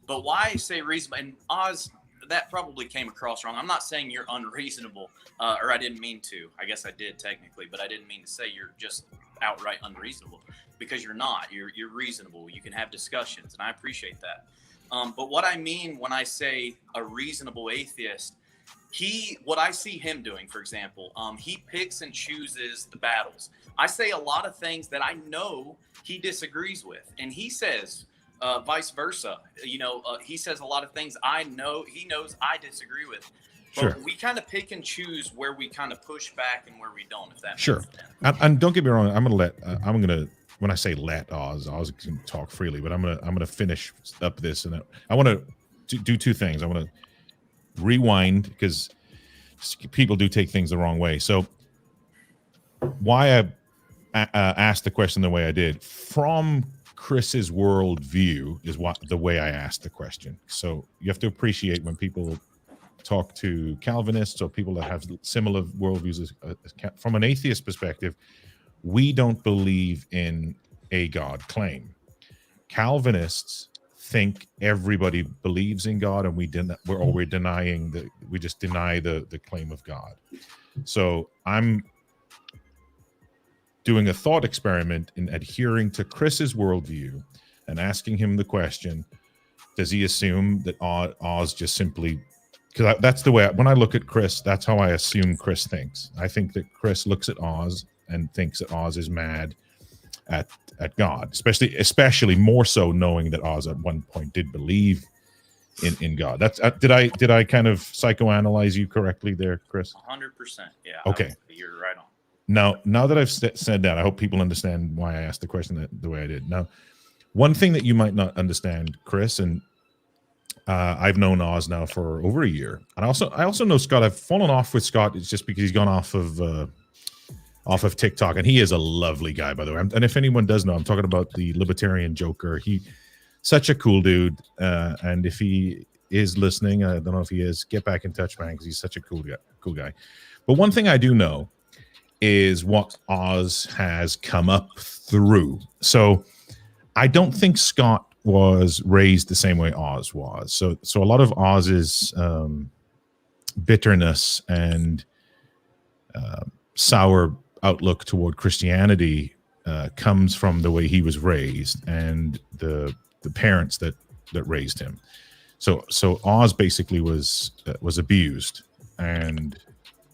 But why I say reasonable, and Oz, that probably came across wrong. I'm not saying you're unreasonable, or I didn't mean to. I guess I did technically, but I didn't mean to say you're just outright unreasonable, because you're not. You're reasonable. You can have discussions, and I appreciate that. But what I mean when I say a reasonable atheist, what I see him doing, for example, he picks and chooses the battles. I say a lot of things that I know he disagrees with, and he says vice versa. He says a lot of things he knows I disagree with. But we kind of pick and choose where we kind of push back and where we don't, if that makes sense. And don't get me wrong, when I say let Oz can talk freely, but I'm gonna finish up this, and I want to do 2 things. I want to rewind because people do take things the wrong way. So why I asked the question the way I did from Chris's worldview is the way I asked the question. So you have to appreciate when people talk to Calvinists or people that have similar worldviews as from an atheist perspective, we don't believe in a God claim. Calvinists think everybody believes in God, and we just deny the claim of God. So I'm doing a thought experiment in adhering to Chris's worldview and asking him the question: does he assume that Oz just simply? Because that's the way when I look at Chris, that's how I assume Chris thinks. I think that Chris looks at Oz and thinks that Oz is mad at God, especially more so knowing that Oz at one point did believe in God. That's did I kind of psychoanalyze you correctly there, Chris? 100%. Yeah. Okay. You're right on. Now that I've said that, I hope people understand why I asked the question the way I did. Now, one thing that you might not understand, Chris, and I've known Oz now for over a year, and I also know Scott. I've fallen off with Scott. It's just because he's gone off of TikTok, and he is a lovely guy, by the way. And if anyone does know, I'm talking about the Libertarian Joker. He such a cool dude, and if he is listening, I don't know if he is, get back in touch, man, because he's such a cool guy. But one thing I do know is what Oz has come up through. So I don't think Scott was raised the same way Oz was. So a lot of Oz's bitterness and sour outlook toward Christianity comes from the way he was raised and the parents that raised him. So Oz basically was abused, and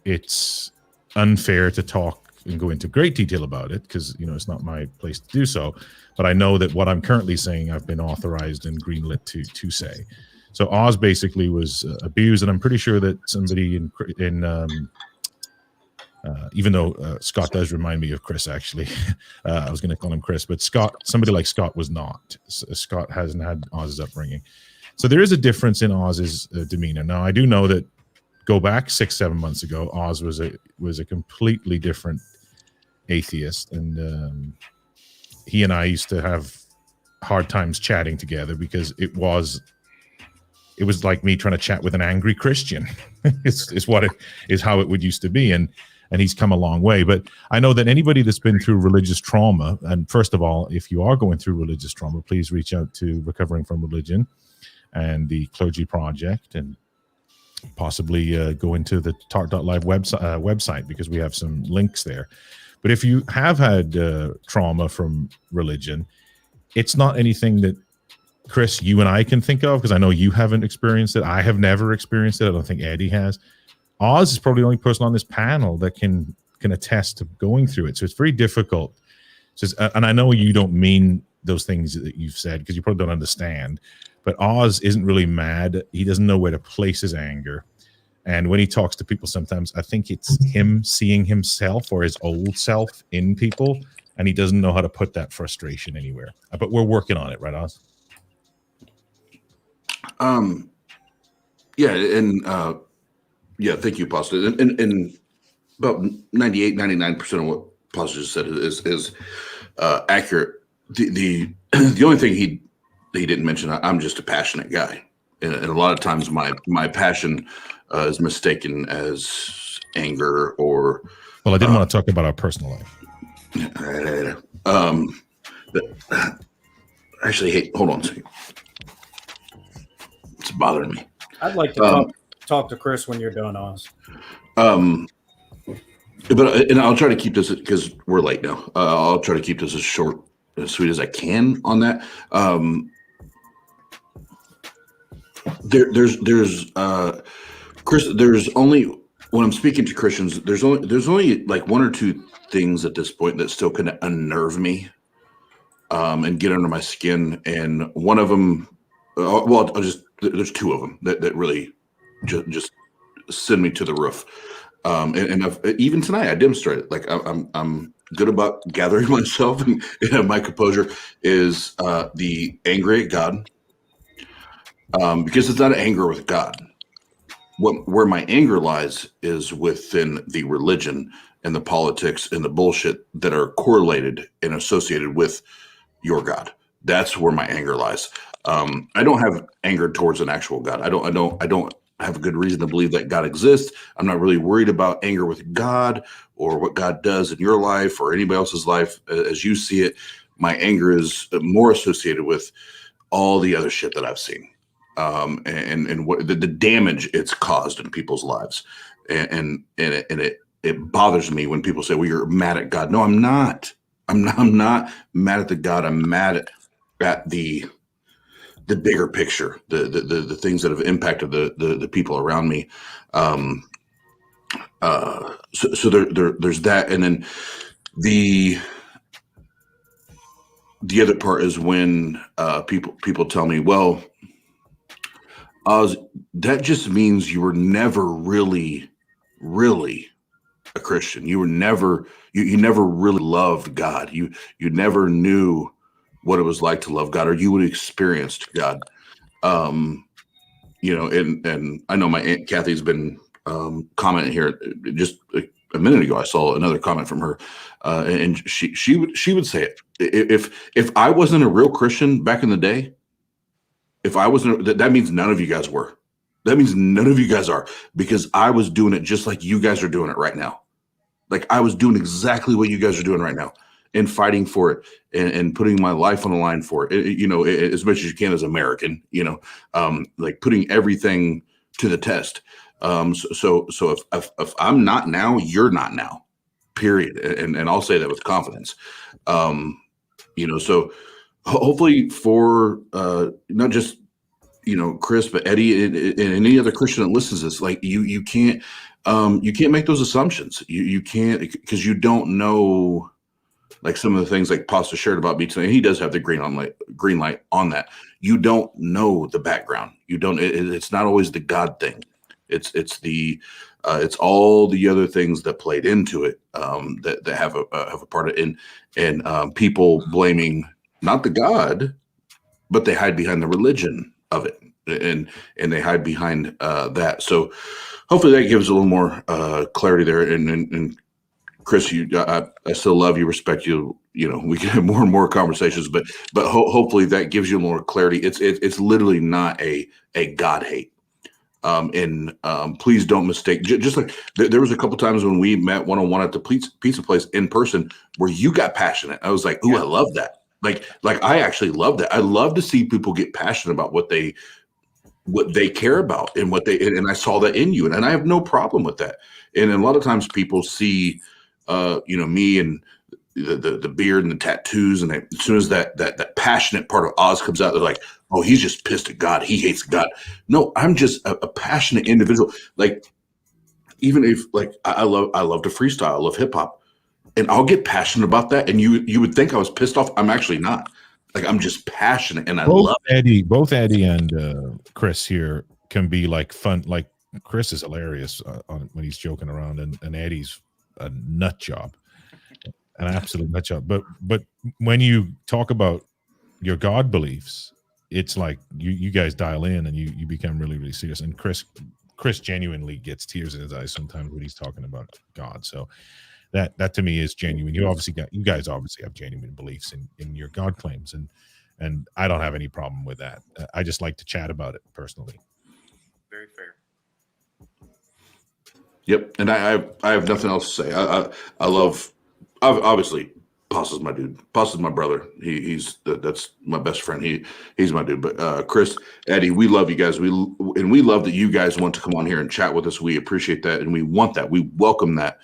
it's unfair to talk and go into great detail about it because it's not my place to do so. But I know that what I'm currently saying, I've been authorized and greenlit to say. So Oz basically was abused, and I'm pretty sure that somebody in even though Scott does remind me of Chris, actually, I was going to call him Chris, but somebody like Scott was not. Scott hasn't had Oz's upbringing, so there is a difference in Oz's demeanor. Now, I do know that go back 6-7 months ago, Oz was a completely different atheist, and he and I used to have hard times chatting together because it was like me trying to chat with an angry Christian. is what it is, how it would used to be, and he's come a long way. But I know that anybody that's been through religious trauma, and first of all, if you are going through religious trauma, please reach out to Recovering from Religion and the Clergy Project, and possibly go into the TART.live website because we have some links there. But if you have had trauma from religion, it's not anything that, Chris, you and I can think of, because I know you haven't experienced it. I have never experienced it. I don't think Eddie has. Oz is probably the only person on this panel that can attest to going through it. So it's very difficult. And I know you don't mean those things that you've said because you probably don't understand. But Oz isn't really mad. He doesn't know where to place his anger. And when he talks to people, sometimes I think it's him seeing himself or his old self in people, and he doesn't know how to put that frustration anywhere. But we're working on it, right, Oz? Yeah, and thank you, Pastor. And about 99% of what Pastor just said is accurate. The only thing he didn't mention, I'm just a passionate guy, and a lot of times my passion is mistaken as anger or. Well, I didn't want to talk about our personal life. Actually, hold on a second. It's bothering me. I'd like to talk to Chris when you're done, Oz. And I'll try to keep this because we're late now. I'll try to keep this as short, as sweet as I can on that. There's Chris. There's only, when I'm speaking to Christians, there's only like one or two things at this point that still kind of unnerve me, and get under my skin. And one of them, there's two of them that really just send me to the roof. And even tonight I demonstrated, like I'm good about gathering myself and my composure is the angry at God, because it's not an anger with God. Where my anger lies is within the religion and the politics and the bullshit that are correlated and associated with your God. That's where my anger lies. I don't have anger towards an actual God. I don't have a good reason to believe that God exists. I'm not really worried about anger with God or what God does in your life or anybody else's life as you see it. My anger is more associated with all the other shit that I've seen, and what the damage it's caused in people's lives, and it bothers me when people say, "Well, you're mad at God." No, I'm not. I'm not mad at the God. I'm mad at the bigger picture, the things that have impacted the people around me. So there's that, and then the other part is when people tell me, well, Oz, that just means you were never really a Christian. You were never you never really loved God. You never knew what it was like to love God, or you would have experienced God. And I know my Aunt Kathy's been commenting here just a minute ago. I saw another comment from her, and she would say it. If I wasn't a real Christian back in the day, If I wasn't, that means none of you guys were. That means none of you guys are, because I was doing it just like you guys are doing it right now. Like I was doing exactly what you guys are doing right now and fighting for it and putting my life on the line for it, you know, as much as you can as American, you know, like putting everything to the test. So if I'm not now, you're not now, period. And I'll say that with confidence. You know, so hopefully for not just, you know, Chris, but Eddie and any other Christian that listens to this, like you can't make those assumptions. You can't, because you don't know, like some of the things like Pasta shared about me tonight. He does have the green light on that. You don't know the background. You don't. It's not always the God thing. It's all the other things that played into it that have a part of it. And people blaming not the God, but they hide behind the religion of it, and they hide behind that. So hopefully that gives a little more clarity there. And Chris, I still love you, respect you. You know, we can have more and more conversations, but hopefully that gives you more clarity. It's literally not a God hate. And please don't mistake. Just like there was a couple times when we met one-on-one at the pizza place in person where you got passionate. I was like, "Ooh, I love that." Like I actually love that. I love to see people get passionate about what they care about and and I saw that in you, and I have no problem with that. And a lot of times people see, you know, me and the beard and the tattoos, and as soon as that passionate part of Oz comes out, they're like, "Oh, he's just pissed at God. He hates God." No, I'm just a passionate individual. Like, even if like I love to freestyle, I love hip hop, and I'll get passionate about that. And you would think I was pissed off. I'm actually not. Like, I'm just passionate, and I love it. Both Eddie and Chris here can be like fun. Like Chris is hilarious when he's joking around, and Eddie's a nut job, an absolute nut job. But when you talk about your God beliefs, it's like you guys dial in and you become really, really serious. And Chris genuinely gets tears in his eyes sometimes when he's talking about God. So that to me is genuine. You guys obviously have genuine beliefs in your God claims, and I don't have any problem with that. I just like to chat about it personally. Very fair. Yep, and I have nothing else to say. I love, obviously, Pasta's my dude. Pasta's my brother. That's my best friend. He's my dude. But Chris, Eddie, we love you guys. We love that you guys want to come on here and chat with us. We appreciate that, and we want that. We welcome that.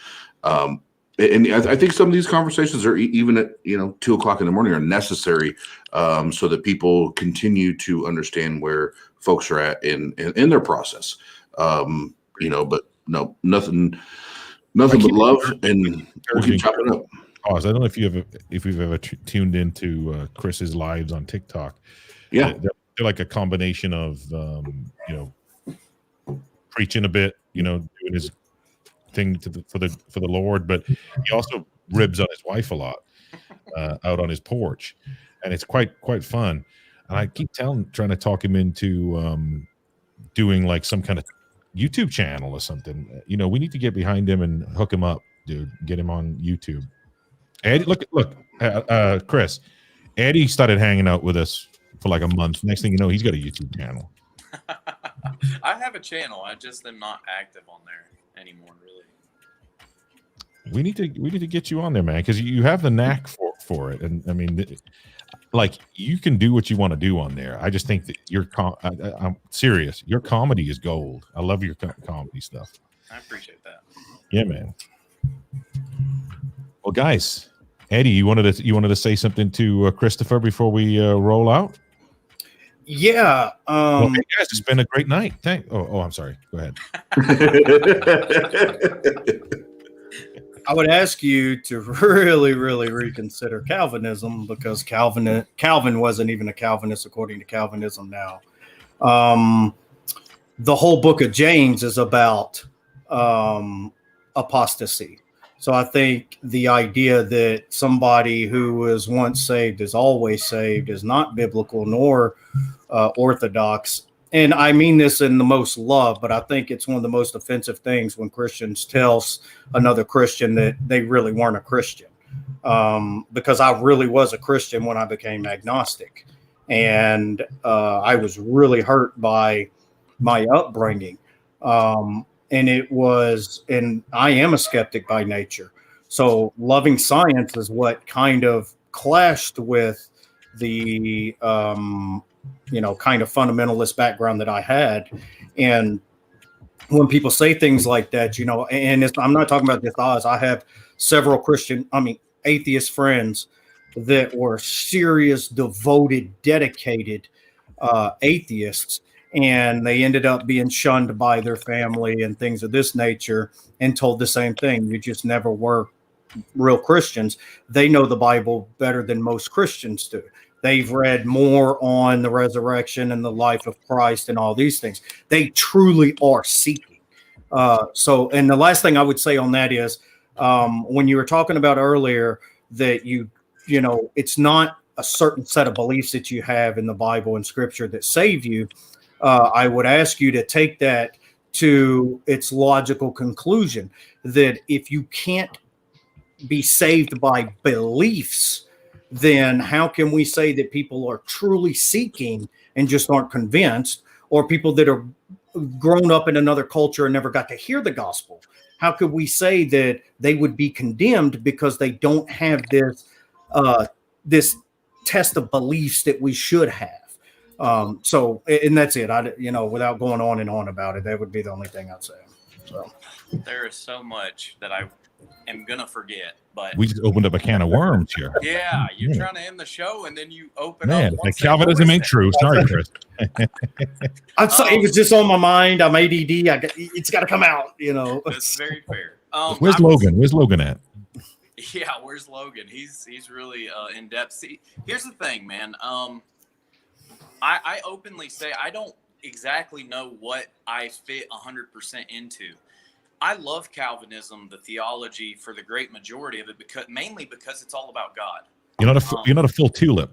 And I think some of these conversations are even at 2:00 in the morning are necessary, so that people continue to understand where folks are at in their process. But no, nothing but love, and we'll keep chopping up. I don't know if you've ever tuned into Chris's lives on TikTok. Yeah, they're like a combination of preaching a bit, doing his thing for the Lord, but he also ribs on his wife a lot out on his porch, and it's quite fun. And I keep trying to talk him into doing like some kind of YouTube channel or something. We need to get behind him and hook him up, dude. Get him on YouTube. Eddie, look, Chris. Eddie started hanging out with us for like a month. Next thing you know, he's got a YouTube channel. I have a channel. I just am not active on there anymore, really. We need to get you on there, man, because you have the knack for it. And I mean, like, you can do what you want to do on there. I just think that I'm serious. Your comedy is gold. I love your comedy stuff. I appreciate that. Yeah, man. Well, guys, Eddie, you wanted to say something to Christopher before we roll out? Yeah. Well, hey guys, it's been a great night. Oh, I'm sorry. Go ahead. I would ask you to really, really reconsider Calvinism, because Calvin wasn't even a Calvinist according to Calvinism now. The whole book of James is about apostasy. So I think the idea that somebody who was once saved is always saved is not biblical nor orthodox. And I mean this in the most love, but I think it's one of the most offensive things when Christians tell another Christian that they really weren't a Christian. Because I really was a Christian when I became agnostic. and I was really hurt by my upbringing. And I am a skeptic by nature. So loving science is what kind of clashed with the, kind of fundamentalist background that I had. And when people say things like that, and I'm not talking about just Oz. I have several atheist friends that were serious, devoted, dedicated atheists, and they ended up being shunned by their family and things of this nature, and told the same thing. You just never were real Christians. They know the Bible better than most Christians do. They've read more on the resurrection and the life of Christ and all these things. They truly are seeking. And the last thing I would say on that is, when you were talking about earlier that it's not a certain set of beliefs that you have in the Bible and Scripture that save you. I would ask you to take that to its logical conclusion, that if you can't be saved by beliefs, then how can we say that people are truly seeking and just aren't convinced, or people that are grown up in another culture and never got to hear the gospel? How could we say that they would be condemned because they don't have this test of beliefs that we should have? And that's it. Without going on and on about it, that would be the only thing I'd say. So there is so much that I am gonna forget, but we just opened up a can of worms here. Yeah, you're trying to end the show and then you open Man, up. like Calvinism ain't true. Sorry, Chris. I'm sorry, it was just on my mind. I'm ADD. It's got to come out. That's very fair. Where's Logan? Where's Logan at? Yeah, where's Logan? He's really in depth. See, here's the thing, man. I openly say I don't exactly know what I fit 100% into. I love Calvinism, the theology, for the great majority of it, mainly because it's all about God. You're not a full tulip.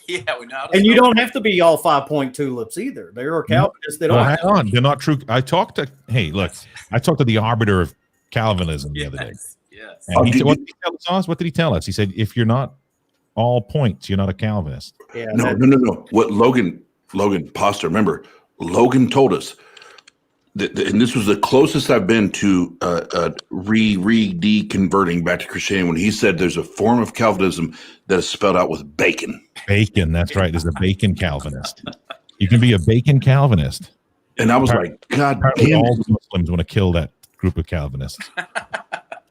Yeah, we know. And you don't have to be all 5-point tulips either. There are Calvinists that hang on, they're not true. I talked to the arbiter of Calvinism the other day. Yes. And what did he tell us? What did he tell us? He said, if you're not all points, you're not a Calvinist. Yeah, no. What Logan Poster, remember, Logan told us and this was the closest I've been to deconverting back to Christianity, when he said there's a form of Calvinism that is spelled out with bacon. Bacon, that's right. There's a bacon Calvinist. You can be a bacon Calvinist. And I was like, God damn, all the Muslims want to kill that group of Calvinists.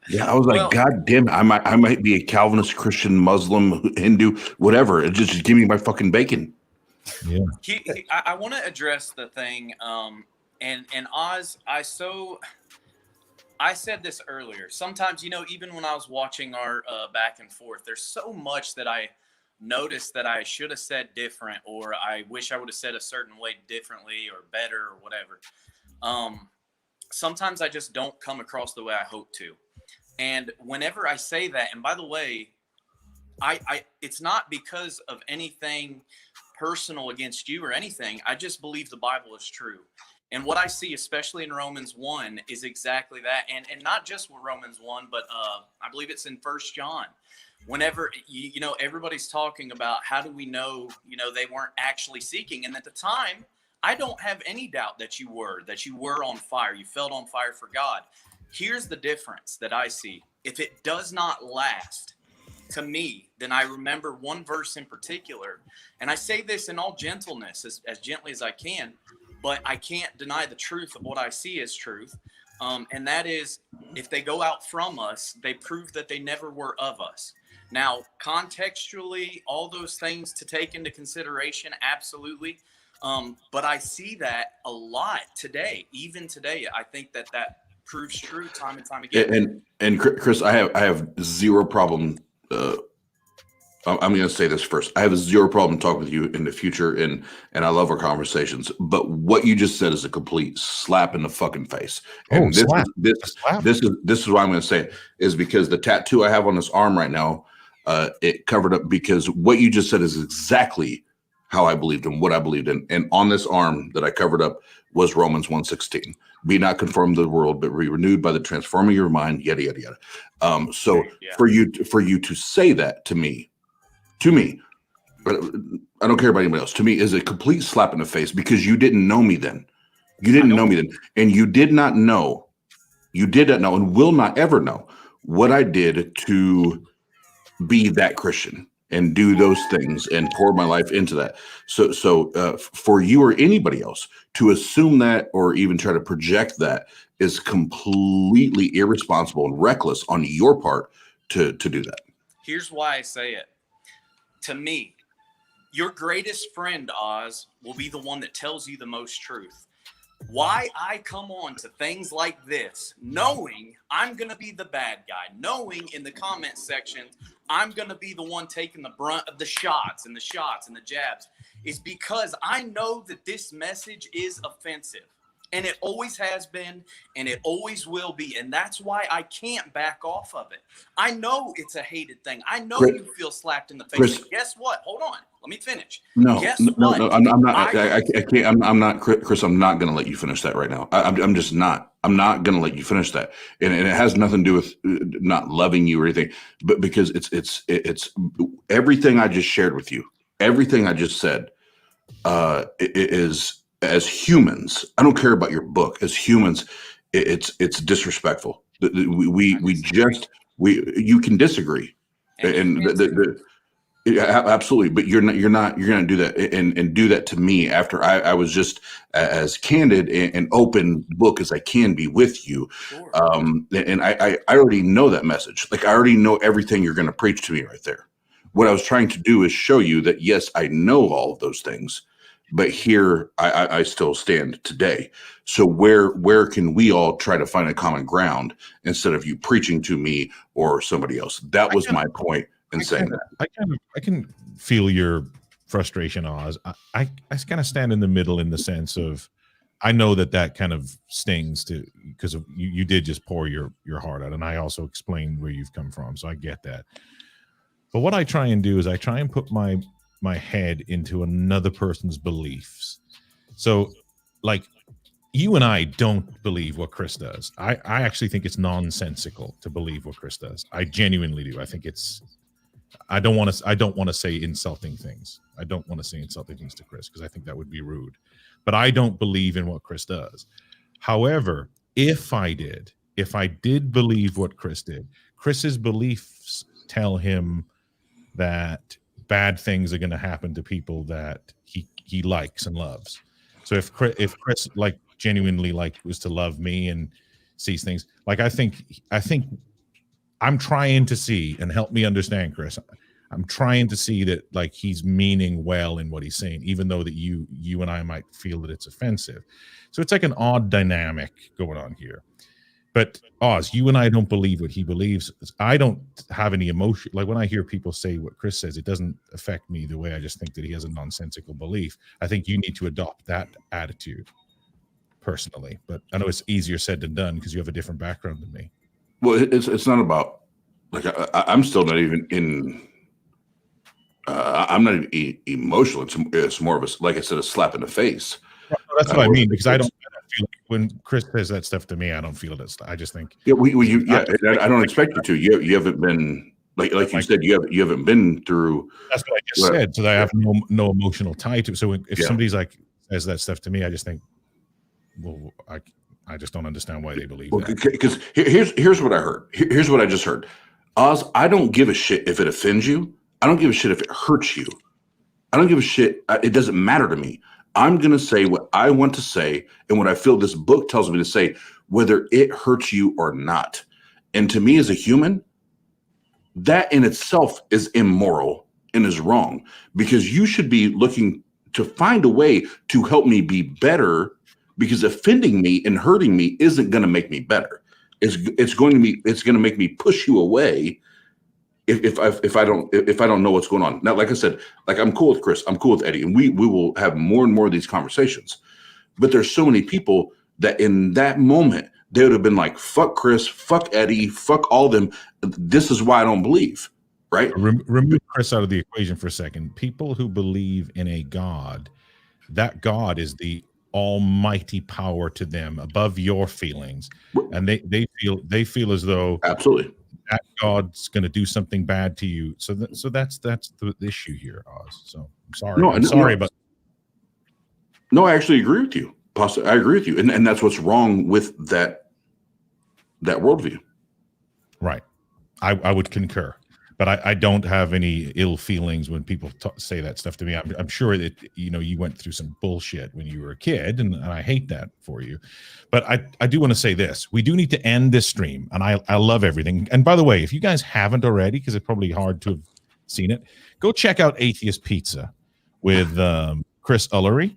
Yeah, I was like, God damn it, I might be a Calvinist, Christian, Muslim, Hindu, whatever. Just give me my fucking bacon. Yeah. I want to address the thing. And Oz, I said this earlier. Sometimes, even when I was watching our back and forth, there's so much that I noticed that I should have said different, or I wish I would have said a certain way differently or better or whatever. Sometimes I just don't come across the way I hope to. And whenever I say that, and by the way, I it's not because of anything personal against you or anything. I just believe the Bible is true. And what I see, especially in Romans 1, is exactly that. And not just with Romans 1, but I believe it's in 1 John. Whenever, everybody's talking about how do we know, they weren't actually seeking. And at the time, I don't have any doubt that you were on fire. You felt on fire for God. Here's the difference that I see. If it does not last, to me, then I remember one verse in particular. And I say this in all gentleness, as gently as I can. But I can't deny the truth of what I see as truth. And that is, if they go out from us, they prove that they never were of us. Now, contextually, all those things to take into consideration, absolutely. But I see that a lot today. Even today, I think that proves true time and time again. And Chris, I have zero problem. I'm going to say this first. I have zero problem talking with you in the future, and I love our conversations. But what you just said is a complete slap in the fucking face. And this is why I'm going to say it, is because the tattoo I have on this arm right now, it covered up, because what you just said is exactly how I believed and what I believed in. And on this arm that I covered up was Romans 1:16. Be not conformed to the world, but be renewed by the transforming of your mind, yada, yada, yada. For you to say that to me, I don't care about anybody else. To me, is a complete slap in the face because you didn't know me then. You didn't know me then, and you did not know. You did not know, and will not ever know what I did to be that Christian and do those things and pour my life into that. So for you or anybody else to assume that or even try to project that is completely irresponsible and reckless on your part to do that. Here's why I say it. To me, your greatest friend, Oz, will be the one that tells you the most truth. Why I come on to things like this, knowing I'm going to be the bad guy, knowing in the comment section, I'm going to be the one taking the brunt of the shots and the jabs, is because I know that this message is offensive. And it always has been, and it always will be. And that's why I can't back off of it. I know it's a hated thing. I know Chris, you feel slapped in the face. Chris, And guess what? Hold on. Let me finish. No, Guess no, what? no, I'm not. I can't. I'm not, Chris. I'm not going to let you finish that right now. I'm just not. I'm not going to let you finish that, and it has nothing to do with not loving you or anything, but because it's everything I just shared with you, everything I just said, is as humans. I don't care about your book. As humans, it's disrespectful. You can disagree, and yeah, absolutely, but you're going to do that and do that to me after I was just as candid and open book as I can be with you. Sure. And I already know that message. Like I already know everything you're going to preach to me right there. What I was trying to do is show you that, yes, I know all of those things, but here I still stand today. So where can we all try to find a common ground instead of you preaching to me or somebody else? That was my point. I can feel your frustration, Oz. I kind of stand in the middle in the sense of I know that kind of stings because you did just pour your heart out, and I also explained where you've come from, so I get that. But what I try and do is I try and put my head into another person's beliefs. So, like, you and I don't believe what Chris does. I actually think it's nonsensical to believe what Chris does. I genuinely do. I think it's. I don't want to say insulting things. I don't want to say insulting things to Chris because I think that would be rude. But I don't believe in what Chris does. However, if I did believe what Chris did, Chris's beliefs tell him that bad things are going to happen to people that he likes and loves. So if Chris like genuinely was to love me and sees things like I think I'm trying to see, and help me understand, Chris. I'm trying to see that like he's meaning well in what he's saying, even though that you and I might feel that it's offensive. So it's like an odd dynamic going on here. But Oz, you and I don't believe what he believes. I don't have any emotion. Like when I hear people say what Chris says, it doesn't affect me the way. I just think that he has a nonsensical belief. I think you need to adopt that attitude personally. But I know it's easier said than done because you have a different background than me. Well, it's not about like I'm still not even in. I'm not even emotional. It's more of a, like I said, a slap in the face. That's what I mean, because I don't feel like when Chris says that stuff to me, I don't feel it. I just think I don't expect you to. You haven't been like you said. You haven't been through. That's what I just said. So that I have no emotional tie to it. So if somebody's like says that stuff to me, I just think, well, I just don't understand why they believe that. Because here's what I heard. Here's what I just heard. Oz, I don't give a shit if it offends you. I don't give a shit if it hurts you. I don't give a shit. It doesn't matter to me. I'm going to say what I want to say and what I feel this book tells me to say, whether it hurts you or not. And to me as a human, that in itself is immoral and is wrong, because you should be looking to find a way to help me be better, because offending me and hurting me isn't going to make me better. It's going to make me push you away if I don't know what's going on. Now, like I said, like I'm cool with Chris, I'm cool with Eddie, and we will have more and more of these conversations. But there's so many people that in that moment they would have been like, fuck Chris, fuck Eddie, fuck all of them. This is why I don't believe, right? Remove Chris out of the equation for a second. People who believe in a God, that God is the almighty power to them above your feelings, and they feel as though absolutely that God's going to do something bad to you. So that's the issue here, Oz. So I'm sorry. No, I'm sorry, but no, I actually agree with you. I agree with you, and that's what's wrong with that worldview. Right. I would concur, but I don't have any ill feelings when people say that stuff to me. I'm sure that you went through some bullshit when you were a kid, and I hate that for you. But I do want to say this: we do need to end this stream, and I love everything. And by the way, if you guys haven't already, because it's probably hard to have seen it, go check out Atheist Pizza with Chris Ullery,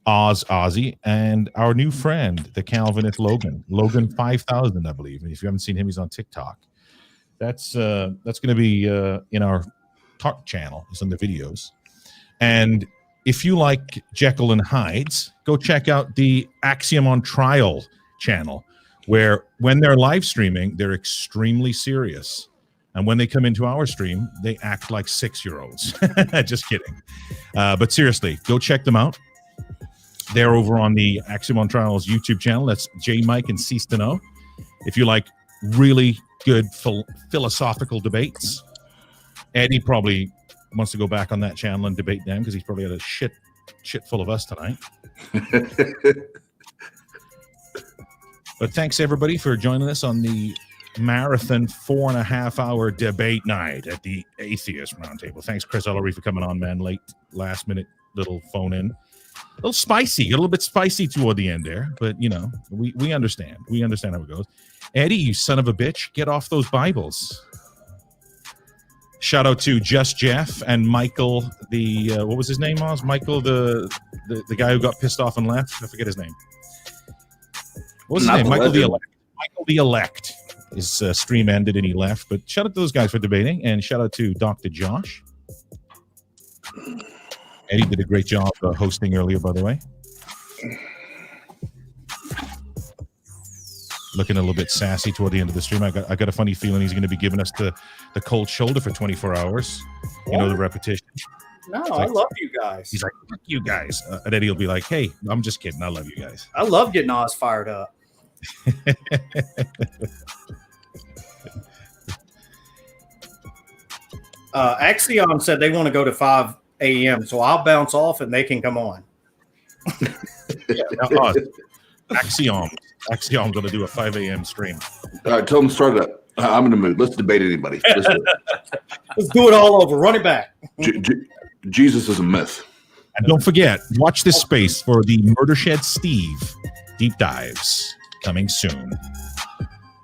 Ozzy, and our new friend, the Calvinist Logan 5000, I believe. And if you haven't seen him, he's on TikTok. That's going to be in our TART channel. It's on the videos. And if you like Jekyll and Hyde's, go check out the Axiom on Trial channel, where when they're live streaming, they're extremely serious. And when they come into our stream, they act like 6-year-olds. Just kidding. But seriously, go check them out. They're over on the Axiom on Trial's YouTube channel. That's J. Mike and Cease to Know. If you like really good philosophical debates, Eddie probably wants to go back on that channel and debate them because he's probably had a shit full of us tonight. But thanks everybody for joining us on the marathon 4.5-hour debate night at the Atheist Roundtable. Thanks, Chris Ullery, for coming on, man. Last minute little phone in. A little spicy, a little bit spicy toward the end there, but we understand. We understand how it goes. Eddie, you son of a bitch, get off those Bibles. Shout out to Just Jeff and Michael, what was his name, Oz? Michael, the guy who got pissed off and left. I forget his name. What was his name? Michael the Elect. Michael the Elect. His stream ended and he left. But shout out to those guys for debating, and shout out to Dr. Josh. Eddie did a great job hosting earlier, by the way. Looking a little bit sassy toward the end of the stream. I got a funny feeling he's going to be giving us the cold shoulder for 24 hours. You know, the repetition. No, I love you guys. He's like, fuck you guys. And Eddie will be like, hey, I'm just kidding. I love you guys. I love getting Oz fired up. Axiom said they want to go to 5 a.m., so I'll bounce off and they can come on. Axiom going to do a 5 a.m. stream. All right, tell them to start it up. I'm in the mood. Let's debate anybody. Let's do it all over. Run it back. Jesus is a myth. And don't forget, watch this space for the Murder Shed Steve deep dives coming soon.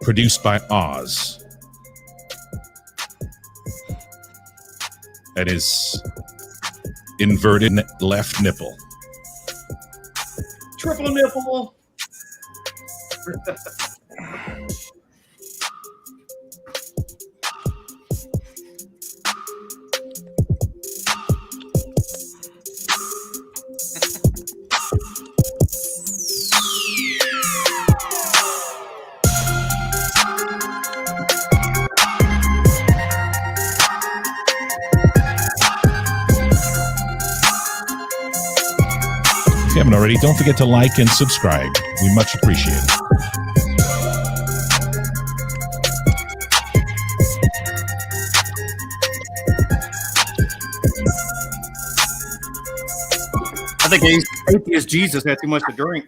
Produced by Oz. That is inverted left nipple. Triple nipple. If you haven't already, don't forget to like and subscribe. We much appreciate it. I think atheist Jesus had too much to drink.